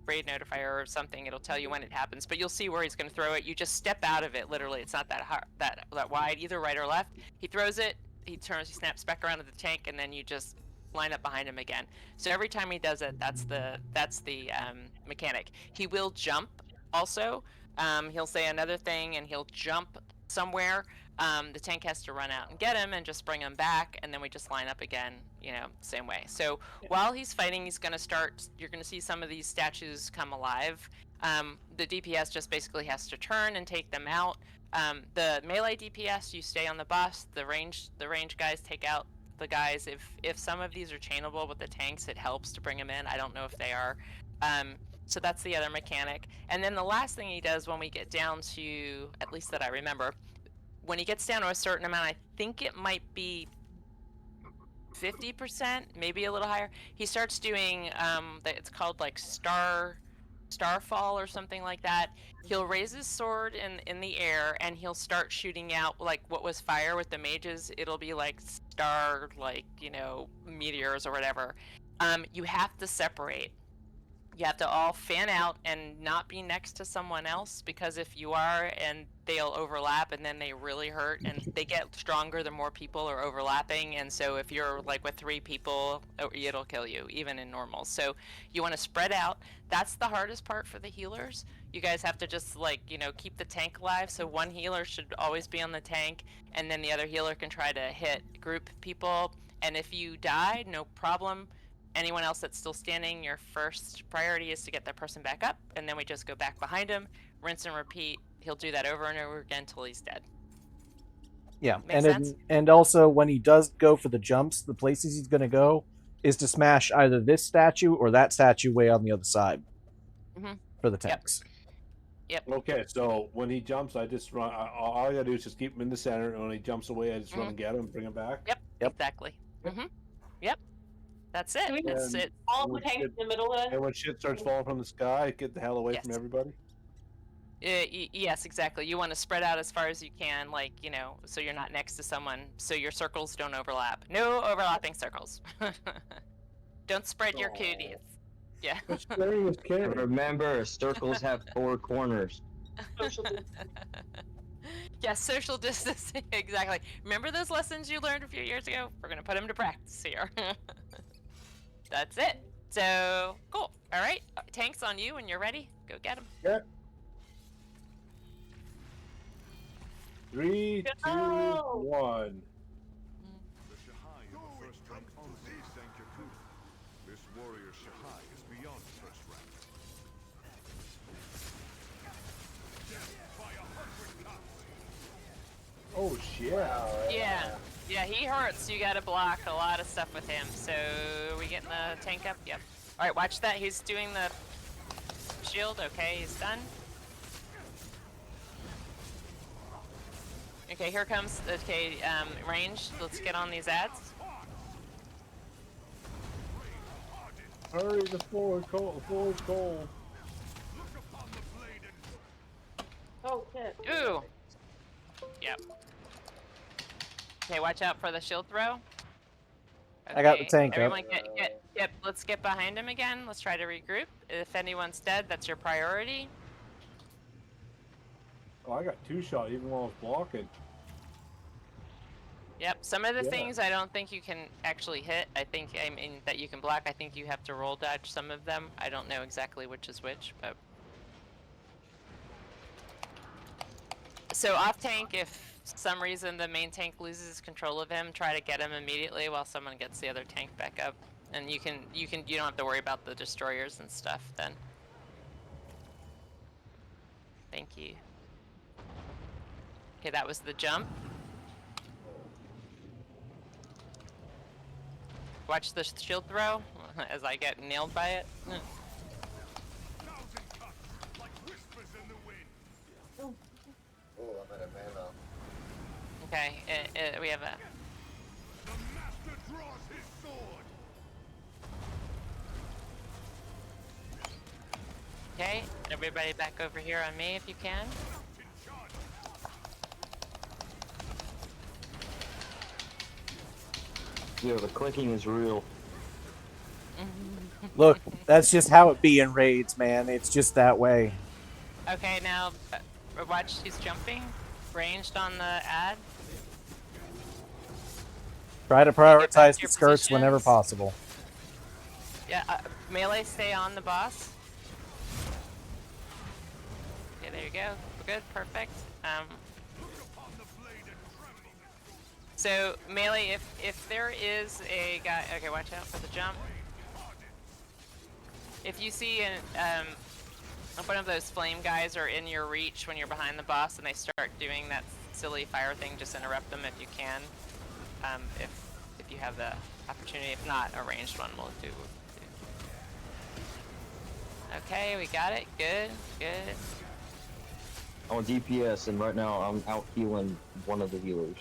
Raid Notifier or something, it'll tell you when it happens, but you'll see where he's going to throw it. You just step out of it, literally. It's not that hard, that wide, either right or left. He throws it, he snaps back around to the tank, and then you just line up behind him again. So every time he does it, that's the mechanic. He will jump also. He'll say another thing and he'll jump somewhere. The tank has to run out and get him and just bring him back, and then we just line up again, same way. So while he's fighting, you're going to see some of these statues come alive. The DPS just basically has to turn and take them out. The melee DPS, you stay on the boss. The range guys take out the guys. If some of these are chainable with the tanks, it helps to bring them in. I don't know if they are. So that's the other mechanic. And then the last thing he does when we get down to, at least that I remember, when he gets down to a certain amount, I think it might be 50%, maybe a little higher, he starts doing it's called like Starfall or something like that. He'll raise his sword in the air, and he'll start shooting out like what was fire with the mages. It'll be like meteors or whatever. You have to separate. You have to all fan out and not be next to someone else, because if you are, and they'll overlap, and then they really hurt, and they get stronger the more people are overlapping. And so if you're like with 3 people, it'll kill you even in normal. So you want to spread out. That's the hardest part for the healers. You guys have to just keep the tank alive. So one healer should always be on the tank, and then the other healer can try to hit group people. And if you die, no problem. anyone else that's still standing, your first priority is to get that person back up, and then we just go back behind him, rinse and repeat. He'll do that over and over again until he's dead. Yeah, Makes and sense? and also when he does go for the jumps, the places he's going to go is to smash either this statue or that statue way on the other side for the tanks. Yep. Okay, so when he jumps, I just run. All I gotta do is just keep him in the center, and when he jumps away, I just run and get him, and bring him back. Yep. Exactly. Yep. That's it. And That's it. All the when tanks shit- in the middle of it. And when shit starts falling from the sky, get the hell away from everybody. Yes, exactly. You want to spread out as far as you can, like, you know, so you're not next to someone, so your circles don't overlap. No overlapping circles. Don't spread your cooties. Yeah. And remember, circles have 4 corners. Yes, social distancing. Exactly. Remember those lessons you learned a few years ago? We're going to put them to practice here. That's it. So, cool. All right. Tanks on you when you're ready. Go get them. Yeah. 3, 2, 1. The Shahai is the first rank on the Sankaku. This warrior Shahai is beyond first rank. Oh shit! Yeah. Yeah, he hurts. You gotta block a lot of stuff with him. So, we getting the tank up? Yep. Alright, watch that. He's doing the shield. Okay, he's done. Okay, here comes, okay, range. Let's get on these ads. Hurry, the floor is cold. Oh shit. Ooh! Yep. Okay, watch out for the shield throw. I got the tank up. Everyone get, let's get behind him again. Let's try to regroup. If anyone's dead, that's your priority. Oh, I got 2 shot even while I was blocking. Yep, some of the Yeah. things I don't think you can actually hit. I mean, that you can block. I think you have to roll dodge some of them. I don't know exactly which is which, but. So off tank, if some reason the main tank loses control of him, try to get him immediately while someone gets the other tank back up. And you don't have to worry about the destroyers and stuff then. Thank you. Okay, that was the jump. Watch the shield throw as I get nailed by it. Oh, I'm at a mana. Okay, we have a. Okay, everybody back over here on me if you can. Yeah, the clicking is real. Look, that's just how it be in raids, man. It's just that way. Okay, now watch. He's jumping, ranged on the ad. Try to prioritize the skirts whenever positions. possible. Yeah, melee, stay on the boss. Okay, there you go. We're good, perfect. So melee, if there is a guy, okay, watch out for the jump. If you see one of those flame guys are in your reach when you're behind the boss and they start doing that silly fire thing, just interrupt them if you can. If you have the opportunity, if not, a ranged one will do. Okay, we got it. Good, good. I'm on DPS, and right now I'm out healing one of the healers.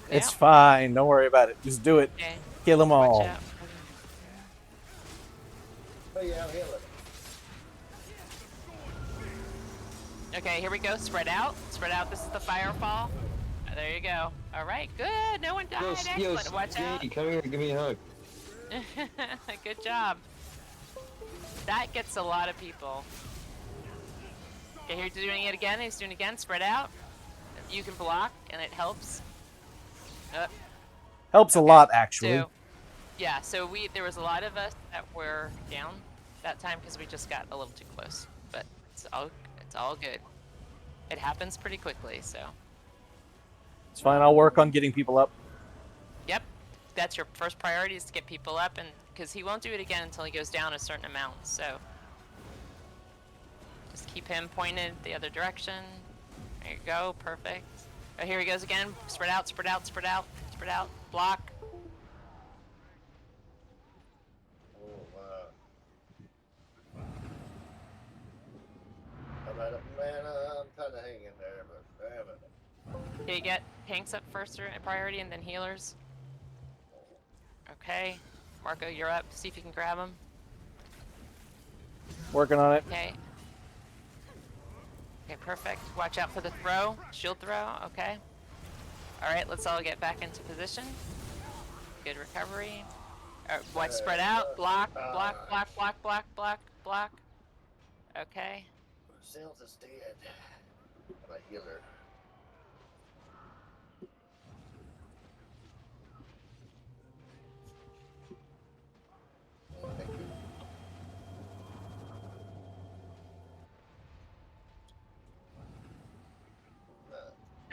It's fine. Don't worry about it. Just do it. Okay. Kill them all. Watch out. Oh yeah, I'm healing. Okay, here we go. Spread out. Spread out. This is the firefall. There you go. All right, good. No one died. Excellent. Watch out. Steve, come here, give me a hug. Good job. That gets a lot of people. Okay, he's doing it again. He's doing it again. Spread out. You can block, and it helps. Helps a lot, actually. So, yeah. So there was a lot of us that were down that time because we just got a little too close. But it's all good. It happens pretty quickly. So. It's fine. I'll work on getting people up. Yep. that's your first priority is to get people up, and because he won't do it again until he goes down a certain amount. So just keep him pointed the other direction. There you go, perfect. Oh, here he goes again. Spread out, spread out, spread out, spread out. Block. I'm kind of hanging there, but damn it. Okay, get tanks up first in priority, and then healers. Okay, Marco, you're up. See if you can grab him. Working on it. Okay. Okay, perfect. Watch out for the throw. Shield throw. Okay. Alright, let's all get back into position. Good recovery. Watch, spread out. Block, block, block, block, block, block, block. Okay. Sales is dead. I'm a healer. Thank you.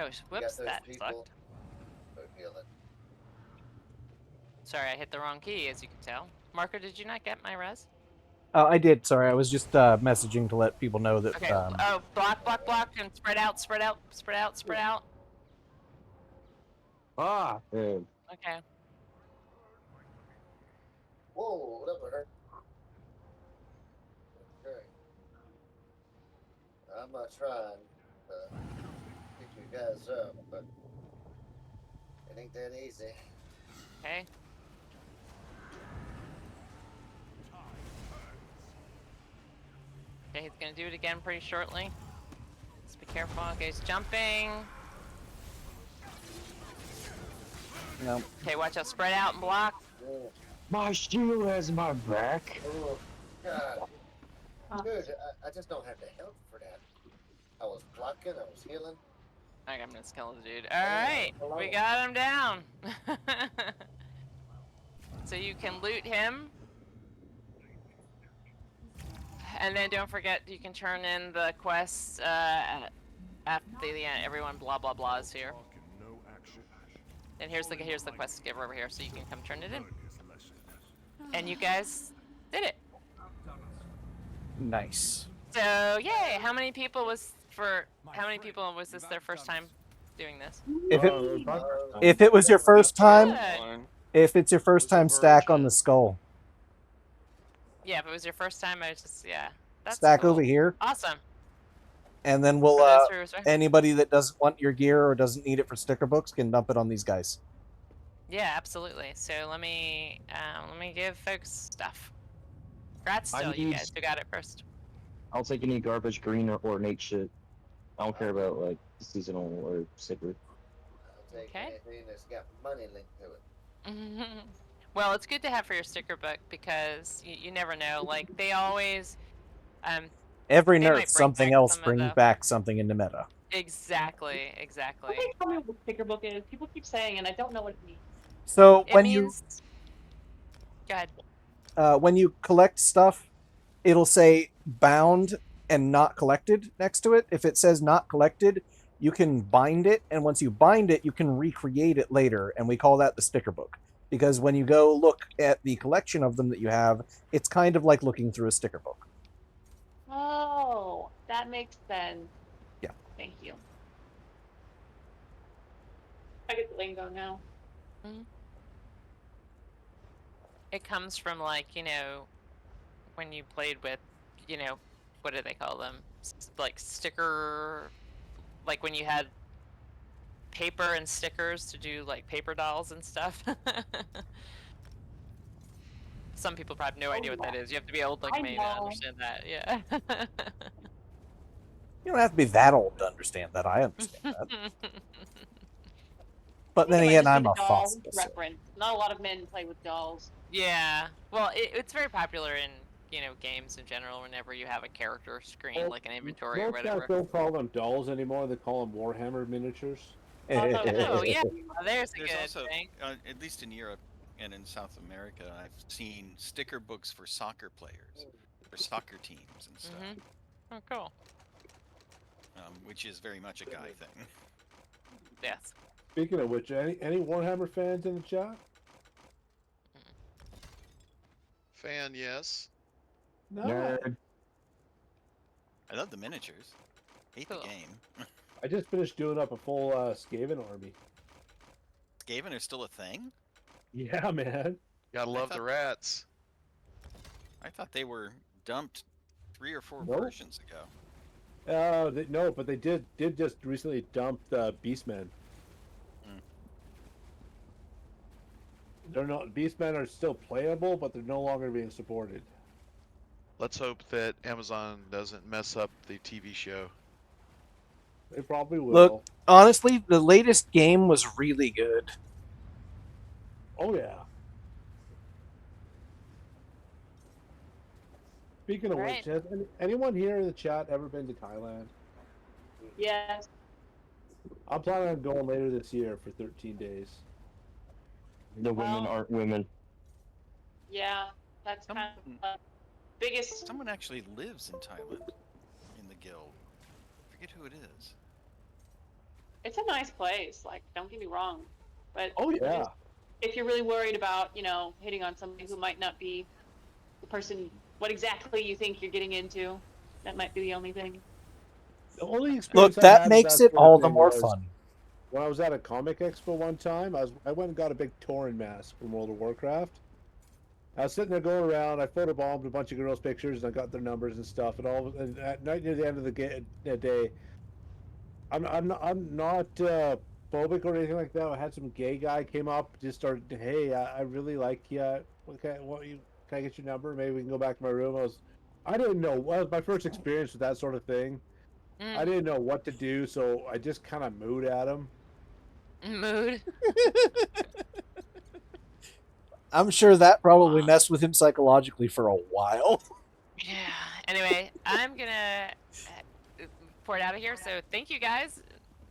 Oh, whoops, that people? sucked. Healing. Sorry, I hit the wrong key, as you can tell. Marco, did you not get my res? Oh, I did. Sorry, I was just messaging to let people know that. Okay. Oh, block, block, block, and spread out, spread out, spread out, spread out. Ah, dude. Okay. Whoa, that would hurt. Okay. I'm not trying to pick you guys up, but it ain't that easy. Okay. Okay, he's gonna do it again pretty shortly. Just be careful. Okay, he's jumping. No. Okay, watch out. Spread out and block. My shield has my back. Oh, God. Dude, I just don't have the health for that. I was blocking, I was healing. I'm gonna kill the dude. Alright, we got him down. So you can loot him. And then don't forget, you can turn in the quests after the end. Everyone blah blah blah is here. And here's the quest giver over here, so you can come turn it in. And you guys did it. Nice. So yay! How many people was this their first time doing this? If it was your first time, Good. if it's your first time, stack on the skull. Yeah, if it was your first time, I was just That's Stack cool. over here. Awesome. And then we'll That's true, sir. anybody that doesn't want your gear or doesn't need it for sticker books can dump it on these guys. Yeah, absolutely. So let me give folks stuff. Congrats I still, you need- guys who got it first. I'll take any garbage, green or ornate shit. I don't care about like seasonal or sticker. I'll take anything that's got money linked to it. Well, it's good to have for your sticker book because you never know. Like they always, Every they might nerf, bring something back else some of brings the- back something into meta. Exactly. Somebody tell me what sticker book is. People keep saying, and I don't know what it means. So It when means. Go ahead. when you collect stuff, it'll say bound and not collected next to it. If it says not collected, you can bind it, and once you bind it, you can recreate it later, and we call that the sticker book. Because when you go look at the collection of them that you have, it's kind of like looking through a sticker book. Oh, that makes sense. Yeah. Thank you. I get the lingo now. It comes from like when you played with what do they call them? Like sticker, like when you had paper and stickers to do like paper dolls and stuff. Some people probably have no idea what that is. You have to be old like I me to know. understand that. Yeah. You don't have to be that old to understand that. I understand that. But then again, I'm a doll fossil. so- reference. Not a lot of men play with dolls. Yeah. Well, it's very popular in games in general. Whenever you have a character screen, like an inventory or Most guys whatever. don't call them dolls anymore. They call them Warhammer miniatures. Oh yeah, there's a There's good also, thing. at least in Europe and in South America, I've seen sticker books for soccer players, for soccer teams and stuff, Oh, cool. which is very much a guy thing. Yes. Speaking of which, any Warhammer fans in the chat? Fan, yes. No. Nerd. I love the miniatures. Hate the game. I just finished doing up a full Skaven army. Skaven are still a thing? Yeah, man. Gotta love the rats. I thought they were dumped 3 or 4 Nope. versions ago. No, but they did just recently dump the Beastmen. They're not Beastmen are still playable, but they're no longer being supported. Let's hope that Amazon doesn't mess up the TV show. They probably will. Look, honestly, the latest game was really good. Oh yeah. Speaking of Alright. which, has anyone here in the chat ever been to Thailand? Yes. I'm planning on going later this year for 13 days. The women aren't women. Yeah, that's kind of the biggest. Someone actually lives in Thailand in the guild. I forget who it is. It's a nice place. Like, don't get me wrong, but Oh yeah. if you're really worried about, hitting on somebody who might not be the person, what exactly you think you're getting into, that might be the only thing. The only Look, experience I that had with makes that it sort of all the thing more was fun. When I was at a comic expo one time, I went and got a big Tauren mask from World of Warcraft. I was sitting there going around. I photobombed a bunch of girls' pictures, and I got their numbers and stuff. And at night near the end of the day, I'm not phobic or anything like that. I had some gay guy came up, just started, hey, I really like you. Can I get your number? Maybe we can go back to my room. I didn't know. Well, it was my first experience with that sort of thing. I didn't know what to do, so I just kind of mooed at him. Mood. I'm sure that probably messed with him psychologically for a while. Yeah. Anyway, I'm gonna pour it out of here. So thank you guys.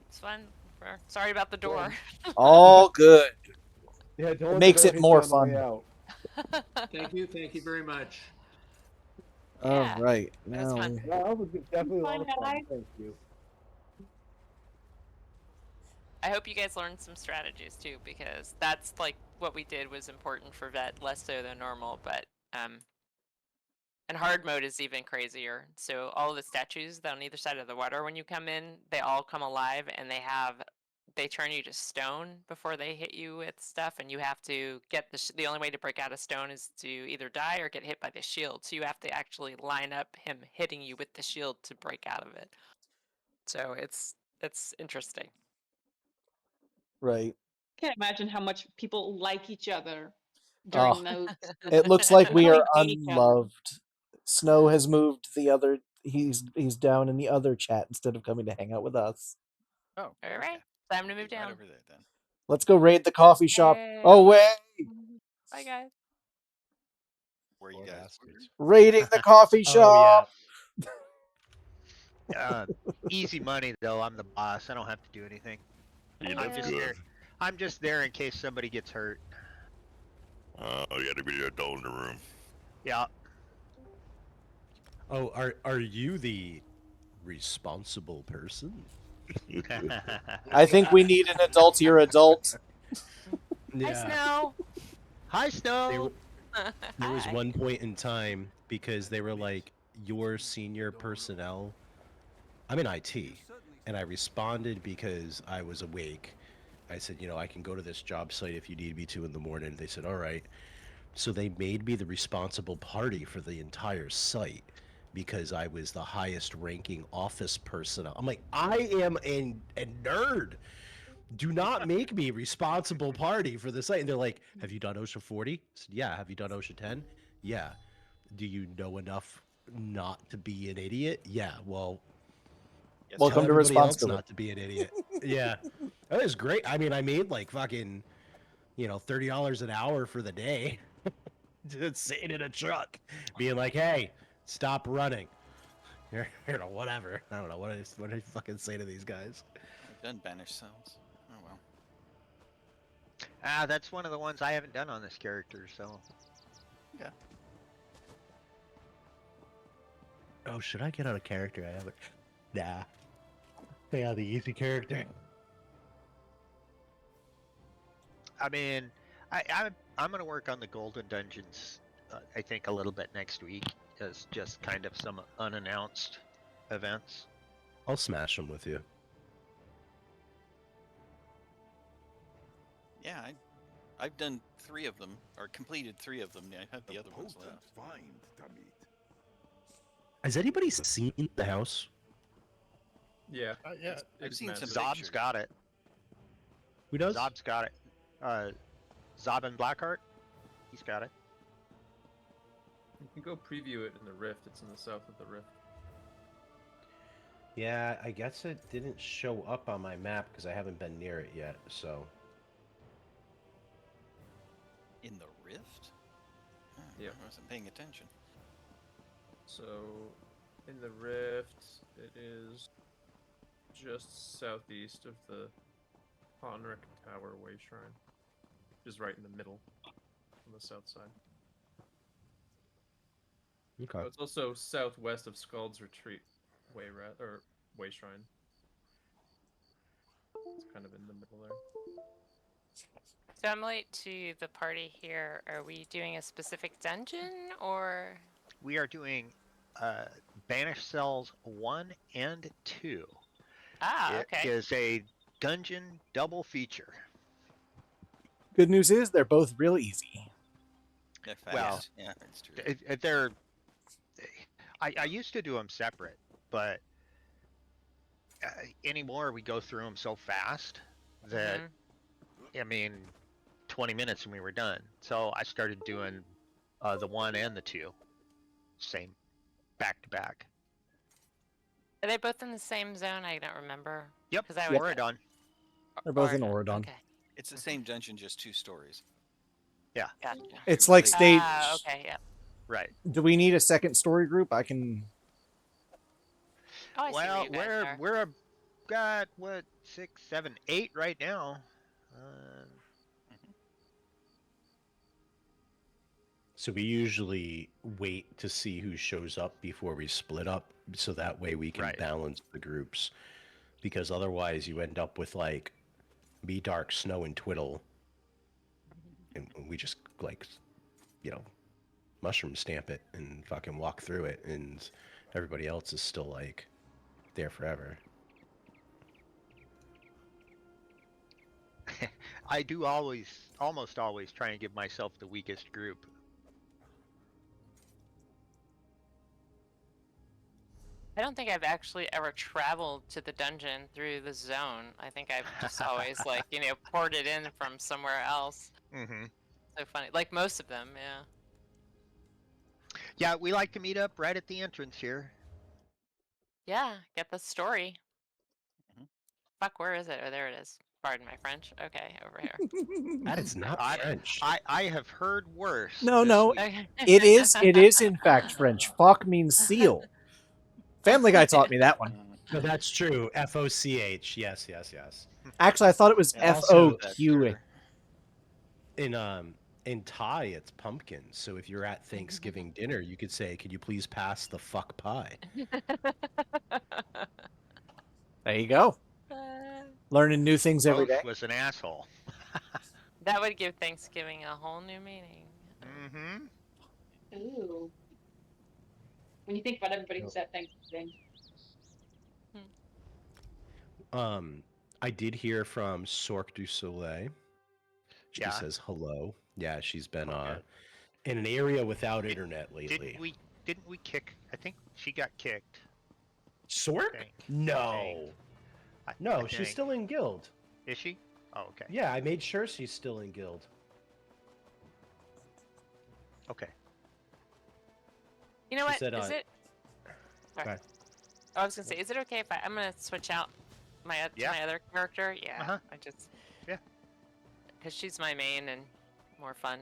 It's fun. Sorry about the door. All good. Yeah, It makes it more fun. Thank you very much. All right. that was Now, fun. Yeah, that was definitely a lot of Fun, fun. guys. Thank you. I hope you guys learned some strategies too, because that's like what we did was important for vet, less so than normal, but and hard mode is even crazier. So all of the statues on either side of the water when you come in, they all come alive and they turn you to stone before they hit you with stuff, and you have to get the only way to break out of stone is to either die or get hit by the shield. So you have to actually line up him hitting you with the shield to break out of it. So it's interesting. right. Can't imagine how much people like each other Oh, during those. it looks like we Really are hate each other. unloved. Snow has moved the other. He's down in the other chat instead of coming to hang out with us. Oh, All right, time to move down. right over there then. Let's go raid the coffee shop. Hey. Oh wait, Bye guys. Where you guys? raiding the coffee shop. Easy money though. I'm the boss. I don't have to do anything. Yeah, I'm that's just good. there. I'm just there in case somebody gets hurt. You gotta be the adult in the room. Yeah. Oh, are you the responsible person? I think we need an adultier adult. Hi, Snow. Hi, Snow. There was one point in time because they were like, your senior personnel. I'm in IT, and I responded because I was awake. I said, I can go to this job site if you need me to in the morning. They said, all right. So they made me the responsible party for the entire site because I was the highest ranking office personnel. I'm like, I am a nerd. Do not make me responsible party for the site. And they're like, have you done OSHA 40? I said, yeah. Have you done OSHA 10? Yeah. Do you know enough not to be an idiot? Yeah. Well, Welcome to tell everybody else responsibility. not to be an idiot. Yeah. That was great. I mean, I made like fucking, $30 an hour for the day. Just sitting in a truck, being like, "Hey, stop running," whatever. I don't know what do I fucking say to these guys. I've done banish cells. Oh well. That's one of the ones I haven't done on this character. So. Yeah. Oh, should I get on a character I haven't? Nah. Stay on the easy character. I mean, I'm gonna work on the Golden Dungeons I think a little bit next week as just kind of some unannounced events. I'll smash them with you. Yeah, I've done 3 of them, or completed 3 of them. I have the other ones left. Has anybody seen the house? Yeah. Yeah, I've seen some Zob's pictures. got it. Who does? Zob's got it. Zob and Blackheart. He's got it. You can go preview it in the Rift. It's in the south of the Rift. Yeah, I guess it didn't show up on my map because I haven't been near it yet, so... In the Rift? Yeah. I wasn't paying attention. So, in the Rift, it is just southeast of the Honrick Tower Way Shrine, which is right in the middle on the south side. Okay. It's also southwest of Scald's Retreat Way Shrine. It's kind of in the middle there. So I'm late to the party here. Are we doing a specific dungeon or? We are doing Banished Cells 1 and 2. Ah, It okay. is a dungeon double feature. Good news is they're both real easy. They're fast. Well, yeah, that's true. They're. I used to do them separate, but anymore we go through them so fast that I mean, 20 minutes and we were done. So I started doing the 1 and the 2, same, back to back. Are they both in the same zone? I don't remember. Yep. Because I was Oridon. They're both in Oridon. Okay. It's the same dungeon, just 2 stories. Yeah. Gotcha. It's like stage. Ah, okay, yeah. Right. Do we need a second story group? I can. Oh, I see Well, where you guys are. we're got what 6, 7, 8 right now. So we usually wait to see who shows up before we split up, so that way we can balance the groups. Because otherwise, you end up with like me, Dark, Snow, and Twiddle, and we just like, you know, mushroom stamp it and fucking walk through it, and everybody else is still like there forever. I do almost always try and give myself the weakest group. I don't think I've actually ever traveled to the dungeon through the zone. I think I've just always like, poured it in from somewhere else. Mm-hmm. So funny. Like most of them, yeah. Yeah, we like to meet up right at the entrance here. Yeah, get the story. Fuck, where is it? Oh, there it is. Pardon my French. Okay, over here. That is not French. I have heard worse. No, this no. week. It is in fact French. Fuck means seal. Family Guy taught me that one. No, that's true. FOCH. Yes. Actually, I thought it was FOQ. In Thai, it's pumpkin. So if you're at Thanksgiving dinner, you could say, "Could you please pass the fuck pie?" There you go. Learning new things every Both day. was an asshole. That would give Thanksgiving a whole new meaning. Mm-hmm. Ooh. When you think about everybody who's at Thanksgiving. I did hear from Sork du Soleil. She says hello. Yeah, she's been in an area without internet lately. Didn't we kick? I think she got kicked. Sork? No. No, she's think. still in guild. Is she? Oh, okay. Yeah, I made sure she's still in guild. Okay. You know She what? said, Is it? Sorry. Okay. I was gonna say, is it okay if I'm gonna switch out my my other character? Yeah. I just. Yeah. Because she's my main and more fun.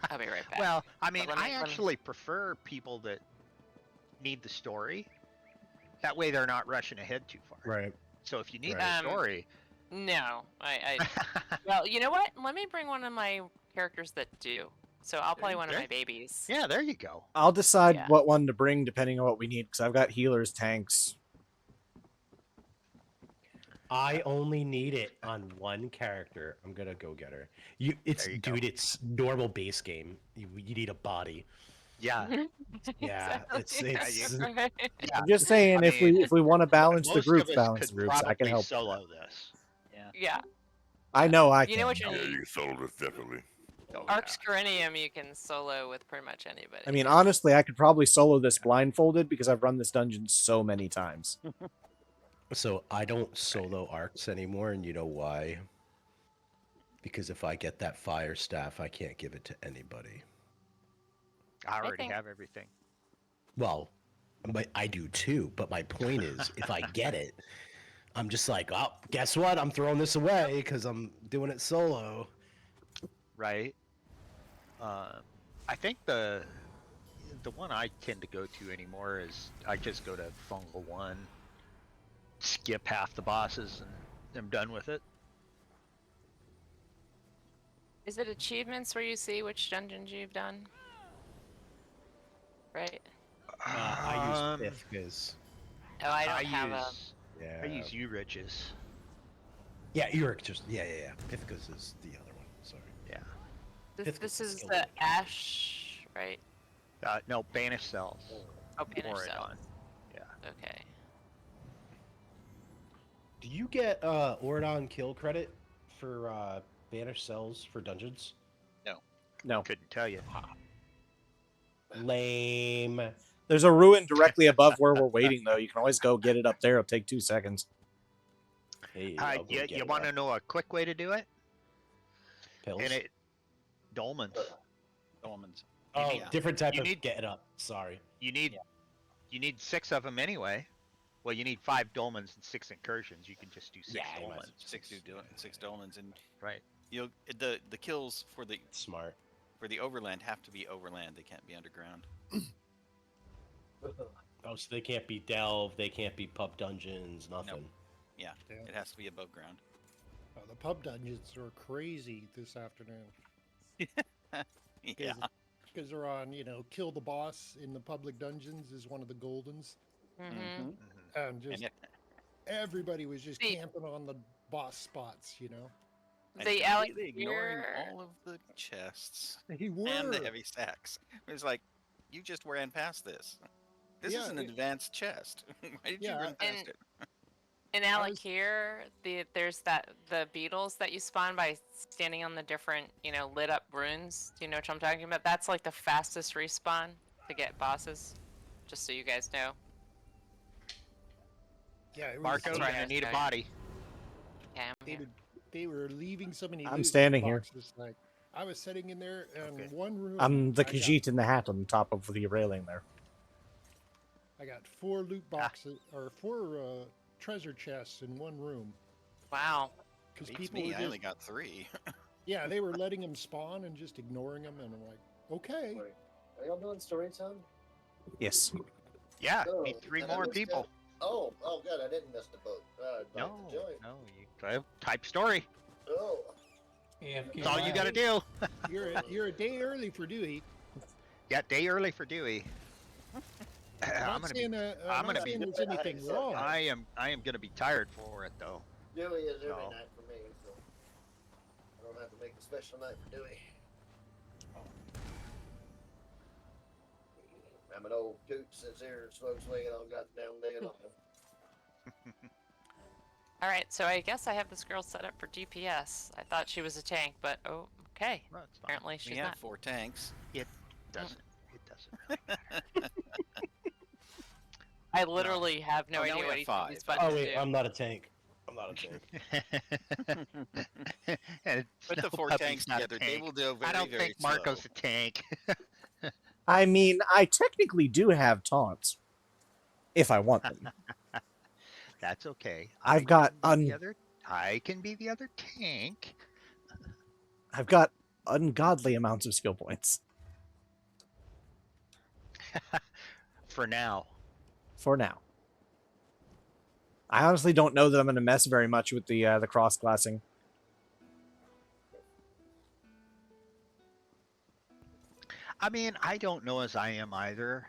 I'll be right back. Well, I mean, But let me- I actually prefer people that need the story. That way they're not rushing ahead too far. Right. So if you need Right. the story, No, I well, you know what? Let me bring one of my characters that do. So I'll play one of my babies. yeah, there you go. I'll decide Yeah. what one to bring depending on what we need because I've got healers, tanks. I only need it on one character. I'm gonna go get her. It's you go. dude. It's normal base game. You need a body. Yeah. Yeah, it's Yeah. I'm just saying, I if mean, we want to balance the most groups, of us balance could the groups, I can probably help. solo this. Yeah. I know I You can. know what you Yeah, need. you can solo this definitely. Arx Corinium you can solo with pretty much anybody. I mean, honestly, I could probably solo this blindfolded because I've run this dungeon so many times. So I don't solo arcs anymore, and you know why? Because if I get that fire staff, I can't give it to anybody. I already think- have everything. Well, I do too. But my point is, if I get it, I'm just like, oh, guess what? I'm throwing this away because I'm doing it solo. Right. I think the one I tend to go to anymore is I just go to Fungal 1, skip half the bosses, and I'm done with it. Is it achievements where you see which dungeons you've done? Right. I use Pith because. Oh, I don't have a. Yeah. I use U-Riches. Yeah, Uric just yeah. Pithcus is the other one. Sorry. Yeah. This is the Ash, right? No, Banish Cells. Oh, Banish Or it Cells. on. Yeah. Okay. Do you get Ordon kill credit for Banished Cells for dungeons? No. No. Couldn't tell you. Lame. There's a ruin directly above where we're waiting, though. You can always go get it up there. It'll take 2 seconds. Hey, I'll go you get it want to up. know a quick way to do it? Pills? And it dolmens. Dolmens. Oh, need- different type you of need- get it up. Sorry. You need 6 of them anyway. Well, you need 5 dolmens and 6 incursions. You can just do 6 dolmens. 6 dolmens, and Right. you'll the kills for the smart for the overland have to be overland. They can't be underground. Oh, so they can't be delve. They can't be pub dungeons. Nothing. Yeah, it has to be above ground. The pub dungeons are crazy this afternoon. Yeah. Because they're on, kill the boss in the public dungeons is one of the goldens. Mm-hmm. And just everybody was just camping on the boss spots, And The completely ignoring Alexander- all of the chests They and the were. heavy sacks. It was like, you just ran past this. This is Yeah, an advanced chest. Why did you Yeah, run past and- it? In Alakir, there's the beetles that you spawn by standing on the different, lit up runes. Do you know what I'm talking about? That's like the fastest respawn to get bosses. Just so you guys know. Yeah, it was, Marco, That's you're right, gonna need a okay. body. Okay, I'm they, here. would, they were leaving so many. I'm loot standing here. boxes, Like, I was sitting in there, and one room. I'm the I got- Khajiit in the hat on top of the railing there. I got 4 loot boxes or 4 treasure chests in one room. Wow. Because Beats people me. were I just, only got 3. yeah, they were letting them spawn and just ignoring them, and I'm like, okay. Are y'all doing story time? Yes. Yeah, Oh, need 3 and I more missed people. that. Oh, good. I didn't miss the boat. I'd like No, to join. no, you type story. Oh. That's all you gotta do. You're a day early for Dewey. Yeah, day early for Dewey. I'm gonna be. I'm I'm not gonna be. saying there's anything wrong. I am gonna be tired for it though. Dewey is every No. night for me, so I don't have to make a special night for Dewey. I'm an old coot sits here and smokes weed all goddamn day long. All right, so I guess I have this girl set up for DPS. I thought she was a tank, but okay. Apparently she's We have not. 4 tanks. It doesn't. It doesn't really matter. I literally have no Oh, now idea we what have each of 5. these buttons Oh wait, do. I'm not a tank. I'm not a tank. And Put the Snow 4 Puppy's tanks not a together. They tank. will do very, I don't very think Marco's slow. a tank. I mean, I technically do have taunts. If I want them. That's okay. I've got I can be the other tank. I've got ungodly amounts of skill points. For now. For now. I honestly don't know that I'm going to mess very much with the cross-classing. I mean, I don't know as I am either.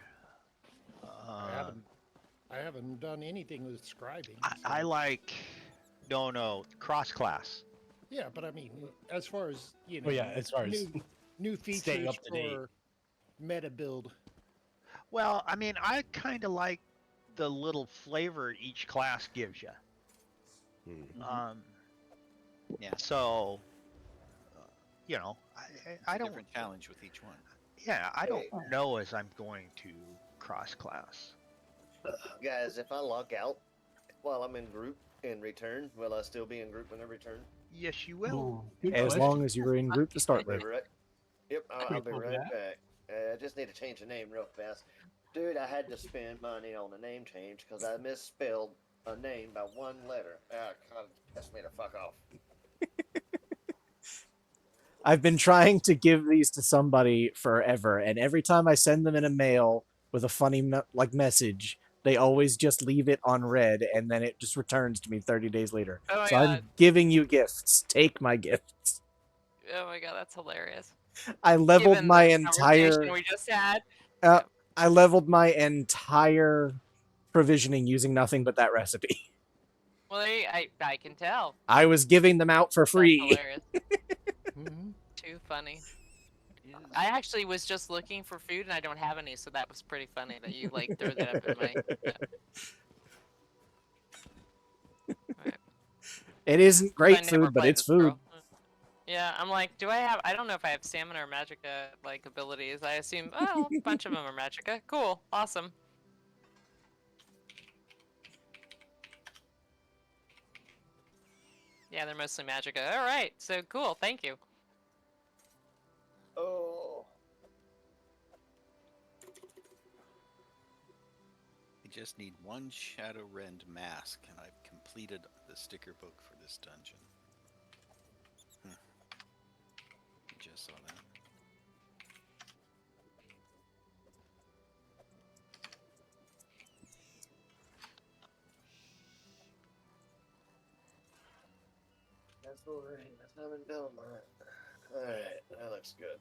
I haven't done anything with scribing. I like. No, cross class. Yeah, but I mean, as far as you know, Well, yeah, as far as new staying features up to date. for meta build. Well, I mean, I kind of like the little flavor each class gives you. Yeah. So, you know, I don't. Different challenge with each one. Yeah, I don't know as I'm going to cross class. Guys, if I log out while I'm in group and return, will I still be in group when I return? Yes, you will. As long as you're in group to start I'll with. be right. Yep, I'll be Cool right that. back. I just need to change the name real fast. Dude, I had to spend money on a name change because I misspelled a name by one letter. Ah, God, that's me to fuck off. I've been trying to give these to somebody forever, and every time I send them in a mail with a funny message, they always just leave it on red, and then it just returns to me 30 days later. Oh my So God. I'm giving you gifts. Take my gifts. Oh my god, that's hilarious. I leveled Given my the entire. conversation we just had. I leveled my entire provisioning using nothing but that recipe. Well, I can tell. I was giving them out for free. Hilarious. Too funny. I actually was just looking for food and I don't have any, so that was pretty funny that you like threw that up in my. It isn't I great never food, but played it's this food. girl. Yeah, I'm like, I don't know if I have stamina or magicka like abilities. I assume, oh, a bunch of them are magicka. Cool, awesome. Yeah, they're mostly magicka. All right, so cool. Thank you. Oh. I just need one Shadow Rend mask, and I've completed the sticker book for this dungeon. Just saw that. That's Wolverine. That's not in Belmont. Alright, that looks good.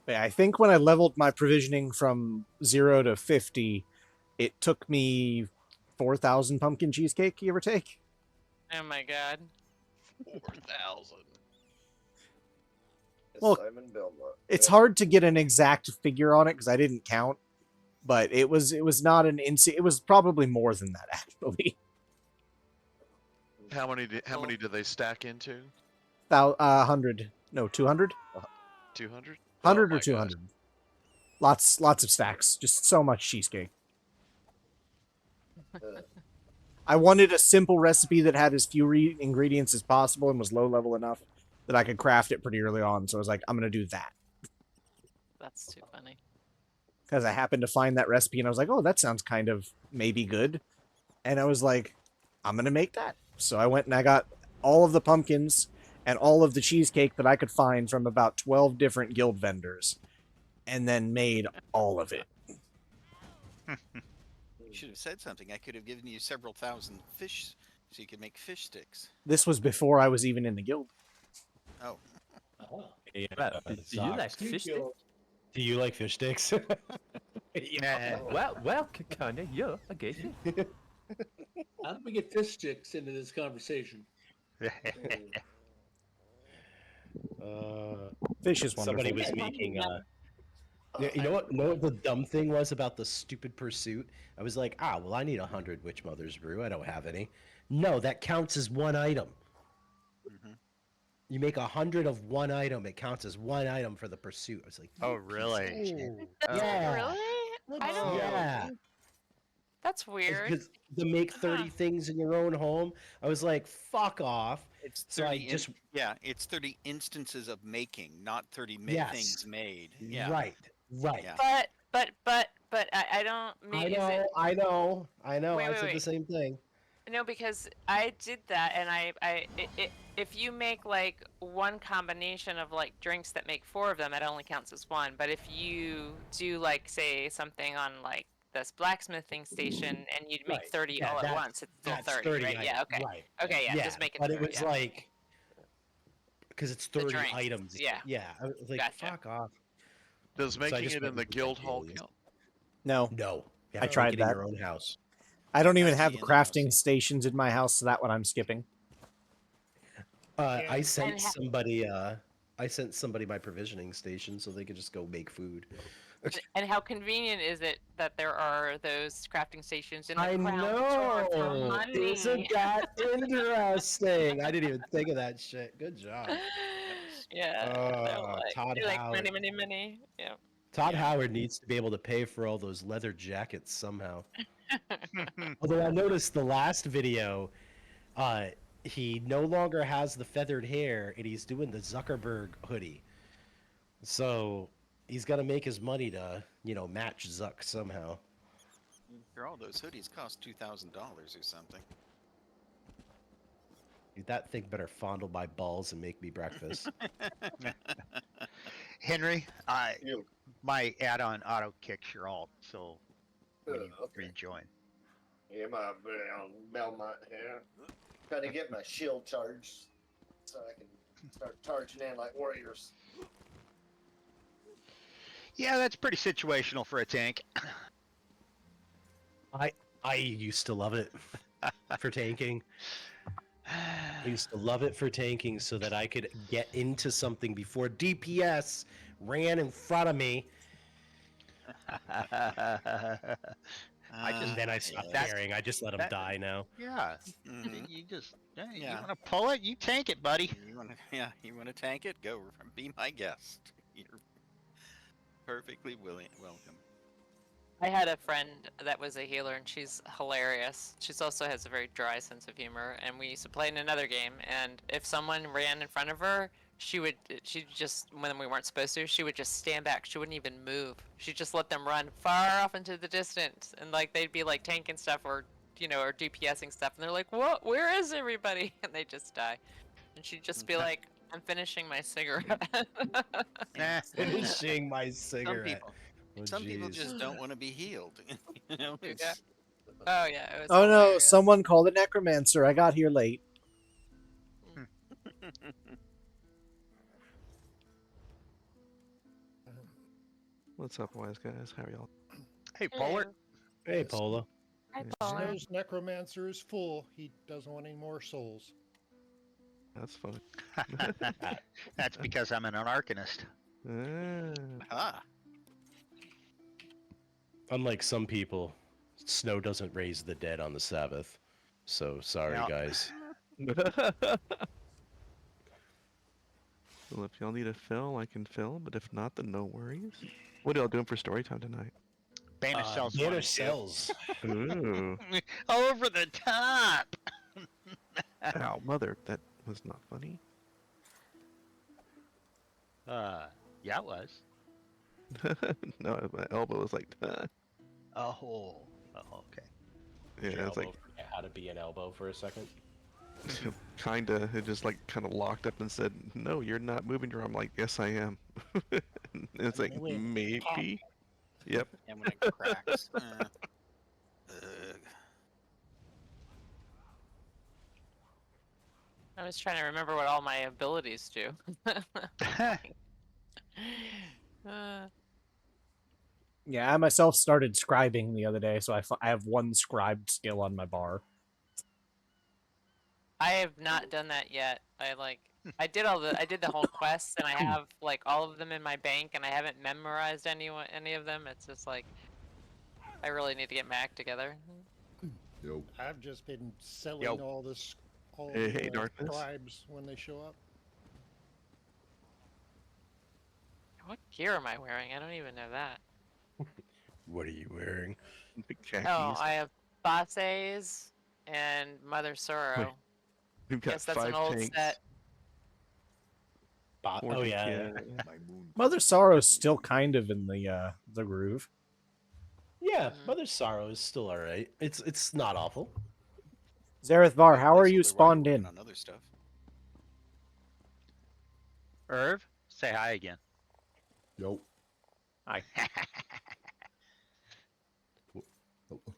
Yeah, I think when I leveled my provisioning from 0 to 50, it took me 4,000 pumpkin cheesecake, give or take. Oh my god. 4,000. Well, Simon Belmont. It's hard to get an exact figure on it because I didn't count, but it was not an it was probably more than that actually. How many do they stack into? 100, no 200, 200. 100 or 200. Lots of stacks, just so much cheesecake. I wanted a simple recipe that had as few ingredients as possible and was low level enough that I could craft it pretty early on. So I was like, I'm gonna do that. That's too funny. Because I happened to find that recipe and I was like, oh, that sounds kind of maybe good. And I was like, I'm going to make that. So I went and I got all of the pumpkins and all of the cheesecake that I could find from about 12 different guild vendors and then made all of it. You should have said something. I could have given you several thousand fish so you could make fish sticks. This was before I was even in the guild. Oh. Yeah, Do you like fish sticks? Do you like fish sticks? Well, kinda, yeah, I guess. How did we get fish sticks into this conversation? Fish is wonderful. Somebody was making. You know what? Know what the dumb thing was about the stupid pursuit? I was like, well, I need 100 Witch Mother's Brew. I don't have any. No, that counts as one item. You make 100 of one item, it counts as one item for the pursuit. I was like, oh, really? Yeah. Really? I don't. Yeah. That's weird. Because to make 30 things in your own home, I was like, fuck off. It's so I 30 just it's 30 instances of making, not 30 Yes. things made. Yeah. Right. Yeah. But I don't mean. I know. Wait, I wait, said the wait. same thing. No, because I did that, and if you make like one combination of like drinks that make 4 of them, it only counts as one. But if you do like say something on like this blacksmithing station and you'd make 30 all at once, it's still 30, right? Yeah, okay. Right. Okay, yeah, just make it. But it 30, was yeah. like, because it's 30 drinks, items. yeah. Yeah. I was like, Gotcha. fuck off. Does So I making just it went in the with guild hall ideas. count? No. No. You I have to tried make it in that. your own house. I don't even Has to have be in the house, crafting stations in my house, so that one I'm skipping. I And sent ha- somebody. I sent somebody my provisioning station so they could just go make food. And how convenient is it that there are those crafting stations in the I Crown store for know. money? Isn't that interesting? I didn't even think of that shit. Good job. Yeah, Todd they're like Howard. money. Yeah. Todd Howard needs to be able to pay for all those leather jackets somehow. Although I noticed the last video, he no longer has the feathered hair and he's doing the Zuckerberg hoodie. So he's got to make his money to, match Zuck somehow. After all, those hoodies cost $2,000 or something. Dude, that thing better fondle my balls and make me breakfast. Henry, my add-on auto kicks your alt, so when you rejoin. Yeah, my Belmont here. Trying to get my shield charged so I can start charging in like warriors. Yeah, that's pretty situational for a tank. I used to love it for tanking. I used to love it for tanking so that I could get into something before DPS ran in front of me. Then I stopped caring. I just let them die now. Yeah, Mhm. you just you Yeah. want to pull it, you tank it, buddy. You want to? You want to tank it? Go. Be my guest. You're perfectly welcome. I had a friend that was a healer, and she's hilarious. She also has a very dry sense of humor, and we used to play in another game, and if someone ran in front of her, she just, when we weren't supposed to, she would just stand back. She wouldn't even move. She'd just let them run far off into the distance, and like they'd be like tanking stuff or or DPSing stuff, and they're like, "What? Where is everybody?" And they just die. And she'd just be like, "I'm finishing my cigarette." Finishing my cigarette. Some people just don't want to be healed. Yeah. Oh yeah. It was Oh no, hilarious. someone called a necromancer. I got here late. What's up, wise guys? How are y'all? Hey, Polar. Hey, Polo. Hi, Snow's necromancer is full. He doesn't want any more souls. That's funny. That's because I'm an anarchist. Ah. Unlike some people, Snow doesn't raise the dead on the Sabbath. So sorry, Yeah. guys. Well, if y'all need a fill, I can fill, but if not, then no worries. What are y'all doing for story time tonight? Banner cells. Banner 1 and 2. cells. Ooh. Over the top. Ow, mother, that was not funny. Yeah, it was. No, my elbow was like, Oh, okay. yeah, Your it's like, elbow forget how to be an elbow for a second. kinda, it just like kind of locked up and said, no, you're not moving your arm. Like, yes, I am. And it's like, And it went maybe. Yep. And when it cracks. Ugh. I was trying to remember what all my abilities do. Yeah, I myself started scribing the other day, so I have one scribed skill on my bar. I have not done that yet. I did the whole quest, and I have like all of them in my bank, and I haven't memorized any of them. It's just like I really need to get my act together. Yo. I've just been selling Yo. all Hey, the Darkness. scribes when they show up. What gear am I wearing? I don't even know that. What are you wearing? Big khakis. Oh, I have Bases and Mother Sorrow. We've got Yes, that's 5 an old tanks. set. Oh yeah. Mother Sorrow's still kind of in the groove. Yeah, Mother's Sorrow is still alright. It's not awful. Zareth Var, how are you Basically why spawned we're in? on other stuff. Irv, say hi again. Yo. Hi.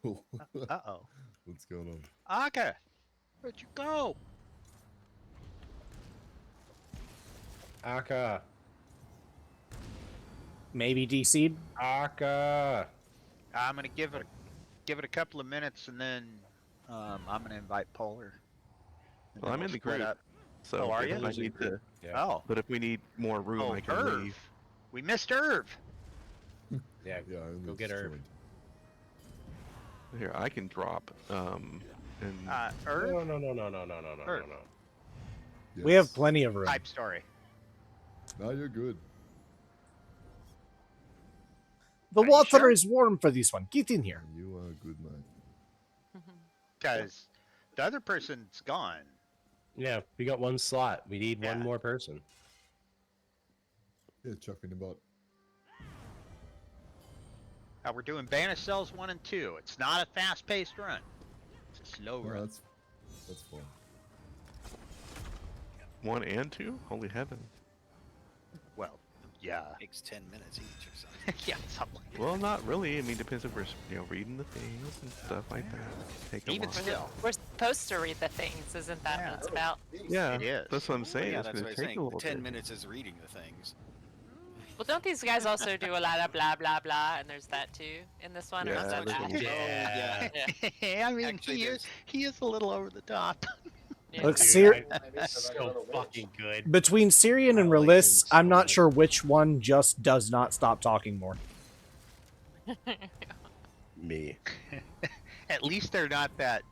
Uh-oh. What's going on? Aka, where'd you go? Aka. Maybe DC'd? Aka. I'm gonna give it a couple of minutes, and then I'm gonna invite Polar. and Well, then I'm we'll in the split group. up. So Oh, are if you? I need to, Oh. But if we need more room, Oh, I can Irv. leave. We missed Irv. Yeah, go get her. Here, I can drop. And Irv. No. Irv. We have plenty of room. Type story. No, you're good. The water is warm for this one. Get in here. You are a good man. Because the other person's gone. Yeah, we got one slot. We need one more person. Yeah, chucking the butt. We're doing Banished Cells 1 and 2. It's not a fast-paced run. It's a slow No, run. that's fun. 1 and 2? Holy heaven. Well, yeah. Takes 10 minutes each or something. Yeah, something like Well, not really. I mean, depends if we're reading the things and stuff like that. Take a Even while. still, we're supposed to read the things, isn't that what it's about? Yeah, It is. that's what I'm saying. Yeah, it's that's gonna what I was take saying. a little 10 bit. minutes is reading the things. Well, don't these guys also do a lot of blah blah blah, and there's that too in this one, or is that Yeah, Ash? Yeah, I mean, Actually, he is a little over the top. Look, So fucking good. between Syrian and Relis, I'm not sure which one just does not stop talking more. Me. At least they're not that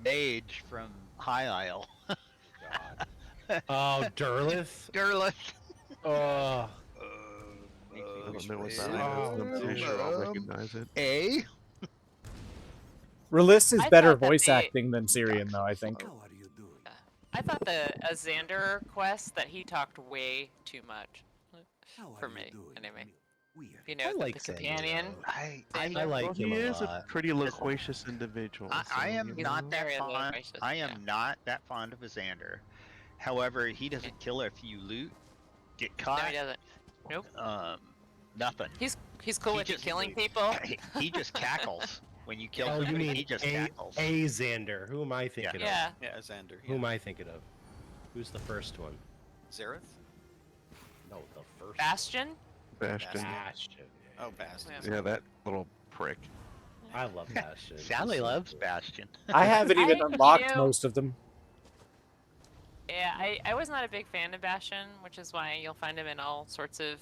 mage from High Isle. Oh, Derlith? Derlith. Oh. I don't know what that is. I'm pretty sure I'll recognize it. A? Relis is I better thought that voice they- acting than Syrian, though, I think. I thought the Xander quest that he talked way too much for me. Anyway, you know, I like the Xander, companion. I like Well, him he a is lot. a pretty loquacious individual. I so, am you not know. that Very fond. loquacious, I am yeah. not that fond of Xander. However, he doesn't kill if you loot, get No, caught. he doesn't. Nope. Nothing. He's cool He with you just- killing people. He just cackles when you kill Oh, you somebody. mean He just a cackles. Xander? Who am I thinking Yeah. Yeah, Xander. of? Who am I thinking of? Who's the first one? Zareth? No, the first. Bastion. Bastion. Bastion. Oh, Bastion. Yeah, that little prick. I love Bastion. Sally loves Bastion. I haven't even I- unlocked you know- most of them. Yeah, I was not a big fan of Bastion, which is why you'll find him in all sorts of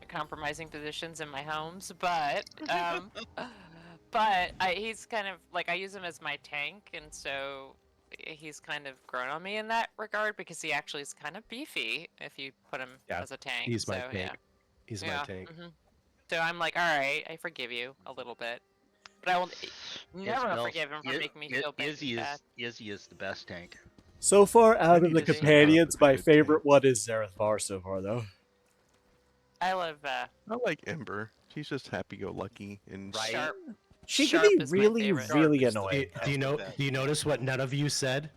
compromising positions in my homes. But he's kind of like, I use him as my tank, and so he's kind of grown on me in that regard because he actually is kind of beefy if you put him Yeah, as a tank. he's my so, tank. Yeah. He's Yeah, my tank. mhm. So I'm like, all right, I forgive you a little bit, but I will never Isabel- forgive him for making me feel Izzy bad. Izzy is the best tank. So far, out of the Izzy. companions, my favorite one is Zarethvar so far, though. I love I like Ember. She's just happy-go-lucky and Sharp. She Sharp can be is my really, favorite. really Sharp is the annoying. Do you know? Do you notice what none of you said?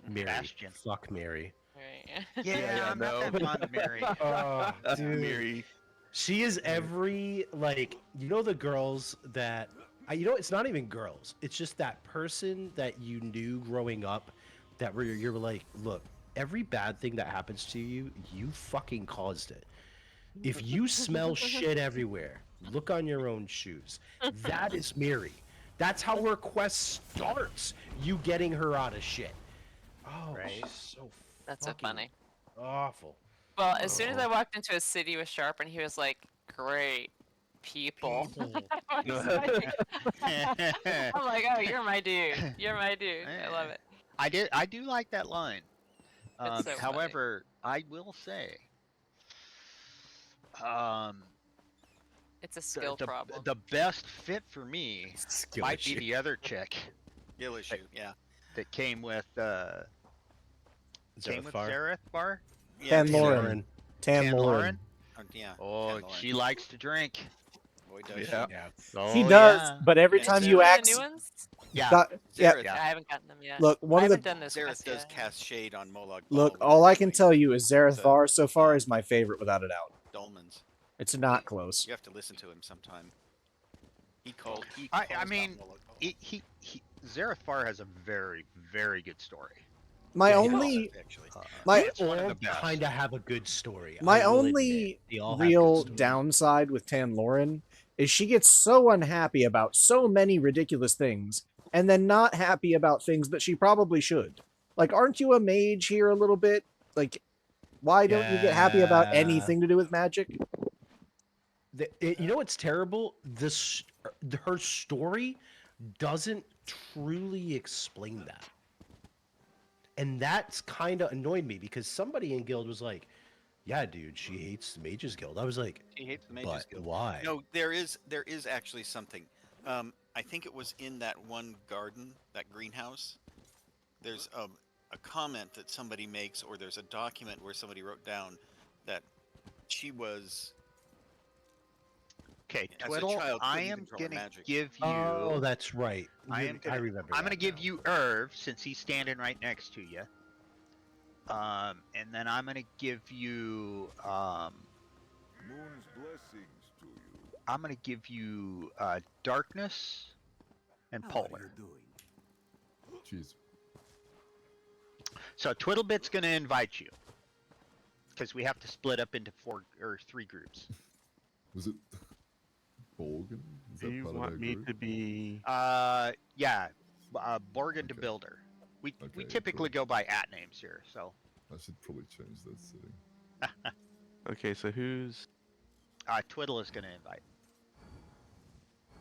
Mary. Bastion. Fuck Mary. Right. Yeah, I'm not that fond of Mary. Oh, dude. Mary. She is every, like, you know, the girls that you know, it's not even girls. It's just that person that you knew growing up that where you're like, look, every bad thing that happens to you, you fucking caused it. If you smell shit everywhere, look on your own shoes. That is Miri. That's how her quest starts. You getting her out of shit. Oh, Right. she's so That's so fucking funny. awful. Well, as soon as I walked into a city with Sharp, and he was like, "Great people," I was like, I'm like, "Oh, you're my dude. You're my dude. I love it." I do like that line. It's so funny. However, I will say, It's a skill problem. the best fit for me Skill might be issue. the other chick Skill issue, yeah. that came with Zarethvar? Zarethvar. Tan Lauren. Lauren. Tan Lauren. Yeah. Oh, Tan Lauren. she likes to drink. Boy, does Yeah. Oh, He does, yeah. but every Yeah, time Zareth. you The ask, new ones? Yeah. yeah. Zareth, I haven't gotten them yet. Look, one I of the haven't done this Zareth quest does yet. cast shade on Molag. look. Bal All I can recently. tell you is Zarethvar so far is my favorite without a doubt. Dolmens. It's not close. You have to listen to him sometime. He called. He I calls mean, out Molag Bal. he Zarethvar has a very, very good story. My Yeah, only, actually. my They all kind of have a good story. my I will only admit. They all have good real stories. downside with Tan Lauren is she gets so unhappy about so many ridiculous things, and then not happy about things that she probably should. Like, aren't you a mage here a little bit? Like, why don't you get happy about Yeah. anything to do with magic? You know what's terrible? Her story doesn't truly explain that. And that's kind of annoyed me because somebody in Guild was like, yeah, dude, she hates the Mages Guild. I was like, He hates the Mages but Guild. why? No, there is actually something. I think it was in that one garden, that greenhouse. There's a comment that somebody makes, or there's a document where somebody wrote down that she was. Okay, as a Twiddle, child, I couldn't am control her gonna magic. give you. Oh, that's right. I am gonna. I remember. I'm gonna that give now. you Irv since he's standing right next to you. And then I'm gonna give you. Moon's blessings to you. I'm gonna give you Darkness and Polar. Jeez. So Twiddlebit's gonna invite you because we have to split up into 4 or 3 groups. Was it Borgen? Is Do that you part of want our me group? to be? Yeah, Borgen to Builder. We Okay, typically go by at names here, so. I should probably change that setting. Okay, so who's? Twiddle is gonna invite.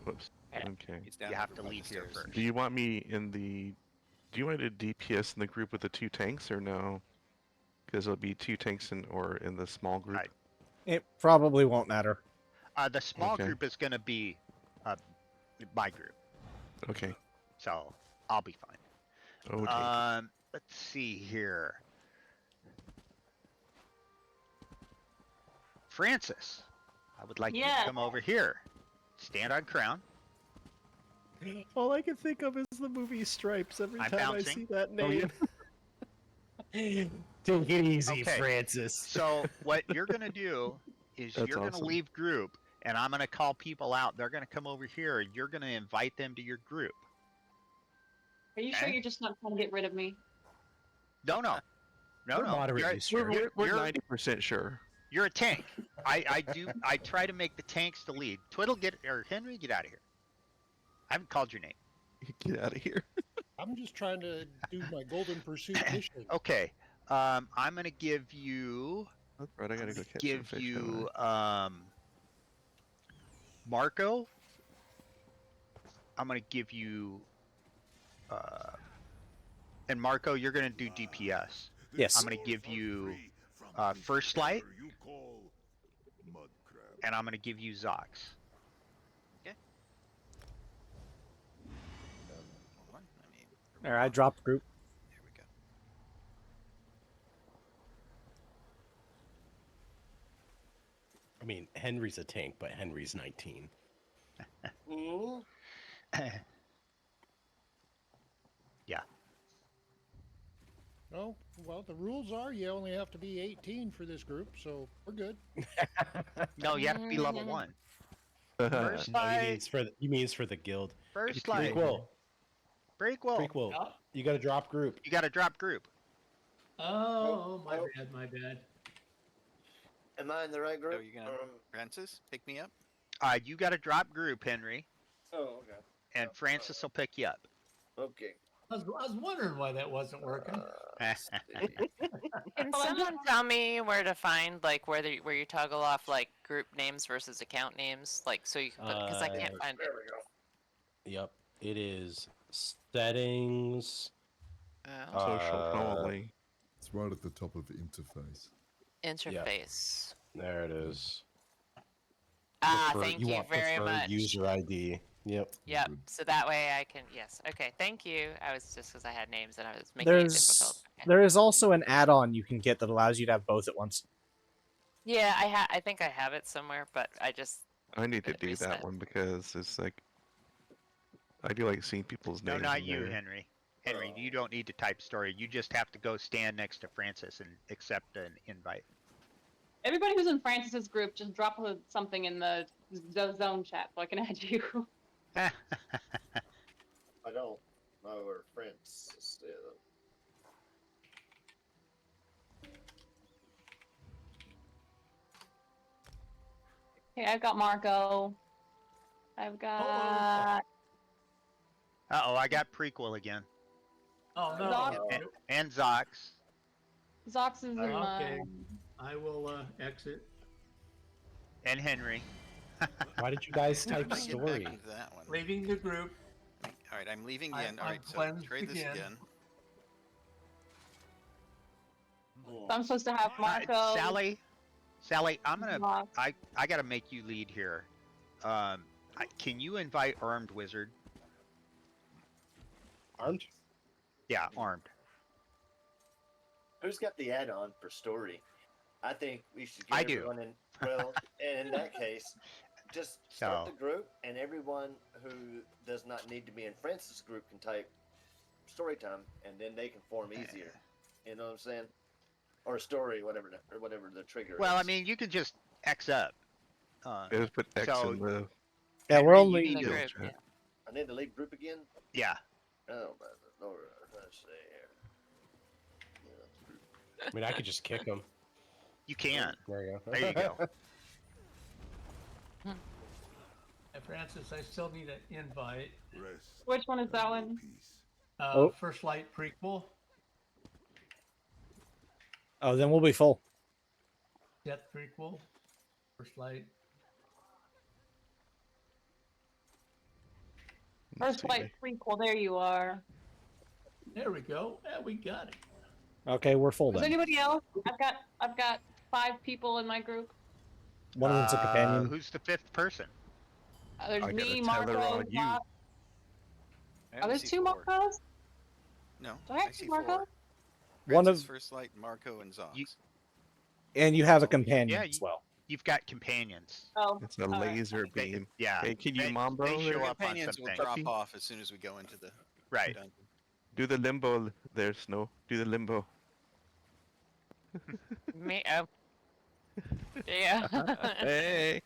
Whoops. Okay. You have to leave here first. Do you want me in the? Do you want to do DPS in the group with the 2 tanks or no? Because it'll be 2 tanks in the small group. It probably won't matter. The small Okay. group is gonna be my group, Okay. so I'll be fine. Okay. Let's see here. Francis, I would like you Yeah. to come over here. Stand on Crown. All I can think of is the movie Stripes every I'm time bouncing. I see that Oh, name. Take it easy, Okay. Francis. So what you're gonna do is That's you're gonna awesome. leave group, and I'm gonna call people out. They're gonna come over here, and you're gonna invite them to your group. Are you sure Okay. you're just not trying to get rid of me? No. We're moderately sure. We're you're- 90% sure. You're a tank. I try to make the tanks to lead. Twiddle, Henry, get out of here. I haven't called your name. Get out of here. I'm just trying to do my Golden Pursuit mission. Okay. I'm gonna give you. That's right. I gotta go catch some Give fish. you Marco. I'm gonna give you. And Marco, you're gonna do DPS. Yes. I'm gonna give you First Light, and I'm gonna give you Zox. Hold on, let me- There, I dropped group. There we go. I mean, Henry's a tank, but Henry's 19. Yeah. Oh, well, the rules are you only have to be 18 for this group, so we're good. No, you have to be level 1. First No, Light. he means for the guild. First Light. Prequel. Prequel. You got to drop group. You gotta drop group. Oh, my bad, my bad. Am I in the right So group? you gonna Francis pick me up? You gotta drop group, Henry, Oh, okay. and Francis will pick you up. Okay. I was wondering why that wasn't working. Can someone tell me where to find like where you toggle off like group names versus account names, like so you can put because I can't find it. Yep. It is settings. Social probably. It's right at the top of the interface. Interface. There it is. Thank you want very preferred much. User ID. Yep. Yep. So that way I can Okay. Thank you. I was just because I had names and I was making it difficult. There is also an add-on you can get that allows you to have both at once. Yeah, I think I have it somewhere, but I just I need to Hit do reset. that one because it's like I do like seeing people's No, names. not in you, there. Henry. Henry, you don't need to type story. You just have to go stand next to Francis and accept an invite. Everybody who's in Francis's group, just drop something in the zone chat so I can add you. I don't know where Francis is. Okay, I've got Marco. I've got. Uh-oh, I got prequel again. Oh no. Zox. And Zox. Zox is in Okay. the. I will exit. And Henry. Why did you guys How type did I get back story? into that one? Leaving the group. All right, I'm leaving I- again. All I'm right, so cleansed trade this again. again. So I'm supposed to have Marco. Sally, I'm gonna. Zox. I gotta make you lead here. Can you invite Armed Wizard? Armed? Yeah, armed. Who's got the add-on for story? I think we should get I do. everyone in. Well, and in that case, just start So- the group, and everyone who does not need to be in Francis' group can type story time, and then they can form easier. You know what I'm saying? Or story, whatever the trigger Well, is. I mean, you can just X up. Just put X so- in the. Yeah, we're Henry, only. you need Guild to- chat. I need to leave group again? Yeah. Oh, my lord. Let's see here. I mean, I could just kick him. You can. There you go. There you go. And Francis, I still need an invite. Which one is that one? Oh. First Light prequel. Oh, then we'll be full. Death prequel. First Light. First Light prequel. There you are. There we go. Yeah, we got it. Okay, we're full Is then. anybody else? I've got 5 people in my group. One of them's a companion. Who's the 5th person? There's I got me, a tether Marco, on you. Zox. I Are only there see 2 4. Marcos? No, Do I I have see 2 Marcos? 4. One Francis, of- First Light, Marco, and Zox. And you have a companion Yeah, as well. You've got companions. Oh. It's a alright. laser beam. Yeah. Hey, can you they, mom bro? They show there? up on Companions will something. drop off as soon as we go into the Right. dungeon. Do the limbo there, Snow. Do the limbo. Me. Oh. Yeah. Hey.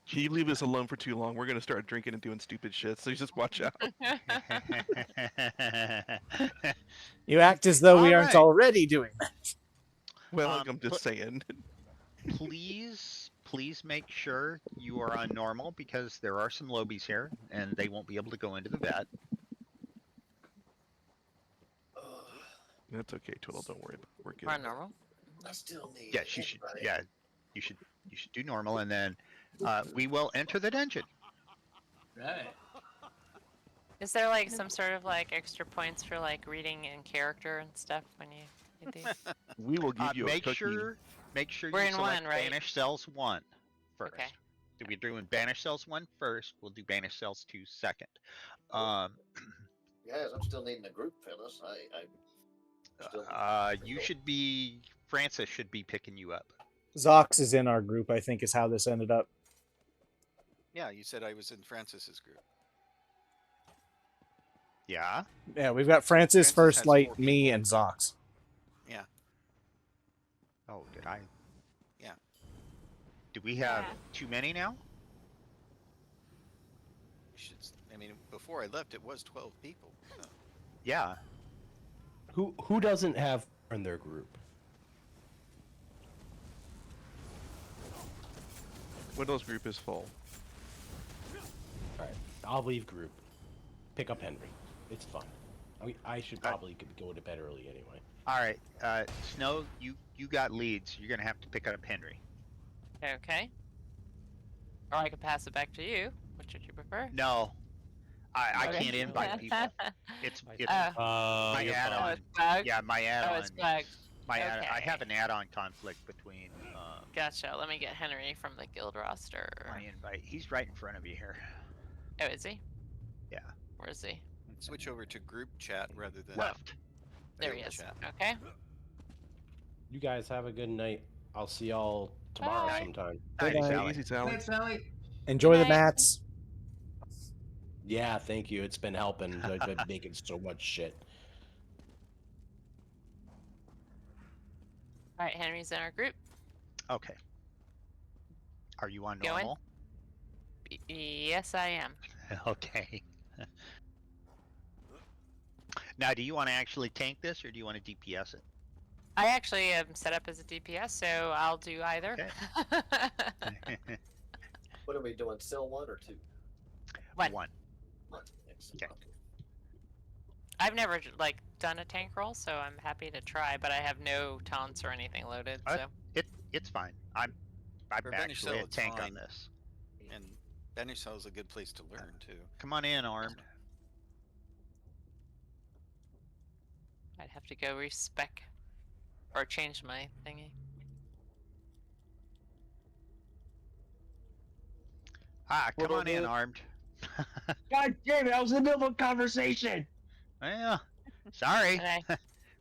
Can you leave us alone for too long? We're gonna start drinking and doing stupid shit, so you just watch out. You act as though we All aren't right. already doing that. Well, Um, I'm just saying. Please make sure you are on normal because there are some lobies here and they won't be able to go into the vet. That's okay, Twiddle. Don't worry. We're good. We're on normal. I still need. Yes, you should. Yeah, you should do normal and then we will enter the dungeon. Right. Is there like some sort of like extra points for like reading in character and stuff when you do these? We will give you a Make cookie. sure We're you in select one, right? Banish Cells 1 first. Okay. We're doing Banish Cells 1 first. We'll do Banish Cells 2 second. Um, Guys, I'm still needing a group, fellas. Still you should be. Francis should be picking you up. Zox is in our group, I think, is how this ended up. Yeah, you said I was in Francis's group. Yeah. Yeah, we've got Francis, Francis First has Light, 4 me, and Zox. Yeah. Oh, did I? Yeah. Do we have Yeah. too many now? I mean, before I left, it was 12 people. So. Yeah. Who doesn't have in their group? Widow's group is full. Alright, I'll leave group. Pick up Henry. It's fun. I should probably go to bed early anyway. All right, Snow, you got leads. You're gonna have to pick up Henry. Okay. Or I could pass it back to you. Which would you prefer? No, I Okay. can't invite people. It's my you're add-on. Oh, it's bugged? Yeah, my add-on. Oh, it's bugged. My add I Okay. have an add-on conflict between Gotcha. Let me get Henry from the guild roster. my invite. He's right in front of you here. Oh, is he? Yeah. Where is he? Switch over to group chat rather than Left. There he guild is. chat. Okay. You guys have a good night. I'll see y'all tomorrow Bye. sometime. Good Night, night. Sally. Easy, Sally. Thanks, Sally. Enjoy the Night. mats. Yeah, thank you. It's been helping. I've been making so much shit. All right, Henry's in our group. Okay. Are you on Going? normal? Yes, I am. Okay. Now, do you want to actually tank this, or do you want to DPS it? I actually am set up as a DPS, so I'll do either. What are we doing? Still 1 or 2? One. 1. Excellent. Okay. I've never like done a tank roll, so I'm happy to try, but I have no taunts or anything loaded. So It's fine. I'm For actually Benishell, a it's tank on fine. this. And Benishell is a good place to learn too. Come on in, armed. I'd have to go respec or change my thingy. Ah, come Well, on in, well- armed. God damn it! I was in the middle of a conversation. Well, sorry.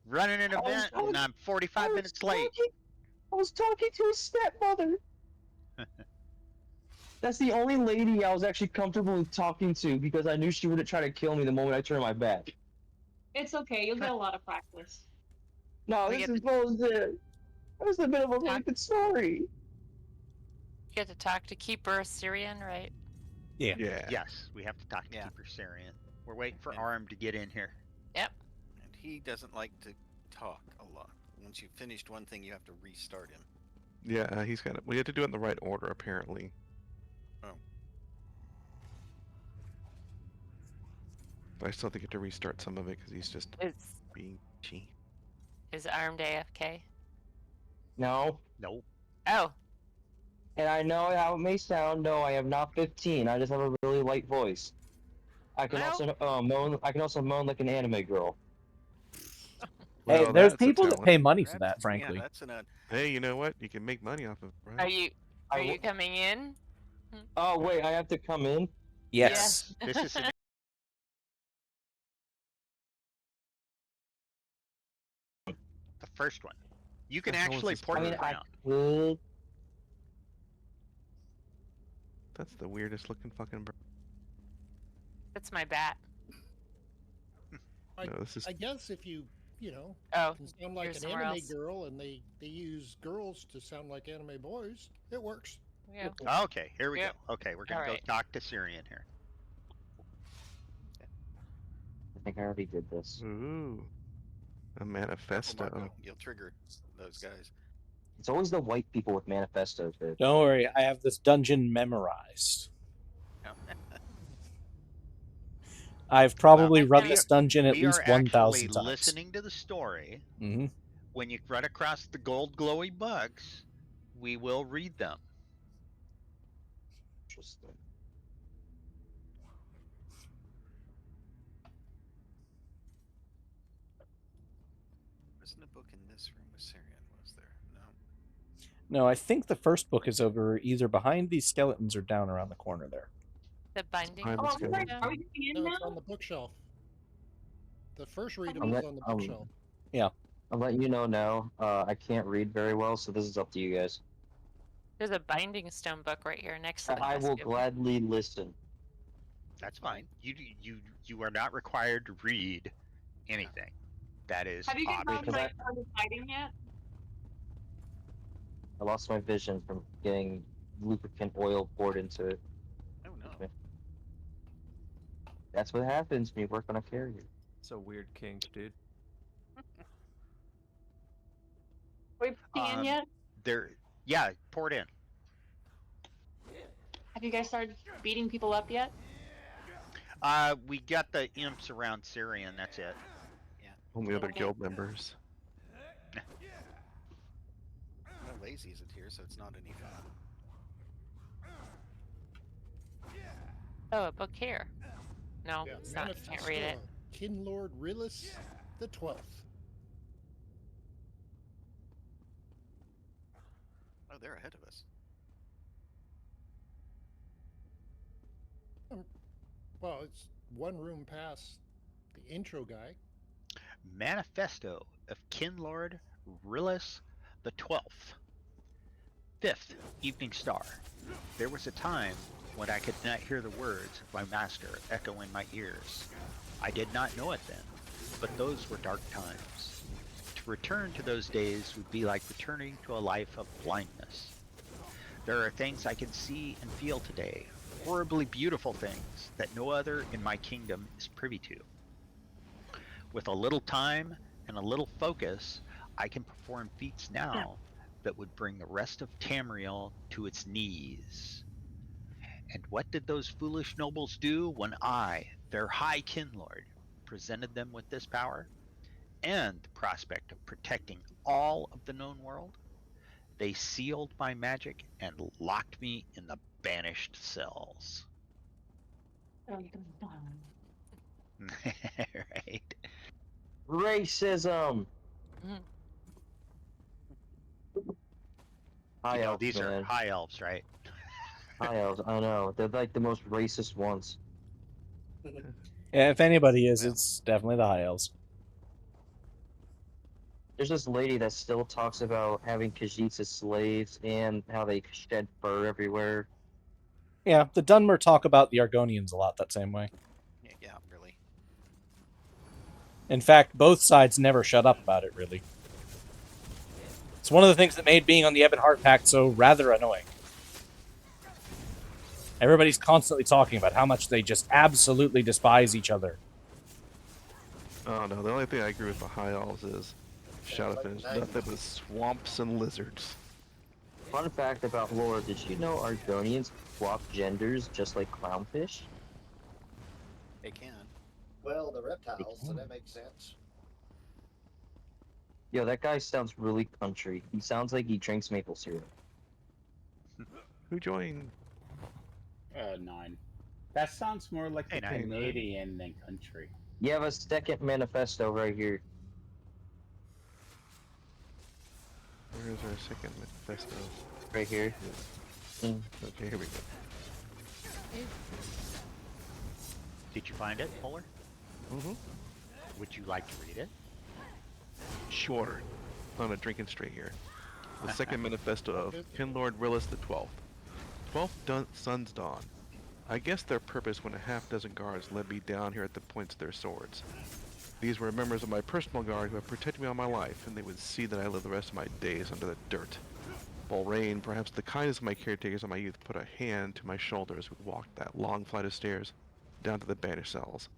Running an event and I'm 45 minutes late. I was talking to his stepmother. That's the only lady I was actually comfortable with talking to because I knew she wouldn't try to kill me the moment I turned my back. It's okay. You'll get a lot of practice. No, this is bullshit. That was a bit of a rapid story. You get to talk to Keeper Syrian, right? Yeah. Yes, we have to talk to Keeper Sarian. We're waiting for And- Arm to get in here. Yep. And he doesn't like to talk a lot. Once you've finished one thing, you have to restart him. Yeah, he's got it. We had to do it in the right order, apparently. Oh. But I still think you have to restart some of it because he's just Is being cheap. Armed AFK? No. Nope. Oh. And I know how it may sound. No, I am not 15. I just have a really light voice. I can also moan. I can also moan like an anime girl. Hey, Well, there's that's a people that talent. pay money for that, That's- frankly. Yeah, that's an Hey, you know what? You can make money off of it, right? Are you coming in? Oh wait, I have to come in. Yes. This is an the first one. You can The hell is actually this port bird? it I around. could. That's the weirdest looking fucking bird. That's my bat. I, No, this is- I guess if you Oh, can sound like here's an somewhere anime else. girl and they use girls to sound like anime boys, it works. Yeah. Okay, here we Yep. go. Okay, we're gonna Alright. go talk to Syrian here. I think I already did this. Ooh. A Oh, manifesto. Marco, you'll trigger those guys. It's always the white people with manifestos, dude. Don't worry, I have this dungeon memorized. I've probably run this dungeon at We least are 1,000 actually times. listening to the story. Hmm. When you run across the gold glowy bugs, we will read them. Interesting. Wasn't a book in this room with Syrian, was there? No. No, I think the first book is over either behind these skeletons or down around the corner there. The binding. Behind the Oh, skeleton. are we getting in No, it's now? on the bookshelf. The first reading I'm was let- on the um, bookshelf. Yeah. I'm letting you know now. I can't read very well, so this is up to you guys. There's a binding stone book right here next to the I will desk. gladly listen. That's fine. You are not required to read anything. That is Have you guys optional. started fighting yet? I lost my vision from getting lubricant oil poured into it. Oh no. That's what happens when you work on a carrier. It's a weird kink, dude. Are we putting in yet? Yeah, pour it in. Have you guys started beating people up yet? We got the imps around Syrian. That's it. Only other guild members. Well, lazy isn't here, so it's not any fun. Oh, a book here. No, Yeah, it's not. Can't read it. Kinlord Rillis the 12th. Oh, they're ahead of us. Well, it's one room past the intro guy. Manifesto of Kinlord Rillis the 12th. 5th Evening Star. There was a time when I could not hear the words of my master echo in my ears. I did not know it then, but those were dark times. To return to those days would be like returning to a life of blindness. There are things I can see and feel today, horribly beautiful things that no other in my kingdom is privy to. With a little time and a little focus, I can perform feats now that would bring the rest of Tamriel to its knees. And what did those foolish nobles do when I, their high kinlord, presented them with this power and the prospect of protecting all of the known world? They sealed my magic and locked me in the banished cells. Right? Racism. High elves, These man. are high elves, right? High elves. I know. They're like the most racist ones. Yeah, if anybody is, it's definitely the High Elves. There's this lady that still talks about having Khajiits as slaves and how they shed fur everywhere. Yeah, the Dunmer talk about the Argonians a lot that same way. Yeah, really. In fact, both sides never shut up about it, really. It's one of the things that made being on the Ebonheart Pact so rather annoying. Everybody's constantly talking about how much they just absolutely despise each other. Oh no, the only thing I agree with the High Elves is Shadowfin is nothing but swamps and lizards. Fun fact about lore, did you know Argonians swap genders just like clownfish? They can. Well, the reptiles, so that makes sense. Yo, that guy sounds really country. He sounds like he drinks maple syrup. Who joined? 9. That sounds more like the Nine. Canadian than country. You have a second manifesto right here. Where's our second manifesto? Right here. Okay, here we go. Did you find it, Polar? Mm-hmm. Would you like to read it? Sure. On a drinking straight here. The second manifesto of Kinlord Rillis the 12th. 12th Sun's Dawn. I guess their purpose when a half-dozen guards led me down here at the points of their swords. These were members of my personal guard who have protected me all my life, and they would see that I live the rest of my days under the dirt. Bolrain, perhaps the kindest of my caretakers of my youth, put a hand to my shoulder as we walked that long flight of stairs down to the banished cells.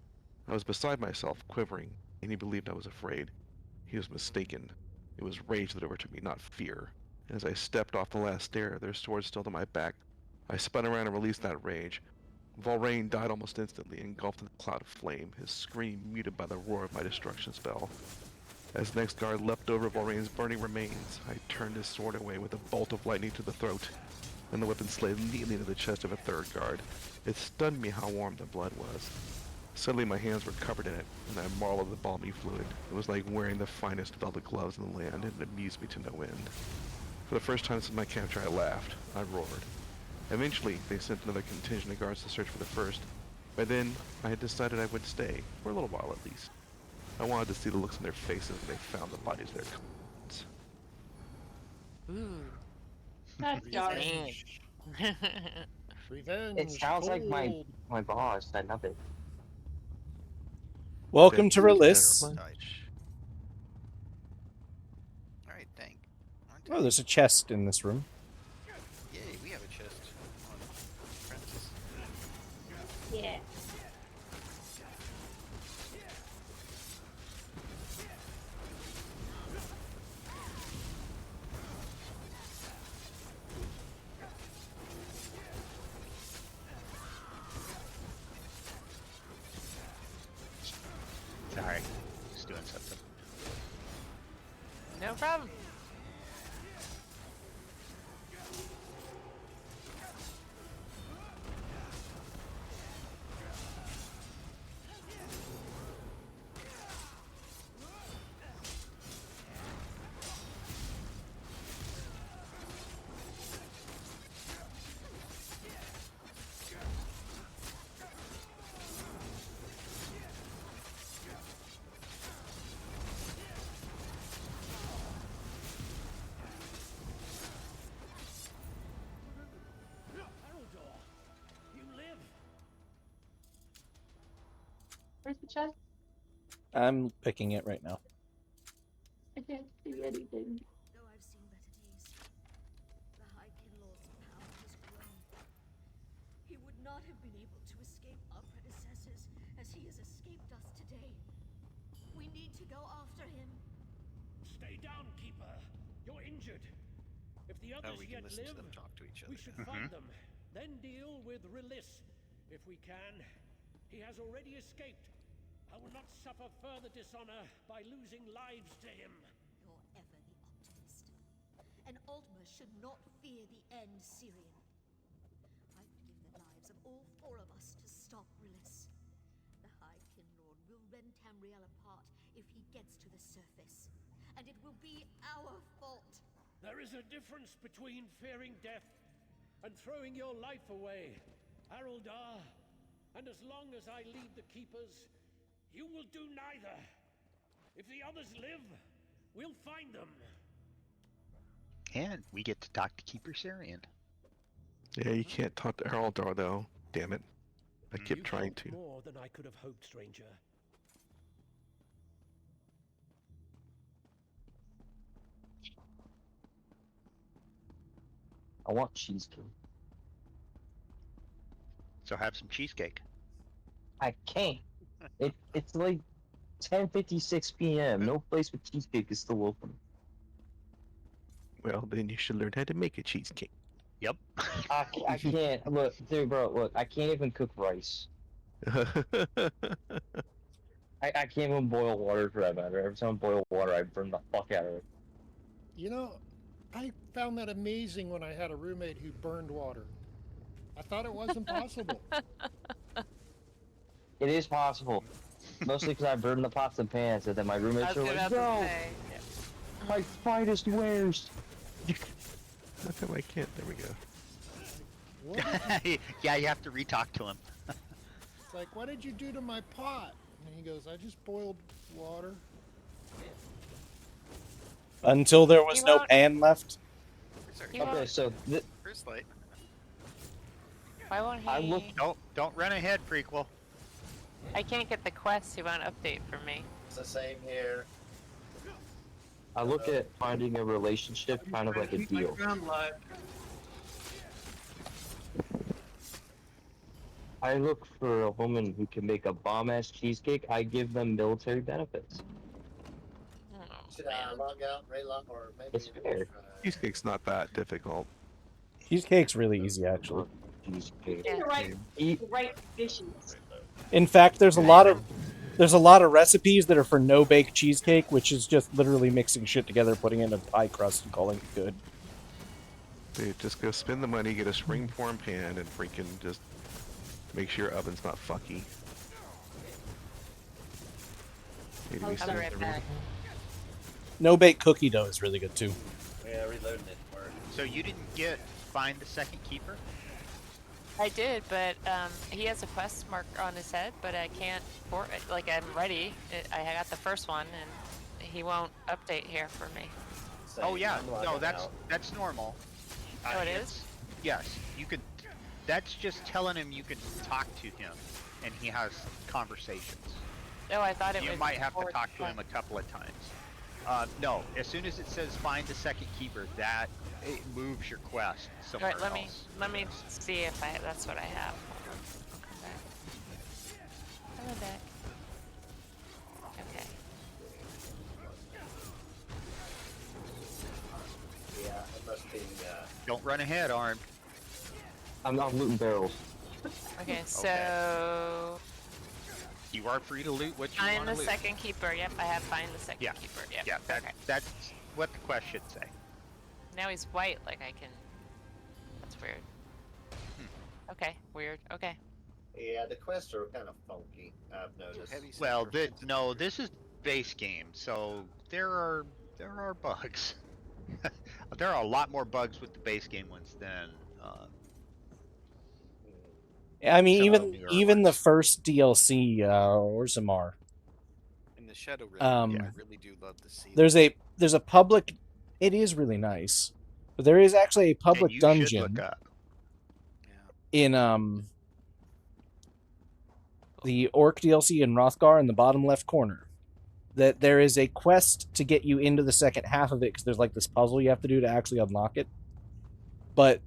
I was beside myself, quivering, and he believed I was afraid. He was mistaken. It was rage that overtook me, not fear. And as I stepped off the last stair, their swords still to my back, I spun around and released that rage. Volrain died almost instantly, engulfed in a cloud of flame, his scream muted by the roar of my destruction spell. As the next guard leapt over Volrain's burning remains, I turned his sword away with a bolt of lightning to the throat, and the weapon slid neatly into the chest of a third guard. It stunned me how warm the blood was. Suddenly my hands were covered in it, and I marveled at the balmy fluid. It was like wearing the finest velvet gloves in the land, and it amused me to no end. For the first time since my capture, I laughed. I roared. Eventually, they sent another contingent of guards to search for the first. By then, I had decided I would stay, for a little while at least. I wanted to see the looks on their faces when they found the bodies of their comrades. Ooh. That's dark. Revenge. It sounds like my cold. boss. I love it. Welcome to Relis. Alright, thank. Oh, there's a chest in this room. Yay, we have a chest on Francis. Yeah. Sorry, just doing something. No problem. Where's the chest? I'm picking it right now. I can't see anything. Though I've seen better days, the High Kinlord's power has grown. He would not have been able to escape our predecessors as he has escaped us today. We need to go after him. Stay down, Keeper. You're injured. If the others we can yet listen live, to them talk to each we other should now. find them. Then deal with Rilis, if we can. He has already escaped. I will not suffer further dishonor by losing lives to him. You're ever the optimist. And Aldmer should not fear the end, Syrian. I would give the lives of all 4 of us to stop Rilis. The High Kinlord will rend Tamriel apart if he gets to the surface. And it will be our fault. There is a difference between fearing death and throwing your life away, Haroldar. And as long as I lead the Keepers, you will do neither. If the others live, we'll find them. And we get to talk to Keeper Syrian. Yeah, you can't talk to Haraldar though. Damn it. I kept You trying hope to. more than I could have hoped, stranger. I want cheesecake. So have some cheesecake. I can't. It's like 10:56 p.m. No place with cheesecake is still open. Well, then you should learn how to make a cheesecake. Yep. I can't. Look, dude, bro, look, I can't even cook rice. I can't even boil water for that matter. Every time I boil water, I burn the fuck out of it. You know, I found that amazing when I had a roommate who burned water. I thought it wasn't possible. It is possible. Mostly because I burned the pots and pans, and then my roommates are like, "No, my finest wares." How come I can't? There we go. What did Yeah, you have to re-talk to him. It's like, what did you do to my pot? And he goes, I just boiled water. Until there was You no won't- pan left. You Okay, won't- so First light. Why won't he? I look. Don't run ahead, prequel. I can't get the quest. He won't update for me. It's the same here. I look at finding a relationship kind of like a deal. I look for a woman who can make a bomb-ass cheesecake. I give them military benefits. Should I log out, relog, or maybe? It's fair. Cheesecake's not that difficult. Cheesecake's really easy, actually. Cheesecake. The right dishes. In fact, there's a lot of recipes that are for no bake cheesecake, which is just literally mixing shit together, putting it in a pie crust, and calling it good. Dude, just go spend the money, get a spring form pan, and freaking just make sure your oven's not fucky. Maybe we I'll be right back. No bake cookie dough is really good too. Yeah, reloading it. So you didn't get find the second keeper? I did, but he has a quest mark on his head, but I can't. Like I'm ready. I got the first one, and he won't update here for me. Oh yeah, no, that's normal. Oh, it it's- is? Yes, you could. That's just telling him you can talk to him, and he has conversations. Oh, I thought it You was. might have to forward talk to him a couple of times. No, as soon as it says find the second keeper, that it moves your quest All somewhere right, else. let me see if that's what I have. Hold on, I'll come back. Hello back. Okay. Yeah, it must be. Don't run ahead, Arm. I'm looting barrels. Okay, so You are free to loot what you find want the to loot. second keeper. Yep, I have find the second Yeah. keeper. Yep. Yeah, okay. that's what the quest should say. Now he's white, like I can. That's weird. Okay, weird. Okay. Yeah, the quests are kind of funky. I've noticed. Well, no, this is base game, so there are bugs. There are a lot more bugs with the base game ones than. I mean, Some of the newer even the first DLC, Orzammar. In the Shadow River, I I really do love the sea. There's a public. It is really nice, but there is actually a public you should dungeon look up. in the Orc DLC in Hrothgar in the bottom left corner. That there is a quest to get you into the second half of it because there's like this puzzle you have to do to actually unlock it. But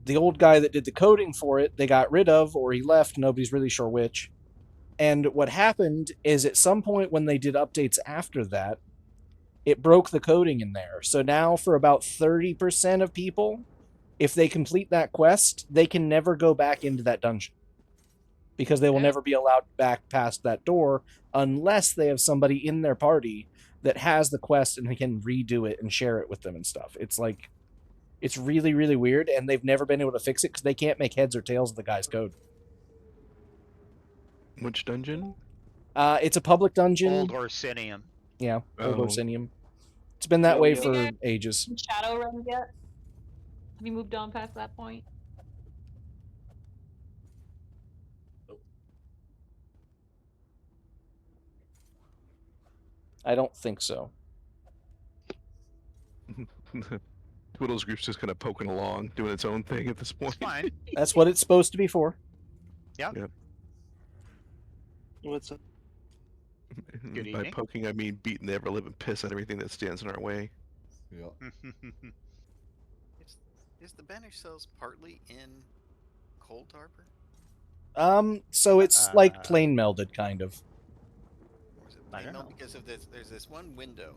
the old guy that did the coding for it, they got rid of, or he left. Nobody's really sure which. And what happened is at some point when they did updates after that, it broke the coding in there. So now for about 30% of people, if they complete that quest, they can never go back into that dungeon. Because they will never be allowed back past that door unless they have somebody in their party that has the quest and they can redo it and share it with them and stuff. It's like, it's really, really weird, and they've never been able to fix it because they can't make heads or tails of the guy's code. Which dungeon? It's a public dungeon. Old Orsinium. Yeah, Old Oh. Orsinium. It's been that way Have you for guys ages. seen Shadowrun yet? Have you moved on past that point? I don't think so. Twiddle's group's just kind of poking along, doing its own thing at this point. Fine. That's what it's supposed to be for. Yep. Yep. What's up? Good By evening. poking, I mean beating the ever-living piss out of everything that stands in our way. Yeah. Is the Banished Cells partly in Cold Harbor? So it's like plane melded, kind of. Or is it I don't plain meld? know. Because of this, there's this one window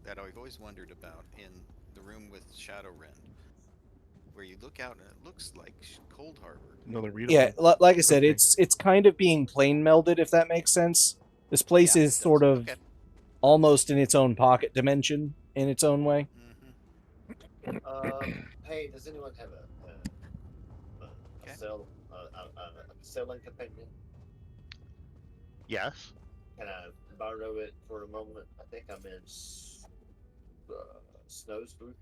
that I've always wondered about in the room with Shadowrun, where you look out and it looks like Cold Harbor. Another readable. Yeah, like I said, it's kind of being plane melded, if that makes sense. This place is sort of almost in its own pocket dimension in its own way. Hey, does anyone have a cell, a selling companion? Yes. Can I borrow it for a moment? I think I'm in Snow's group.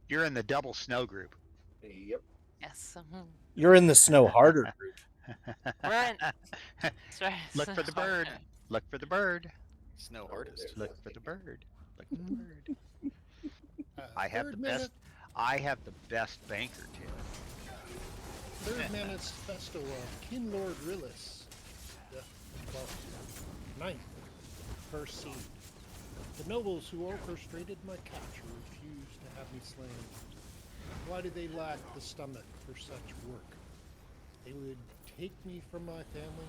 You're in the double snow group. Yep. Yes. You're in the Snow Harder group. We're in. That's right. Look for the bird. Look for the bird. Snow Hardest. Look for the bird. Look for the bird. Uh, I have the third best. minute- I have the best banker too. Third Manifesto of Kinlord Rillis. Well, ninth. First scene. The nobles who orchestrated my capture refused to have me slain. Why do they lack the stomach for such work? They would take me from my family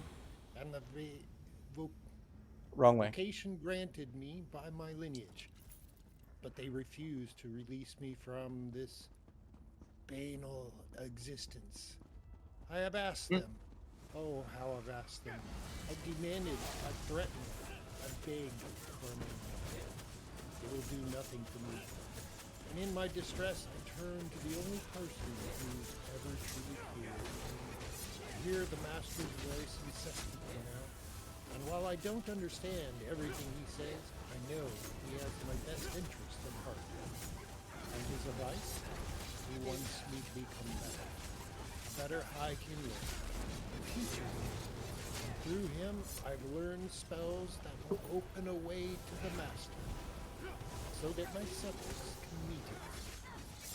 and the Wrong way. vocation granted me by my lineage. But they refuse to release me from this banal existence. I have asked them. Oh, how I've asked them. I've demanded, I've threatened, I've begged for a moment. They will do nothing for me. And in my distress, I turn to the only person who's ever truly cared. I hear the Master's voice incessantly now. And while I don't understand everything he says, I know he has my best interest at heart. And his advice, he wants me to become better. A better High Kinlord. A teacher. And through him, I've learned spells that will open a way to the Master. So that my subjects can meet him.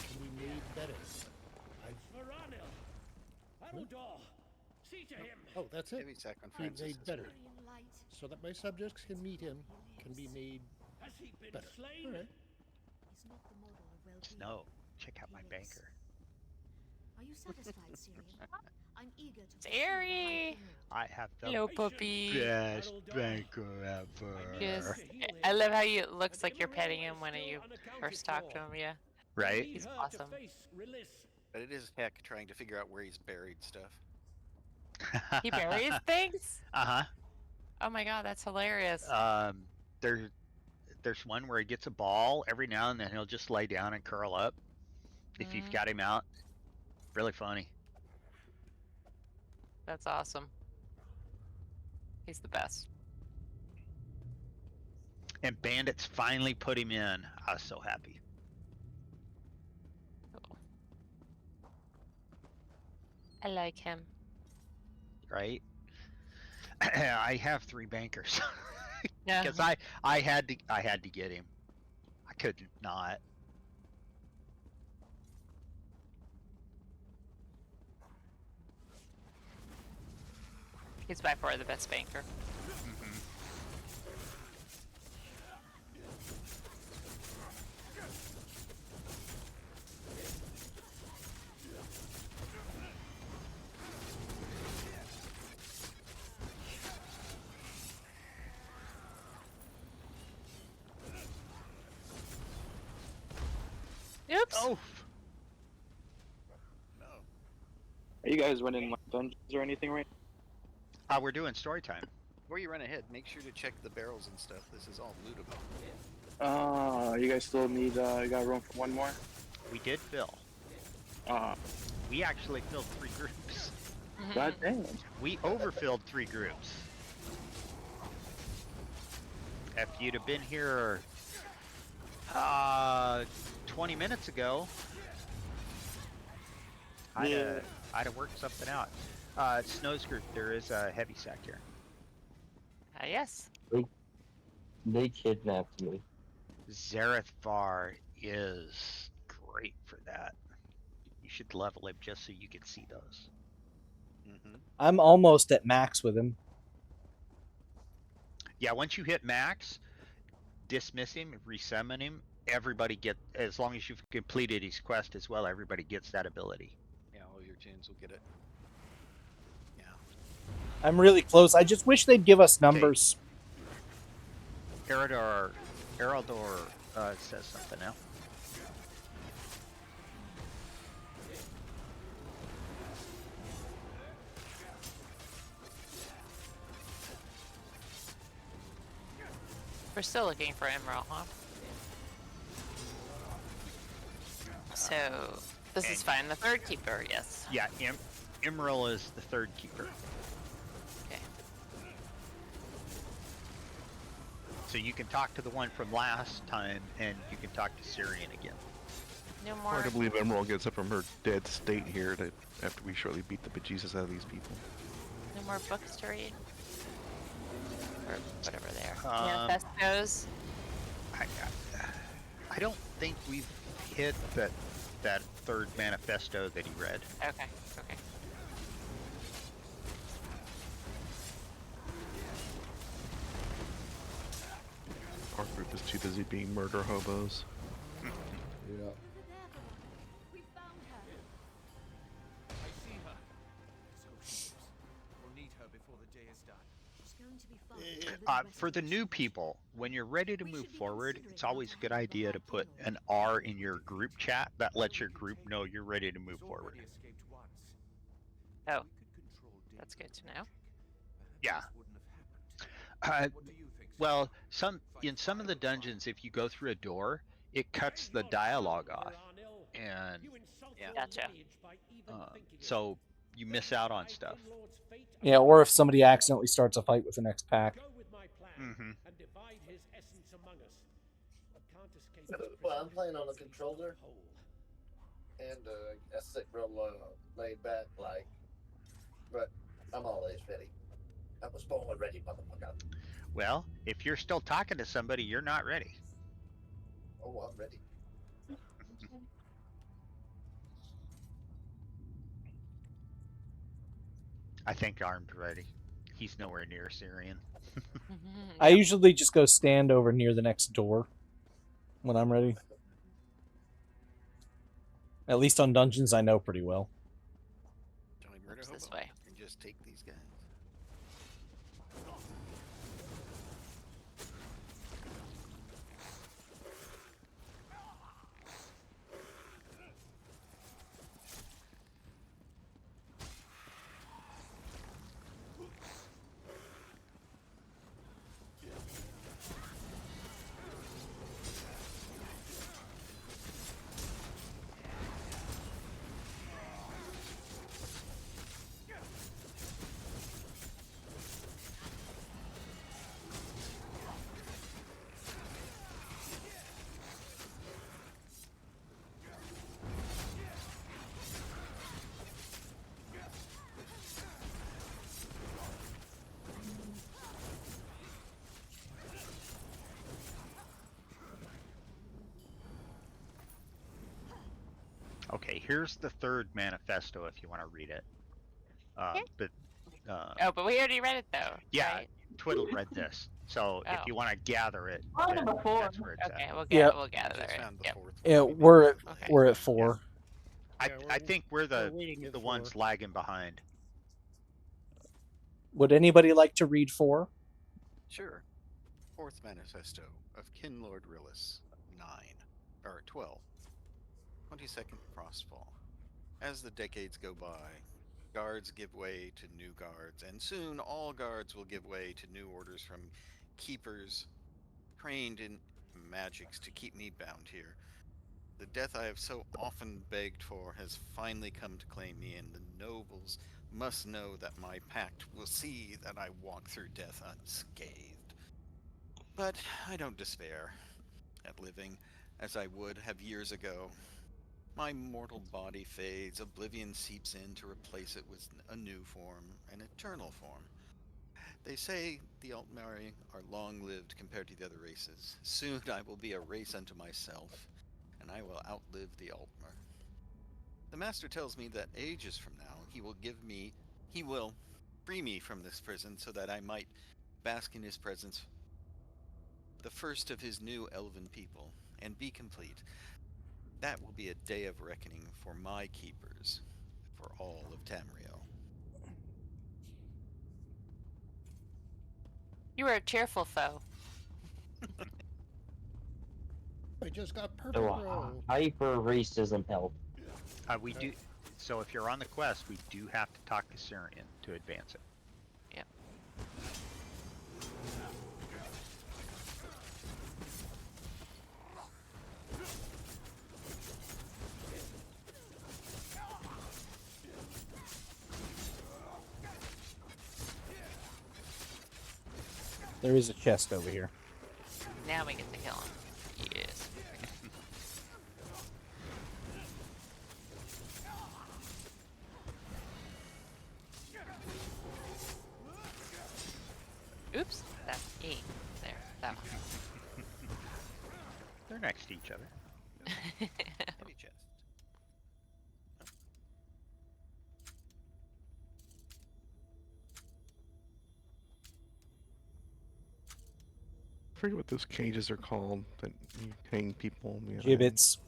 Can be made better. Varanil! Araldor! See to him! Oh, that's it. Maybe Saccon Be Francis made is better. right. So that my subjects can meet him, can be made Has he been better. slain? All right. Is not the model of well-being. Snow. Check out my banker. Are you satisfied, Syrian? I'm eager to Sari! I have the Hello, puppy. best banker ever. Yes. I love how you it looks like you're petting him when you first talk to him. Yeah. Right? He's awesome. But it is heck trying to figure out where he's buried stuff. He buries things. Uh Oh my god, that's hilarious. huh. There's one where he gets a ball every now and then. He'll just lay down and curl up. If you've got him out, really funny. That's awesome. He's the best. And bandits finally put him in. I was so happy. I like him. Right? I have 3 bankers. Yeah. Because I had to get him. I couldn't not. He's by far the best banker. Whoops. Oh, No. Are you guys running like dungeons or anything right we're doing story time. Before you run ahead, make sure to check the barrels and stuff. This is all lootable. You guys still need, you got room for one more? We did fill. We actually filled 3 groups. God damn. We overfilled 3 groups. If you'd have been here 20 minutes ago, I'd have worked something out. Snow's group, there is a heavy sack here. Yes. They kidnapped me. Zarethvar is great for that. You should level him just so you can see those. I'm almost at max with him. Yeah, once you hit max, dismiss him, resummon him. Everybody as long as you've completed his quest as well, everybody gets that ability. Yeah, all your gens will get it. I'm really close. I just wish they'd give us numbers. Erador says something now. We're still looking for Emerald, huh? So, this is fine. The third keeper, yes. Yeah, Emerald is the 3rd keeper. Okay. So you can talk to the one from last time, and you can talk to Syrian again. No more. Hard to believe Emerald gets up from her dead state here after we shortly beat the bejesus out of these people. No more books to read. Or whatever they are. Manifestos. I don't think we've hit that 3rd manifesto that he read. Okay. Okay. Our group is too busy being murder hobos. Yeah. We found her. I see her. So she is. We'll need her before the day is done. She's going to be fine. For the new people, when you're ready to move forward, it's always a good idea to put an R in your group chat. That lets your group know you're ready to move forward. Oh. That's good to know. Yeah. Well, in some of the dungeons, if you go through a door, it cuts the dialogue off, and Gotcha. so you miss out on stuff. Yeah, or if somebody accidentally starts a fight with the next pack. Mm-hmm. And divide his essence among us. We can't escape Well, I'm playing on a controller, and I sit real laid back, like, but I'm always ready. I was born ready, motherfucker. Well, if you're still talking to somebody, you're not ready. Oh, I'm ready. I think Armed ready. He's nowhere near Syrian. I usually just go stand over near the next door when I'm ready. At least on dungeons I know pretty well. Join Murder This Hobo way. and just take these guys. Okay, here's the 3rd manifesto if you want to read it. But Oh, but we already read it though. yeah, Right? Twiddle read this. So if Oh. you want to gather it, Oh, then number 4. that's where it's Okay, at. we'll Yeah. we'll gather it. Yep. Yeah, we're at 4. I think we're the reading it ones lagging behind. Would anybody like to read 4? Sure. 4th Manifesto of Kinlord Rillis, 9. Or 12. 22nd Frostfall. As the decades go by, guards give way to new guards, and soon all guards will give way to new orders from keepers trained in magics to keep me bound here. The death I have so often begged for has finally come to claim me, and the nobles must know that my pact will see that I walk through death unscathed. But I don't despair at living as I would have years ago. My mortal body fades, oblivion seeps in to replace it with a new form, an eternal form. They say the Altmari are long-lived compared to the other races. Soon I will be a race unto myself, and I will outlive the Altmer. The Master tells me that ages from now he will free me from this prison so that I might bask in his presence, the first of his new elven people, and be complete. That will be a day of reckoning for my keepers, for all of Tamriel. You were a cheerful foe. I just got purple roll. Hyper racism help. We do. So if you're on the quest, we do have to talk to Syrian to advance it. Yeah. There is a chest over here. Now we get to kill him. Yes. Oops, that's E. There, that one. They're next to each other. Heavy chest. I forget what those cages are called that you hang people behind. Gibbets.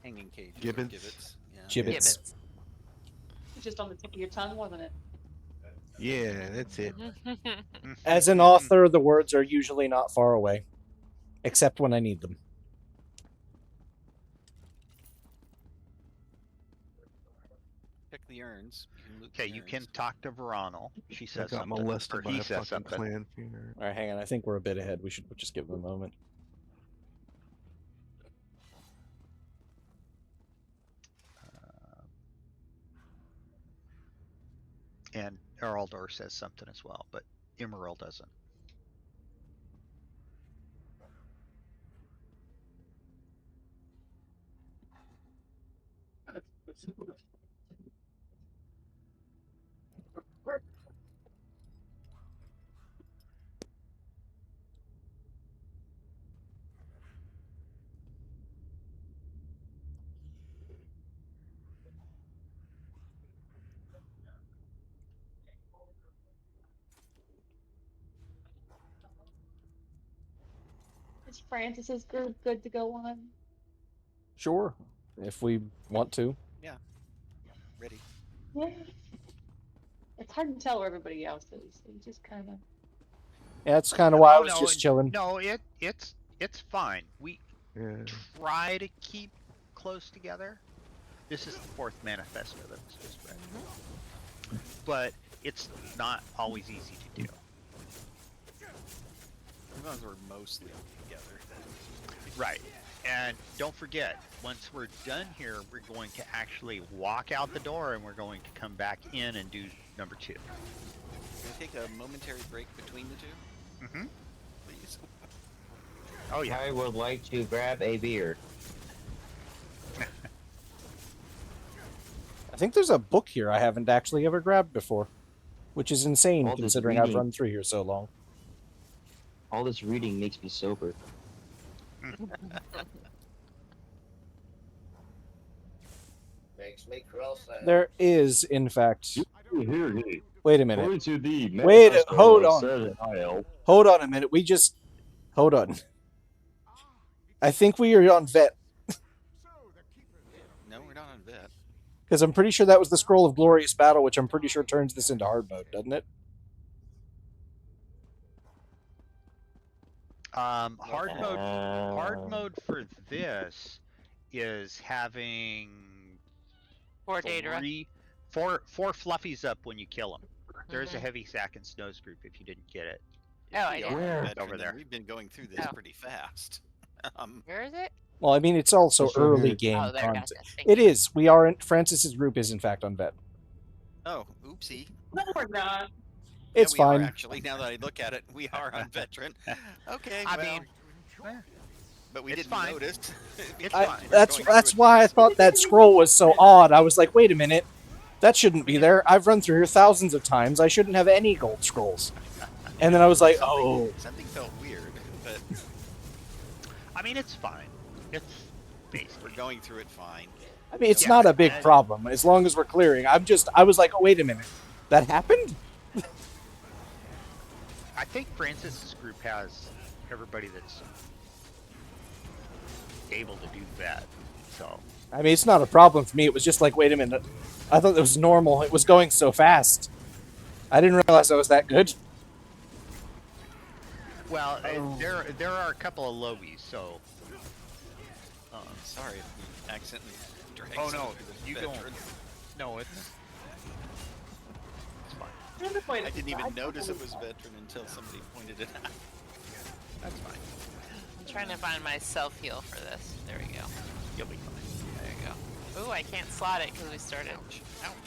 Hanging cages. or Gibbets? Gibbets. Yeah. Gibbets. It's just on the tip of your tongue, wasn't it? Yeah, that's it. As an author, the words are usually not far away, except when I need them. Check the urns. You can loot Okay, the you urns. can talk to Veronal. She I says got something. molested Or by he a says fucking something. clan fear. All right, hang on. I think we're a bit ahead. We should just give them a moment. And Eraldor says something as well, but Emerald doesn't. Is Francis's group good to go on? Sure, if we want to. Yeah. Ready. Yeah. It's hard to tell where everybody else is. You just kind of. Yeah, that's kind of why I Oh, was no, just chilling. No, it's fine. We Yeah. try to keep close together. This is the fourth manifesto that was just read. But it's not always easy to do. As long as we're mostly together. Right. And don't forget, once we're done here, we're going to actually walk out the door and we're going to come back in and do number 2. Can we take a momentary break between the two? Mm-hmm. Please. Oh, yeah. I would like to grab a beer. I think there's a book here I haven't actually ever grabbed before, which is insane All this considering I've reading. run through here so long. All this reading makes me sober. Makes me cross eyed. There is, in fact. Here, Wait a minute. According to the Wait, manifesto hold of on. Saturday Isle, Hold on a minute. Hold on. I think we are on vet, No, we're not on vet. because I'm pretty sure that was the Scroll of Glorious Battle, which I'm pretty sure turns this into hard mode, doesn't it? Hard mode for this is having 4 Daedra. four fluffies up when you kill them. There's a Mhm. heavy sack and Snows group if you didn't get it. Oh, I We did. are Where? veteran, Over and there. We've been going through this Oh. pretty fast. Where is it? Well, I mean, it's also It's right early here. game Oh, there, content. gotcha. Thank It you. is. We are. Francis's group is in fact on vet. Oh, oopsie. No, we're not. It's yeah, we fine. Are, actually, now that I look at it, we are on veteran. Okay, I well, mean, but we it's didn't fine. notice. It's I, fine. that's why I thought that scroll was so odd. I was like, wait a minute, that shouldn't be there. I've run through here thousands of times. I shouldn't have any gold scrolls. And then I was like, oh. Something felt weird, but I mean, it's fine. It's basic. we're going through it fine. I mean, it's Yeah, not a big and- problem as long as we're clearing. I was like, oh, wait a minute, that happened? I think Francis's group has everybody that's able to do that. So I mean, it's not a problem for me. It was just like, wait a minute. I thought it was normal. It was going so fast. I didn't realize I was that good. well, there are a couple of lobies. So Sorry if we accidentally dragged oh no, somebody that's you don't. veteran. No, it's I didn't even notice it was veteran until somebody pointed it out. That's fine. I'm trying to find my self heal for this. There we go. You'll be fine. There you go. Ooh, I can't slot it because we started.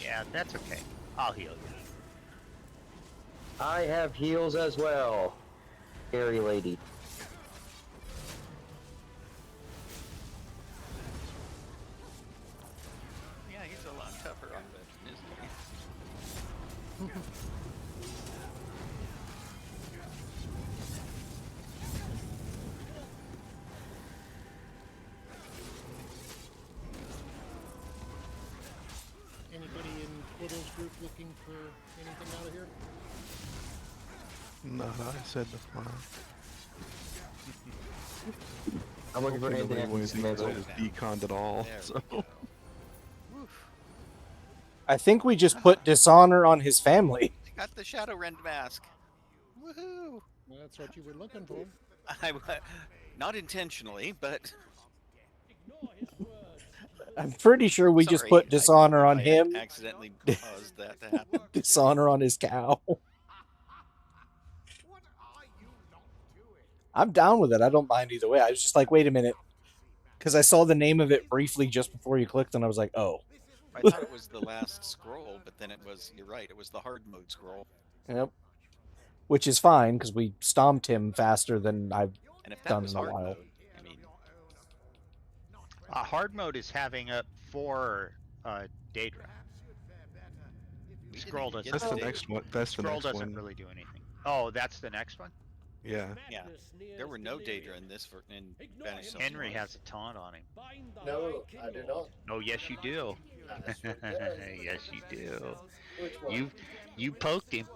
Yeah, that's okay. I'll heal you. I have heals as well. Scary lady. Yeah, he's a lot tougher on veteran, isn't he? Anybody in Quiddle's group looking for anything out of here? No, I said the file. I'm looking for anything I can I dismantle. just deconned it all. There So. we go. I think we just put dishonor on his family. Got the Shadow Rend mask. Woohoo! Well, that's what you were looking for. Not intentionally, but I'm pretty sure we just Sorry, put dishonor on I him, accidentally caused that to happen. dishonor on his cow. I'm down with it. I don't mind either way. I was just like, wait a minute. Because I saw the name of it briefly just before you clicked, and I was like, oh. I thought it was the last scroll, but then it was, you're right, it was the hard mode scroll. Yep. Which is fine, because we stomped him faster than I've And if that done was in a hard while. mode, I mean, Hard mode is having up 4 Daedra. we didn't Scroll even doesn't. get That's the to next one. That's the Scroll next doesn't one. really do anything. Oh, that's the next one. Yeah. Yeah, there were no Daedra in this in Banished Souls Henry 1. has a taunt on him. No, I do not. Oh yes, you do. I sure did. Yes, you do. Which one? You poked him.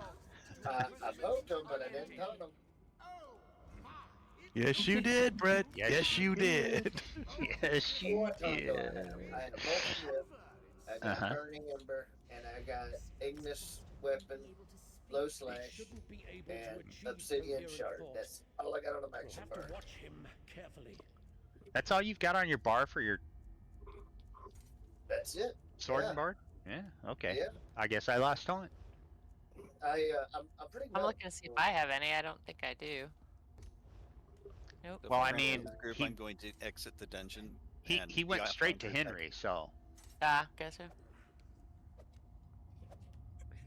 I poked him, but I didn't taunt him. Yes, you did, Brett. Yes, you did. Yes, you What taunted did. him? I had a Molten Whip, I got Uh-huh. Burning Ember, and I got Ignis Weapon, Low Slash, and Obsidian Shard. That's all I got on the maximum bar. Watch him carefully. That's all you've got on your bar for your That's it. sword Yeah. and bar? Yeah. Okay. Yeah. I guess I lost taunt. I'm pretty. I'm well- looking to see if I have any. I don't think I do. Nope. The Well, I front mean, of the group, he- I'm going to exit the dungeon. He and went the straight to Outlander Henry, so Ah, guess so.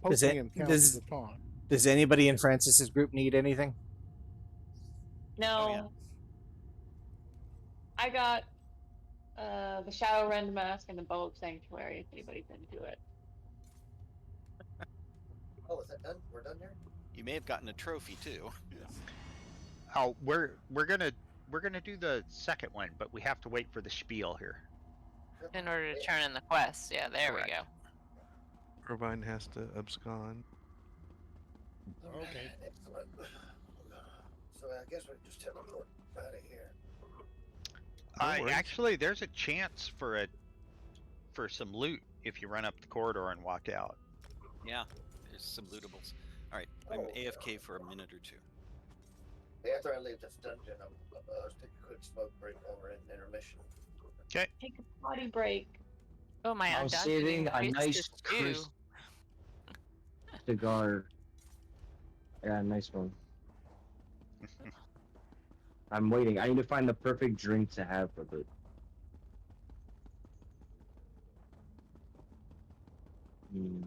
Does, Poking it, him counts does, as a taunt. does anybody in Francis's group need anything? No. yeah. I got the Shadow Rend mask and the Bow of Sanctuary. If anybody's into it. Oh, is that done? We're done there. You may have gotten a trophy too. oh, we're gonna do the second one, but we have to wait for the spiel here. In order to turn in the quest. Yeah, there Correct. we go. Irvine has to abscond. Okay. Excellent. So I guess we just teleport out of here. worries. Actually, there's a chance for some loot if you run up the corridor and walk out. Yeah, there's some lootables. All right, I'm AFK for a minute or two. After I leave this dungeon, I'll just take a quick smoke break while we're in intermission. Okay. Take a potty break. Oh my! I'm saving a nice crisp cigar. Yeah, nice one. I'm waiting. I need to find the perfect drink to have with it. Hmm.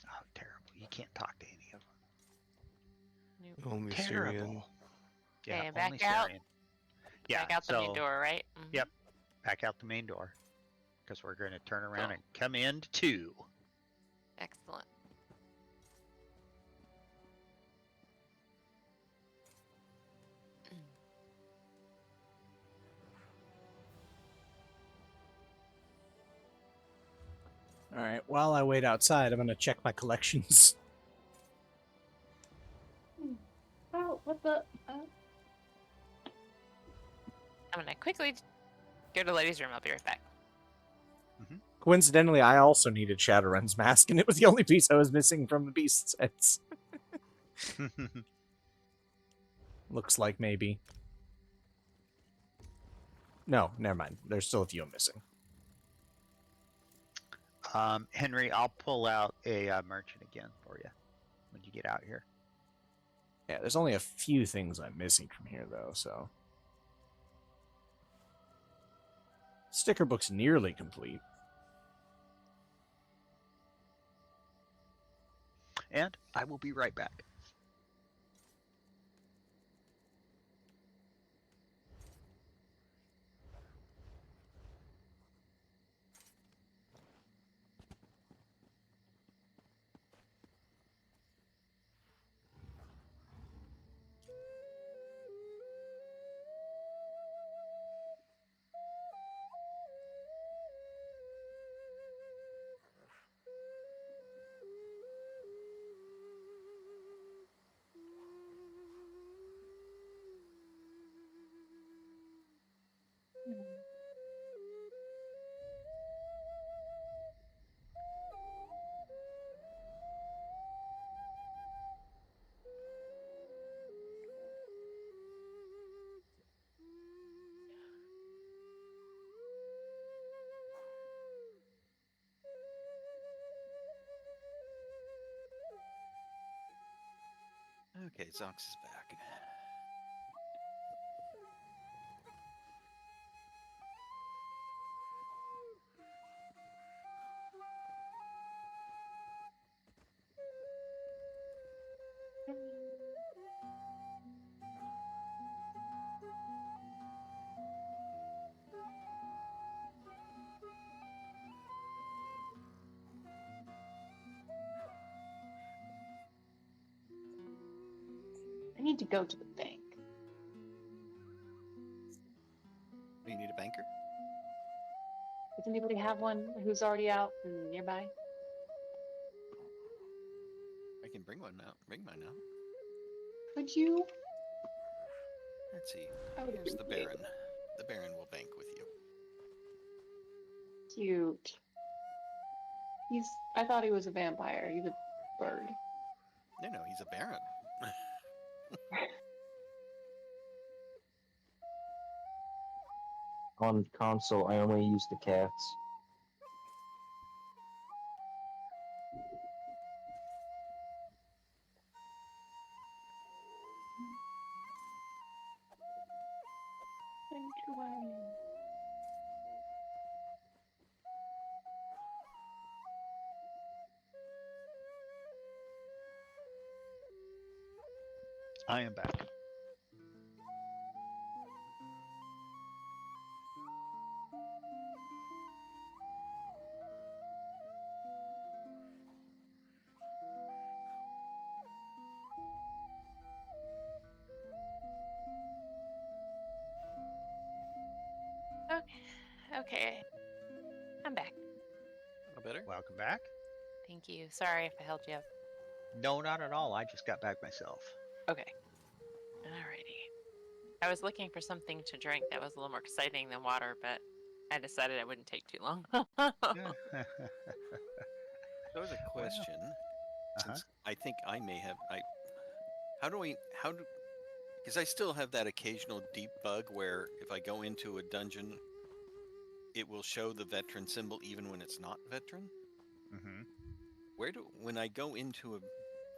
Oh, terrible. You can't talk to any of them. Only Terrible. Syrian. Yeah, Okay, back only out. Syrian. Yeah, Back out the main so- door, right? Mhm. Yep. Back out the main door. Because we're going to turn around and come into 2. Excellent. All right. While I wait outside, I'm gonna check my collections. Oh, what the? I'm gonna quickly go to the ladies' room. I'll be right back. Coincidentally, I also needed Shadowrun's mask, and it was the only piece I was missing from the beast sets. Looks like maybe. No, never mind. There's still a few I'm missing. Henry, I'll pull out a merchant again for you when you get out here. Yeah, there's only a few things I'm missing from here, though, so. Sticker book's nearly complete. And I will be right back. Okay, Zox is back. I need to go to the bank. You need a banker? Does anybody have one who's already out and nearby? I can bring one out. Bring mine out. Could you? Let's see. I would Here's the appreciate Baron. The Baron will bank with you. Cute. I thought he was a vampire. He's a bird. No, he's a Baron. On console, I only use the cats. Sanctuary. I am back. Okay. I'm back. A better? Welcome back. Thank you. Sorry if I held you up. No, not at all. I just got back myself. Okay. Alrighty. I was looking for something to drink that was a little more exciting than water, but I decided it wouldn't take too long. There was a question. Since I think I may have because I still have that occasional deep bug where if I go into a dungeon, it will show the veteran symbol even when it's not veteran. Mm-hmm. When I go into a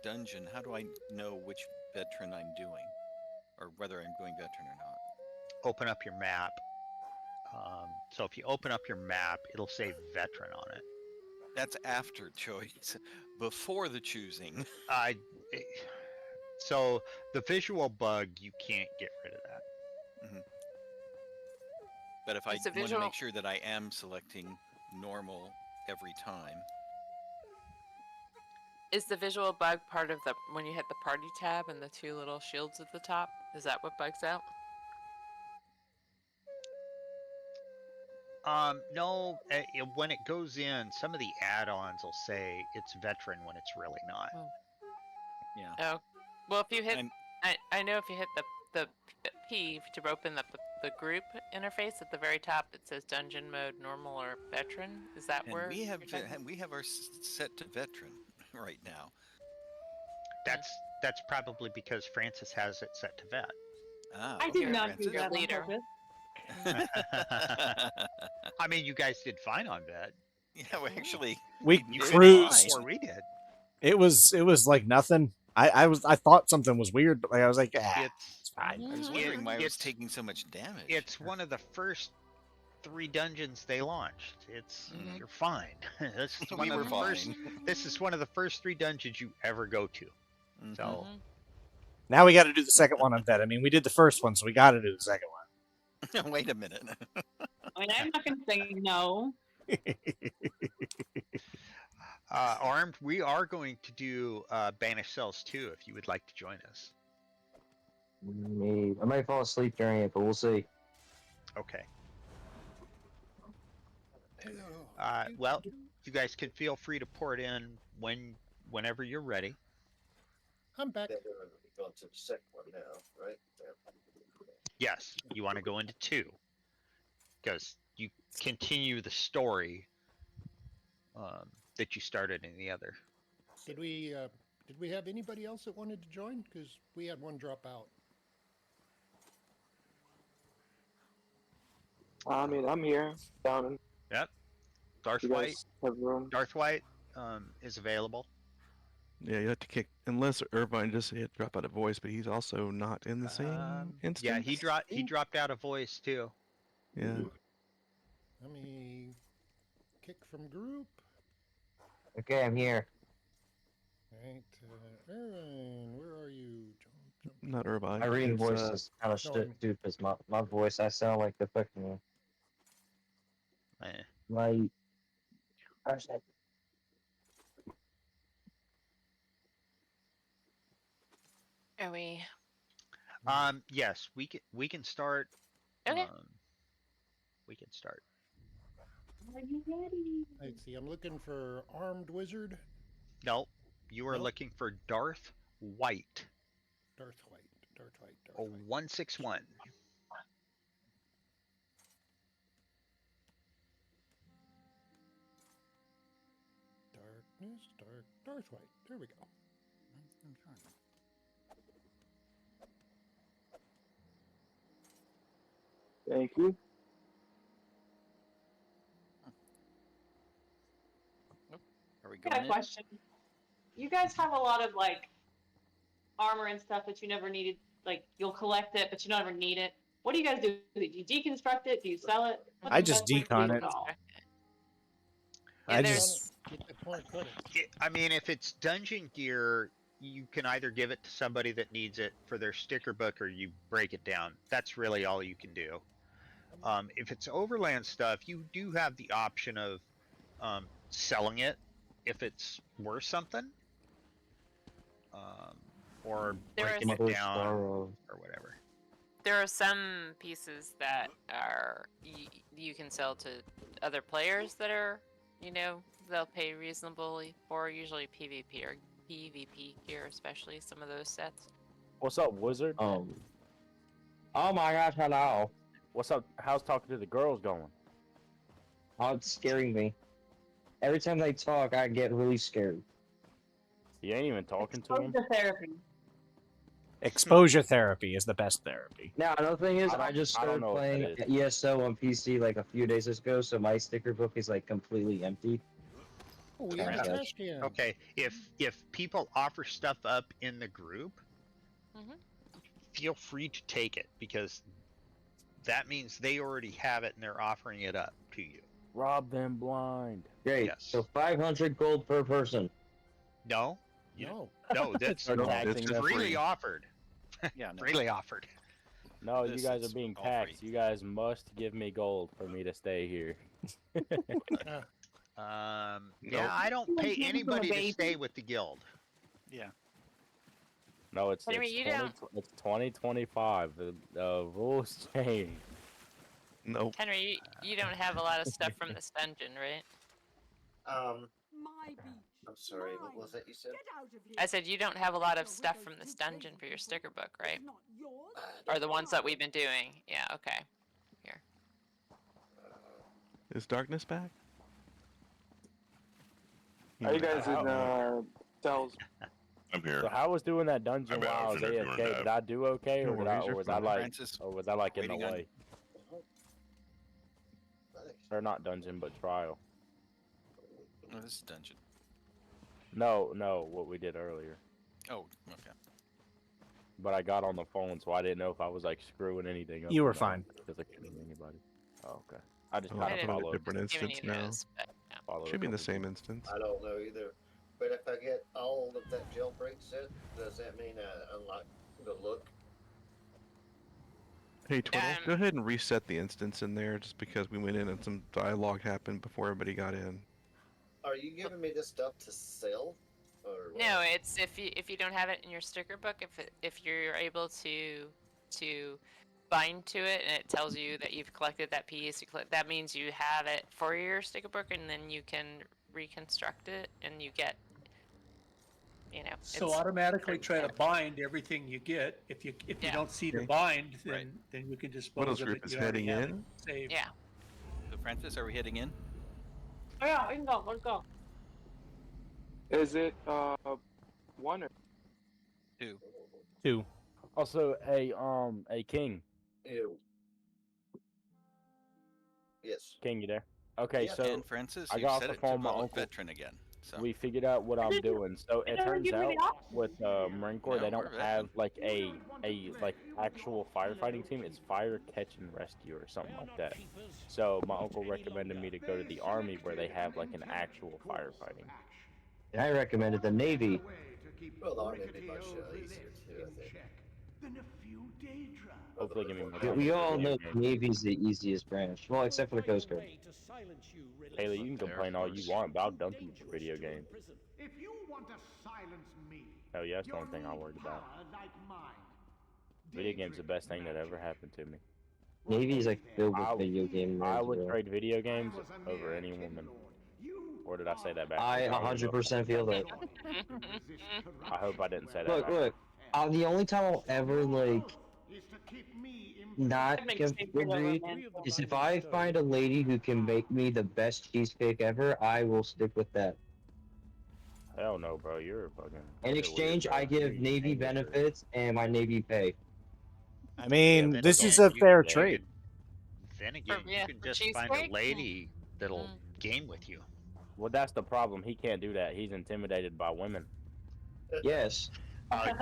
dungeon, how do I know which veteran I'm doing, or whether I'm doing veteran or not? Open up your map. So if you open up your map, it'll say veteran on it. That's after choice, before the choosing. So the visual bug, you can't get rid of that. Mm-hmm. But if I It's a want to visual- make sure that I am selecting normal every time, Is the visual bug part of the when you hit the party tab and the two little shields at the top? Is that what bugs out? No. When it goes in, some of the add-ons will say it's veteran when it's really not. yeah. Oh, well, if you hit, I know if you hit the P to open the group interface at the very top, it says dungeon mode, normal, or veteran. Is that And where we have you're talking- we have our set to veteran right now. That's probably because Francis has it set to vet. Ah, I did not do that on leader. purpose. I mean, you guys did fine on vet. Yeah, we actually We You did cruised. before we did. It was like nothing. I thought something was weird, but I was like, it's fine. I was wondering why I was It's- taking so much damage. It's one of the first 3 dungeons they launched. You're fine. This is We one of were the first. fine. This is one of the first 3 dungeons you ever go to. So Now we got to do the second one on that. I mean, we did the first one, so we got to do the second one. Wait a minute. I mean, I'm not going to say no. Armed, we are going to do Banished Cells 2 if you would like to join us. I might fall asleep during it, but we'll see. Okay. Well, you guys can feel free to pour it in whenever you're ready. I'm back. We're going to the second one now, right? Yes, you want to go into 2 because you continue the story that you started in the other. Did we have anybody else that wanted to join? Because we had one drop out. I mean, I'm here. Down. Yep. Darth You White. guys have room. Darth White is available. Yeah, you have to kick unless Irvine just hit drop out a voice, but he's also not in the same instance. Yeah, he dropped out a voice too. Yeah. Let me kick from group. Okay, I'm here. Right, Aaron, where are you? Not Irvine. My reading it's, voice is kind of stupid. My voice, I sound like the fucking like. Are we? Yes, we can start. Okay. We can start. Are you ready? Let's see. I'm looking for armed wizard. No, you are Nope. looking for Darth White. Darth White. Darth White. Darth Oh, White. 161. Darkness. Darth White. There we go. Thank you. Are we I got going a in? question. You guys have a lot of like armor and stuff that you never needed. Like you'll collect it, but you don't ever need it. What do you guys do? Do you deconstruct it? Do you sell it? What's I the just best way to decon do it. all? I just Get the point credit. I mean, if it's dungeon gear, you can either give it to somebody that needs it for their sticker book, or you break it down. That's really all you can do. If it's overland stuff, you do have the option of selling it if it's worth something, or There breaking is- it down or whatever. There are some pieces that are you can sell to other players that are, they'll pay reasonably for, usually PvP or PvP gear, especially some of those sets. What's up, Wizard? Oh my gosh, hello. What's up? How's talking to the girls going? Oh, it's scaring me. Every time they talk, I get really scared. You ain't even talking to him. Therapy. Exposure therapy is the best therapy. Now, another thing is, I just I don't started know what playing that ESO on PC like a few days ago, so my sticker book is like completely empty. Oh, we got a trash can. Okay, if people offer stuff up in the group, feel free to take it because that means they already have it and they're offering it up to you. Rob them blind. Great. Yes. So 500 gold per person. No, No. no, that's Start taxing them. freely offered. Yeah, no. Freely offered. No, you This guys is are being all taxed. You guys must give me gold for me to stay here. Yeah, Nope. I don't pay anybody to stay with the guild. Yeah. No, it's Henry, you don't- it's 2025. The rules change. Nope. Henry, you don't have a lot of stuff from this dungeon, right? My beach. I'm sorry, what was that you said? Get out of here. I said you don't have a lot of stuff from this dungeon for your sticker book, right? Or the ones that we've been doing. Yeah, okay. Here. Is darkness back? Are you guys in cells? I'm here. So how was doing that dungeon I bet I while I was was in there doing AFK? that. Did I do okay, No or, worries, or you're was I fine. like, Francis, or was I like in the waiting on- way? Or not dungeon, but trial. Oh, this is dungeon. No, what we did earlier. Oh, okay. But I got on the phone, so I didn't know if I was like screwing anything up. You or were not, fine. Because I couldn't hear anybody. Oh, okay. I just Oh, kind I of put it in a followed. different Giving instance you now. those, but yeah. followed Should be in the couple same people. instance. I don't know either. But if I get all of that jailbreak set, does that mean I unlock the look? Hey, Twiddle, go ahead and reset the instance in there just because we went in and some dialogue happened before everybody got in. Are you giving me this stuff to sell? Or what? No, it's if you don't have it in your sticker book, if you're able to bind to it and it tells you that you've collected that piece, that means you have it for your sticker book, and then you can reconstruct it and you get, you know. So it's- automatically try to bind everything you get. If you Yeah. don't see the Okay. bind, then Right. then you can dispose Twiddle's of group it. is You already heading have it in. saved. Yeah. So, Francis, are we heading in? Oh, yeah, we can go. Let's go. Is it one or Two. Two. Also, a king. Ew. Yes. King, you there? Okay, Yeah. so And Francis, I you got off said the it phone to with my public uncle. veteran again. So We figured out what I'm doing. So it never turns give me out the option. with Marine Corps No, they don't we're have like a like actual firefighting team. It's fire catch and rescue or something like that. So my uncle recommended me to go to the Army where they have like an actual firefighting. And I recommended the Navy. Well, the army would be much easier too, I think. Hopefully, give me more. Yeah, time we to all video know game. the Navy's the easiest branch. Well, except for the Coast Guard. Haley, you can complain all you want, but I'll dump you for video games. If you want to silence me, Oh yeah, that's the only thing I'm worried about. Video game's the best thing that ever happened to me. Navy's like filled with I- video game I nerds, would bro. trade video games over any woman. Or did I say that back? I 100% feel that. I hope I didn't say that. Look, back. look. The only time I'll ever like not That makes give me feel that agree romantic. is if I find a lady who can make me the best cheesecake ever, I will stick with that. Hell no, bro. You're a fucking. In you're exchange, weird, bro. I give You're Navy dangerous. benefits and my Navy pay. I mean, then this again, is a you- fair you trade. Then again, yeah, you can for just find a cheesecake? lady that'll game with you. Well, that's the problem. He can't do that. He's intimidated by women. Yes.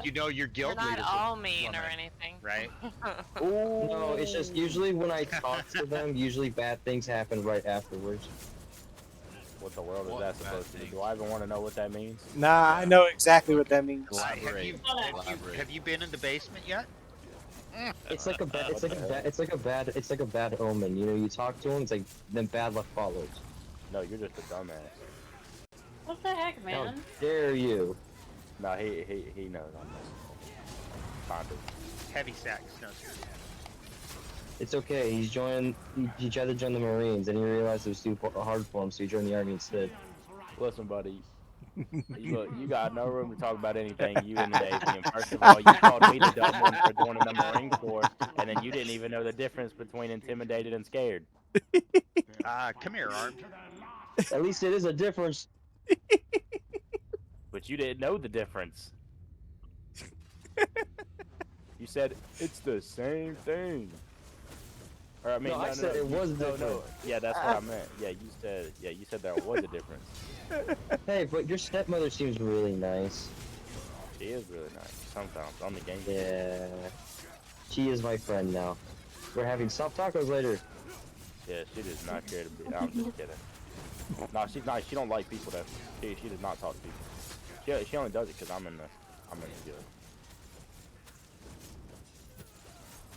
You know your We're guild not leader's a all mean or woman, anything. right? No, it's just usually when I talk to them, usually bad things happen right afterwards. What the world is What that bad supposed to be? things? Do I even want to know what that means? Nah, I know exactly what that means. Have you been in the basement yet? It's like a bad, it's like a bad, it's like a bad, it's like a bad omen. You know, you talk to them, it's like then bad luck follows. No, you're just a dumbass. What the heck, How man? dare you? No, he knows I'm just kind of. Heavy sacks, no sir. It's okay. He's joined. He tried to join the Marines, and he realized it was too hard for him, so he joined the Army instead. Listen, buddy. You got no room to talk about anything. You and Davian. First of all, you called me the dumb one for joining the Marine Corps, and then you didn't even know the difference between intimidated and scared. Come here, Armed. At least it is a difference. But you didn't know the difference. You said it's the same thing. Or I mean, No, I said it was different. No. Yeah, that's what I meant. Yeah, you said there was a difference. Hey, but your stepmother seems really nice. She is really nice. Sometimes on the game. Yeah. She is my friend now. We're having soft tacos later. Yeah, she does not care to be. I'm just kidding. No, she's not. She don't like people that. She does not talk to people. She only does it because I'm in the guild.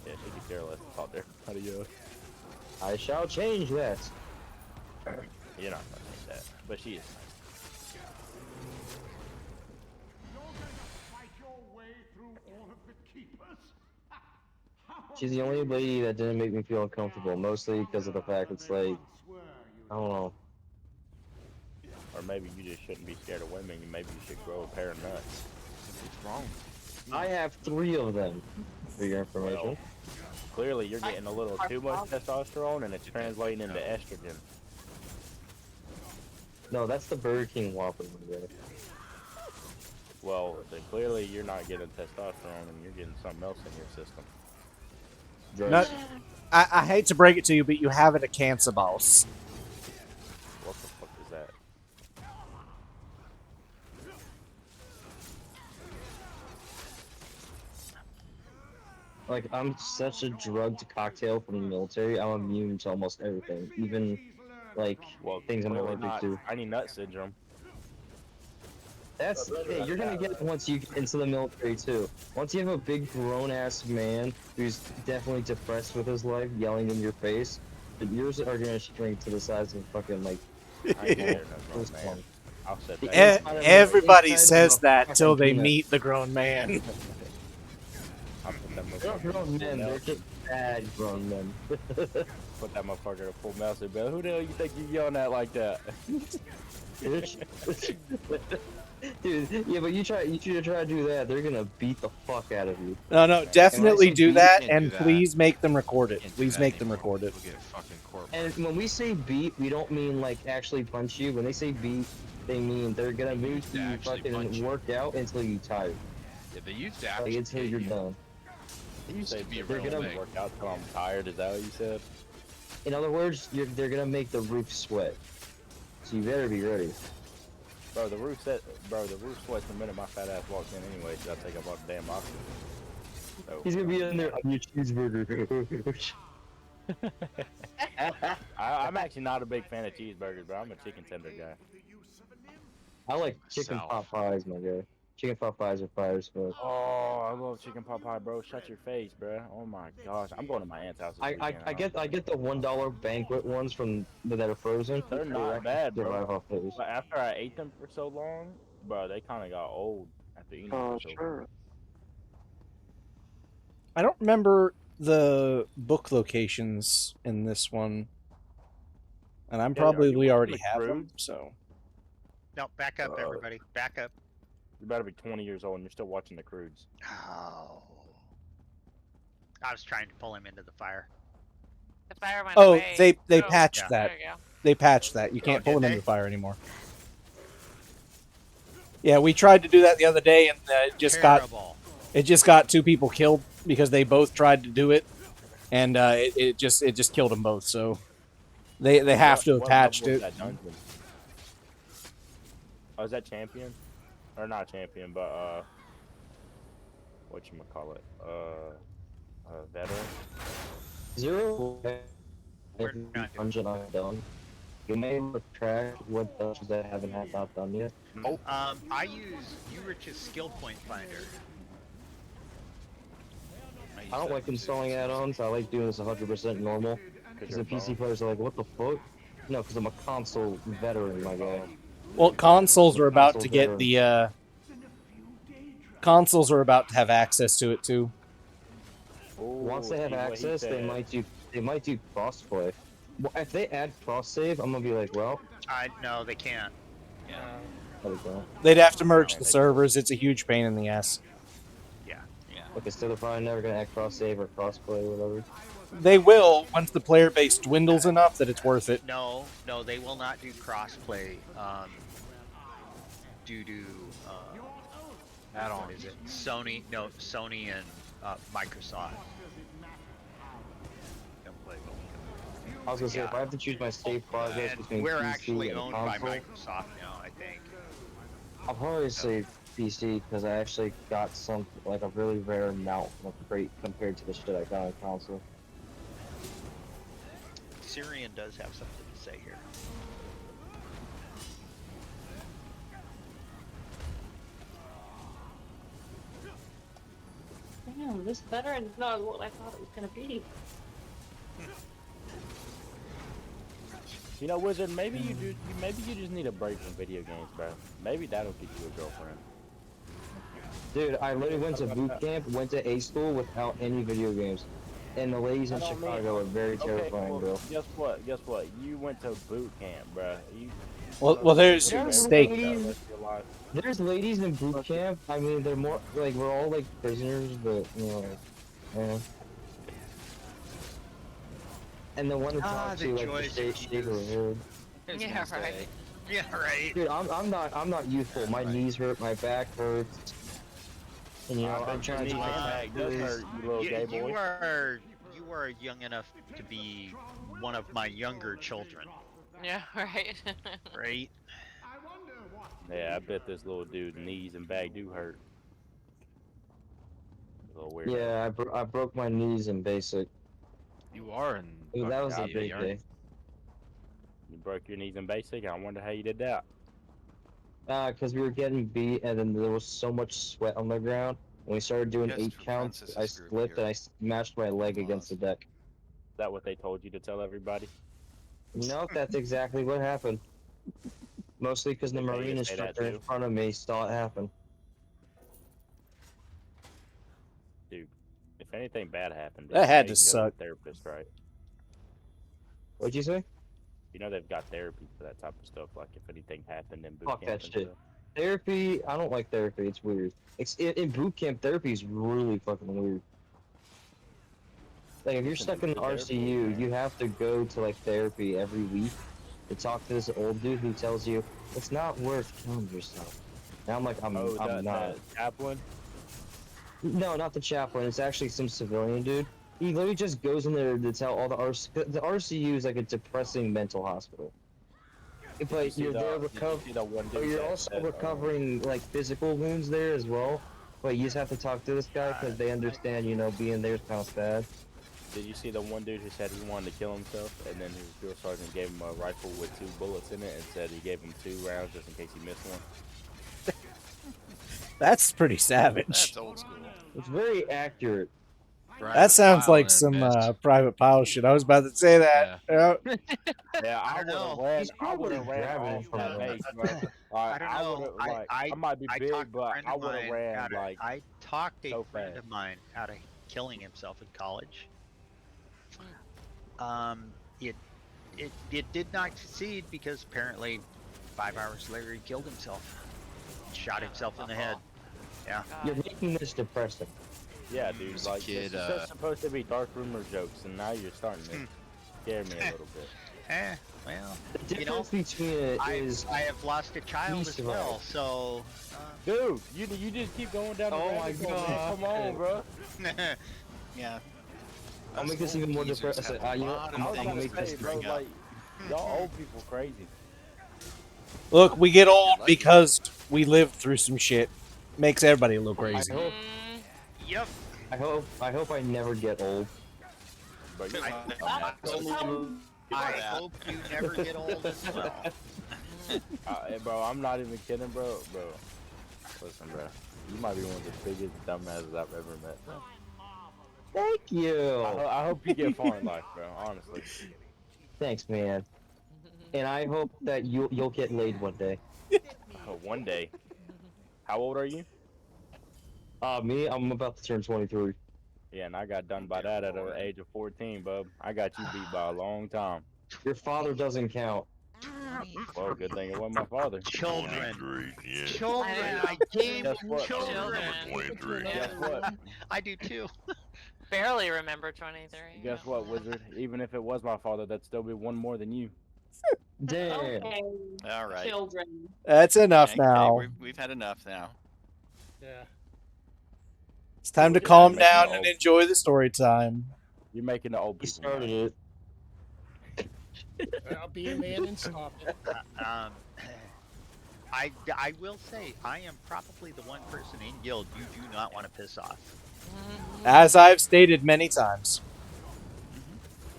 Yeah, she could care less to talk to everybody else. I shall change that. You're not gonna think that, but she is. She's the only lady that didn't make me feel uncomfortable, mostly because of the fact it's like, I don't know. Or maybe you just shouldn't be scared of women. Maybe you should grow a pair of nuts. What's wrong? I have 3 of them, for your information. Well, clearly, you're getting a little too much testosterone, and it's translating into estrogen. No, that's the Burger King Whopper. Well, then clearly you're not getting testosterone, and you're getting something else in your system. No, I hate to break it to you, but you have it a cancer boss. What the fuck is that? Like, I'm such a drugged cocktail from the military, I'm immune to almost everything. Even, like, things I'm Clearly allergic not to. tiny nut syndrome. That's hey, you're gonna get it once you get into the military too. Once you have a big grown-ass man who's definitely depressed with his life, yelling in your face, but yours are gonna shrink to the size of fucking like. Everybody says that till they meet the grown man. They're not grown men, they're just bad grown men. Put that motherfucker to full mouse and be like, who the hell you think you yelling at like that? Dude, yeah, but you try to do that, they're gonna beat the fuck out of you. No, definitely do that, and please make them record it. Please make them record it. And when we say beat, we don't mean like actually punch you. When they say beat, they mean they're gonna make you fucking work out until you tired. Yeah, they used to Like actually until you're done. It used to be They're real gonna thing. Work out till I'm tired. Is that what you said? In other words, they're gonna make the roof sweat. So you better be ready. Bro, the roof sweats the minute my fat ass walks in anyway, so I take up all the damn oxygen. So, He's gonna be in there on your cheeseburger. I'm actually not a big fan of cheeseburgers, but I'm a chicken tender guy. I like chicken pot pies, my guy. Chicken pot pies are fire as fuck. Oh, I love chicken pot pie, bro. Shut your face, bro. Oh my gosh, I'm going to my aunt's house. This I weekend. get the $1 banquet ones from that are frozen. They're not bad, Survive bro. off those. But after I ate them for so long, bro, they kind of got old after eating them for so long. I don't remember the book locations in this one, and I'm probably already have them. So No, back up, everybody. Back up. You better be 20 years old and you're still watching the Croods. Oh. I was trying to pull him into the fire. The fire went oh, away. they patched Yeah. that. There you go. They patched that. You can't pull did them they? into the fire anymore. Yeah, we tried to do that the other day, and it just got 2 people killed because they both tried to do it, and it just killed them both. So they have to have patched it. Oh, is that champion? Or not champion, but whatchamacallit? Veteran? 0. We're not Dungeon I've done. You may track what dungeons I haven't had not done yet. Oh, I use Urich's skill point finder. I don't like installing add-ons. I like doing this 100% normal. Because the PC players are like, what the fuck? No, because I'm a console veteran, my guy. Well, consoles are about to Console get the consoles are about to have access to it too. Once they have access, they might do crossplay. Well, if they add cross save, I'm gonna be like, well, No, they can't. Yeah. Probably don't. They'd have to merge the servers. It's a huge pain in the ass. Yeah. Okay, so they're probably never gonna add cross save or crossplay or whatever. They will once the player base dwindles enough that it's worth it. No, they will not do crossplay. Due to what is it? Sony and Microsoft. Don't play both. I was gonna say if I have to choose my save progress And between we're PC actually and owned by console, Microsoft now, I think. I'll probably say PC because I actually got some like a really rare mount of crate compared to the shit I got on console. Syrian does have something to say here. Damn, this veteran is not what I thought it was gonna be. You know, Wizard, maybe you just need a break from video games, bro. Maybe that'll get you a girlfriend. Dude, I literally went to boot camp, went to A school without any video games, and the ladies in Chicago are very terrifying, well, bro. Guess what? Guess what? You went to boot camp, bro. Well, there's steak. There's ladies in boot camp. I mean, they're more like we're all like prisoners, but you know, like, and the one to talk the to like joys the of state of the hood. Yeah, right. Yeah, right. Dude, I'm not youthful. My knees hurt, my back hurts. And you know, I'm trying to do my back does hurt, you little gay boy. You are young enough to be one of my younger children, Yeah, right. right? Yeah, I bet this little dude's knees and back do hurt. A little weird. Yeah, I broke my knees in basic. You are in. Dude, that was a fucking big aren't you? day. You broke your knees in basic. I wonder how you did that. Because we were getting beat, and then there was so much sweat on the ground. When we started doing Yes, 8 for counts, I Francis's group slipped here. and I smashed my leg against the deck. Is that what they told you to tell everybody? No, that's exactly what happened. Mostly because the Did they Marine say that instructor in too? front of me saw it happen. Dude, if anything bad happened, That had you to can go suck. a therapist, right? What'd you say? You know they've got therapy for that type of stuff. Like if anything happened in boot Fuck camp that and shit. stuff. Therapy, I don't like therapy. It's weird. In boot camp, therapy is really fucking weird. Like if you're stuck in the RCU, you have to go to like therapy every week to talk to this old dude who tells you it's not worth killing yourself. And I'm like, I'm not. The chaplain? No, not the chaplain. It's actually some civilian dude. He literally just goes in there to tell all the RCU is like a depressing mental hospital. But you're there but you're also recovering like physical wounds there as well. But you just have to talk to this guy because they understand, you know, being there is kind of bad. Did you see the one dude who said he wanted to kill himself, and then his drill sergeant gave him a rifle with 2 bullets in it, and said he gave him 2 rounds just in case he missed one? That's pretty savage. That's old school. It's very accurate. That sounds like some Private Pile shit. I was about to say that. Yeah. Yeah, I would have ran. He's I would probably have ran grabbing off it from that him. base, bro. I don't know. would've, like, I might be I big, talked to a but friend I of would have mine ran out of- like I talked a so friend fast. of mine out of killing himself in college. It did not succeed because apparently 5 hours later he killed himself. Shot himself in the head. Yeah. You're making this depressing. Yeah, dude. As a Like kid, this is just supposed to be dark rumor jokes, and now you're starting to scare me a little bit. Well, The you know, difference between it I is have lost a child he as well, survived. so. Dude, you just keep going down the Oh my rabbit hole, man. God. Come on, bro. Yeah. I'll make this even more depressing. You know, I'm I was gonna about make to this say, bro, like, y'all old people crazy. Look, we get old because we lived through some shit. Makes everybody a little crazy. Yep. I hope I never get old. But you, I hope you never get old as well. bro, I'm not even kidding, bro. Bro, listen, bro. You might be one of the biggest dumbasses I've ever met, bro. Thank you. I hope you get far in life, bro. Honestly. Thanks, man. And I hope that you'll get laid one day. One day. How old are you? Me, I'm about to turn 23. Yeah, and I got done by that at the age of 14, bub. I got you beat by a long time. Your father doesn't count. Well, good thing it wasn't my father. Children. Yeah. Children. I I game Guess with what? children. 23. Guess what? I do too. Barely remember 23. Guess what, Wizard? Even if it was my father, that'd still be one more than you. Damn. Okay. All right. Children. That's enough Okay, now. we've had enough now. Yeah. It's time to calm down and enjoy the story time. You're making the old He people. started it. I'll be a man and stop it. I will say I am probably the one person in guild you do not want to piss off. As I've stated many times,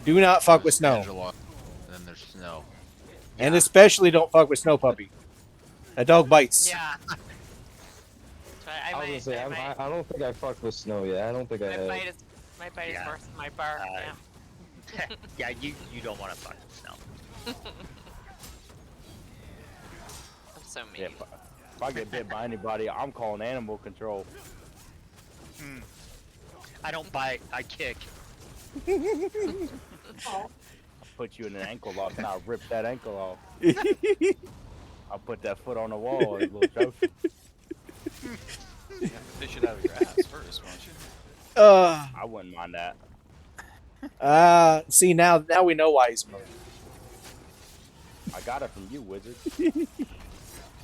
do not fuck with Snow. Angela, and then there's Snow. And especially don't fuck with Snow Puppy. That dog bites. Yeah. I was gonna say, I don't think I fucked with Snow yet. I don't think I have. My bite is worse than my bark. Yeah. Yeah, you don't want to fuck with Snow. I'm so mean. Yeah, if I get bit by anybody, I'm calling animal control. I don't bite, I kick. I'll put you in an ankle lock and I'll rip that ankle off. I'll put that foot on the wall as a little trophy. You have to fish it out of your ass first, won't you? I wouldn't mind that. See, now we know why he's moving. I got it from you, Wizard.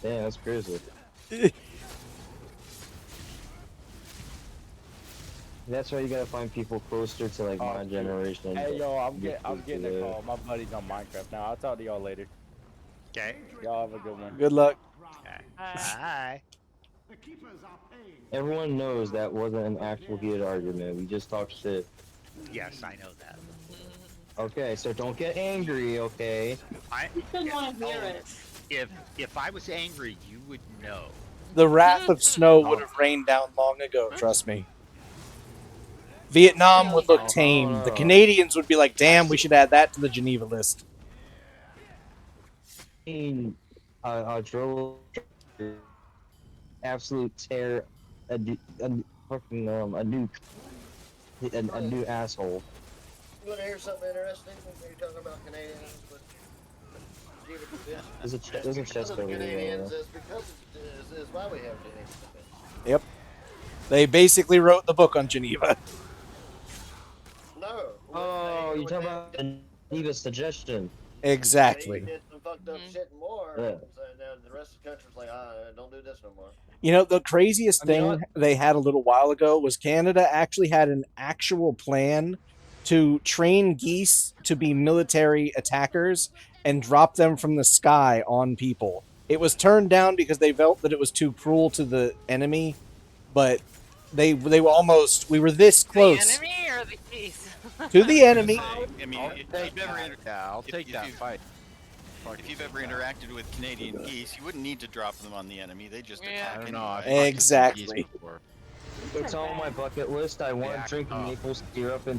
Damn, that's crazy. That's why you gotta find people closer to like my generation. Hey yo, I'm Get getting closer a to call. My buddy's on Minecraft now. I'll talk to y'all later. Okay. Y'all have a good one. Good luck. Bye. Everyone knows that wasn't an actual heated argument. We just talked shit. Yes, I know that. Okay, so don't get angry, okay? I didn't want to hear it. If I was angry, you would know. The wrath of Snow would have rained down long ago, trust me. Vietnam would look tame. The Canadians would be like, damn, we should add that to the Geneva list. Drill absolute tear a new asshole. You want to hear something interesting? You're talking about Canadians, but There's a chest over there. Canadians is because is why we have Canadians. Yep. They basically wrote the book on Geneva. No. Oh, you're talking about Geneva suggestion. Exactly. They did some fucked up shit and more. Yeah. So now the rest of the country's like, don't do this no more. You know, the craziest thing they had a little while ago was Canada actually had an actual plan to train geese to be military attackers and drop them from the sky on people. It was turned down because they felt that it was too cruel to the enemy, but they were almost, we were this close. The enemy or the geese? To the enemy. I mean, I'll take that fight. If you've ever interacted with Canadian geese, you wouldn't need to drop them on the enemy. They just attack. I don't know. anyway. Exactly. It's on my bucket list. I want to drink maple syrup in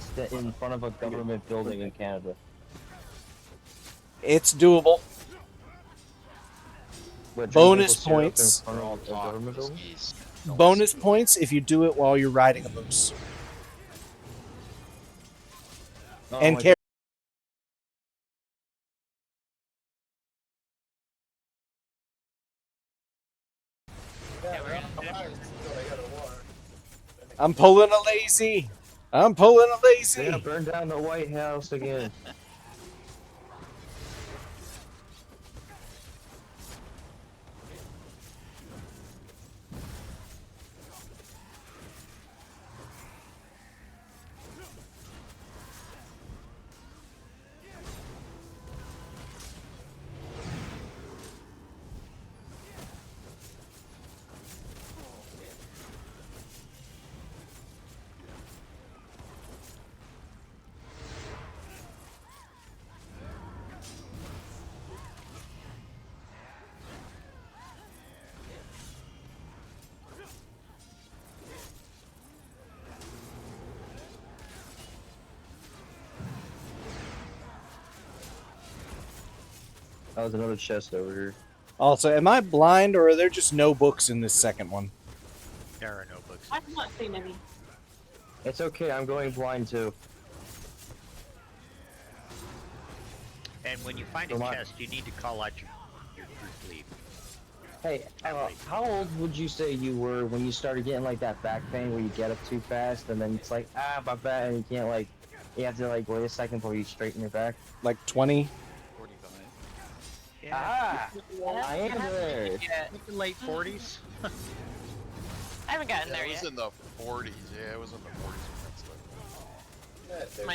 front of a government building in Canada. It's doable. What, drink Bonus maple syrup points. in front of a government building? Bonus points if you do it while you're riding a moose. Oh And my carry. I'm pulling a lazy. I'm pulling a lazy. Yeah, burn down the White House again. That was another chest over here. Also, am I blind or are there just no books in this second one? There are no books. I've not seen any. It's okay, I'm going blind too. And when you find a Come on. chest, you need to call out your group lead. Hey, how old would you say you were when you started getting like that back pain where you get up too fast and then it's like, my back, and you can't like, you have to like wait a second before you straighten your back? Like 20. 45. I am there. Late 40s. I haven't gotten Yeah, there it was yet. in the 40s. Yeah, it was in the 40s when that started.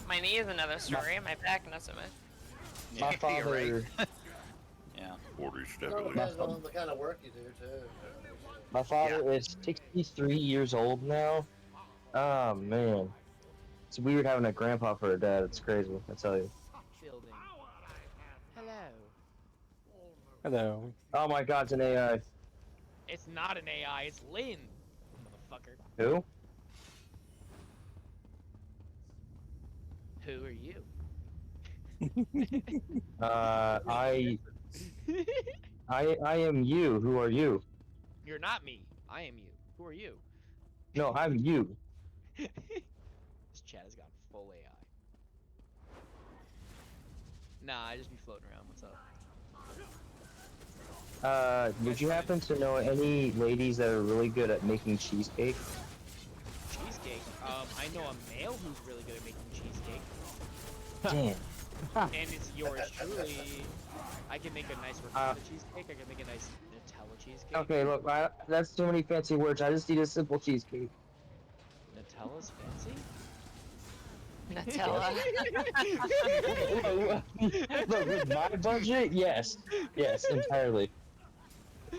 My knee is another story. My back, not so much. My Yeah, father, you're right. Yeah. 40s So it depends on the kind of work you do too. my father is 63 years old now. Oh man, it's weird having a grandpa for a dad. It's crazy, I tell you. Building. Hello. Hello. Oh my God, it's an AI. It's not an AI, it's Lynn, motherfucker. Who? Who are you? I am you. Who are you? You're not me. I am you. Who are you? No, I'm you. This chat has gone full AI. Nah, I just be floating around. What's up? Would you happen to know any ladies that are really good at making cheesecake? Cheesecake. I know a male who's really good at making cheesecake. Damn. And it's yours truly. I can make a nice ricotta cheesecake. I can make a nice Nutella cheesecake. Okay, look, that's too many fancy words. I just need a simple cheesecake. Nutella's fancy? Nutella. Look, with my budget, yes. Yes, entirely.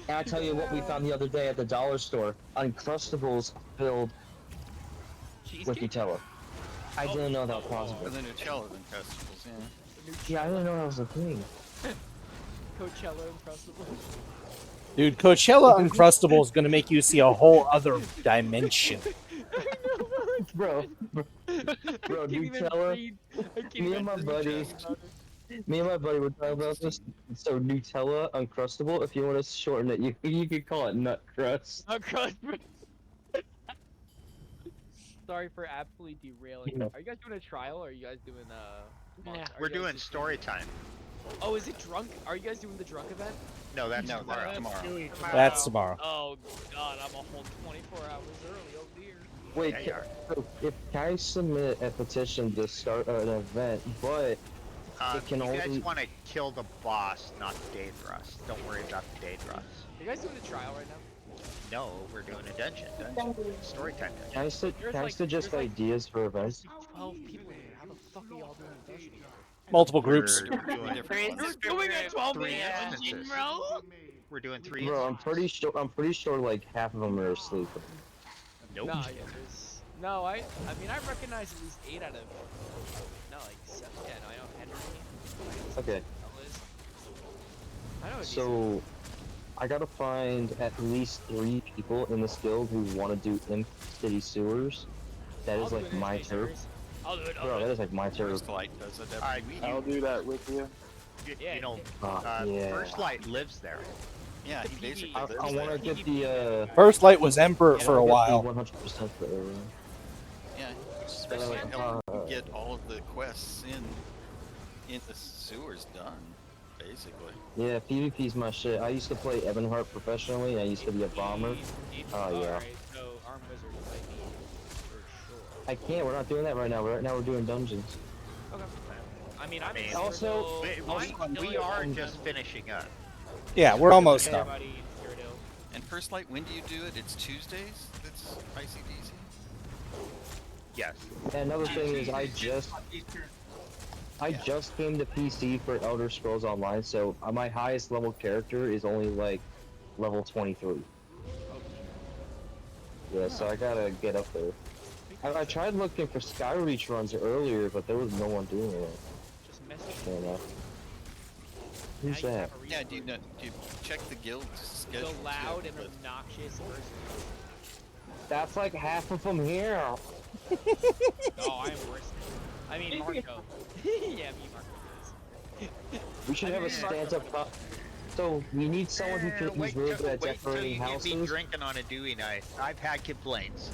And I tell you what we found the other day at the dollar store. Uncrustables filled with Nutella. I didn't know that was possible. For the Nutella than festivals, yeah. Yeah, I didn't know that was a thing. Coachella Uncrustables. Dude, Coachella Uncrustable is gonna make you see a whole other dimension. Bro, Nutella. Me and my buddy were talking about this. So Nutella Uncrustable. If you want to shorten it, you could call it Nut Crust. Nut Crust. Sorry for absolutely derailing. Yeah. Are you guys doing a trial or are you guys doing Yeah, are we're you guys doing just story time. Oh, is it drunk? Are you guys doing the drunk event? No, that's tomorrow. That's tomorrow. Oh god, I'm a whole 24 hours early. Oh dear. Wait, can I submit a petition to start an event, but it can you only... guys want to kill the boss, not Daedrus. Don't worry about the Daedrus. Are you guys doing a trial right now? No, we're doing a dungeon. Story time. Can I suggest ideas for events? 12 people here. How the fuck are y'all doing a dungeon? Multiple groups. We're doing Doing a 12 three man instances. dungeon, bro. We're doing 3 Bro, I'm pretty sure like half of them are asleep. Nope. No, yeah, no, I mean I recognize at least 8 out of like 7. Yeah, no, I know Henry. Okay. I know. So, I gotta find at least 3 people in this guild who want to do Imp City Sewers. That is like my turf. I'll do it. Bro, that is like my turf. First Light does it every week. I'll do that with you. You know, yeah. First Light lives there. Yeah, he basically I lives want there. to get the First Light was Emperor for a while. 100% for everyone. Yeah, especially help get all of the quests in the sewers done, basically. Yeah, PvP's my shit. I used to play Ebonheart professionally. I used to be a bomber. Oh yeah. Alright, so Arm Wizard might be for sure. I can't. We're not doing that right now. Right now we're doing dungeons. Okay. I mean, I'm Also- we are just finishing up. Yeah, we're almost done. And First Light, when do you do it? It's Tuesdays? That's ICDC? Yes. And another thing is, I just came to PC for Elder Scrolls Online, so my highest level character is only like level 23. Yeah, so I gotta get up there. I tried looking for Skyreach runs earlier, but there was no one doing it. Just message Fair enough. Who's that? Yeah, do you check the guild schedule? The loud and obnoxious person. That's like half of them here. Oh, I am worse. I mean, Marco. Yeah, me, Marco is. We should have a stand-up. So we need someone who's really good at Wait till decorating you get houses. me drinking on a Dewey night. I've had complaints.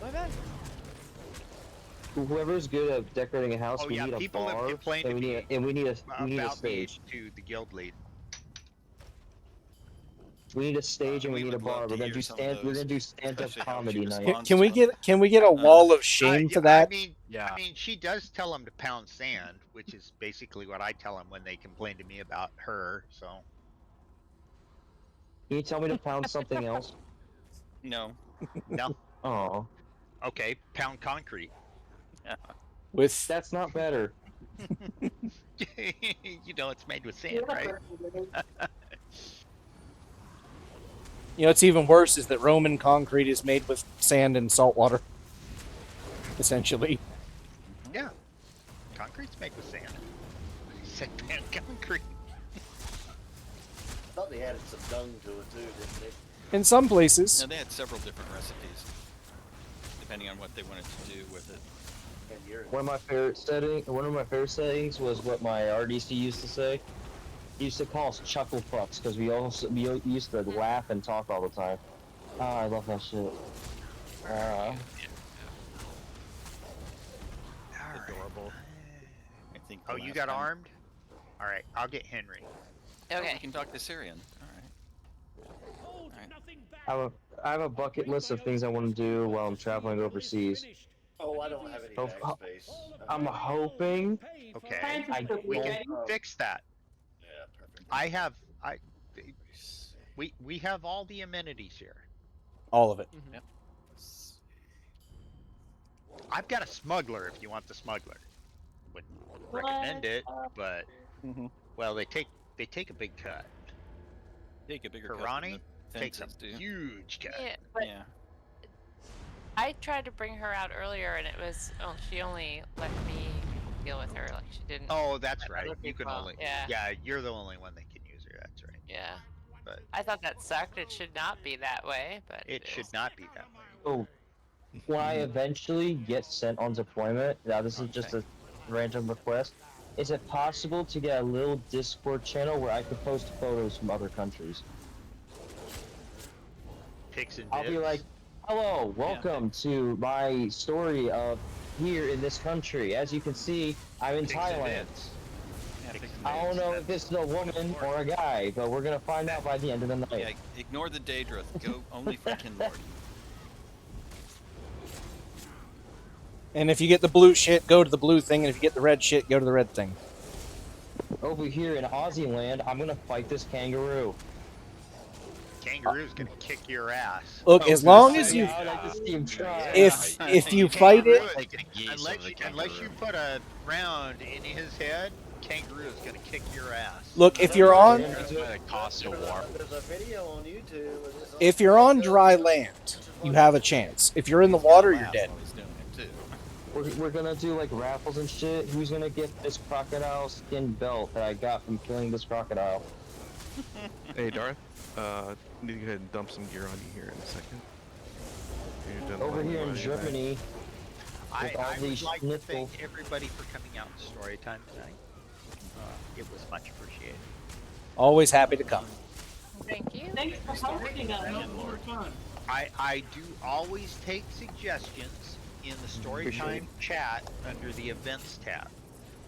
My bad. whoever's good at decorating a house, Oh we yeah, need a people have bar, complained and to we me need a, we need a about me stage. to the guild lead. We need a stage and we need a would love bar. to We're gonna hear do some of stand. We're those, gonna do stand-up especially how she comedy night. responds Can to we them. get a wall of shame to that? I mean, she does tell them to pound sand, which is basically what I tell them when they complain to me about her. So Can you tell me to pound something else? No. no. Oh, Okay, pound concrete. With that's not better. You know, it's made with sand, right? You know, it's even worse is that Roman concrete is made with sand and salt water. Essentially. Yeah, concrete's made with sand. I said pound concrete. I thought they added some dung to it too, didn't they? In some places. No, they had several different recipes, depending on what they wanted to do with it. One of my favorite settings was what my RDC used to say. He used to call us chuckle fucks because we used to laugh and talk all the time. Ah, I love that shit. Adorable. I think. Oh, you got armed? All right, I'll get Henry. Okay. We can talk to Syrian. All right. I have a bucket list of things I want to do while I'm traveling overseas. Oh, I don't have any backspace. I'm hoping. Okay, we can fix that. Yeah, perfect. We have all the amenities here. All of it. Yep. I've got a smuggler if you want the smuggler. Wouldn't recommend it, but well, they take a big cut. Take a bigger cut than Karani the takes a fences do. huge cut. Yeah, but Yeah. I tried to bring her out earlier, and it was she only let me deal with her. Like she didn't. Oh, that's let right. other You can people. only. Yeah. You're the only one that can use her. That's right. Yeah. But I thought that sucked. It should not be that way, but it should not be that way. Oh, when I eventually get sent on deployment, now this is just a random request. Is it possible to get a little Discord channel where I could post photos from other countries? Pics and I'll be dibs. like, hello, welcome to my story of here in this country. As you can see, I'm in Pics and Thailand. dibs. I don't know if it's a woman or a guy, but we're gonna find out by the end of the night. Yeah, ignore the Daedra. Go only for Kinlord. And if you get the blue shit, go to the blue thing, and if you get the red shit, go to the red thing. Over here in Aussie land, I'm gonna fight this kangaroo. Kangaroo's gonna kick your ass. Look, as long as you, I'd like to see him try. if you fight it, Unless you put a round in his head, Kangaroo is gonna kick your ass. look, if you're on, There's a video on YouTube. of this if you're on dry land, you have a chance. If you're in the water, you're dead. We're gonna do like raffles and shit. Who's gonna get this crocodile skin belt that I got from killing this crocodile? Hey Darth, need to go ahead and dump some gear on you here in a second. You're done Over letting here in everybody- Germany, I with all would these like to schnitzel. thank everybody for coming out to story time tonight. It was much appreciated. Always happy to come. Thank you. Thanks for hosting us. I do always take suggestions in the Storytime chat under the events tab.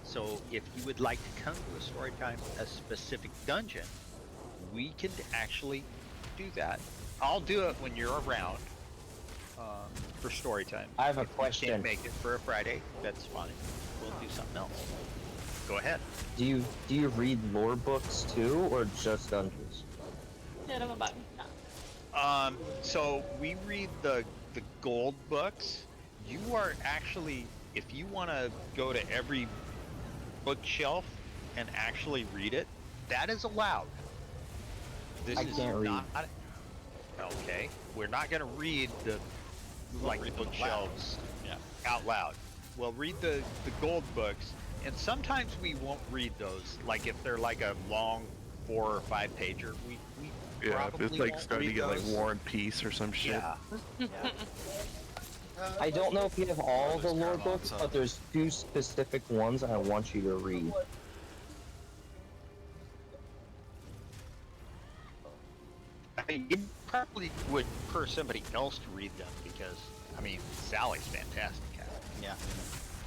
So if you would like to come to a Storytime, a specific dungeon, we can actually do that. I'll do it when you're around for Storytime. I have a If you question. can't make it for a Friday, that's fine. We'll do something else. Go ahead. Do you read lore books too, or just dungeons? Hit him a button. So we read the gold books. You are actually, if you want to go to every bookshelf and actually read it, that is allowed. This I is can't read. not. Okay, we're not going to read the bookshelves out loud. Well, read the gold books, and sometimes we won't read those. Like if they're like a long 4 or 5 pager, we Yeah, if probably it's like won't starting to read get like those. War and Peace or some shit. Yeah. I don't know if you have all the lore books, but there's 2 specific ones I want you to read. I mean, you probably would prefer somebody else to read them because, I mean, Sally's fantastic at it. Yeah.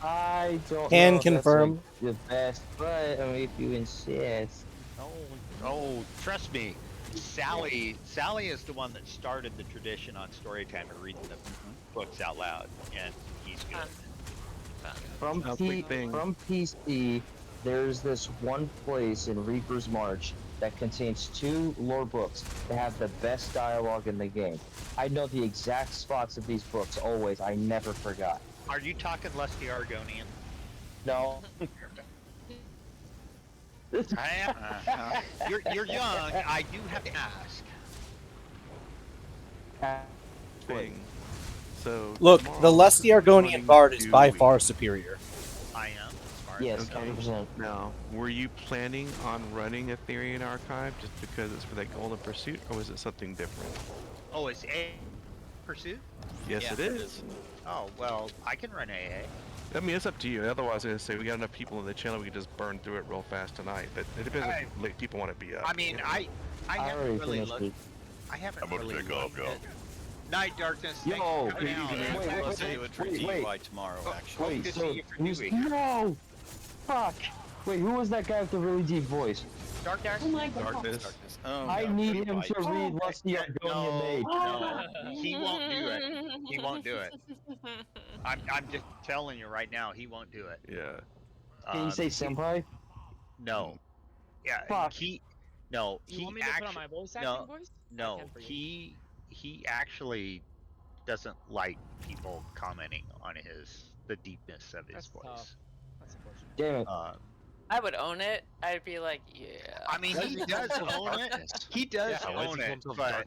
I don't Can know if confirm. That's like the best, but I mean, if you insist. Oh, trust me. Sally is the one that started the tradition on Storytime of reading the books out loud, and he's good. From PC, there's this one place in Reaper's March that contains 2 lore books that have the best dialogue in the game. I know the exact spots of these books always. I never forgot. Are you talking Lusty Argonian? No. I am. You're young. I do have to ask. Thing. So Look, the tomorrow Lusty we're Argonian going Bard is to- by far superior. I am. Yes, 100%. Now, were you planning on running a Therian archive just because it's for that Golden Pursuit, or was it something different? Oh, it's A Pursuit? Yes, Yeah, it is. Oh, well, I can run AA. I mean, it's up to you. Otherwise, I was gonna say we got enough people in the channel, we could just burn through it real fast tonight. But it depends if like, people want to be up. I mean, I haven't already really finished looked. it. I haven't I'm gonna really pick up, looked y'all. at Night Darkness. Yo, thanks for coming out. Let's do it for DUI tomorrow, actually. Wait, good so to see you for who's 2 weeks. no? Fuck. Wait, who was that guy with the really deep voice? Dark Oh my god. Darkness. Oh, I no, need you're him right. to read Lusty Argonian Maid. No, he won't do it. He won't do it. I'm just telling you right now, he won't do it. Yeah. Can you say senpai? No. Yeah. Fuck. He. No. You He want me to put on actually. my voice No. acting voice? I No. can for you. He actually doesn't like people commenting on the deepness of his That's voice. tough. That's unfortunate. Damn it. I would own it. I'd be like, yeah. I mean, he does own it. He does own it, but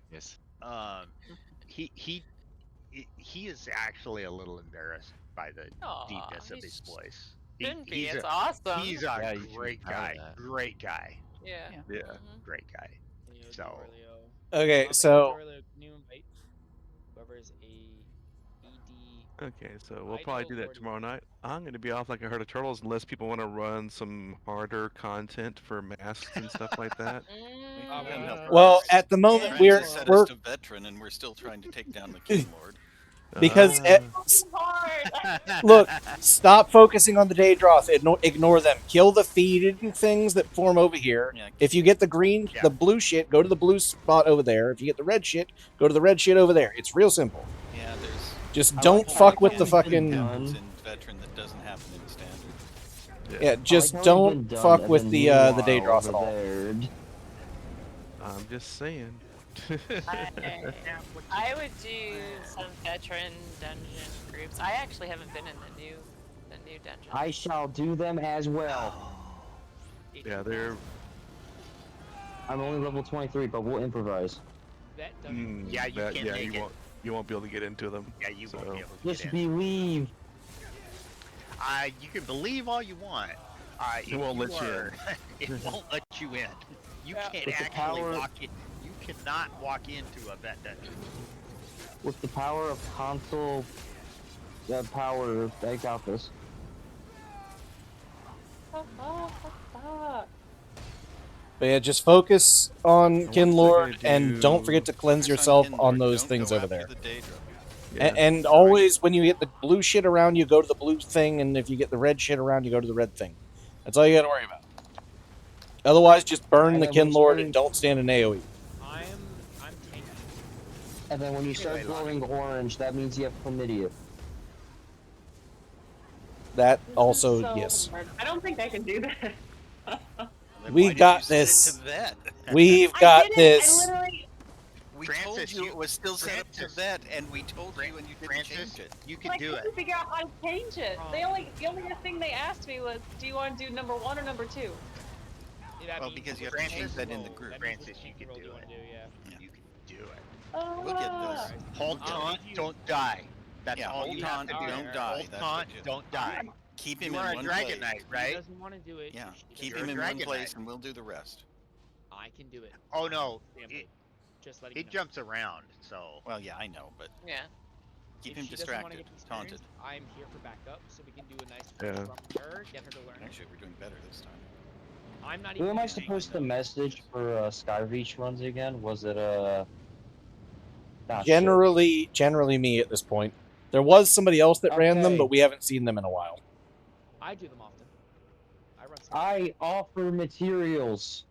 he is actually a little embarrassed by the Aw, deepness of his he's- voice. Shouldn't be. He's It's a, awesome. He's Yeah, a you should great be proud guy. of that. Great guy. Yeah. Yeah. Great guy. Leo, So- Aurelio. Okay, Make so Aurelio, can you invite whoever's a ED? Okay, so we'll I probably know do that Lord- tomorrow night. I'm going to be off like a herd of turtles unless people want to run some harder content for masks and stuff like that. Well, at the moment Trying we're to set we're us to veteran, and we're still trying to take down the King Lord. because Hard. look, stop focusing on the Daedroth. Ignore them. Kill the feeding things that form over here. Yeah. If you get the green, the blue shit, go to the blue spot over there. If you get the red shit, go to the red shit over there. It's real simple. Yeah, there's. Just don't fuck with the fucking. happens in veteran that doesn't happen in standard. Yeah, just I've don't already been done, fuck and with then the meanwhile Daedroth at over all. there. I'm just saying. I would do some veteran dungeon groups. I actually haven't been in the new dungeon. I shall do them as well. Yeah, they're. I'm only level 23, but we'll improvise. Vet dungeon. Yeah, you can't yeah, make it. you won't be able to get into them. Yeah, you won't be able to Just get in. believe. You can believe all you want. It won't let you in. It won't let you in. You can't With the actually power- walk in. You cannot walk into a vet dungeon. With the power of console power, I got this. But yeah, just focus on what Kin they're Lord gonna and don't forget to cleanse Focus on yourself Kin on Lord, those don't things go over after there. the Daedra. Yeah. And always, when you get the blue shit around, you go to the blue thing, and if you get the red shit around, you go to the red thing. That's all you got to worry about. Otherwise, just burn And the then Kin when Lord you- and don't stand in AoE. I'm tanking. And then when you start glowing orange, that means you have chlamydia. That also, So yes. hard. I don't think I can do that. Then We why did got you set it this. to vet? We've I got didn't. this. I literally, We Francis, told you it was still set up to Francis. vet, and we told you, and you didn't Francis, change it. you but can I do it. couldn't figure out how to change it. The only thing they asked me was, do you want to do number 1 or number 2? That Well, means because you have to Francis change that in the roll. group. That means Francis, you can roll do you it. wanna yeah. You can do it. We'll get this. Hold taunt, don't die. That's Yeah, all hold you have taunt, to do. don't die. Hold That's taunt, what you- don't die. Keep him You in are a one Dragon place. Knight, If right? he doesn't want to do it, Yeah, he keep You're him a in one Dragon place, Knight. and we'll do the rest. I can do it. Oh no, Just letting he you know. jumps around, so. Well, yeah, I know, but Yeah. keep If him she doesn't wanna distracted, get the taunted. experience, I'm here for backup, so we can do a nice Yeah. from her, get her to learn. Actually, we're doing better this time. I'm not Who even. am I gonna supposed to find out. message for Skyreach runs again? Was it nah, shit. Generally me at this point. There was somebody else that ran them, Okay. but we haven't seen them in a while. I do them often. I run some. I offer materials.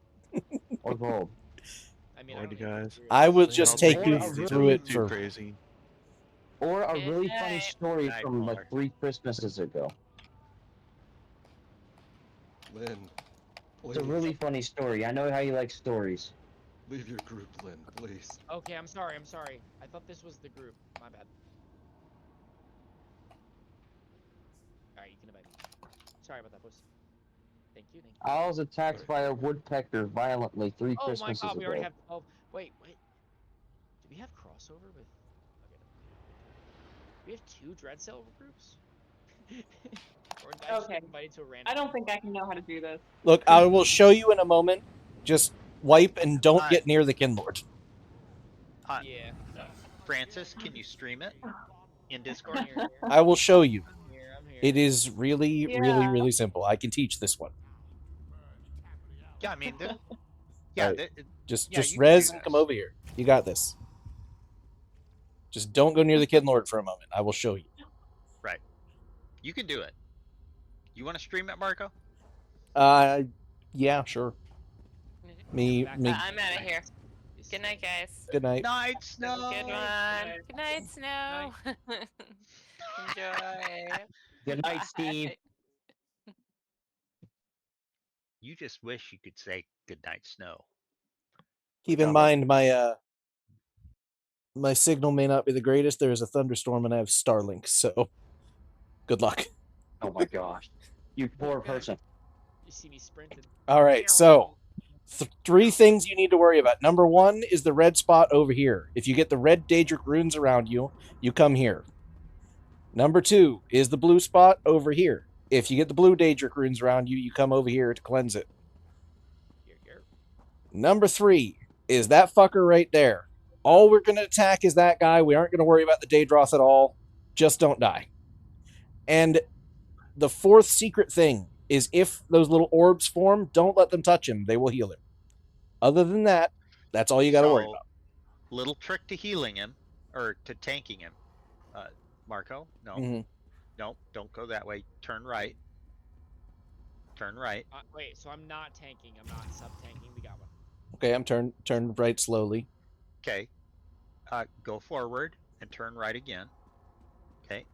Or gold. I mean, Alrighty, guys. I will I'll just take take it you easy. through it Too for. crazy. Or a Good really funny night. story Night, from Muller. like 3 Christmases ago. Lynn, It's a please. really funny story. I know how you like stories. Leave your group, Lynn, please. Okay, I'm sorry. I thought this was the group. My bad. Alright, you can invite me. Sorry about that, boys. Thank you. I was attacked by a woodpecker violently 3 Oh my Christmases god, we already ago. have 12. Wait. Do we have crossover with. Okay. We have 2 Dread Cell groups? Or did I just Okay. get invited to a random. I don't think I can know how to do this. Look, I will show you in a moment. Just wipe and don't get near the Kinlord. Yeah. Francis, can you stream it in Discord? I will show you. I'm here. It is really, Yeah. really simple. I can teach this one. Yeah, I mean, yeah, Alright. Just yeah, you can res do and come this. over here. You got this. Just don't go near the Kinlord for a moment. I will show you. Right. You can do it. You want to stream it, Marco? Yeah, sure. Me. I'm out of here. Good night, guys. Good night. Night, Snow. Good one. Good night, Snow. Enjoy. Good night, Steve. You just wish you could say good night, Snow. Keep in mind my signal may not be the greatest. There is a thunderstorm and I have Starlink, so good luck. Oh my gosh. You poor person. You see me sprinting. All right, so 3 things you need to worry about. Number 1 is the red spot over here. If you get the red Daedric runes around you, you come here. Number 2 is the blue spot over here. If you get the blue Daedric runes around you, you come over here to cleanse it. Number 3 is that fucker right there. All we're going to attack is that guy. We aren't going to worry about the Daedroth at all. Just don't die. And the 4th secret thing is if those little orbs form, don't let them touch him. They will heal him. Other than that, that's all you got to worry about. Little trick to healing him, or to tanking him. Marco, no. Mhm. No, don't go that way. Turn right. Turn right. Wait, so I'm not tanking. I'm not sub-tanking. We got one. Okay, I'm turn right slowly. Okay. Go forward and turn right again. Okay.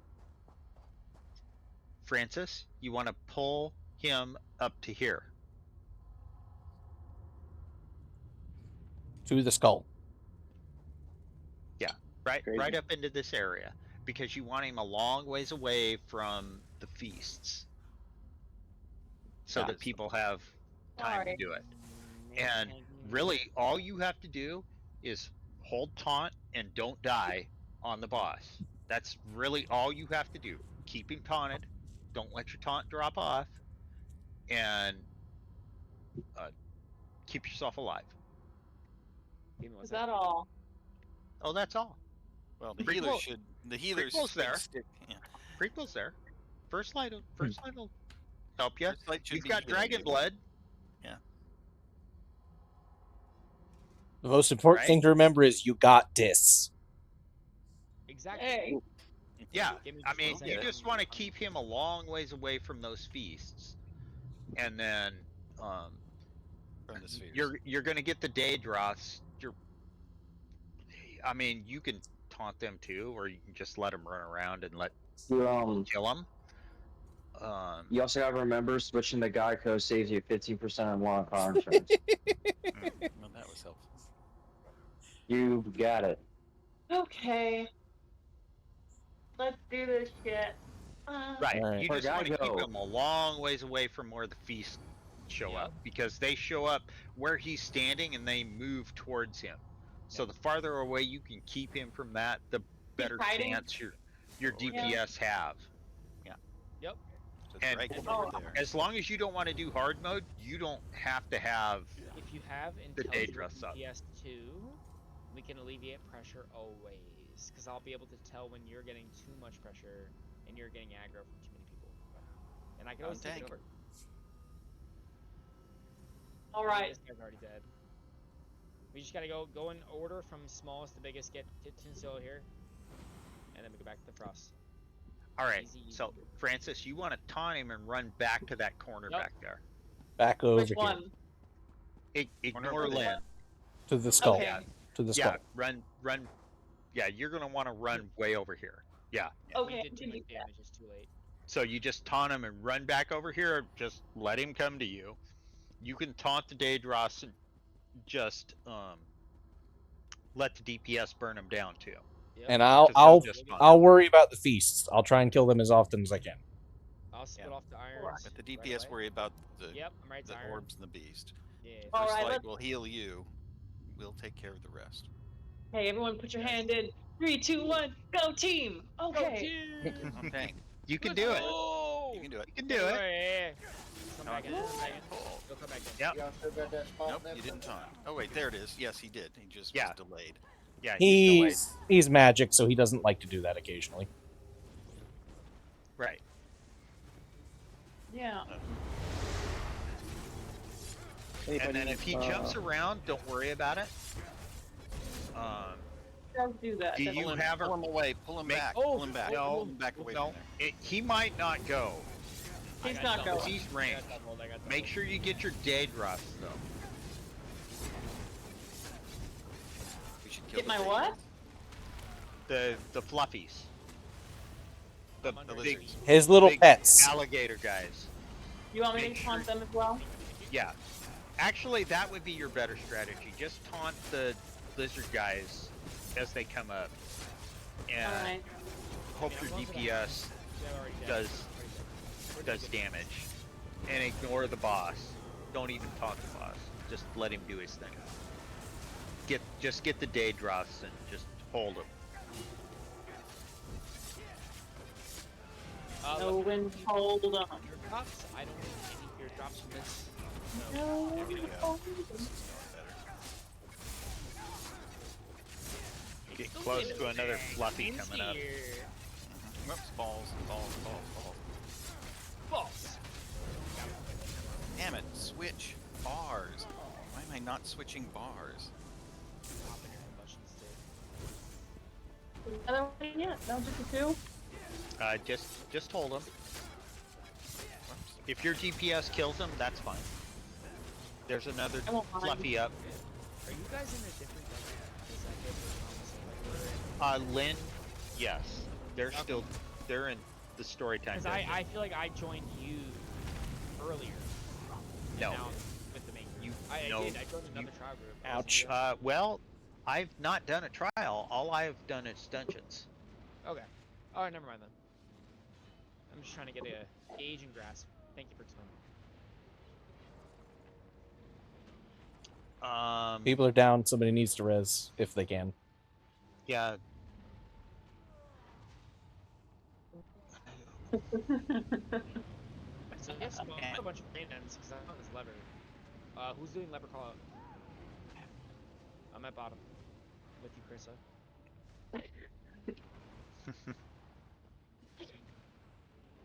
Francis, you want to pull him up to here. To the skull. Yeah, right up into this area, because you want him a long ways away from the feasts, so that people have time to do it. And really, all you have to do is hold taunt and don't die on the boss. That's really all you have to do. Keep him taunted. Don't let your taunt drop off, and keep yourself alive. Is that all? Oh, that's all. Well, the Prequel- healers should. The healers Prequel's there. stick. Yeah. Prequel's there. First light will help you. First light should You've be got healing dragon you. blood. Yeah. The most important thing to remember is you got this. Exactly. Hey. Yeah, Give me I mean, just you one just want to keep him a long ways away from those feasts, and then From the spheres. you're gonna get the Daedroths. I mean, you can taunt them too, or you can just let them run around and let You, kill them. you also gotta remember switching to Geico saves you 15% on law car insurance. Well, that was helpful. You got it. Okay. Let's do this shit. Right. Alright. You For just want to keep Geico. them a long ways away from where the feasts show up, because they show up where he's standing and they move towards him. So the farther away you can keep him from that, the better hiding? chance your DPS have. Yeah. Yep. So it's And right over there. as long as you don't want to do hard mode, you don't have to have If you have the intelligent Daedroths up. DPS2, we can alleviate pressure always. Because I'll be able to tell when you're getting too much pressure and you're getting aggro from too many people. And I can always take it over. Alright. This guy's already dead. We just gotta go in order from smallest to biggest. Get Tinsel here. and then we go back to the frost. All right. Easy, easy. So Francis, you want to taunt him and run back to that corner Yep. back there. Back over Which here one? Ignore Lynn. to the skull. Okay. To the skull. Yeah, run. Yeah, you're gonna want to run way over here. Yeah. Okay. We did too much damage. It's too late. So you just taunt him and run back over here. Or just let him come to you. You can taunt the Daedros and just let the DPS burn him down too. Yep. And 'Cause they'll I'll just taunt I'll worry about the feasts. I'll try and kill them as often as I can. I'll split off the irons. Let the DPS worry about the Yep, I'm right to the iron. orbs and the beast. Yeah. First Alright, light let's- will heal you. We'll take care of the rest. Hey, everyone, put your hand in. 3, 2, 1, go team. Okay. Okay. You can do it. Oh! You can do it. You can do it. Yeah. Come back in. Come back in. Go come back in. Yep. Y'all still got that spot Nope, there? you didn't taunt. Oh wait, there it is. Yes, he did. He just was delayed. Yeah. delayed. He's magic, so he doesn't like to do that occasionally. Right. Yeah. And then if he jumps around, don't worry about it. Don't do that. Do That's- you have a Pull him away. Pull him back. Pull him back. No, Pull him back away no. from there. He might not go. He's not Because going. he's ranged. Make sure you get your Daedros though. We should kill Get the my Daedros. what? The fluffies. The big, His little big pets. alligator guys. You want me Make to taunt them as well? Yeah. Actually, that would be your better strategy. Just taunt the lizard guys as they come up, and Alright. hope your DPS does damage, and ignore the boss. Don't even taunt the boss. Just let him do his thing. Just get the Daedros and just hold him. No wind, hold on. Your cups. I don't need any your drops from this. No. There we go. Get close to another fluffy coming up. Whoops, balls, balls, balls, balls. Balls. Damn it, switch bars. Why am I not switching bars? Another one yet? No, just a 2? Just hold him. If your DPS kills him, that's fine. There's another I won't mind. fluffy up. Are you guys in a different dungeon? Lynn, yes. They're in the story time. Because I feel like I joined you earlier. and No. Now I'm with the main group. I no, did. I joined another trial group. Ouch. Well, I've not done a trial. All I've done is dungeons. Okay. Oh, never mind then. I'm just trying to get a gauge and grasp. Thank you for explaining. People are down. Somebody needs to res if they can. Yeah. So yes, well, I have a bunch of brain ends because I know this lever. Who's doing lever call out? I'm at bottom. With you, Krissa.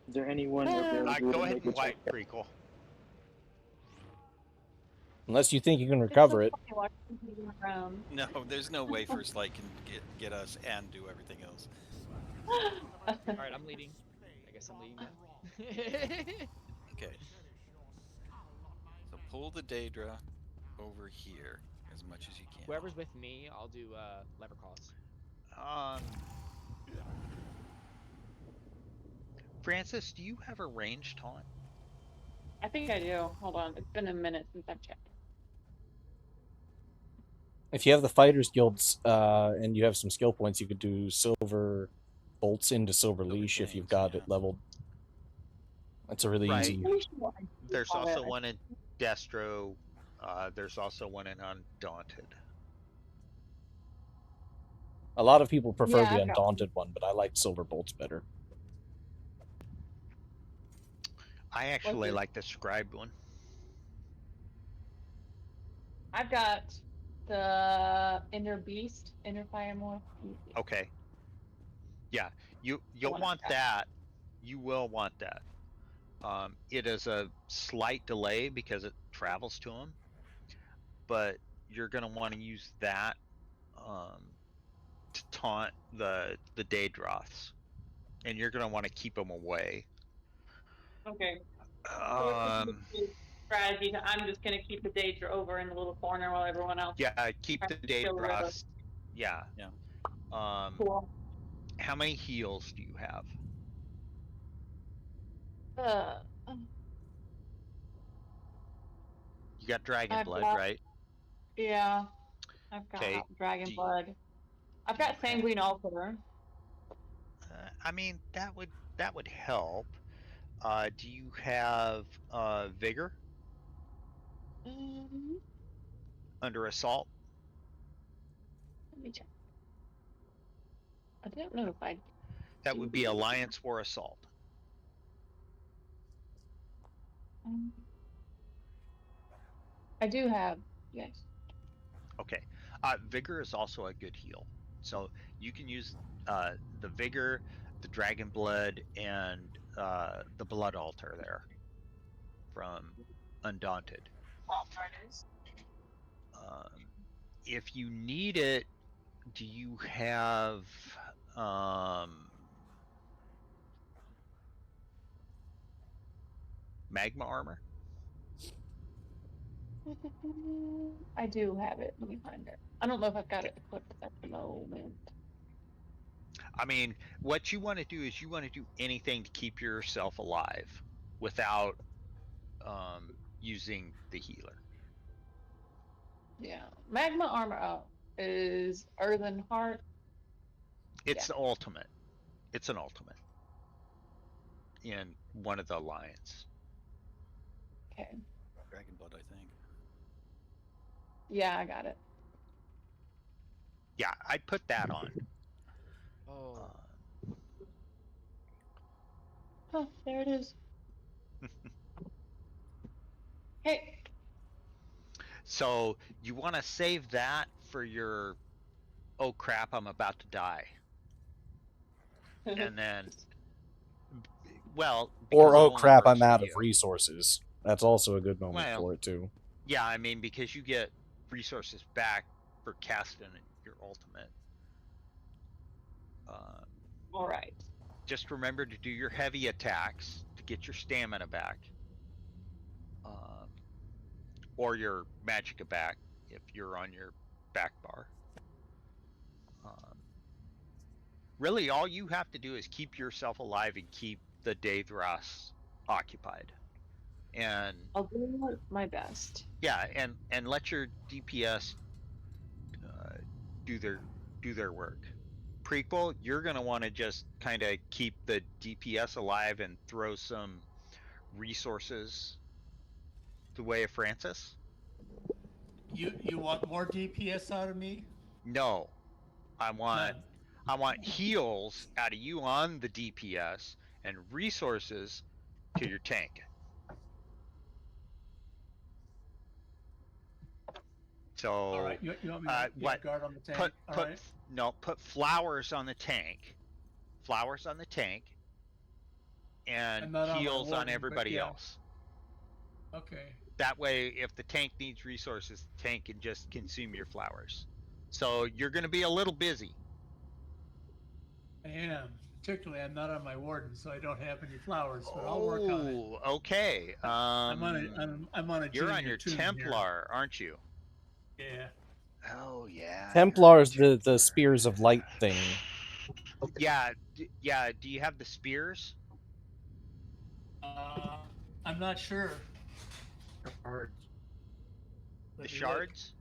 Is there anyone available Go to ahead make and a wipe check? Prequel. Unless you think you can recover it. No, there's no way First Light can get us and do everything else. Alright, I'm leading. I guess I'm leading now. Okay. So pull the Daedra over here as much as you can. Whoever's with me, I'll do lever calls. Francis, do you have a range taunt? I think I do. Hold on. It's been a minute since I've checked. If you have the fighters guilds and you have some skill points, you could do silver bolts into silver leash if you've got it leveled. That's a really easy. There's also one in Destro. There's also one in Undaunted. A lot of people prefer Yeah, the I've got undaunted one, but I like silver bolts better. I actually Okay. like the scribed one. I've got the Inner Beast, Inner Firemore. Okay. Yeah, you'll wanna want try. that. You will want that. It is a slight delay because it travels to them, but you're gonna want to use that to taunt the Daedroths, and you're gonna want to keep them away. Okay. So what's Um, the strategy? I'm just gonna keep the Daedra over in the little corner while everyone else. yeah, keep the tries to kill River. Daedroths. Yeah. Yeah. Cool. How many heals do you have? You got Dragon I've Blood, got- right? Yeah. I've got Okay. Dragon Blood. I've got Sanguine Altar. I mean, that would help. Do you have Vigor under Assault? Let me check. I don't know if I. That would be Alliance War Assault. I do have, yes. Okay. Vigor is also a good heal. So you can use the Vigor, the Dragon Blood, and the Blood Altar there from Undaunted. If you need it, do you have Magma Armor? I do have it. Let me find it. I don't know if I've got it equipped at the moment. I mean, what you want to do is you want to do anything to keep yourself alive without using the healer. Yeah. Magma Armor is Earthen Heart. It's the ultimate. It's an ultimate in one of the alliance. Okay. Dragon Blood, I think. Yeah, I got it. Yeah, I'd put that on. Oh. Oh, there it is. Hey. So you want to save that for your, oh crap, I'm about to die. And then, well, Or because it oh only crap, works I'm for out of you. resources. That's also a good moment Well, for it too. Yeah, I mean, because you get resources back for casting your ultimate. All right. Just remember to do your heavy attacks to get your stamina back. Or your magicka back if you're on your back bar. Really, all you have to do is keep yourself alive and keep the Daedras occupied. And I'll do my best. yeah, and let your DPS do their work. Prequel, you're gonna want to just kind of keep the DPS alive and throw some resources the way of Francis. You want more DPS out of me? No, I want heals out of you on the DPS and resources to your tank. So, All right, you want me to get a guard on the tank? Put flowers on the tank. Flowers on the tank. And not on my heals warden, on but everybody yeah. else. Okay. That way, if the tank needs resources, the tank can just consume your flowers. So you're going to be a little busy. I am. Particularly, I'm not on my warden, so I don't have any flowers, but I'll work on it. Oh, okay. I'm on a You're on junior your tune Templar, aren't you? Here. Yeah. Oh yeah. Templars, the spears of light thing. Yeah, yeah. Do you have the spears? I'm not sure. The shards?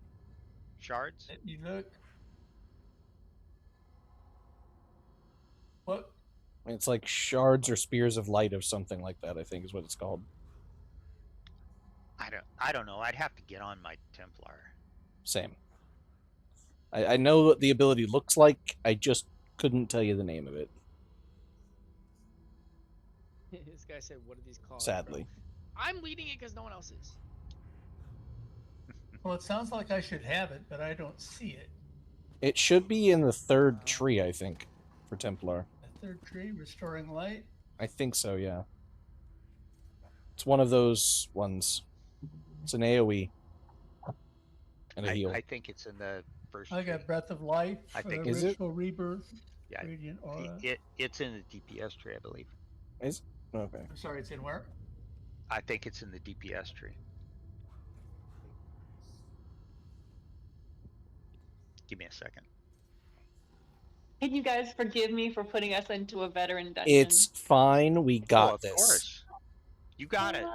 Shards? Let me look. What? It's like shards or spears of light or something like that, I think is what it's called. I don't know. I'd have to get on my Templar. Same. I know what the ability looks like, I just couldn't tell you the name of it. This guy said, "What are these called?" Sadly. I'm leading it because no one else is. Well, it sounds like I should have it, but I don't see it. It should be in the third tree, I think, for Templar. The third tree, restoring light. I think so, yeah. It's one of those ones. It's an AoE. And a heal. I think it's in the first I tree. got Breath of Life, I think Is it? Ritual Rebirth, Yeah, Radiant Aura. it's in the DPS tree, I believe. Is okay. I'm sorry, it's in where? I think it's in the DPS tree. Give me a second. Can you guys forgive me for putting us into a veteran dungeon? It's fine. We got of this. Course. You got it.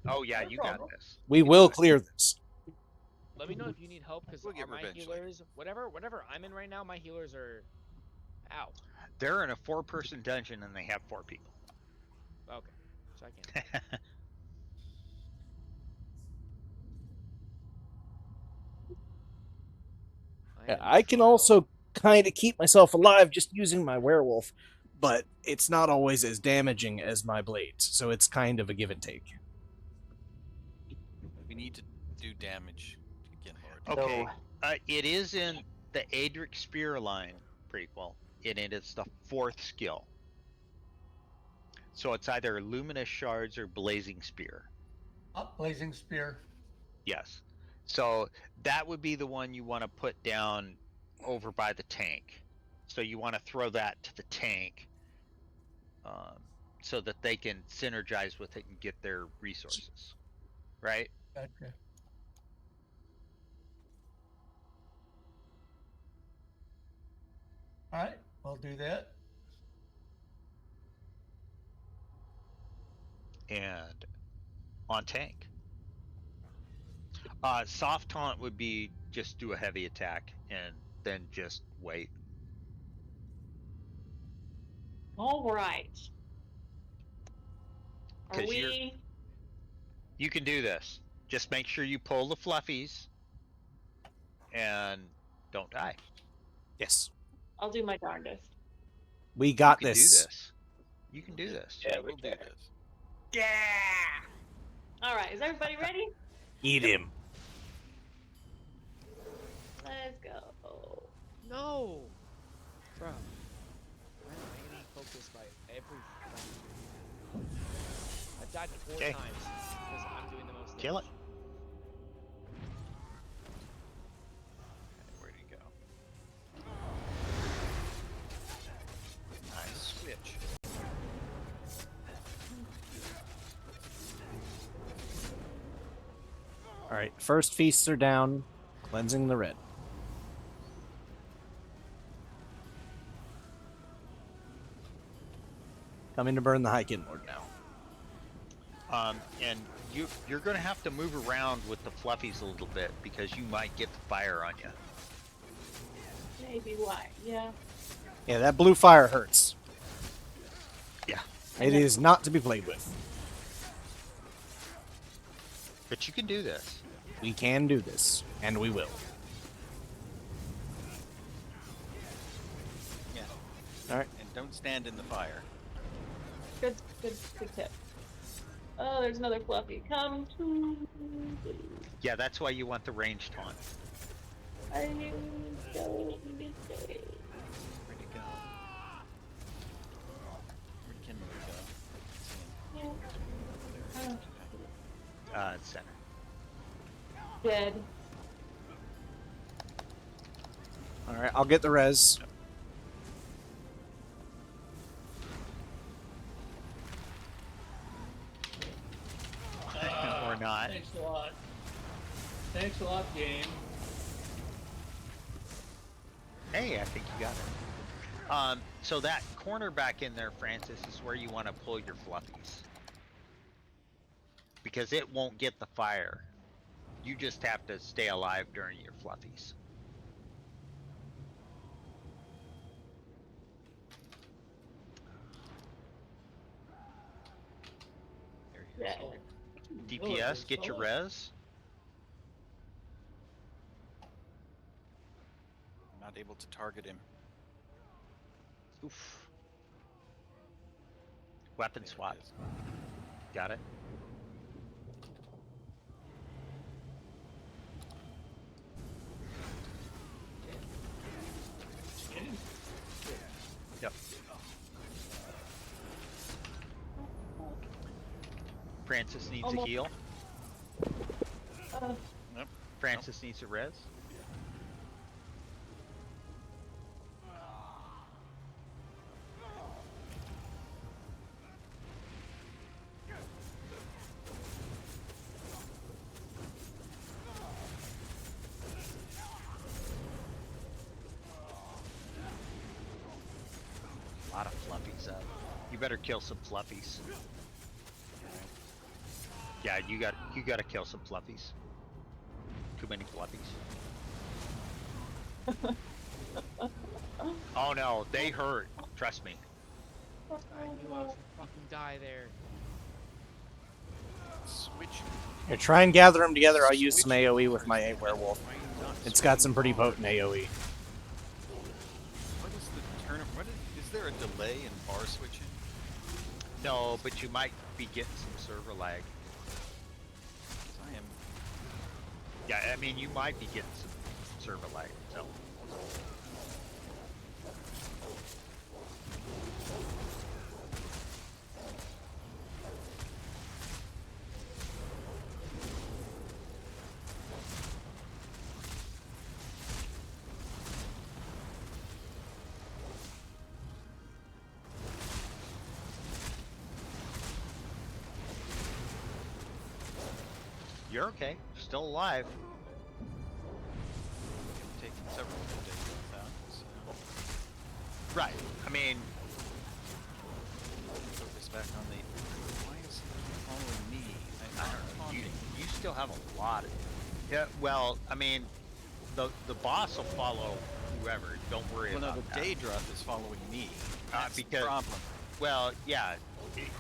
Oh yeah, you got this. We will clear this. Let me know if you need help, because We'll get my revenge healers, whatever I'm in right now, my healers are out. They're in a 4-person dungeon and they have 4 people. Okay, so I can. I can also kind of keep myself alive just using my werewolf, but it's not always as damaging as my blades, so it's kind of a give and take. We need to do damage again, Lord. Okay. It is in the Adric Spear line prequel, and it is the 4th skill. So it's either Luminous Shards or Blazing Spear. Blazing Spear. Yes. So that would be the one you want to put down over by the tank. So you want to throw that to the tank so that they can synergize with it and get their resources. Right? Gotcha. All right, we'll do that. And on tank. Soft taunt would be just do a heavy attack and then just wait. All right. Are 'Cause we? You can do this. Just make sure you pull the fluffies and don't die. Yes. I'll do my darndest. We got You can this. do this. You can do this. Yeah, we'll do this. Yeah. All right. Is everybody ready? Eat him. Let's go. No! Bro. I'm getting focused by every friend. I've died 4 Okay. times because I'm doing the most damage. Kill it. Where'd he go? Nice switch. All right, first feasts are down, cleansing the red. Coming to burn the Hykin Lord now. And you're going to have to move around with the fluffies a little bit because you might get the fire on you. Maybe why? Yeah. Yeah, that blue fire hurts. Yeah. It is not to be played with. But you can do this. We can do this, and we will. Yeah. All right. And don't stand in the fire. Good tip. Oh, there's another fluffy. Come to. Yeah, that's why you want the ranged taunt. I don't know. Where'd he go? Where'd Kenmore go? Center. Dead. All right, I'll get the res. Or not. Thanks a lot. Thanks a lot, game. Hey, I think you got it. So that corner back in there, Francis, is where you want to pull your fluffies. Because it won't get the fire. You just have to stay alive during your fluffies. Yeah. DPS, get your res. I'm not able to target him. Oof. Weapon swap. Got it. Yep. Francis needs a Almost. heal. Uh, Francis needs a res. lot of fluffies up. You better kill some fluffies. Yeah, you gotta kill some fluffies. Too many fluffies. Oh no, they hurt. Trust me. I knew I was gonna fucking die there. Switch. Here, try and gather them together. I'll use some AoE with my werewolf. It's got some pretty potent AoE. What is the turn? Is there a delay in bar switching? No, but you might be getting some server lag. I am. Yeah, I mean you might be getting some server lag. So. You're okay. Still alive. Taking several days off out. So. Right. I mean, Focus back on the. Why is he following me? I don't know. You still have a lot of. Yeah. Well, I mean, the boss will follow whoever. Don't worry Well, no, about the that. Daedroth is following me. That's the because problem. well, yeah.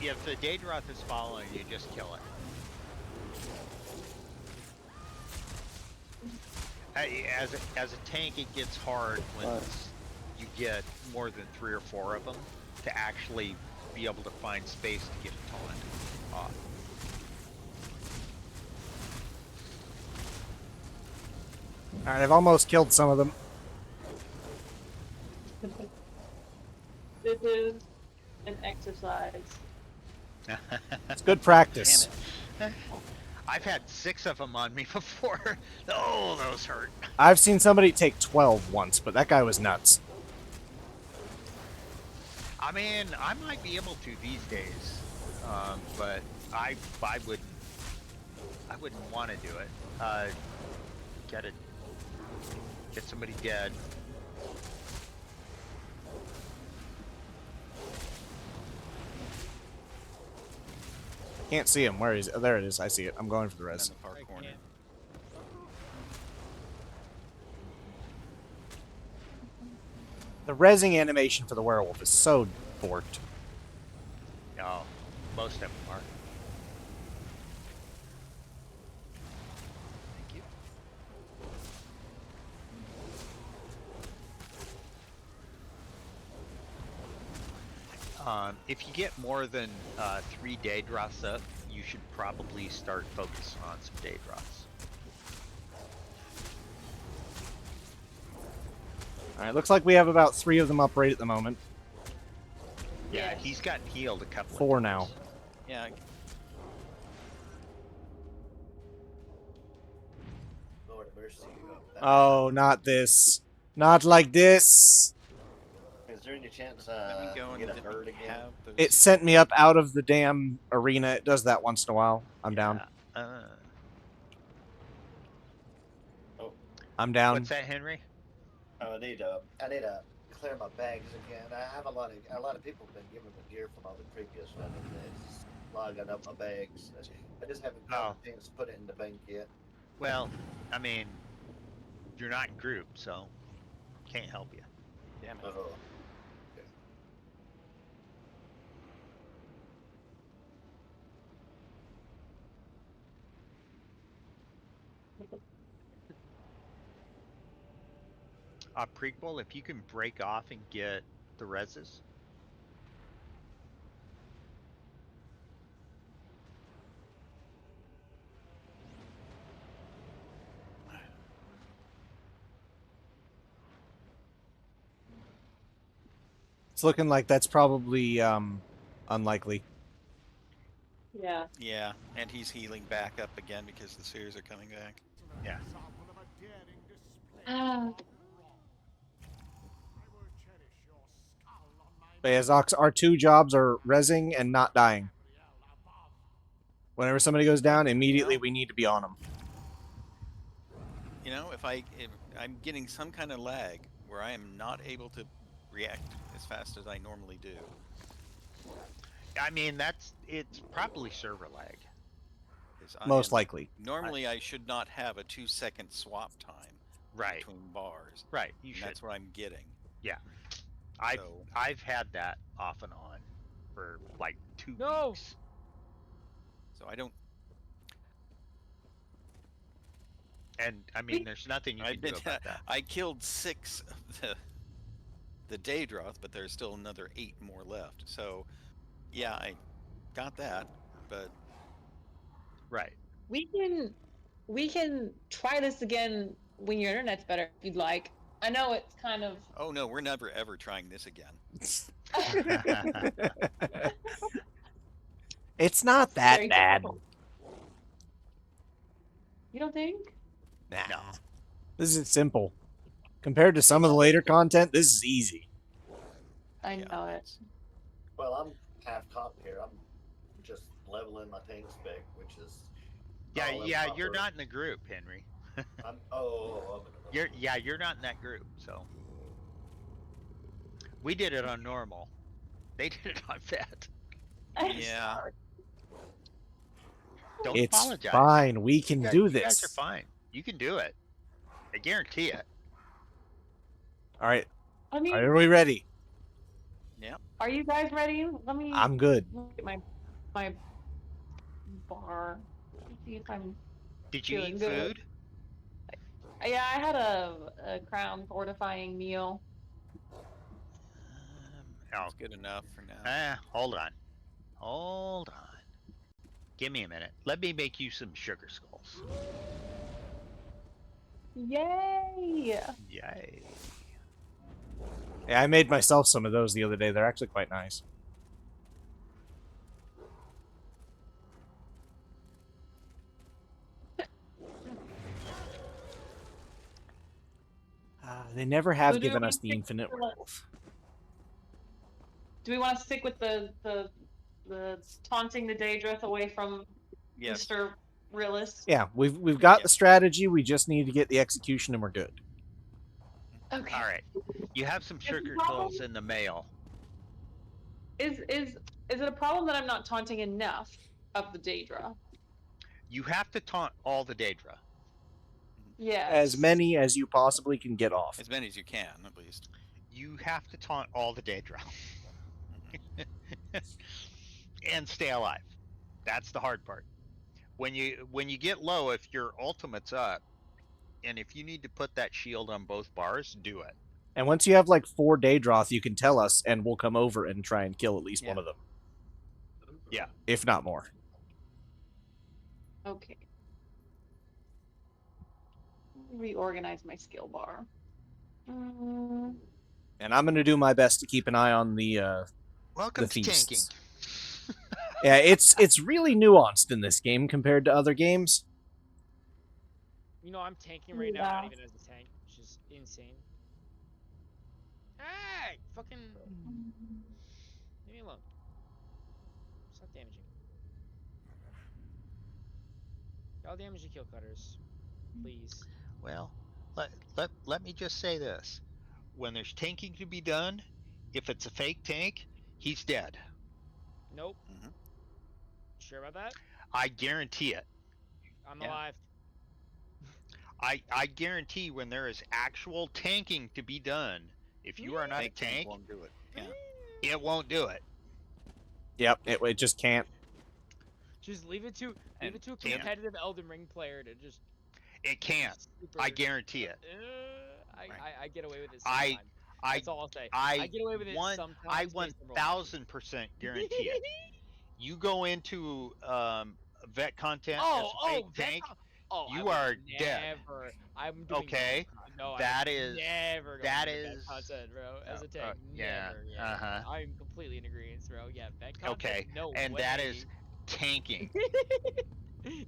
If the Daedroth is following you, just kill it. As a tank, it gets hard when you get more than 3 or 4 of them to actually be able to find space to get a taunt off. Alright, I've almost killed some of them. This is an exercise. It's good practice. Damn it. I've had 6 of them on me before. Oh, those hurt. I've seen somebody take 12 once, but that guy was nuts. I mean, I might be able to these days, but I wouldn't want to do it. Get somebody dead. Can't see him. Where is it? Oh, there it is. I see it. I'm going for the res. In the far corner. The resing animation for the werewolf is so forked. No, most of them are. If you get more than 3 Daedroths up, you should probably start focusing on some Daedroths. Alright, looks like we have about 3 of them up right at the moment. Yeah, he's gotten healed a couple of 4 times. now. Yeah. Lord have mercy. Oh, not this. Not like this. Is there any chance Let me go and get a did herd we again? have those- It sent me up out of the damn arena. It does that once in a while. I'm down. I'm down. What's that, Henry? I need to clear my bags again. I have a lot of people have been giving me gear from all the previous ones. It's logging up my bags. I just haven't got a chance to put it in the bank yet. Well, I mean, you're not in group, so can't help you. Damn it. Oh. Prequel, if you can break off and get the reses. It's looking like that's probably unlikely. Yeah. Yeah, and he's healing back up again because the spheres are coming back. Yeah. But yeah, Zox, our 2 jobs are resing and not dying. Whenever somebody goes down, immediately we need to be on them. You know, if I'm getting some kind of lag where I am not able to react as fast as I normally do. I mean, it's probably server lag. 'Cause I Most am- likely. Normally, I should not have a 2-second swap time Right. between bars. Right. You and should. That's what I'm getting. Yeah. I've So- I've had that off and on for like 2 No. weeks. So I don't. And I mean, there's nothing you can do about that. I killed 6 of the Daedroth, but there's still another 8 more left. So, yeah, I got that, but Right. We can try this again when your internet's better if you'd like. I know it's kind of oh no, we're never ever trying this again. It's not that Very bad. difficult. You don't think? Nah. This is simple. Compared to some of the later content, this is easy. I know it. Well, I'm half cop here. I'm just leveling my tank spec, which is. Yeah, all yeah, improper. you're not in the group, Henry. I'm in the You're not in that group, so. We did it on normal. They did it on vet. Yeah. Don't It's apologize. fine. We can do You guys this. are fine. You can do it. I guarantee it. All right. I mean, Are we ready? Yep. are you guys ready? Let me. I'm good. Look at my bar. See if I'm. Did you feeling eat good. food? Yeah, I had a crown fortifying meal. That's good enough for now. Hold on. Hold on. Give me a minute. Let me make you some sugar skulls. Yay! Yay. Yeah, I made myself some of those the other day. They're actually quite nice. They never have So do given we us the stick infinite to wealth. Do we want to stick with the taunting the Daedroth away from Yes. Mr. Realist? Yeah, we've got the strategy. We just need to get the execution, and we're good. Okay. All right. You have some sugar problem- skulls in the mail. Is it a problem that I'm not taunting enough of the Daedra? You have to taunt all the Daedra. Yeah. As many as you possibly can get off. As many as you can, at least. You have to taunt all the Daedra. And stay alive. That's the hard part. When you get low, if your ultimate's up, and if you need to put that shield on both bars, do it. And once you have like 4 Daedroth, you can tell us, and we'll come over and try and kill at least one of them, Yeah. if not more. Okay. Reorganize my skill bar. Mm, And I'm gonna do my best to keep an eye on the Welcome the to feasts. tanking. Yeah, it's really nuanced in this game compared to other games. You know, I'm tanking right now, not Yeah. even as a tank, which is insane. Hey! Fucking. Leave me alone. Stop damaging. Y'all damage the kill cutters. Please. Well, let me just say this. When there's tanking to be done, if it's a fake tank, he's dead. Nope. Sure about that? I guarantee it. I'm Yeah. alive. I guarantee when there is actual tanking to be done, if you are not a Fake tank tank, won't do it. Yeah. it won't do it. Yep, it just can't. Just leave it to a can't. competitive Elden Ring player to just. It can't. Super, I guarantee it. I get away with it I- sometimes. I That's all I'll say. I get away with it sometimes. I based on roll. 1000% guarantee it. You go into vet content as a fake vet tank, con- oh, I you would are dead. never. I'm doing Okay, No, I that would is never go that into vet is content, bro. As a tank, yeah, never. Yeah, uh-huh. I'm completely in agreement, bro. Yeah, vet content. Okay, No and way. that is tanking.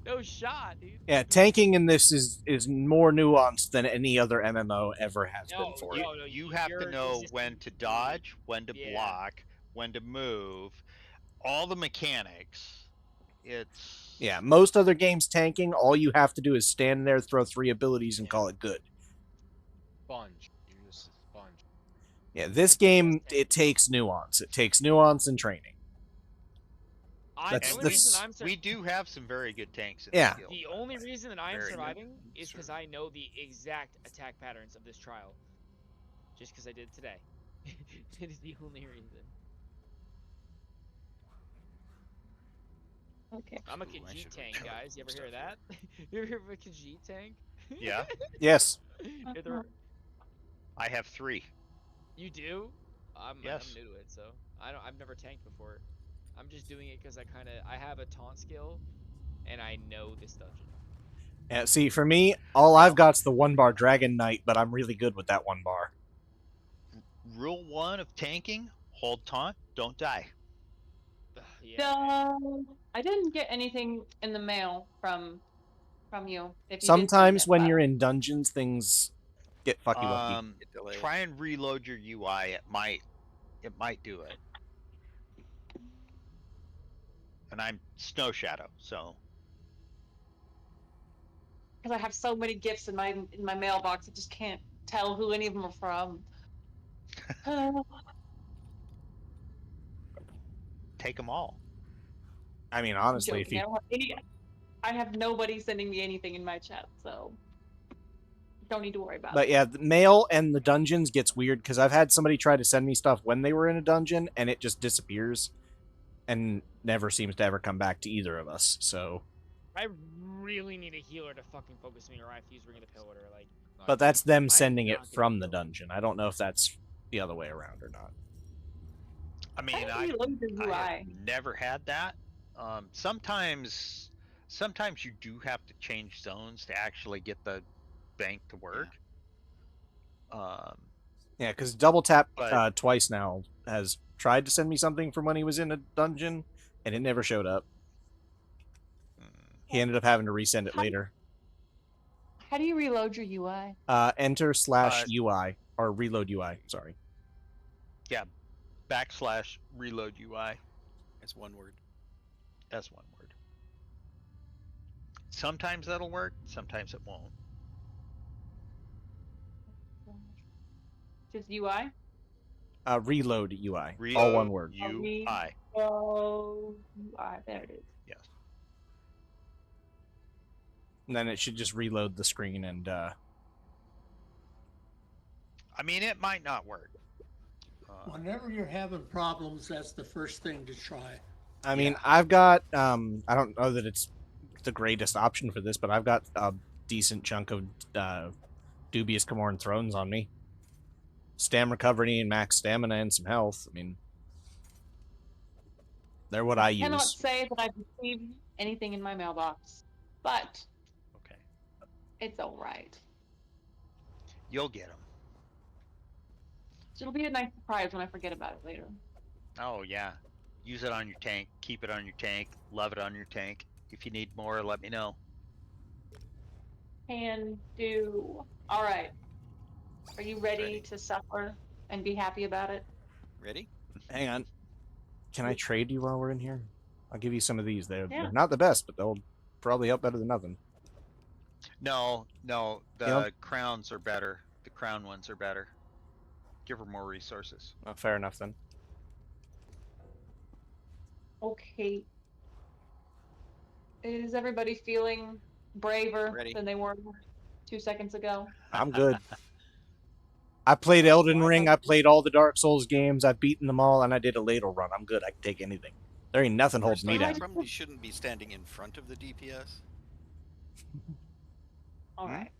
No shot, dude. Yeah, tanking in this is more nuanced than any other MMO ever has been for it. You have to know when to dodge, when to block, when to move, all the mechanics. It's Yeah, most other games tanking, all you have to do is stand there, throw 3 abilities, and call it good. Sponge. You're just a sponge. Yeah, this game, it takes nuance. It takes nuance and training. That's- The only that's- reason I'm We do have some very good tanks in Yeah. this guild. The only reason that I am Very good. surviving is because I know the exact attack patterns of this trial. Just because I did it today. It is the only reason. Okay. I'm a Khajiit tank, guys. You ever hear of that? You ever hear of a Khajiit tank? Yeah. Yes. You're the- I have 3. You do? I'm Yes. new to it, so I've never tanked before. I'm just doing it because I have a taunt skill, and I know this dungeon. Yeah, see, for me, all I've got's the 1-bar Dragon Knight, but I'm really good with that 1 bar. Rule 1 of tanking: hold taunt, don't die. No, I didn't get anything in the mail from you. If you did send Sometimes it, when but- you're in dungeons, things get fucky wucky. Try and reload your UI. It might do it. And I'm Snow Shadow, so because I have so many gifts in my mailbox, I just can't tell who any of them are from. take them all. I mean, honestly, if Joking, you I have nobody sending me anything in my chat, so don't need to worry about But it. yeah, the mail and the dungeons gets weird because I've had somebody try to send me stuff when they were in a dungeon and it just disappears and never seems to ever come back to either of us. So, I really need a healer to fucking focus me, or I have to use Ring of the Pillager. but that's them I'm sending not it gonna from the dungeon. I don't know if that's the other way around or not. I mean, How do you load your I have UI? never had that. Sometimes you do have to change zones to actually get the bank to work. Yeah, because Double Tap But- twice now has tried to send me something from when he was in a dungeon, and it never showed up. He ended up having to resend it later. How do you reload your UI? Enter /UI or reload UI. Sorry. Yeah, / reload UI. It's one word. That's one word. Sometimes that'll work, sometimes it won't. Just UI? Reload UI. All Reload one word. UI. Oh, UI. There it is. Yes. And then it should just reload the screen and I mean, it might not work. Whenever you're having problems, that's the first thing to try. I mean, I've got I don't know that it's the greatest option for this, but I've got a decent chunk of dubious Camoran Thrones on me. Stam recovery and max stamina and some health. I mean, they're what I cannot use. say that I've received anything in my mailbox, but okay, it's all right. You'll get them. So it'll be a nice surprise when I forget about it later. Oh yeah, use it on your tank. Keep it on your tank. Love it on your tank. If you need more, let me know. Can do. All right. Are you ready to suffer and be happy about it? Ready? Hang on. Can I trade you while we're in here? I'll give you some of these. They're Yeah. not the best, but they'll probably help better than nothing. No, the know? crowns are better. The crown ones are better. Give her more resources. Oh, fair enough then. Okay. Is everybody feeling braver Ready. than they were 2 seconds ago? I'm good. I played Elden Ring. I played all the Dark Souls games. I've beaten them all, and I did a ladle run. I'm good. I can take anything. There ain't nothing holding me I down. probably shouldn't be standing in front of the DPS. All right.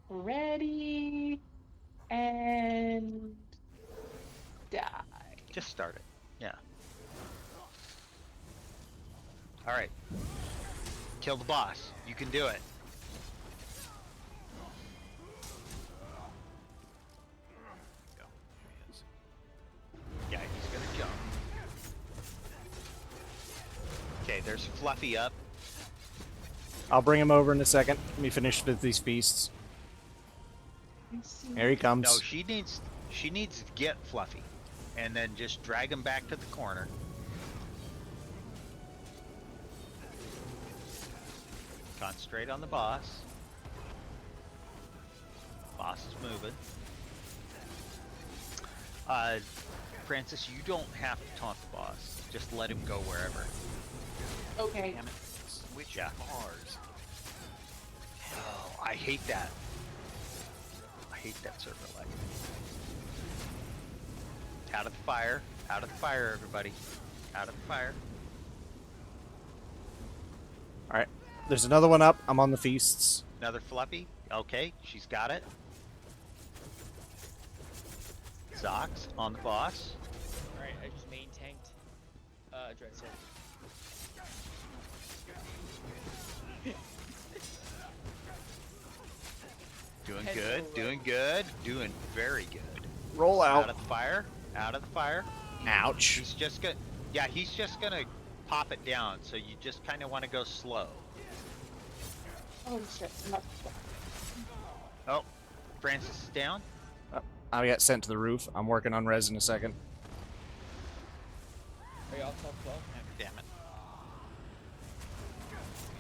Ready and die. Just start it. Yeah. All right. Kill the boss. You can do it. Yeah, he's gonna jump. Okay, there's Fluffy up. I'll bring him over in a second. Let me finish with these feasts. Here he comes. No, she needs to get Fluffy, and then just drag him back to the corner. Concentrate on the boss. Boss is moving. Francis, you don't have to taunt the boss. Just let him go wherever. Okay. Damn it. Switch Yeah. cars. Oh, I hate that. I hate that server lag. Out of the fire. Out of the fire, everybody. Out of the fire. All right. There's another one up. I'm on the feasts. Another fluffy. Okay, she's got it. Zox on the boss. Alright, I just main tanked Dreadset. Doing Head good, roll doing good, doing very good. Roll out. Out of the fire, out of the fire. Ouch. He's just gonna, yeah, he's just gonna pop it down. So you just kind of want to go slow. Oh shit. No. Oh, Francis is down. I got sent to the roof. I'm working on res in a second. Are y'all top 12? Damn it.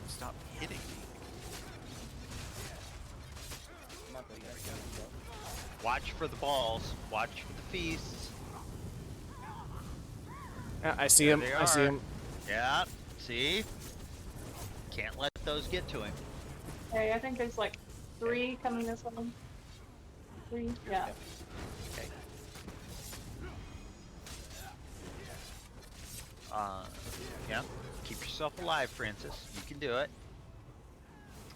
Stop hitting me. I'm up against top 12. Watch for the balls. Watch for the feasts. Yeah, I see There him. they I see are. him. Yeah, see? Can't let those get to him. Okay, I think there's like 3 coming this way. 3, yeah. Okay. Yeah. Keep yourself alive, Francis. You can do it.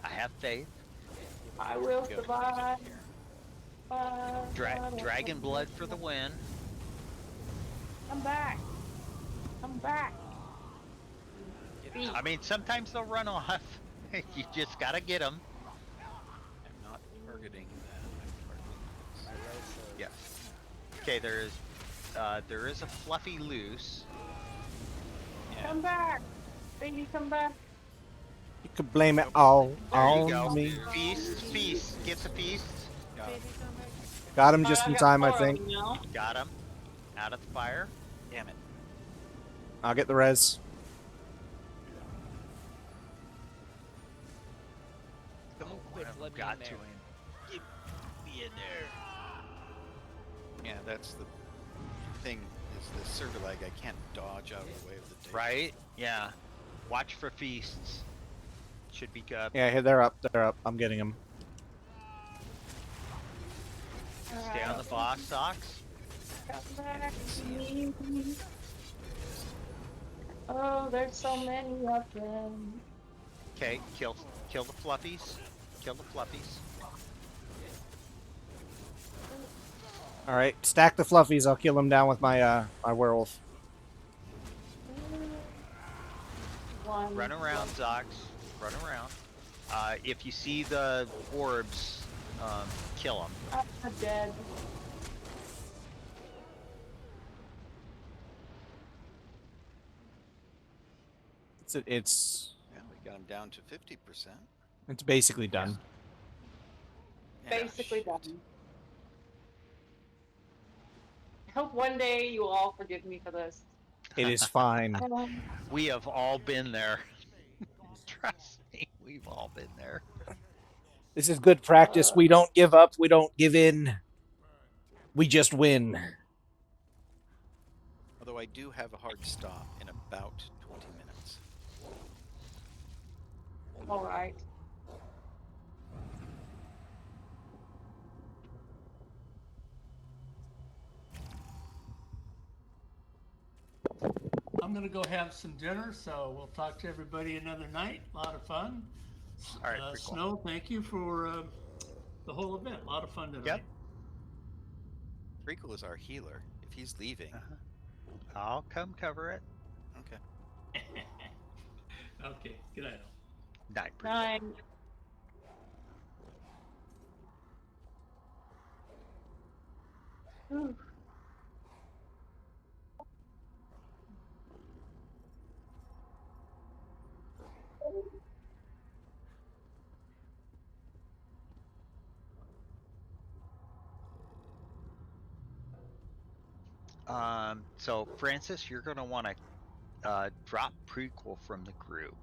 I have faith. I will survive. Dragon blood for the win. Come back. Come back. I mean, sometimes they'll run off. You just gotta get them. I'm not targeting that. Yes. Okay, there is a fluffy loose. Come back. Baby, come back. You could blame it all There you on go. me. Feast. Get the feast. Got him just in time, I think. Got him. Out of the fire. Damn it. I'll get the res. Don't quit, let me Got in to there. him. Get me in there. Yeah, that's the thing, is the server lag. I can't dodge out of the way of the day. Right? Yeah. Watch for feasts. Should be good. Yeah, they're up. They're up. I'm getting them. Stay on the boss, Socks. Come back to me. Oh, there's so many of them. Okay, kill the fluffies. Kill the fluffies. All right, stack the fluffies. I'll kill them down with my my werewolf. Run around, Zox. Run around. If you see the orbs, kill them. I'm dead. It's Yeah, we got him down to 50%. it's basically done. Yeah, Basically done. I hope one day you will all forgive me for this. It is fine. We have all been there. Trust me, we've all been there. This is good practice. We don't give up. We don't give in. We just win. Although I do have a hard stop in about 20 minutes. All right. I'm gonna go have some dinner, so we'll talk to everybody another night. A lot of fun. All right, pretty cool. Snow, thank you for the whole event. A lot of fun tonight. Yep. Prequel is our healer. If he's leaving, I'll come cover it. okay. Okay, good night. Night. Prequel. 9. Ooh. So Francis, you're gonna want to drop Prequel from the group,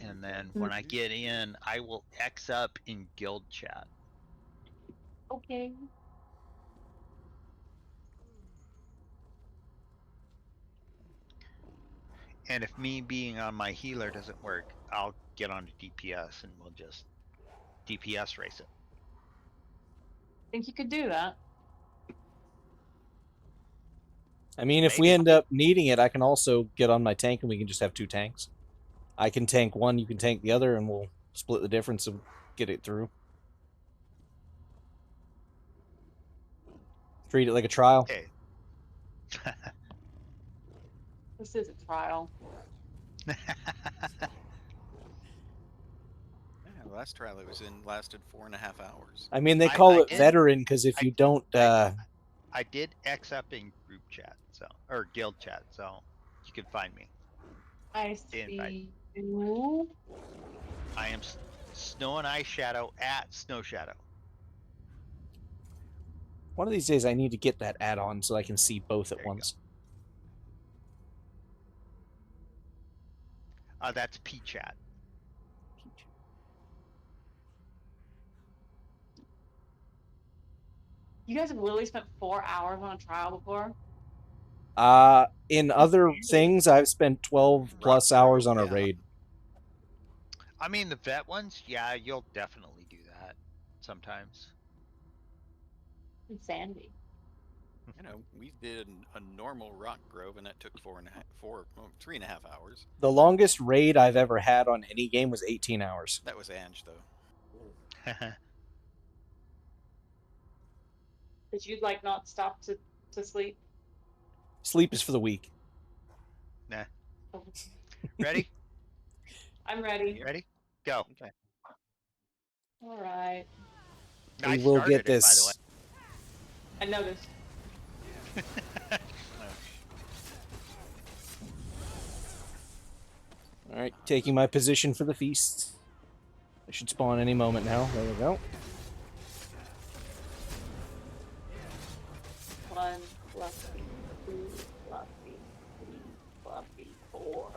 and then when I get in, I will X up in guild chat. Okay. And if me being on my healer doesn't work, I'll get on to DPS and we'll just DPS race it. Think you could do that? I mean, if we end up needing it, I can also get on my tank and we can just have 2 tanks. I can tank one, you can tank the other, and we'll split the difference and get it through. Treat it like a trial. Okay. This is a trial. Yeah, the last trial I was in lasted 4.5 hours. I mean, they call I it did- veteran because if you don't, I did X up in group chat, so or guild chat, so you can find me. I Invite. see. Ooh. I am Snow and Ice Shadow at Snow Shadow. one of these days I need to get that add-on so I can see both at once. That's P chat. You guys have literally spent 4 hours on a trial before? In other things, I've spent 12 plus hours on a raid. I mean, the vet ones, yeah, you'll definitely do that sometimes. Insanity. You know, we did a normal rock grove, and that took 3.5 hours. The longest raid I've ever had on any game was 18 hours. That was Ange, though. Did you like not stop to sleep? Sleep is for the weak. Nah. Ready? I'm ready. Ready? Go. Okay. All right. We will get this. I noticed. All right, taking my position for the feast. I should spawn any moment now. There we go. 1 fluffy, 2 fluffy, 3 fluffy, 4.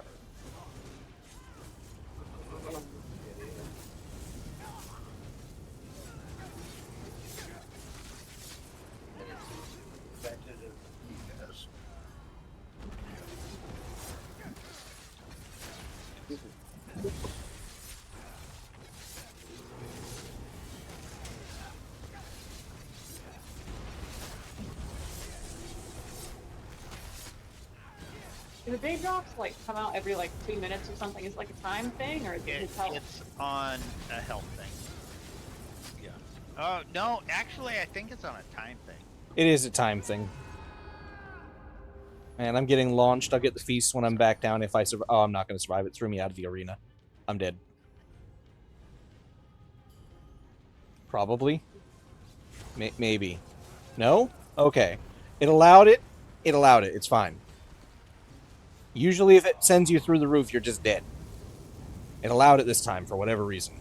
Back to the yes. Do the day drops like come out every like 2 minutes or something? Is it like a time thing, or is it his health? It's on a health thing. Yeah. Oh, no, actually, I think it's on a time thing. It is a time thing. Man, I'm getting launched. I'll get the feast when I'm back down if I survive. Oh, I'm not going to survive. It threw me out of the arena. I'm dead. Probably. Maybe. No? Okay. It allowed it. It allowed it. It's fine. Usually if it sends you through the roof, you're just dead. It allowed it this time for whatever reason.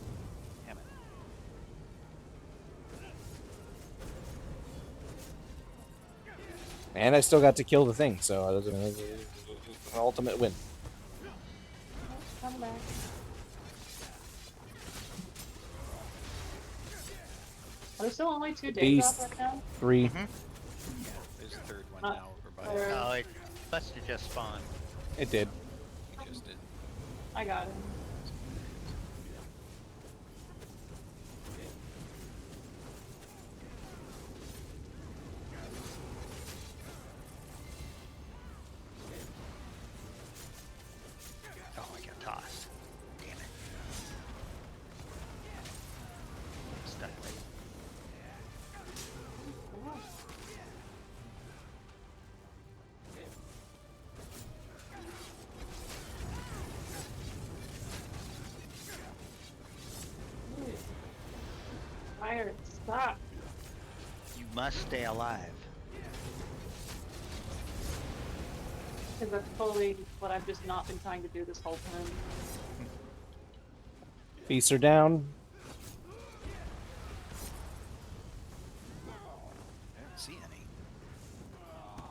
And I still got to kill the thing, so it was an ultimate win. Come back. Are there still only 2 days off right now? 3. There's a third one Uh, now over by. No, it must have just spawned. It did. We just did. I got it. Oh, I got tossed. Damn it. Stuck with it. Fire, stop. You must stay alive. Because that's totally what I've just not been trying to do this whole time. Feasts are down. I don't see any.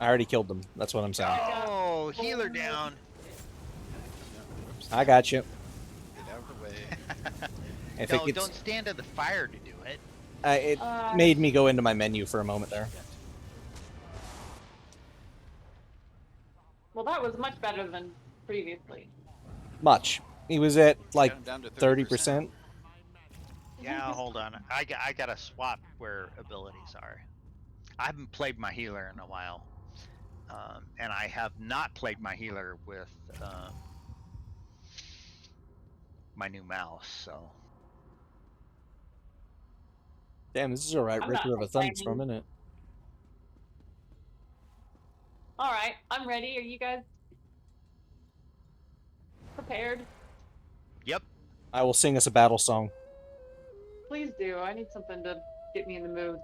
I already killed them. That's what I'm saying. Oh, healer down. I got you. Get out of the way. If No, it gets, don't stand in the fire to do it. It made me go into my menu for a moment there. Well, that was much better than previously. Much. He was at like down to 30%. Yeah, hold on. I gotta swap where abilities are. I haven't played my healer in a while, and I have not played my healer with my new mouse. So Damn, this is alright. I'm Ripper not of a thunderstorm, complaining. isn't it? All right, I'm ready. Are you guys prepared? Yep. I will sing us a battle song. Please do. I need something to get me in the mood.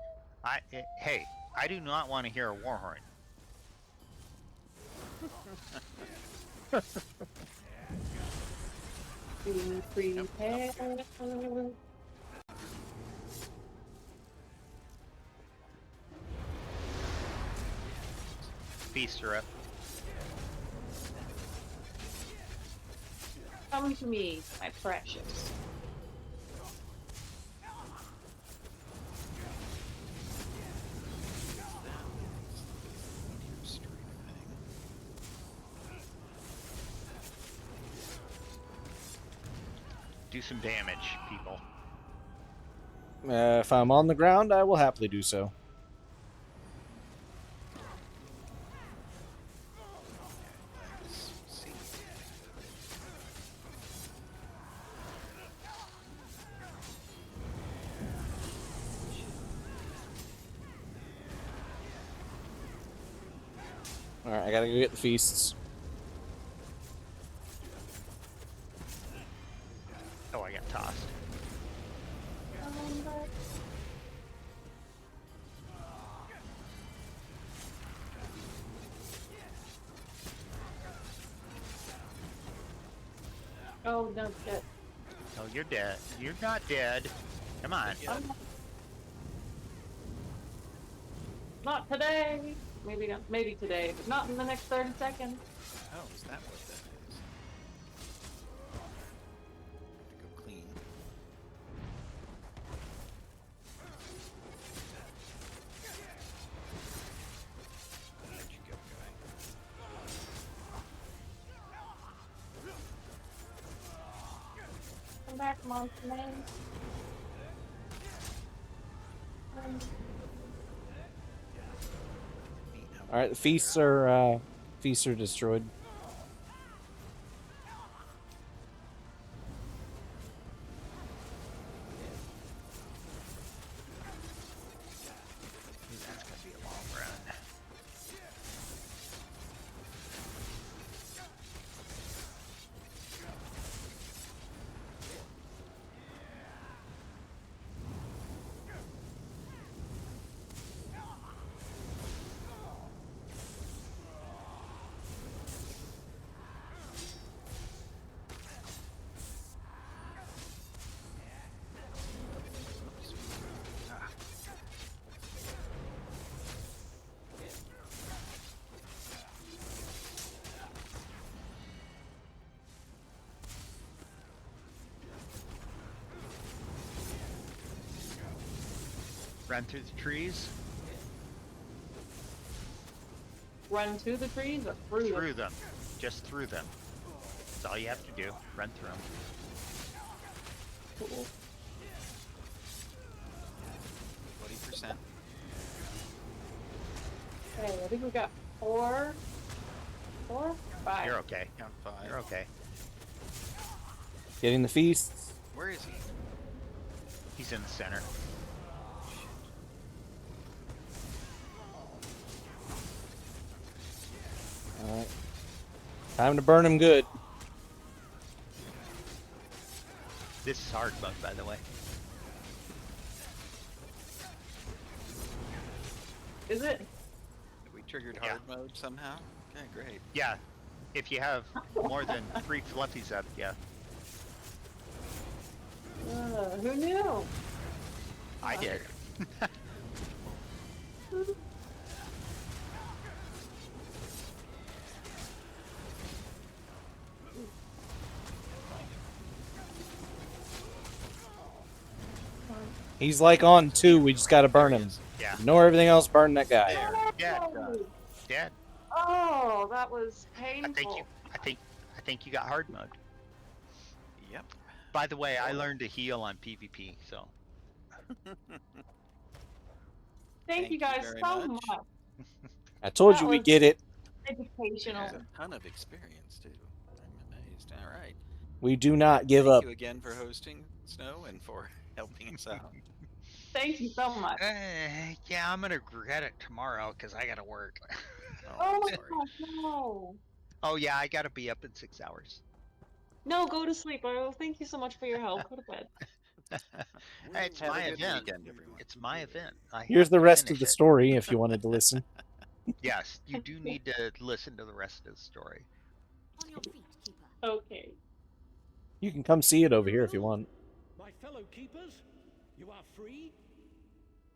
Hey, I do not want to hear a war horn. Be prepared. Feast her up. Come to me, my precious. Do some damage, people. If I'm on the ground, I will happily do so. Alright, I gotta go get the feasts. Oh, I got tossed. Oh, no, shit. Oh, you're dead. You're not dead. Come on. Not today. Maybe not. Maybe today, but not in the next 30 seconds. Oh, is that what that is? Have to go clean. Where'd you go, guy? Come back, monster man. Alright, the feasts are destroyed. That's gonna be a long run. Run through the trees. Run to the trees or through them? Through them. Just through them. That's all you have to do. Run through them. Cool. 40%. Okay, I think we got 4, 5. You're okay. Count 5. You're okay. Getting the feasts. Where is he? He's in the center. Alright. Time to burn him good. This is hard mode, by the way. Is it? Have we triggered hard mode somehow? Okay, great. Yeah. If you have more than 3 fluffies up, yeah. Who knew? I did. He's like on 2. We just gotta burn him. Yeah. Ignore everything else. Burn that guy. Dead. Dead. Oh, that was painful. I think you got hard mode. Yep. By the way, I learned to heal on PvP, so. Thank you guys very so much. much. I told That you we was get it. Educational. There's a ton of experience too. I'm amazed. All right. We do not give Thank up. you again for hosting, Snow, and for helping us out. Thank you so much. Yeah, I'm gonna regret it tomorrow because I gotta work. Oh my gosh, no. Oh yeah, I gotta be up in 6 hours. No, go to sleep. Oh, thank you so much for your help. Go to bed. Hey, it's Have a my good event. weekend, everyone. It's my event. I Here's have the to rest of finish the it. story if you wanted to listen. Yes, you do need to listen to the rest of the story. On your feet, Keeper. Okay. You can come see it over here if you want. My fellow keepers, you are free?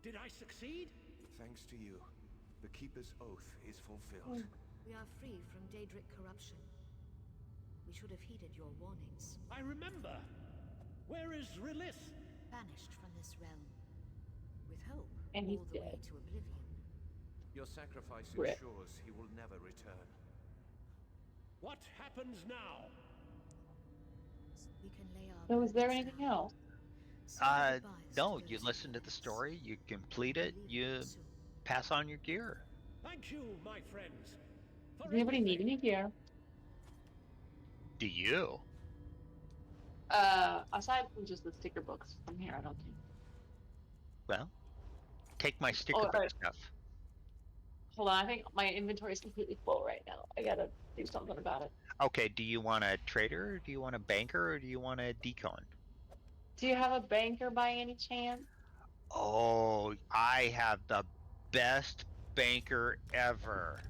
Did I succeed? Thanks to you, the Keeper's oath is fulfilled. We are free from Daedric corruption. We should have heeded your warnings. I remember. Where is Rilis? Banished from this realm. With hope And he's all the way dead. to oblivion. Your sacrifice Rip. ensures he will never return. What happens now? We can lay our So is there burdens anything down. else? Say goodbyes No, to you those listen to the who story, you complete it, you soon. pass on your gear. Thank you, my friends. Does anybody need any gear? Do you? Aside from just the sticker books from here, I don't think. Well, take my sticker Oh, book alright. stuff. Hold on, I think my inventory is completely full right now. I gotta do something about it. Okay, do you want a trader, or do you want a banker, or do you want a decon? Do you have a banker by any chance? Oh, I have the best banker ever.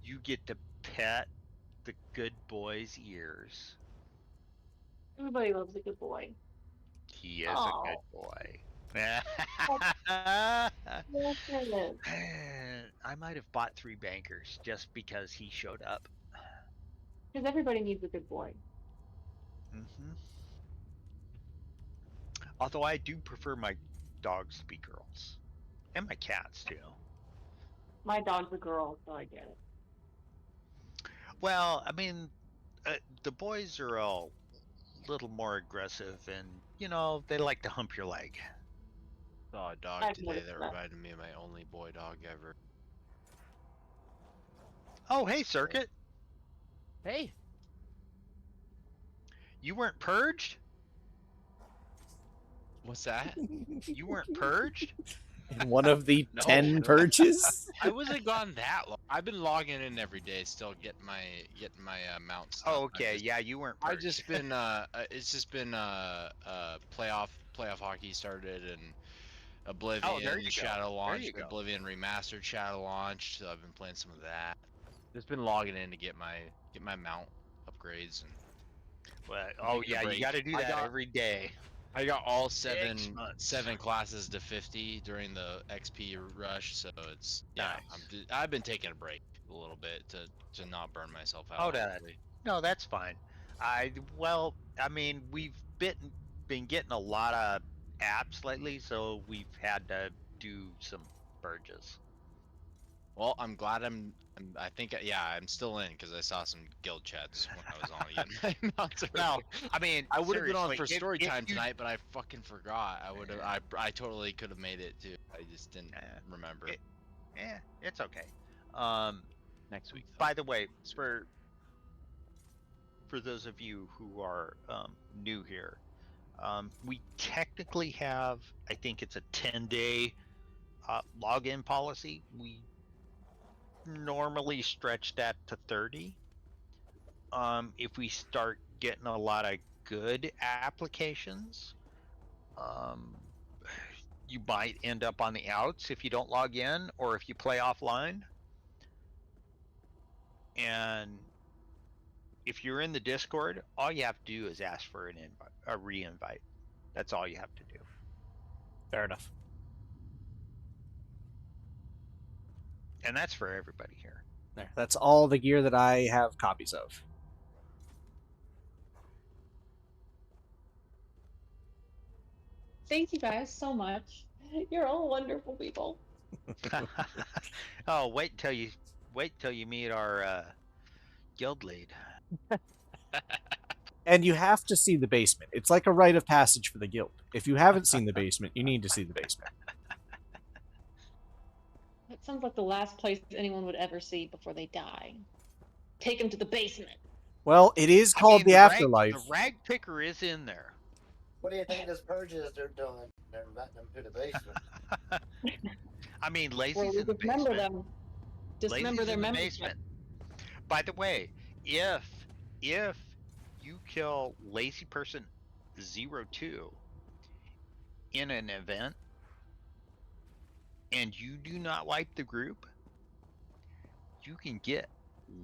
You get to pet the good boy's ears. Everybody loves a good boy. He is Aw. a good boy. Yes, it is. I might have bought 3 bankers just because he showed up. Because everybody needs a good boy. hmm Although I do prefer my dogs to be girls. And my cats too. My dog's a girl, so I get it. Well, I mean, the boys are all a little more aggressive and, you know, they like to hump your leg. Saw a dog I've today noticed that that. reminded me of my only boy dog ever. Oh, hey, Circuit. Hey. You weren't purged? What's that? You weren't purged? In one of the No. 10 purges? I wasn't gone that long. I've been logging in every day, still getting my mount stuff. Oh, okay. Yeah, you weren't I've purged. just been it's just been playoff hockey started and Oblivion Oh, there you go. Shadow There launched, you go. Oblivion Remastered Shadow launched, so I've been playing some of that. Just been logging in to get my mount upgrades and Well, taking oh a yeah, you break. got to do I that got- every day. I got all 6 months. seven classes to 50 during the XP rush, so it's Nice. I've been taking a break a little bit to not burn myself out. Oh, that. honestly. No, that's fine. I mean, we've been getting a lot of apps lately, so we've had to do some purges. Well, I'm glad I'm still in because I saw some guild chats when I was on again. No, I mean, I would have been on seriously, for story if time you- tonight, but I fucking forgot. I would have. I totally could have made it too. I just didn't remember. It's okay. Next week. By the way, for those of you who are new here, we technically have, I think it's a 10-day login policy. We normally stretch that to 30. If we start getting a lot of good applications, you might end up on the outs if you don't log in or if you play offline. And if you're in the Discord, all you have to do is ask for a re-invite. That's all you have to do. Fair enough. And that's for everybody here. There. That's all the gear that I have copies of. Thank you guys so much. You're all wonderful people. Oh, wait till you meet our guild lead. And you have to see the basement. It's like a rite of passage for the guild. If you haven't seen the basement, you need to see the basement. That sounds like the last place anyone would ever see before they die. Take them to the basement. Well, it is called the afterlife. The rag picker is in there. What do you think this purges they're doing? They're inviting them to the basement. I mean, Lazy's Well, we in the dismember basement. them. Dismember Lazy's their in the membership. basement. By the way, if you kill Lazy Person 02 in an event and you do not wipe the group, you can get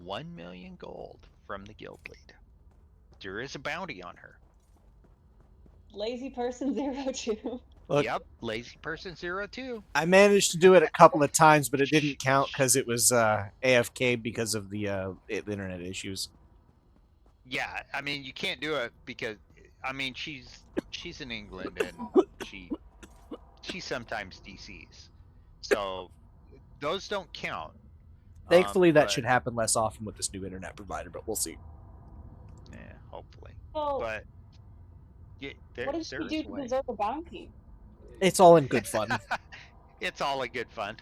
1 million gold from the guild lead. There is a bounty on her. Lazy person 02. Look, Yep, Lazy Person 02. I managed to do it a couple of times, but it didn't count because it was AFK because of the internet issues. Yeah, I mean you can't do it because I mean she's in England and she sometimes DCs, so those don't count. Thankfully, that but- should happen less often with this new internet provider, but we'll see. Yeah, hopefully. Oh, But yeah, what did she there's do a to way. deserve a bounty? It's all in good fun. It's all in good fun.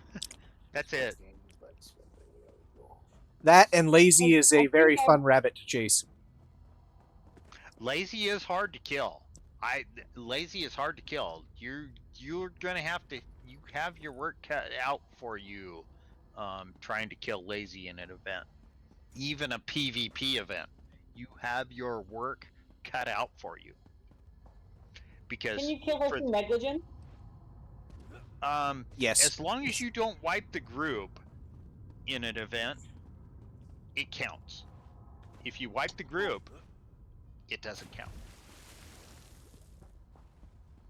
That's it. That and Lazy is a very fun rabbit to chase. Lazy is hard to kill. Lazy is hard to kill. You're gonna have to. You have your work cut out for you, trying to kill Lazy in an event, even a PvP event. You have your work cut out for you. Because Can you kill her for- through negligence? Yes. As long as you don't wipe the group in an event, it counts. If you wipe the group, it doesn't count.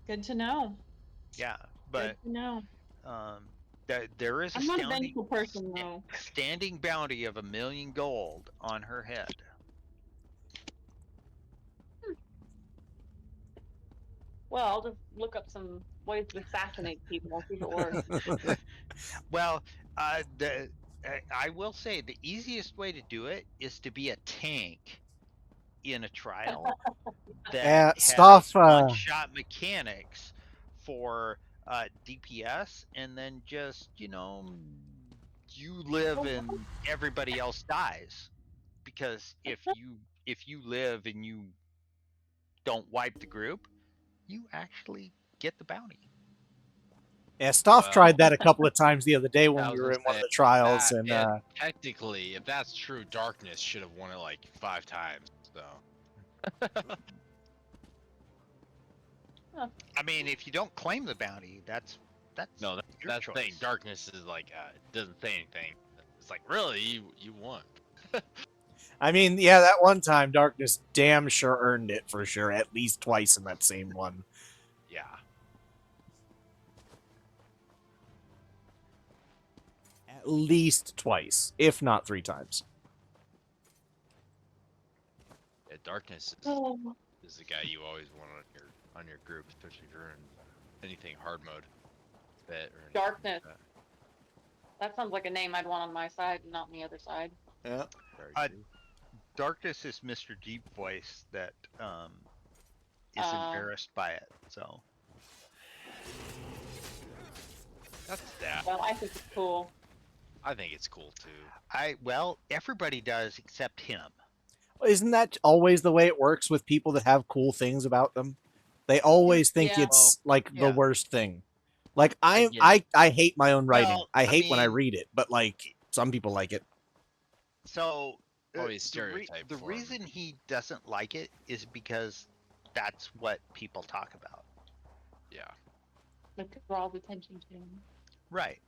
Good to know. Yeah, but Good to know. there is a I'm not a vengeful person though. standing bounty of 1 million gold on her head. Well, I'll just look up some ways to assassinate people, see if it works. Well, I will say the easiest way to do it is to be a tank in a trial that has Stuff, one-shot mechanics for DPS, and then just you live and everybody else dies, because if you live and you don't wipe the group, you actually get the bounty. Yeah, Stoff tried that a couple of times the other day when we were in one of the trials, and technically, if that's true, Darkness should have won it like 5 times. So. I mean, if you don't claim the bounty, that's No, your that's the thing. choice. Darkness is like doesn't say anything. It's like really you won. I mean, yeah, that one time Darkness damn sure earned it for sure, at least twice in that same one. Yeah. At least twice, if not 3 times. Yeah, Darkness Oh. is the guy you always want on your group, especially if you're in anything hard mode. Bet or anything Darkness. like That sounds like a name I'd want on my side, not on the other side. Yeah. Darkness is Mr. Deep Voice that is embarrassed by it. So that's that. Well, I think it's cool. I think it's cool too. Well, everybody does except him. Isn't that always the way it works with people that have cool things about them? They always think Yeah. it's like the yeah. worst thing. Like I hate my own writing. Well, I I hate when I mean- read it, but like some people like it. So Probably a the stereotype the for him. reason he doesn't like it is because that's what people talk about. Yeah. Like draws attention to him. Right.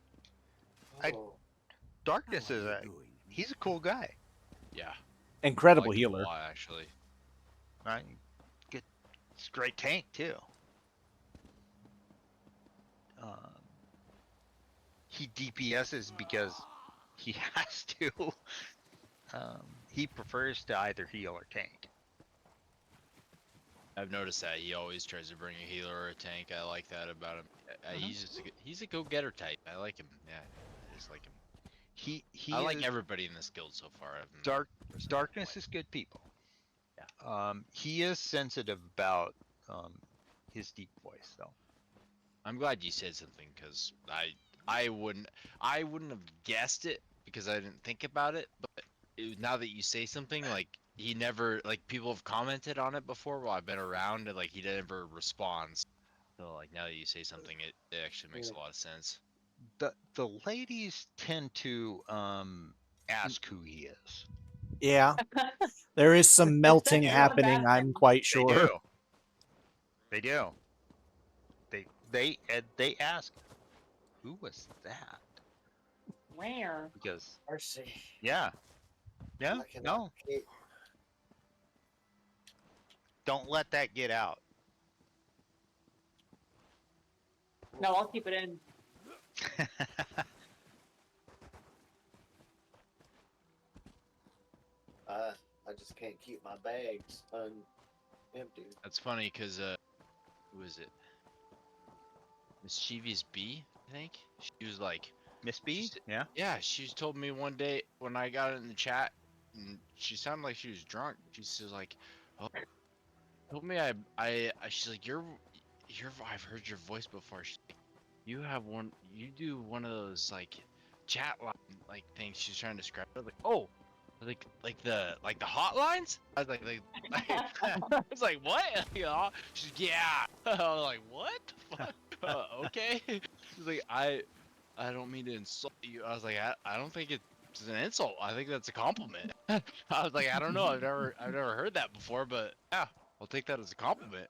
Darkness is he's a cool guy. Yeah. Incredible I like him a healer. lot, actually. Right. Good. It's a great tank too. He DPSs because he has to. He prefers to either heal or tank. I've noticed that he always tries to bring a healer or a tank. I like that about him. He's a go-getter type. I like him. Yeah, I just like him. He I like is- everybody in this guild so far. Darkness is good people. He is sensitive about his deep voice though. I'm glad you said something because I wouldn't have guessed it because I didn't think about it. But now that you say something, like he never like people have commented on it before while I've been around and like he never responds. So like now that you say something, it actually makes a lot of sense. The ladies tend to ask who he is. Yeah. There is some melting happening, I'm quite sure. They do. They ask, who was that? Where? Because Mercy. yeah, I cannot keep- don't let that get out. No, I'll keep it in. I just can't keep my bags empty. That's funny because who is it? Mischievous B, I think. She was like Miss B. Yeah. Yeah, she told me one day when I got in the chat, and she sounded like she was drunk. She's like, "Oh, told me she's like, I've heard your voice before." She's like, you do one of those like chat line like things. She's trying to describe it. Like, oh, like the hotlines. I was like I was like, what? You know? She's like, yeah. I was like, what? The fuck? Okay. She's like, I don't mean to insult you. I was like, I don't think it's an insult. I think that's a compliment. I was like, I don't know. I've never heard that before, but yeah, I'll take that as a compliment.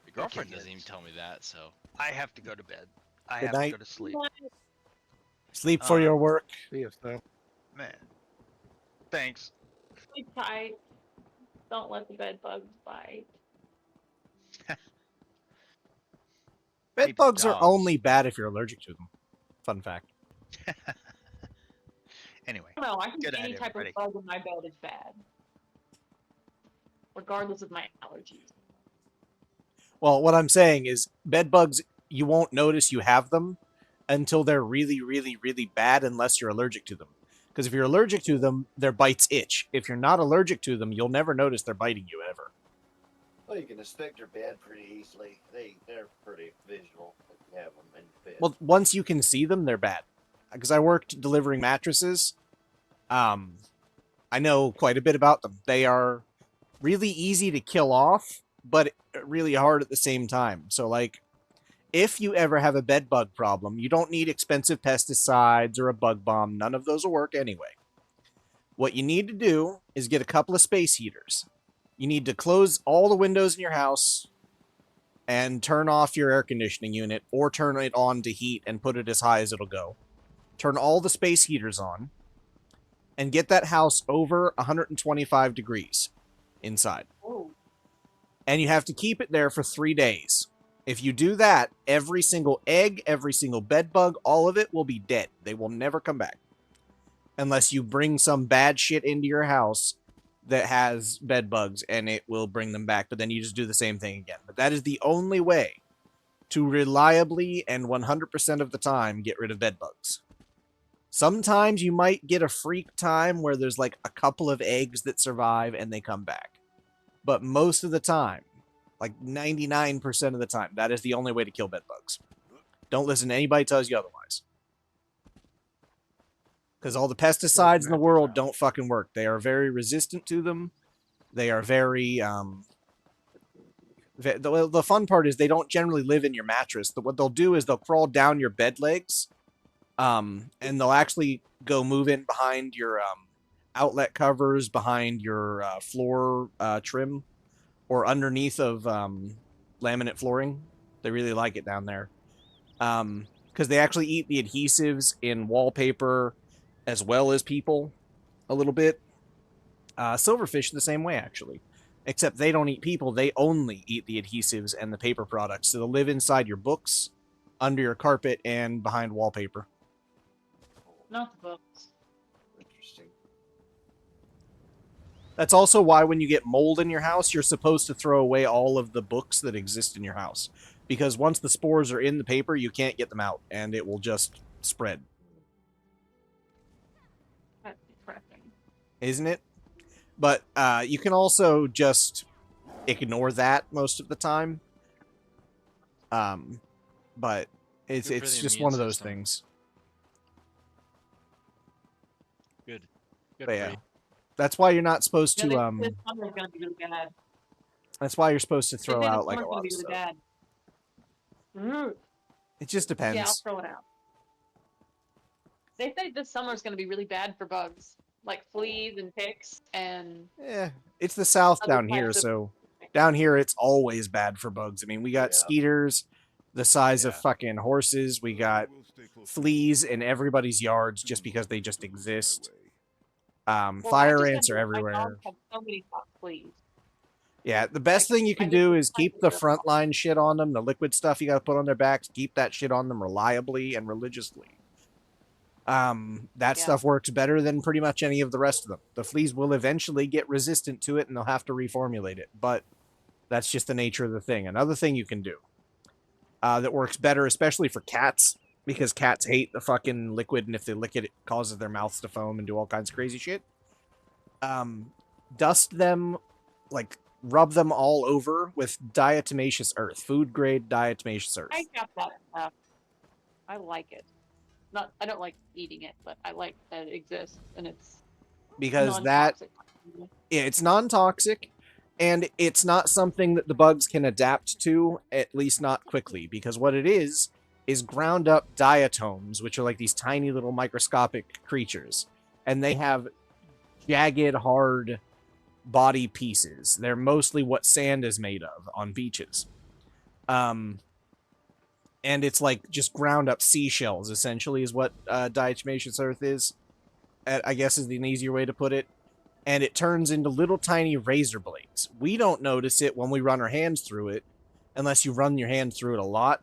My girlfriend doesn't even tell me that, so I have to go to bed. I Good have night. to go to sleep. Sleep for your work. See you, Snow. Man, thanks. Sleep tight. Don't let the bed bugs bite. Bed bugs are only bad if you're allergic to them. Fun fact. Anyway. No, I think Good any night, type everybody. of bug in my bed is bad. Regardless of my allergies. Well, what I'm saying is bed bugs, you won't notice you have them until they're really, really, really bad unless you're allergic to them. Because if you're allergic to them, their bites itch. If you're not allergic to them, you'll never notice they're biting you ever. Well, you can inspect your bed pretty easily. They're pretty visual if you have them in bed. Well, once you can see them, they're bad. Because I worked delivering mattresses, I know quite a bit about them. They are really easy to kill off, but really hard at the same time. So, like, if you ever have a bed bug problem, you don't need expensive pesticides or a bug bomb. None of those will work anyway. What you need to do is get a couple of space heaters. You need to close all the windows in your house and turn off your air conditioning unit or turn it on to heat and put it as high as it'll go. Turn all the space heaters on and get that house over 125 degrees inside. And you have to keep it there for 3 days. If you do that, every single egg, every single bed bug, all of it will be dead. They will never come back. Unless you bring some bad shit into your house that has bed bugs and it will bring them back. But then you just do the same thing again. But that is the only way to reliably and 100% of the time get rid of bed bugs. Sometimes you might get a freak time where there's like a couple of eggs that survive and they come back. But most of the time, like 99% of the time, that is the only way to kill bed bugs. Don't listen to anybody tells you otherwise. Because all the pesticides in the world don't fucking work. They are very resistant to them. They are very... The fun part is they don't generally live in your mattress. What they'll do is they'll crawl down your bed legs, and they'll actually go move in behind your outlet covers, behind your floor trim, or underneath of laminate flooring. They really like it down there. Because they actually eat the adhesives in wallpaper as well as people a little bit. Silverfish the same way, actually. Except they don't eat people. They only eat the adhesives and the paper products. So they'll live inside your books, under your carpet, and behind wallpaper. Not the books. Interesting. That's also why when you get mold in your house, you're supposed to throw away all of the books that exist in your house. Because once the spores are in the paper, you can't get them out, and it will just spread. That's depressing. Isn't it? But you can also just ignore that most of the time. But it's Good for it's the just immune one of those system. things. Good. Good But for yeah, you. that's why you're not supposed Yeah, to this summer's gonna be really bad. That's why you're supposed to They throw say this out like a summer's gonna lot be of really stuff. bad. It just Yeah, I'll depends. throw it out. They say this summer's gonna be really bad for bugs, like fleas and ticks and. Yeah, it's the South other down here, types of- so down here it's always bad for bugs. I mean, we got skeeters the size of fucking horses. We got fleas in everybody's yards just because they just exist. Well, Fire I just ants had- are My everywhere. dogs have so many hot fleas. Yeah, the best thing you can do is keep the frontline shit on them, the liquid stuff you got to put on their backs. Keep that shit on them reliably and religiously. That stuff works better than pretty much any of the rest of them. The fleas will eventually get resistant to it and they'll have to reformulate it, but that's just the nature of the thing. Another thing you can do that works better, especially for cats, because cats hate the fucking liquid, and if they lick it, it causes their mouths to foam and do all kinds of crazy shit. Dust them, like rub them all over with diatomaceous earth, food grade diatomaceous earth. I got that stuff. I like it. I don't like eating it, but I like that it exists and it's Because that, non-toxic. yeah, it's non-toxic, and it's not something that the bugs can adapt to, at least not quickly, because what it is ground up diatoms, which are like these tiny little microscopic creatures, and they have jagged, hard body pieces. They're mostly what sand is made of on beaches. And it's like just ground up seashells, essentially, is what diatomaceous earth is. I guess is an easier way to put it. And it turns into little tiny razor blades. We don't notice it when we run our hands through it, unless you run your hand through it a lot,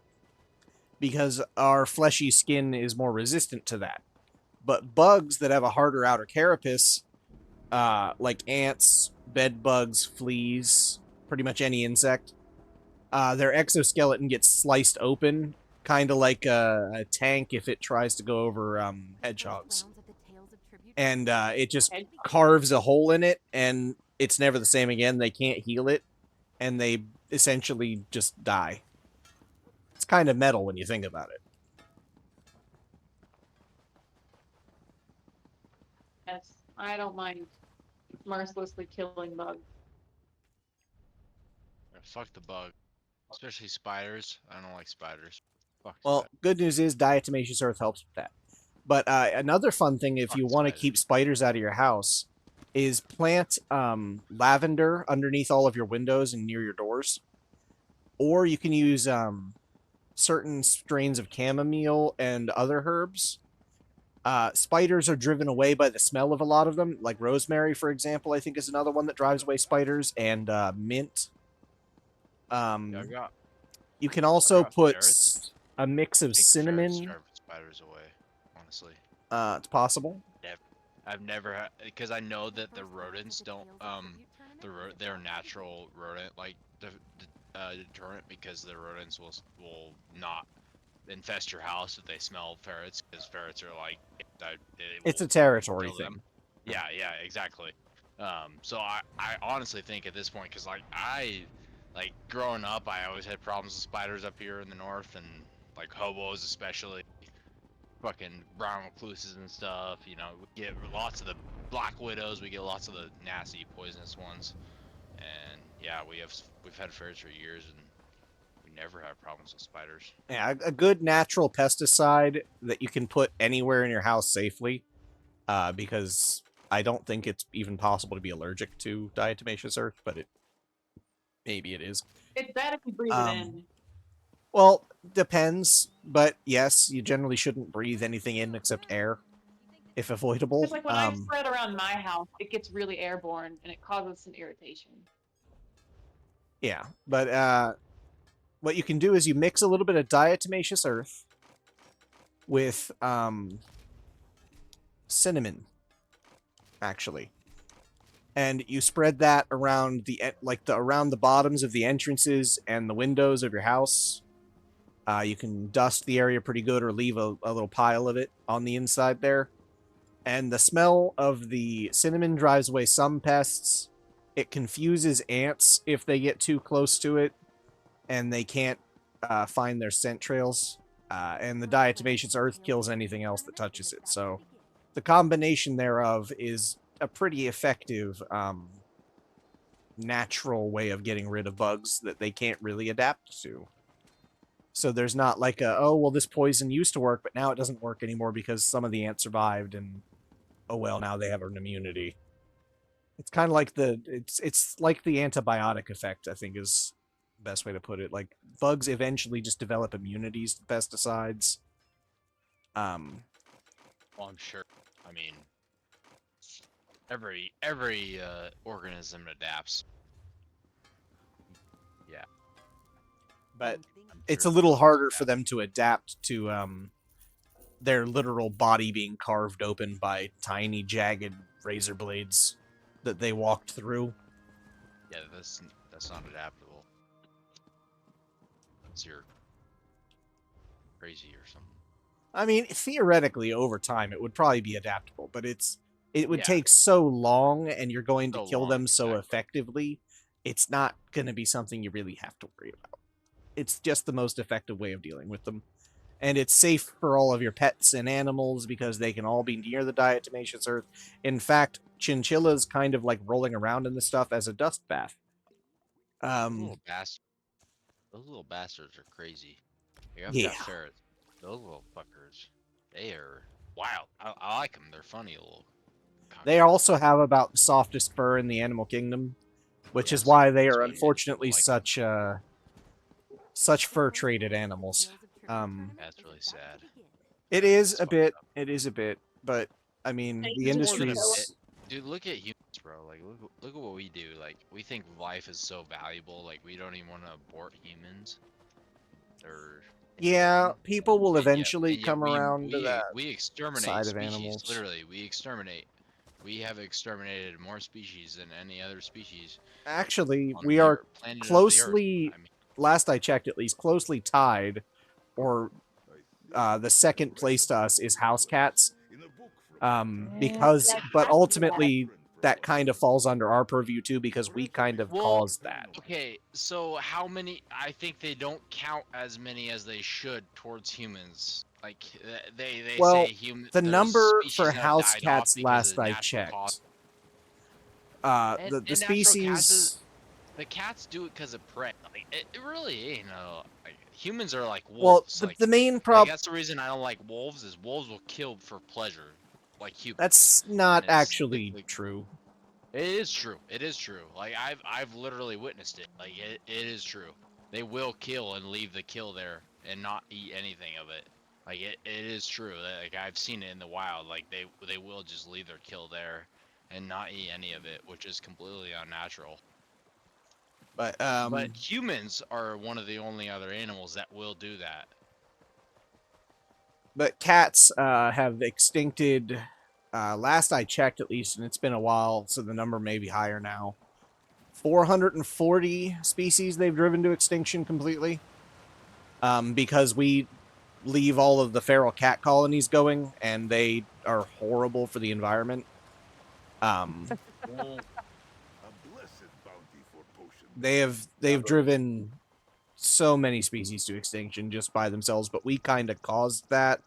because our fleshy skin is more resistant to that. But bugs that have a harder outer carapace, like ants, bed bugs, fleas, pretty much any insect, their exoskeleton gets sliced open, kind of like a tank if it tries to go over hedgehogs. And it just carves a hole in it, and it's never the same again. They can't heal it, and they essentially just die. It's kind of metal when you think about it. Yes, I don't mind mercilessly killing bugs. Yeah, fuck the bug. Especially spiders. I don't like spiders. Fuck Well, good news is diatomaceous earth helps with that. But another fun thing, if you want to keep spiders out of your house, is plant lavender underneath all of your windows and near your doors. Or you can use certain strains of chamomile and other herbs. Spiders are driven away by the smell of a lot of them, like rosemary, for example, I think is another one that drives away spiders, and mint. You can also put a mix of cinnamon. Drive spiders away, honestly. It's possible. I've never had, because I know that the rodents don't they're natural rodent like deterrent, because the rodents will not infest your house if they smell ferrets, because ferrets are like It's a territory thing. Yeah, exactly. So I honestly think at this point, because like growing up, I always had problems with spiders up here in the north, and like hobos especially, fucking brown recluses and stuff. You know, we get lots of the black widows. We get lots of the nasty poisonous ones, and yeah, we've had ferrets for years, and we never have problems with spiders. Yeah, a good natural pesticide that you can put anywhere in your house safely, because I don't think it's even possible to be allergic to diatomaceous earth, but maybe it is. It's bad if you breathe it in. Well, depends, but yes, you generally shouldn't breathe anything in except air, if avoidable. Because like when I spread around my house, it gets really airborne and it causes some irritation. Yeah, but what you can do is you mix a little bit of diatomaceous earth with cinnamon, actually. and you spread that around around the bottoms of the entrances and the windows of your house. You can dust the area pretty good, or leave a little pile of it on the inside there. And the smell of the cinnamon drives away some pests. It confuses ants if they get too close to it, and they can't find their scent trails. And the diatomaceous earth kills anything else that touches it. So the combination thereof is a pretty effective natural way of getting rid of bugs that they can't really adapt to. So there's not like oh, well, this poison used to work, but now it doesn't work anymore because some of the ants survived, and oh well, now they have an immunity. It's kind of like it's like the antibiotic effect, I think, is the best way to put it. Like, bugs eventually just develop immunities to pesticides. Well, I'm sure. I mean, every organism adapts. Yeah. But it's a little harder for them to adapt to their literal body being carved open by tiny, jagged razor blades that they walked through. Yeah, that's not adaptable. Unless you're crazy or something. I mean, theoretically, over time, it would probably be adaptable, but it would Yeah. take so long, and you're going to So kill long, them so effectively, it's not going to be something you really have to worry about. It's just the most effective way of dealing with them. And it's safe for all of your pets and animals because they can all be near the diatomaceous earth. In fact, chinchillas kind of like rolling around in the stuff as a dust bath. Those little bastards are crazy. Like, I've got Yeah. ferrets. Those little fuckers, they are wild. I like them. They're funny little. They also have about the softest fur in the animal kingdom, which is why they are unfortunately such fur traded animals. That's really sad. It is a bit. It is a bit, but I mean, the industry's. Dude, look at humans, bro. Like, look at what we do. Like, we think life is so valuable. Like, we don't even want to abort humans. Or Yeah, people will and yet- eventually and yet come we- around to we, that we exterminate side of species. animals. Literally, we exterminate. We have exterminated more species than any other species. Actually, on we the are earth- planet of the earth. closely, last I checked at least, closely tied, or the second place to us is house cats. Because, but ultimately, that kind of falls under our purview too, because we kind of caused that. Okay, so how many? I think they don't count as many as they should towards humans. Like they Well, say human. the there's number species for that have house died off cats because last of I natural checked, cause. the And natural species. cats the cats do it because of prey. Like, it really ain't no. Like, humans are like Well, wolves. the main Like, problem. that's the reason I don't like wolves. Is wolves will kill for pleasure, like humans. That's not And it's- actually true. It is true. It is true. Like I've literally witnessed it. Like it is true. They will kill and leave the kill there and not eat anything of it. Like it is true. Like I've seen it in the wild. Like they will just leave their kill there and not eat any of it, which is completely unnatural. But humans are one of the only other animals that will do that. But cats have extincted. Last I checked, at least, and it's been a while, so the number may be higher now. 440 species they've driven to extinction completely. Because we leave all of the feral cat colonies going, and they are horrible for the environment. They've driven so many species to extinction just by themselves, but we kind of caused that.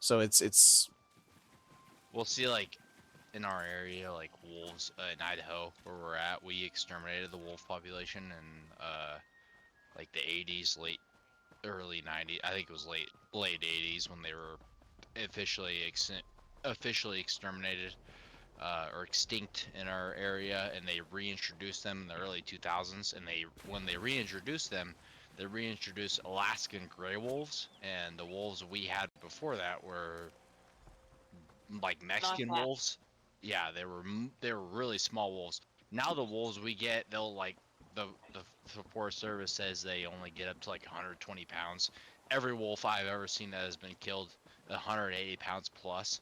So it's. We'll see, like, in our area, like wolves in Idaho, where we're at, we exterminated the wolf population in like the 80s, early 90s. I think it was late 80s when they were officially exterminated or extinct in our area, and they reintroduced them in the early 2000s. And when they reintroduced them, they reintroduced Alaskan gray wolves, and the wolves we had before that were like Mexican Not that. wolves. Yeah, they were really small wolves. Now the wolves we get, they'll like the Forest Service says they only get up to like 120 pounds. Every wolf I've ever seen that has been killed, 180 pounds plus.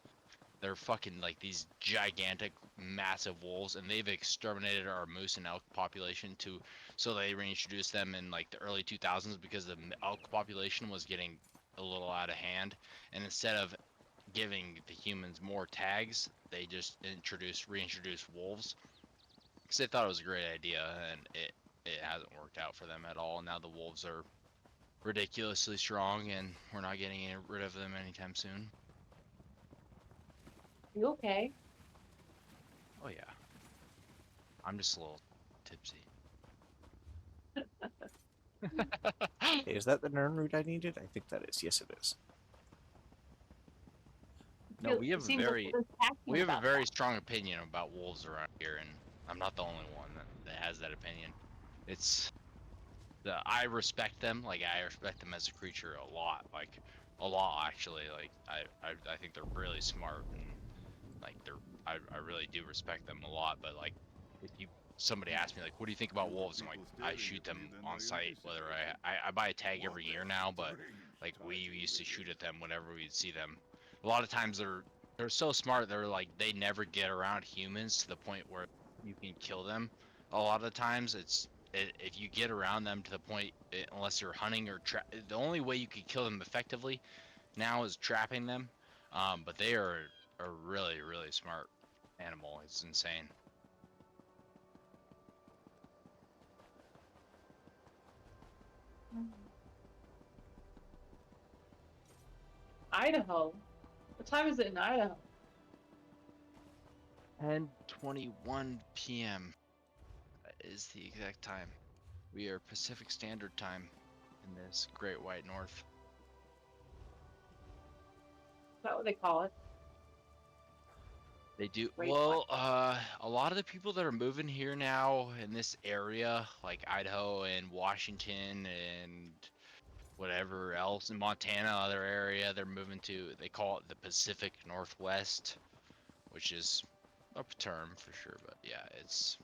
they're fucking like these gigantic, massive wolves, and they've exterminated our moose and elk population too. So they reintroduced them in like the early 2000s because the elk population was getting a little out of hand, and instead of giving the humans more tags, they just reintroduced wolves because they thought it was a great idea, and it hasn't worked out for them at all. Now the wolves are ridiculously strong, and we're not getting rid of them anytime soon. You okay? Oh yeah. I'm just a little tipsy. Hey, is that the Nern route I needed? I think that is. Yes, it is. No, we have a Seems like very they're passionate about that. strong opinion about wolves around here, and I'm not the only one that has that opinion. It's I respect them, like I respect them as a creature a lot, like a lot actually. Like I think they're really smart, and like I really do respect them a lot. But like if somebody asks me like, what do you think about wolves? I'm like, I shoot them on sight. Whether I buy a tag every year now, but like we used to shoot at them whenever we'd see them. A lot of times they're so smart. They're like they never get around humans to the point where you can kill them. A lot of the times if you get around them to the point, unless you're hunting or the only way you can kill them effectively now is trapping them. But they are a really, really smart animal. It's insane. Idaho. What time is it in Idaho? 10:21 p.m. is the exact time. We are Pacific Standard Time in this Great White North. Is that what they call it? They do. Great Well, a lot of the people that are moving here now in this area, like Idaho and Washington and whatever else in Montana, other area, they're moving to. They call it the Pacific Northwest, which is a term for sure. But yeah, it's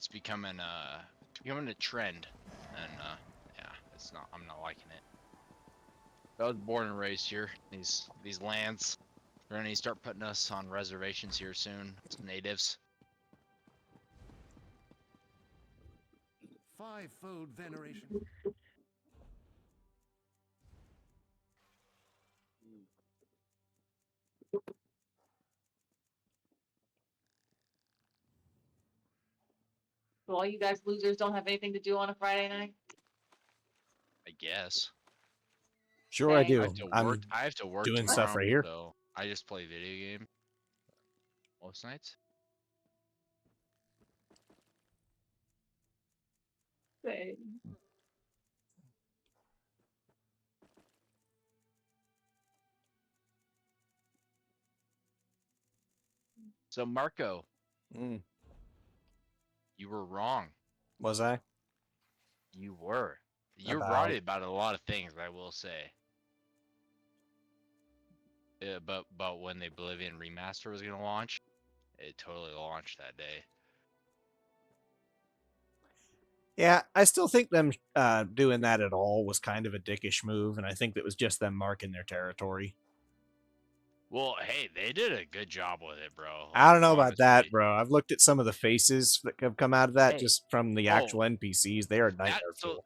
becoming a trend, and yeah, it's not. I'm not liking it. I was born and raised here. These lands. We're gonna start putting us on reservations here soon. It's natives. Five-fold veneration. So all you guys losers don't have anything to do on a Friday night? I guess. Sure, I Dang. do. I have to work doing tomorrow, stuff right here. So I just play video game most nights. Say. So Marco, Mm, you were wrong. was I? You were. You're About- right about a lot of things, I will say. But when the Oblivion remaster was gonna launch, it totally launched that day. Yeah, I still think them doing that at all was kind of a dickish move, and I think that was just them marking their territory. Well, hey, they did a good job with it, bro. I don't know about honestly. that, bro. I've looked at some of the faces that have come out of that Hey, just from the actual NPCs. They are nightmare fuel.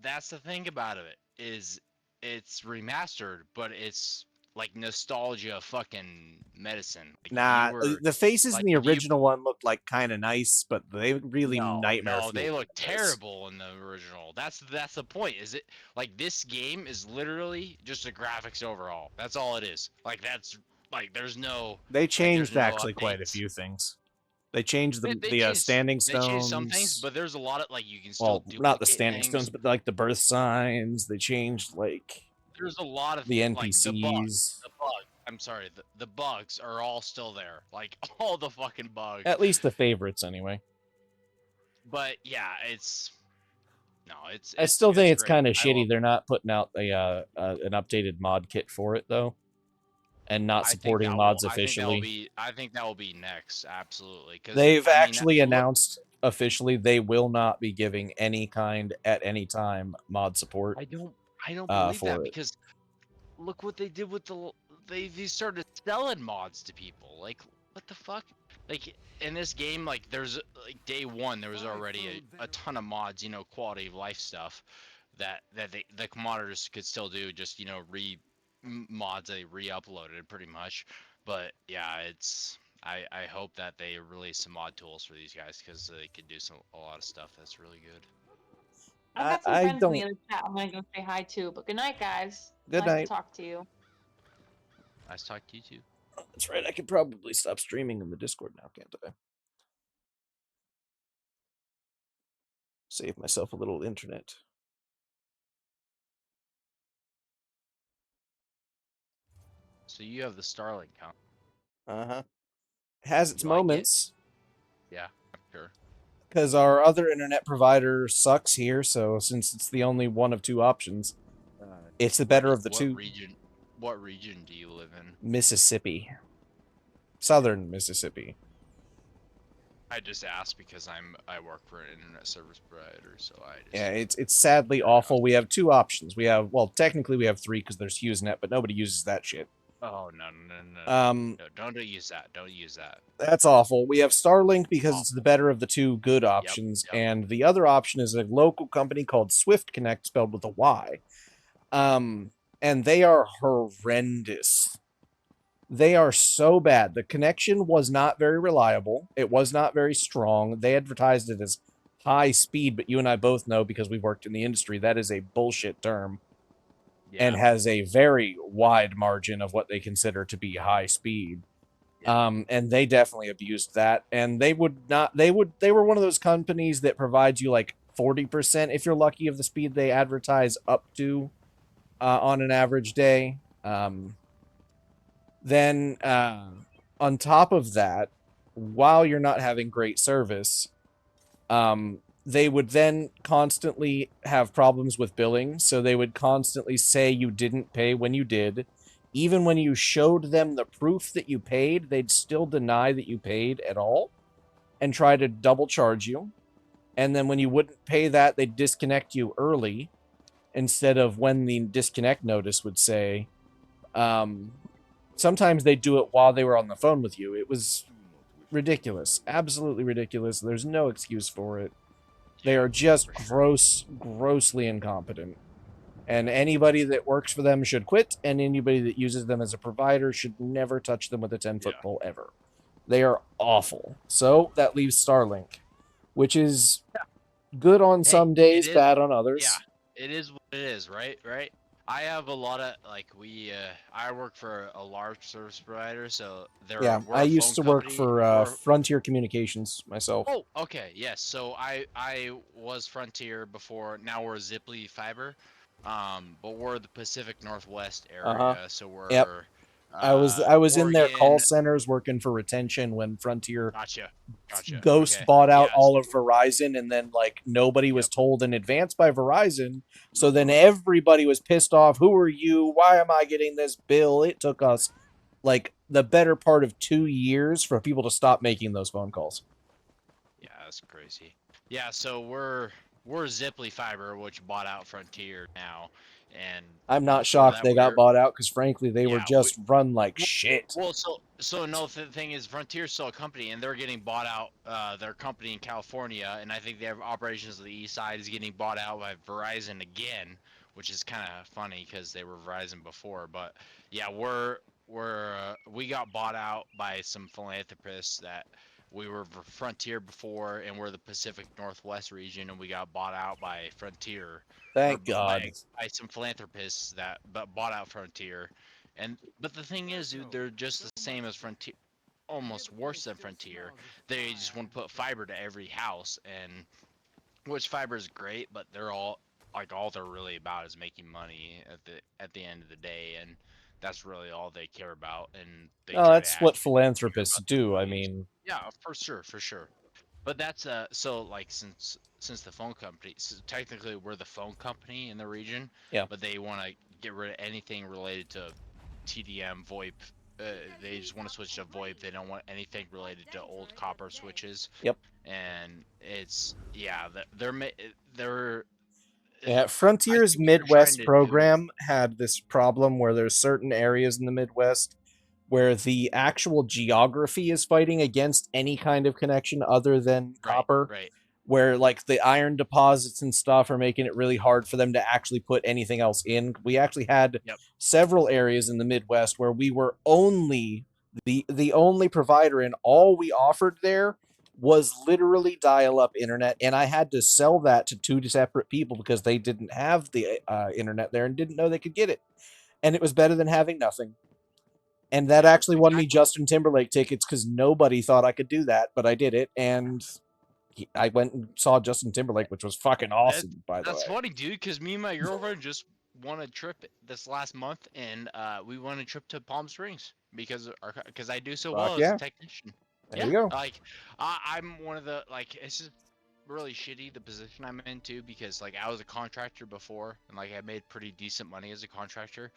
That's the thing about it is it's remastered, but it's like nostalgia fucking medicine. Like, Nah, you were- the faces like, in the you- original one looked like kind of nice, but they really nightmare No, they fuel look this. terrible in the original. That's the point. Is it like this game is literally just the graphics overall? That's all it is. Like that's like there's no. They changed no actually quite a updates. few things. They changed the They changed- standing They stones. changed some things, but there's a lot of like you can still well, do not the standing stones, but like the birth signs. They changed like there's a lot of the like, NPCs. the bug. I'm sorry, the bugs are all still there. Like all the fucking bugs. At least the favorites, anyway. But yeah, it's I still think it's great. kind I of shitty love they're not putting out an updated mod kit for it though, and not I think supporting that mods will- officially. I think that will be next, absolutely. 'cause, They've I mean, actually look- announced officially they will not be giving any kind at any time mod support. I don't for believe that it. because look what they did with the they started selling mods to people. Like, what the fuck? Like in this game, like there's like day one, there was already a ton of mods, you know, quality of life stuff that the modders could still do, just, you know, mods they re-uploaded pretty much. But yeah, it's I hope that they release some mod tools for these guys, because they could do a lot of stuff that's really good. I've got some I friends in the don't- other chat I'm gonna go say hi to. But good night, guys. Good nice night. to talk to you. Nice talk to you too. That's right. I could probably stop streaming in the Discord now, can't I? Save myself a little internet. So you have the Starlink, huh? Uh-huh. Has its You like it? moments. Yeah, I'm sure. Because our other internet provider sucks here, so since it's the only one of two options, it's the better of the two. What region do you live in? Mississippi. Southern Mississippi. I just asked because I work for an internet service provider, so I just Yeah, it's sadly awful. We have two options. We have, well, technically we have three because there's HughesNet, but nobody uses that shit. Oh no. Um, No, don't use that. Don't use that. That's awful. We have Starlink because it's the better of the two good options, and the other option is a local company called Swift Connect, spelled with a Y. And they are horrendous. They are so bad. The connection was not very reliable. It was not very strong. They advertised it as high speed, but you and I both know, because we've worked in the industry, that is a bullshit term. And has a very wide margin of what they consider to be high speed. And they definitely abused that. And they were one of those companies that provides you like 40% if you're lucky of the speed they advertise up to on an average day. Then on top of that, while you're not having great service, they would then constantly have problems with billing. So they would constantly say you didn't pay when you did. Even when you showed them the proof that you paid, they'd still deny that you paid at all and try to double charge you. And then when you wouldn't pay that, they'd disconnect you early instead of when the disconnect notice would say. Sometimes they'd do it while they were on the phone with you. It was ridiculous. Absolutely ridiculous. There's no excuse for it. They are just grossly incompetent. And anybody that works for them should quit, and anybody that uses them as a provider should never touch them with a 10-foot pole ever. They are awful. So that leaves Starlink, which is good on some days, bad on others. Yeah, it is what it is, right? Right. I have a lot of I work for a large service provider, so Yeah, I used to work for Frontier Communications myself. Oh, okay, yes. So I was Frontier before. Now we're Ziply Fiber, but we're the Pacific Northwest area. So we're I was in their call Oregon. centers working for retention when Frontier Gotcha. Ghost Okay. bought out all of Verizon, and then like nobody was told in advance by Verizon. So then everybody was pissed off. Who are you? Why am I getting this bill? It took us like the better part of 2 years for people to stop making those phone calls. Yeah, that's crazy. Yeah, so we're Ziply Fiber, which bought out Frontier now, and I'm not before shocked that they we got were- bought out because frankly they were Yeah, just run like shit. Well, so no, the thing is, Frontier's still a company, and they're getting bought out. Their company in California, and I think they have operations on the east side, is getting bought out by Verizon again, which is kind of funny because they were Verizon before. But yeah, we got bought out by some philanthropists that we were Frontier before, and we're the Pacific Northwest region, and we got bought out by Frontier. Thank or God. by some philanthropists that bought out Frontier. But the thing is, dude, they're just the same as Frontier, almost worse than Frontier. They just want to put fiber to every house, and which fiber is great, but they're all they're really about is making money at the end of the day, and that's really all they care about. And they Oh, try to that's what act- philanthropists do. I mean, yeah, for sure. But that's so like since the phone company, so technically we're the phone company in the region. Yeah. But they want to get rid of anything related to TDM, VoIP. They just want to switch to VoIP. They don't want anything related to old copper switches. Yep. And it's they're Yeah, Frontier's what you're trying Midwest to do. program had this problem where there's certain areas in the Midwest where the actual geography is fighting against any kind of connection other than copper. Right. Where like the iron deposits and stuff are making it really hard for them to actually put anything else in. We actually had several areas in the Midwest where we were only the only provider, and all we offered there was literally dial-up internet, and I had to sell that to two separate people because they didn't have the internet there and didn't know they could get it, and it was better than having nothing. And that actually won me Justin Timberlake tickets because nobody thought I could do that, but I did it, and I went and saw Justin Timberlake, which was fucking awesome, by the way. That's funny, dude, because me and my girlfriend just won a trip this last month, and we won a trip to Palm Springs because I do so well as yeah. a technician. There you go. Like I'm one of the it's just really shitty the position I'm in too, because like I was a contractor before and like I made pretty decent money as a contractor.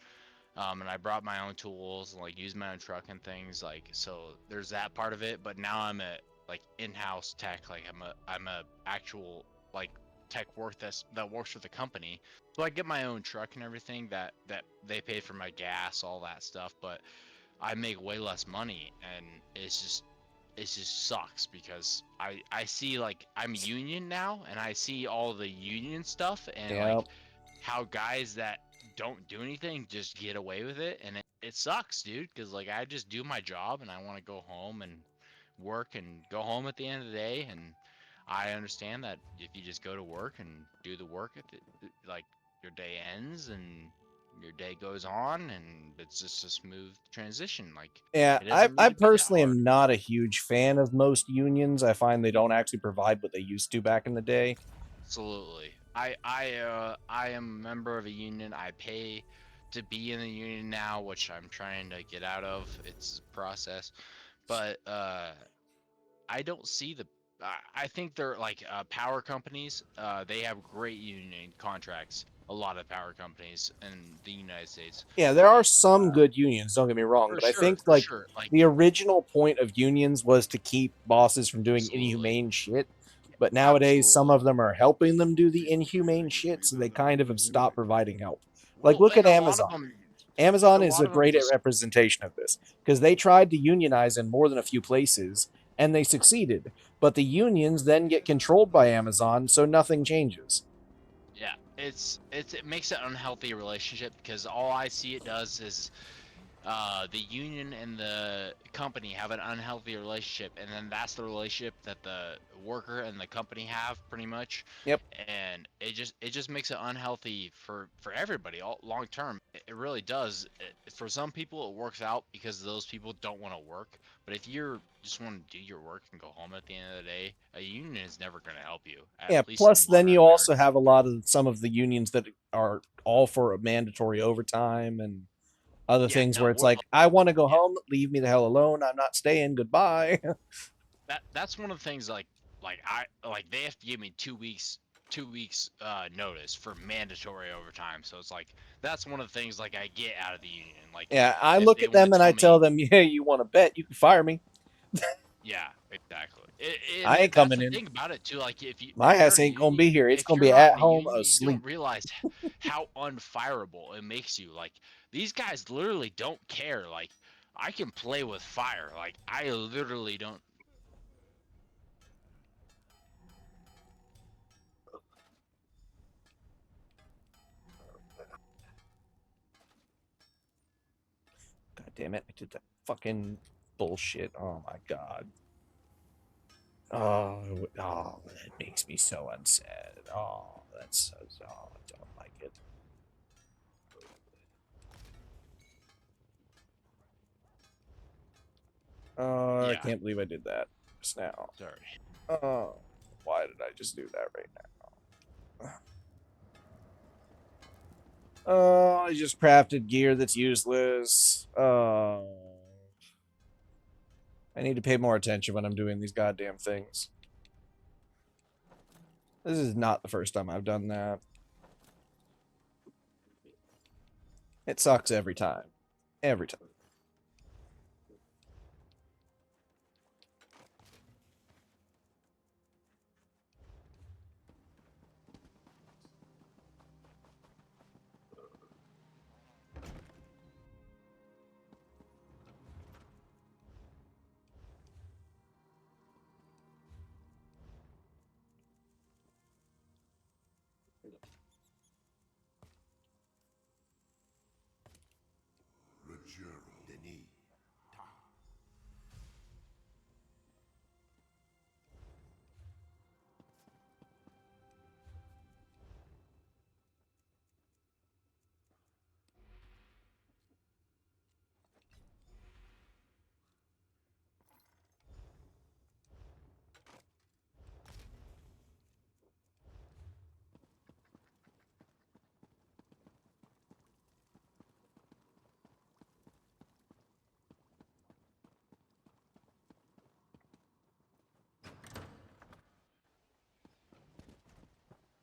And I brought my own tools and like used my own truck and things, like, so there's that part of it. But now I'm a like in-house tech, like I'm a actual like tech that works for the company. So I get my own truck and everything that they pay for my gas, all that stuff, but I make way less money, and it just sucks because I see like I'm union now, and I see all the union stuff and like how guys that don't do anything just get away with it, and it sucks, dude, because like I just do my job and I want to go home and work and go home at the end of the day. And I understand that if you just go to work and do the work, like your day ends and your day goes on, and it's just a smooth transition. Like, Yeah, it doesn't I really be that personally hard. am not a huge fan of most unions. I find they don't actually provide what they used to back in the day. Absolutely. I am a member of a union. I pay to be in the union now, which I'm trying to get out of. It's a process, but I don't see the. I think they're like power companies. They have great union contracts. A lot of power companies in the United States. Yeah, there are some good unions, don't get me wrong, For but I sure, think for like sure, like- the original point of unions was to keep bosses from doing inhumane shit. But nowadays, some of them are helping them do the inhumane shit, so they kind of have stopped providing help. Like, look at and a lot of Amazon. them- Amazon a is lot a of them great just- representation of this because they tried to unionize in more than a few places and they succeeded. But the unions then get controlled by Amazon, so nothing changes. Yeah, it makes an unhealthy relationship, because all I see it does is the union and the company have an unhealthy relationship, and then that's the relationship that the worker and the company have, pretty much. Yep. And it just makes it unhealthy for everybody all long term. It really does. For some people it works out because those people don't want to work, but if you're just want to do your work and go home at the end of the day, a union is never going to help you. Yeah, At least in plus then modern you also have a lot of some of the unions that are all for a mandatory overtime and other things where it's like, I want to go home, leave me the hell alone, I'm not staying, goodbye. That's one of the things, like they have to give me 2 weeks notice for mandatory overtime. So it's like that's one of the things like I get out of the union. Like, Yeah, I if look they at them wanna and I me- tell them, yeah, you want to bet, you can fire me. Yeah, exactly. I ain't That's coming the in. thing about it too. Like, if My if you're ass in a ain't gonna union- be here. It's if gonna you're be not at in a home union, You asleep. don't realize how unfireable it makes you. Like, these guys literally don't care. Like, I can play with fire. Like, I literally don't. God damn it, I did that fucking bullshit. Oh my god. Oh, that makes me so unsaid. Oh, that's so, oh, I don't like it. Oh, I can't believe I did that just now. Sorry. Oh, why did I just do that right now? Oh, I just crafted gear that's useless. Oh. I need to pay more attention when I'm doing these goddamn things. This is not the first time I've done that. It sucks every time. Every time. Denis.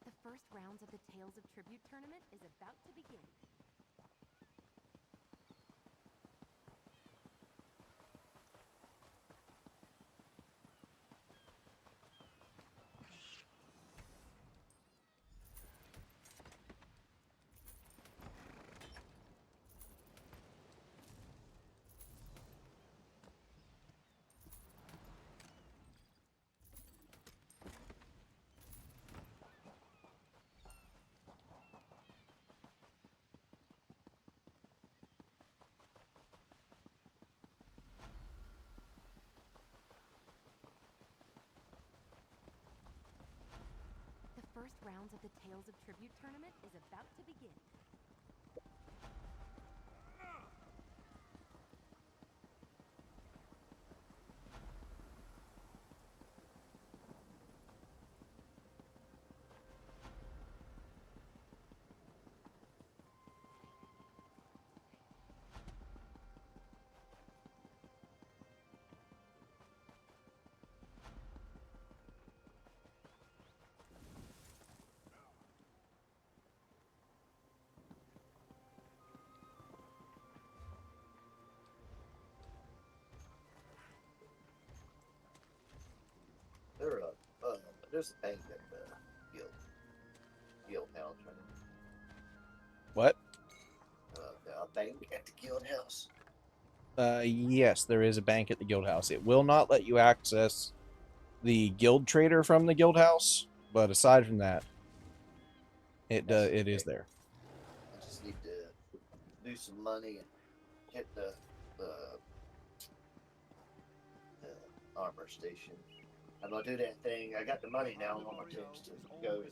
The first rounds of the Tales of Tribute tournament is about to begin. The first rounds of the Tales of Tribute tournament is about to begin. There's a bank at the Guild House, right? What? A bank at the Guild House. Yes, there is a bank at the guild house. It will not let you access the guild trader from the guild house, but aside from that, it is there. I just need to do some money and hit the armor station. I'm gonna do that thing. I got the money now. I'm gonna change to go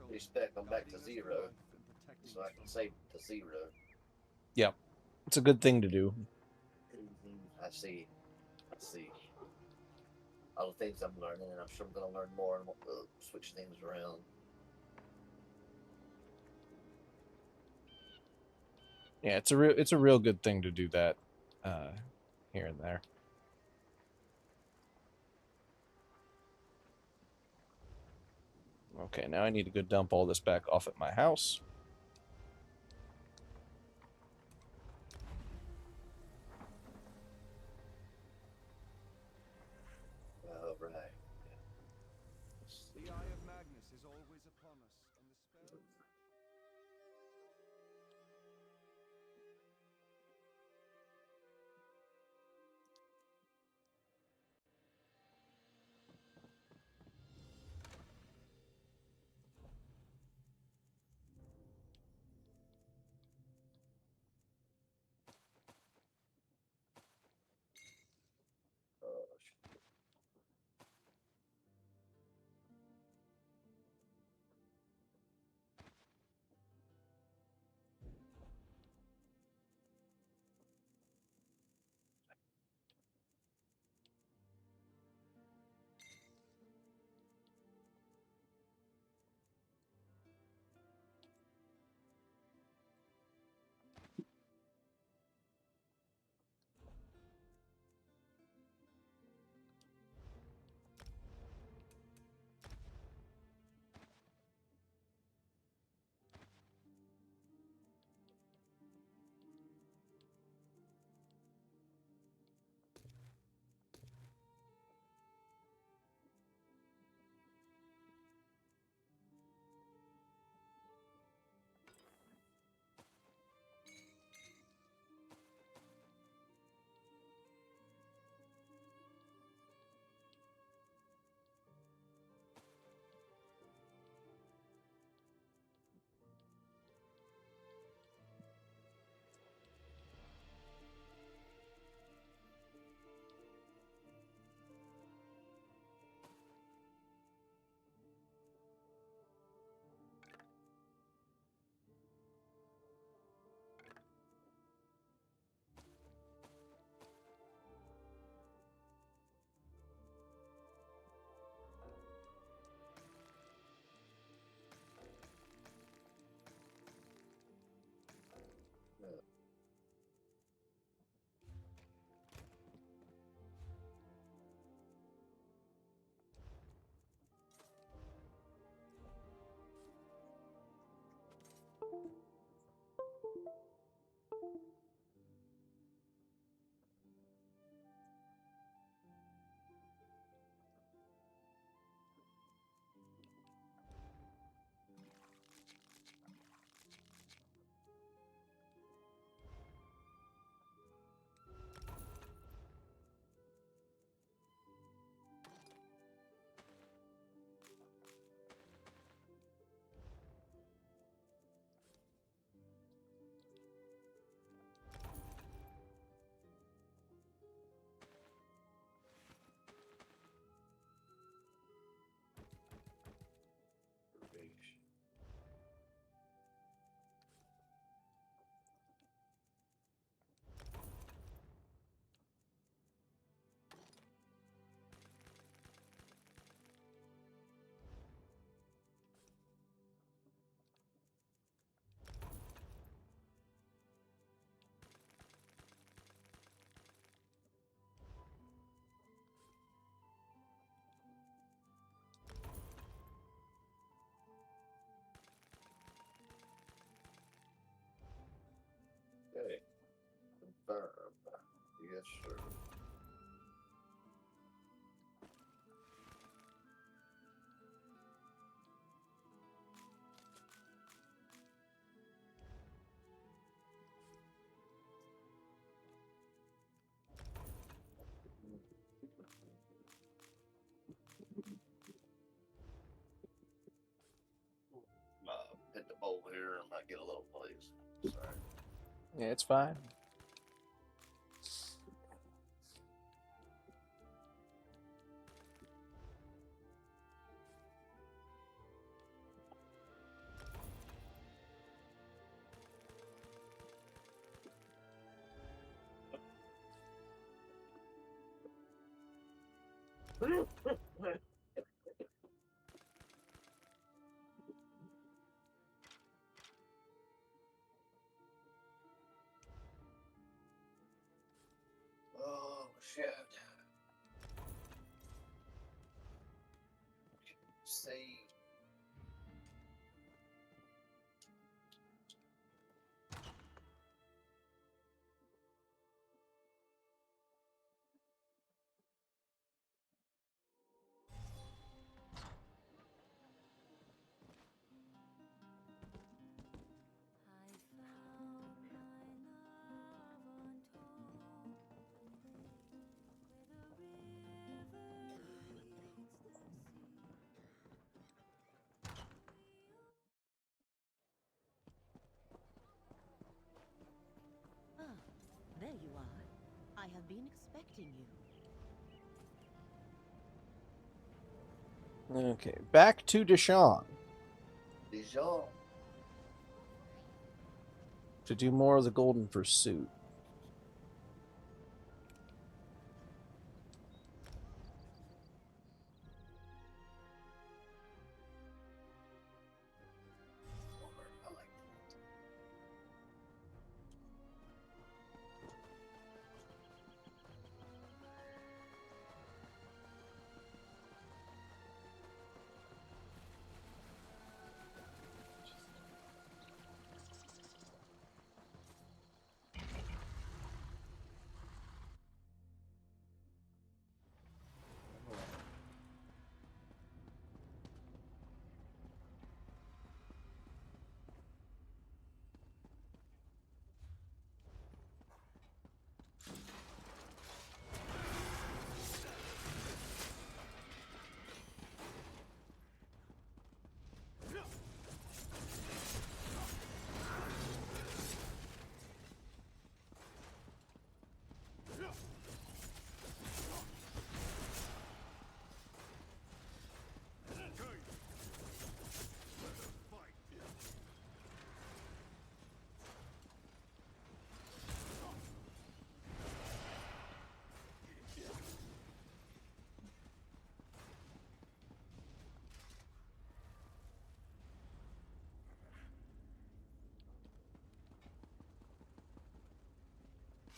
respec them back to 0, so I can save to 0. Yep, it's a good thing to do. I see. All the things I'm learning, and I'm sure I'm gonna learn more and switch things around. Yeah, it's a real good thing to do that, here and there. Okay, now I need to go dump all this back off at my house. All right. The eye of Magnus is always upon us, and the spell. guess sure. Hit the bowl here and might get a little place. Sorry. Yeah, it's fine. Oh shit. See. Ah, there you are. I have been expecting you. Okay, back to Deshaun Dijon. to do more of the Golden Pursuit.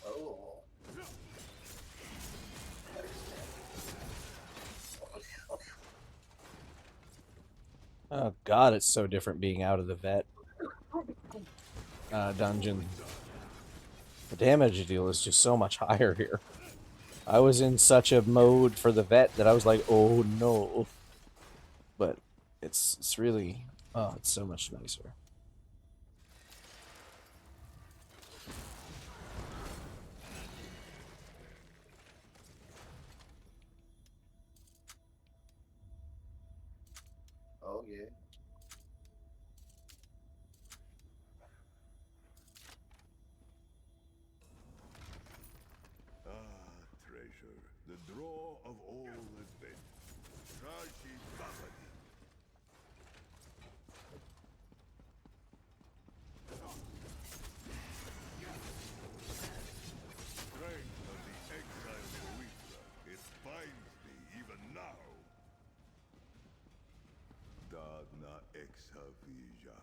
Oh. Oh god, it's so different being out of the vet dungeon. The damage you deal is just so much higher here. I was in such a mode for the vet that I was like, oh no. But it's really, oh, it's so much nicer. Oh yeah. Treasure, the draw of all events. Rashi Babadi. Strength of the exiled Wither, it binds me even now. Dagna Exavija.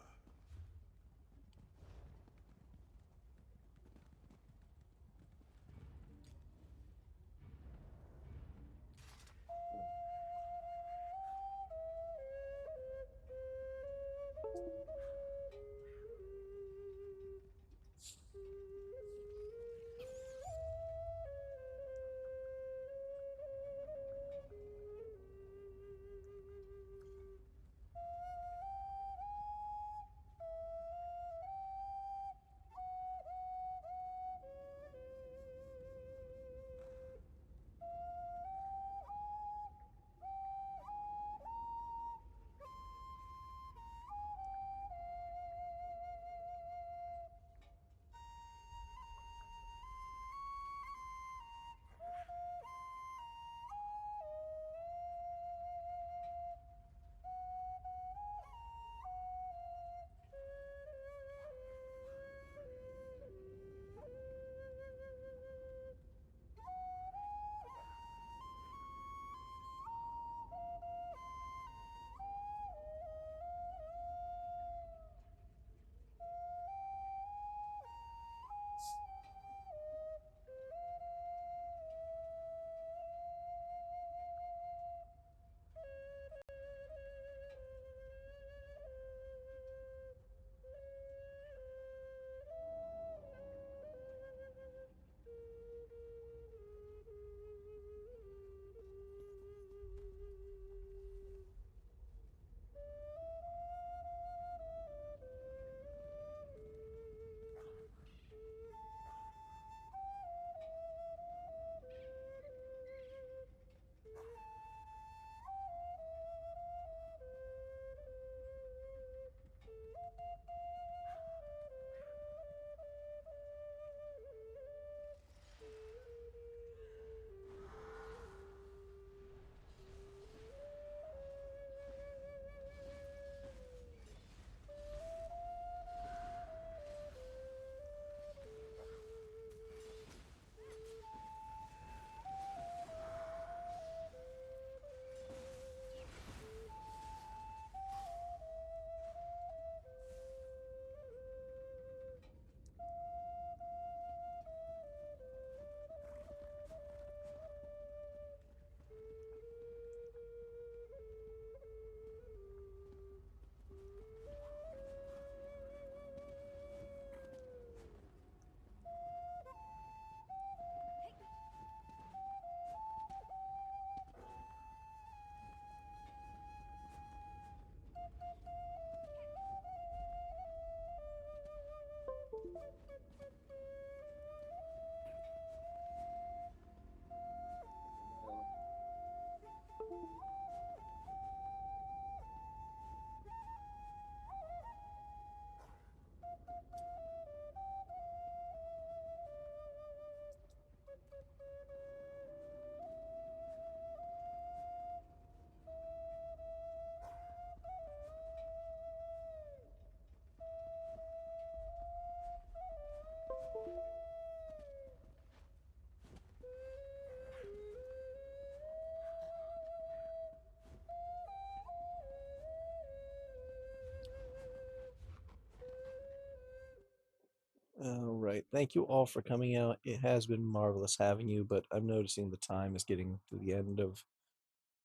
right. Thank you all for coming out. It has been marvelous having you, but I'm noticing the time is getting to the end of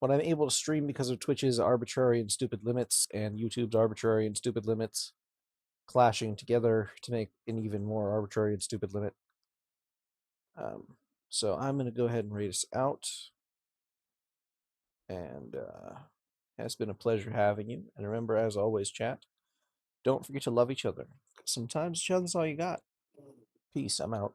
what I'm able to stream because of Twitch's arbitrary and stupid limits and YouTube's arbitrary and stupid limits clashing together to make an even more arbitrary and stupid limit. So I'm going to go ahead and read us out. And has been a pleasure having you. And remember, as always, chat, don't forget to love each other. Sometimes each other's all you got. Peace. I'm out.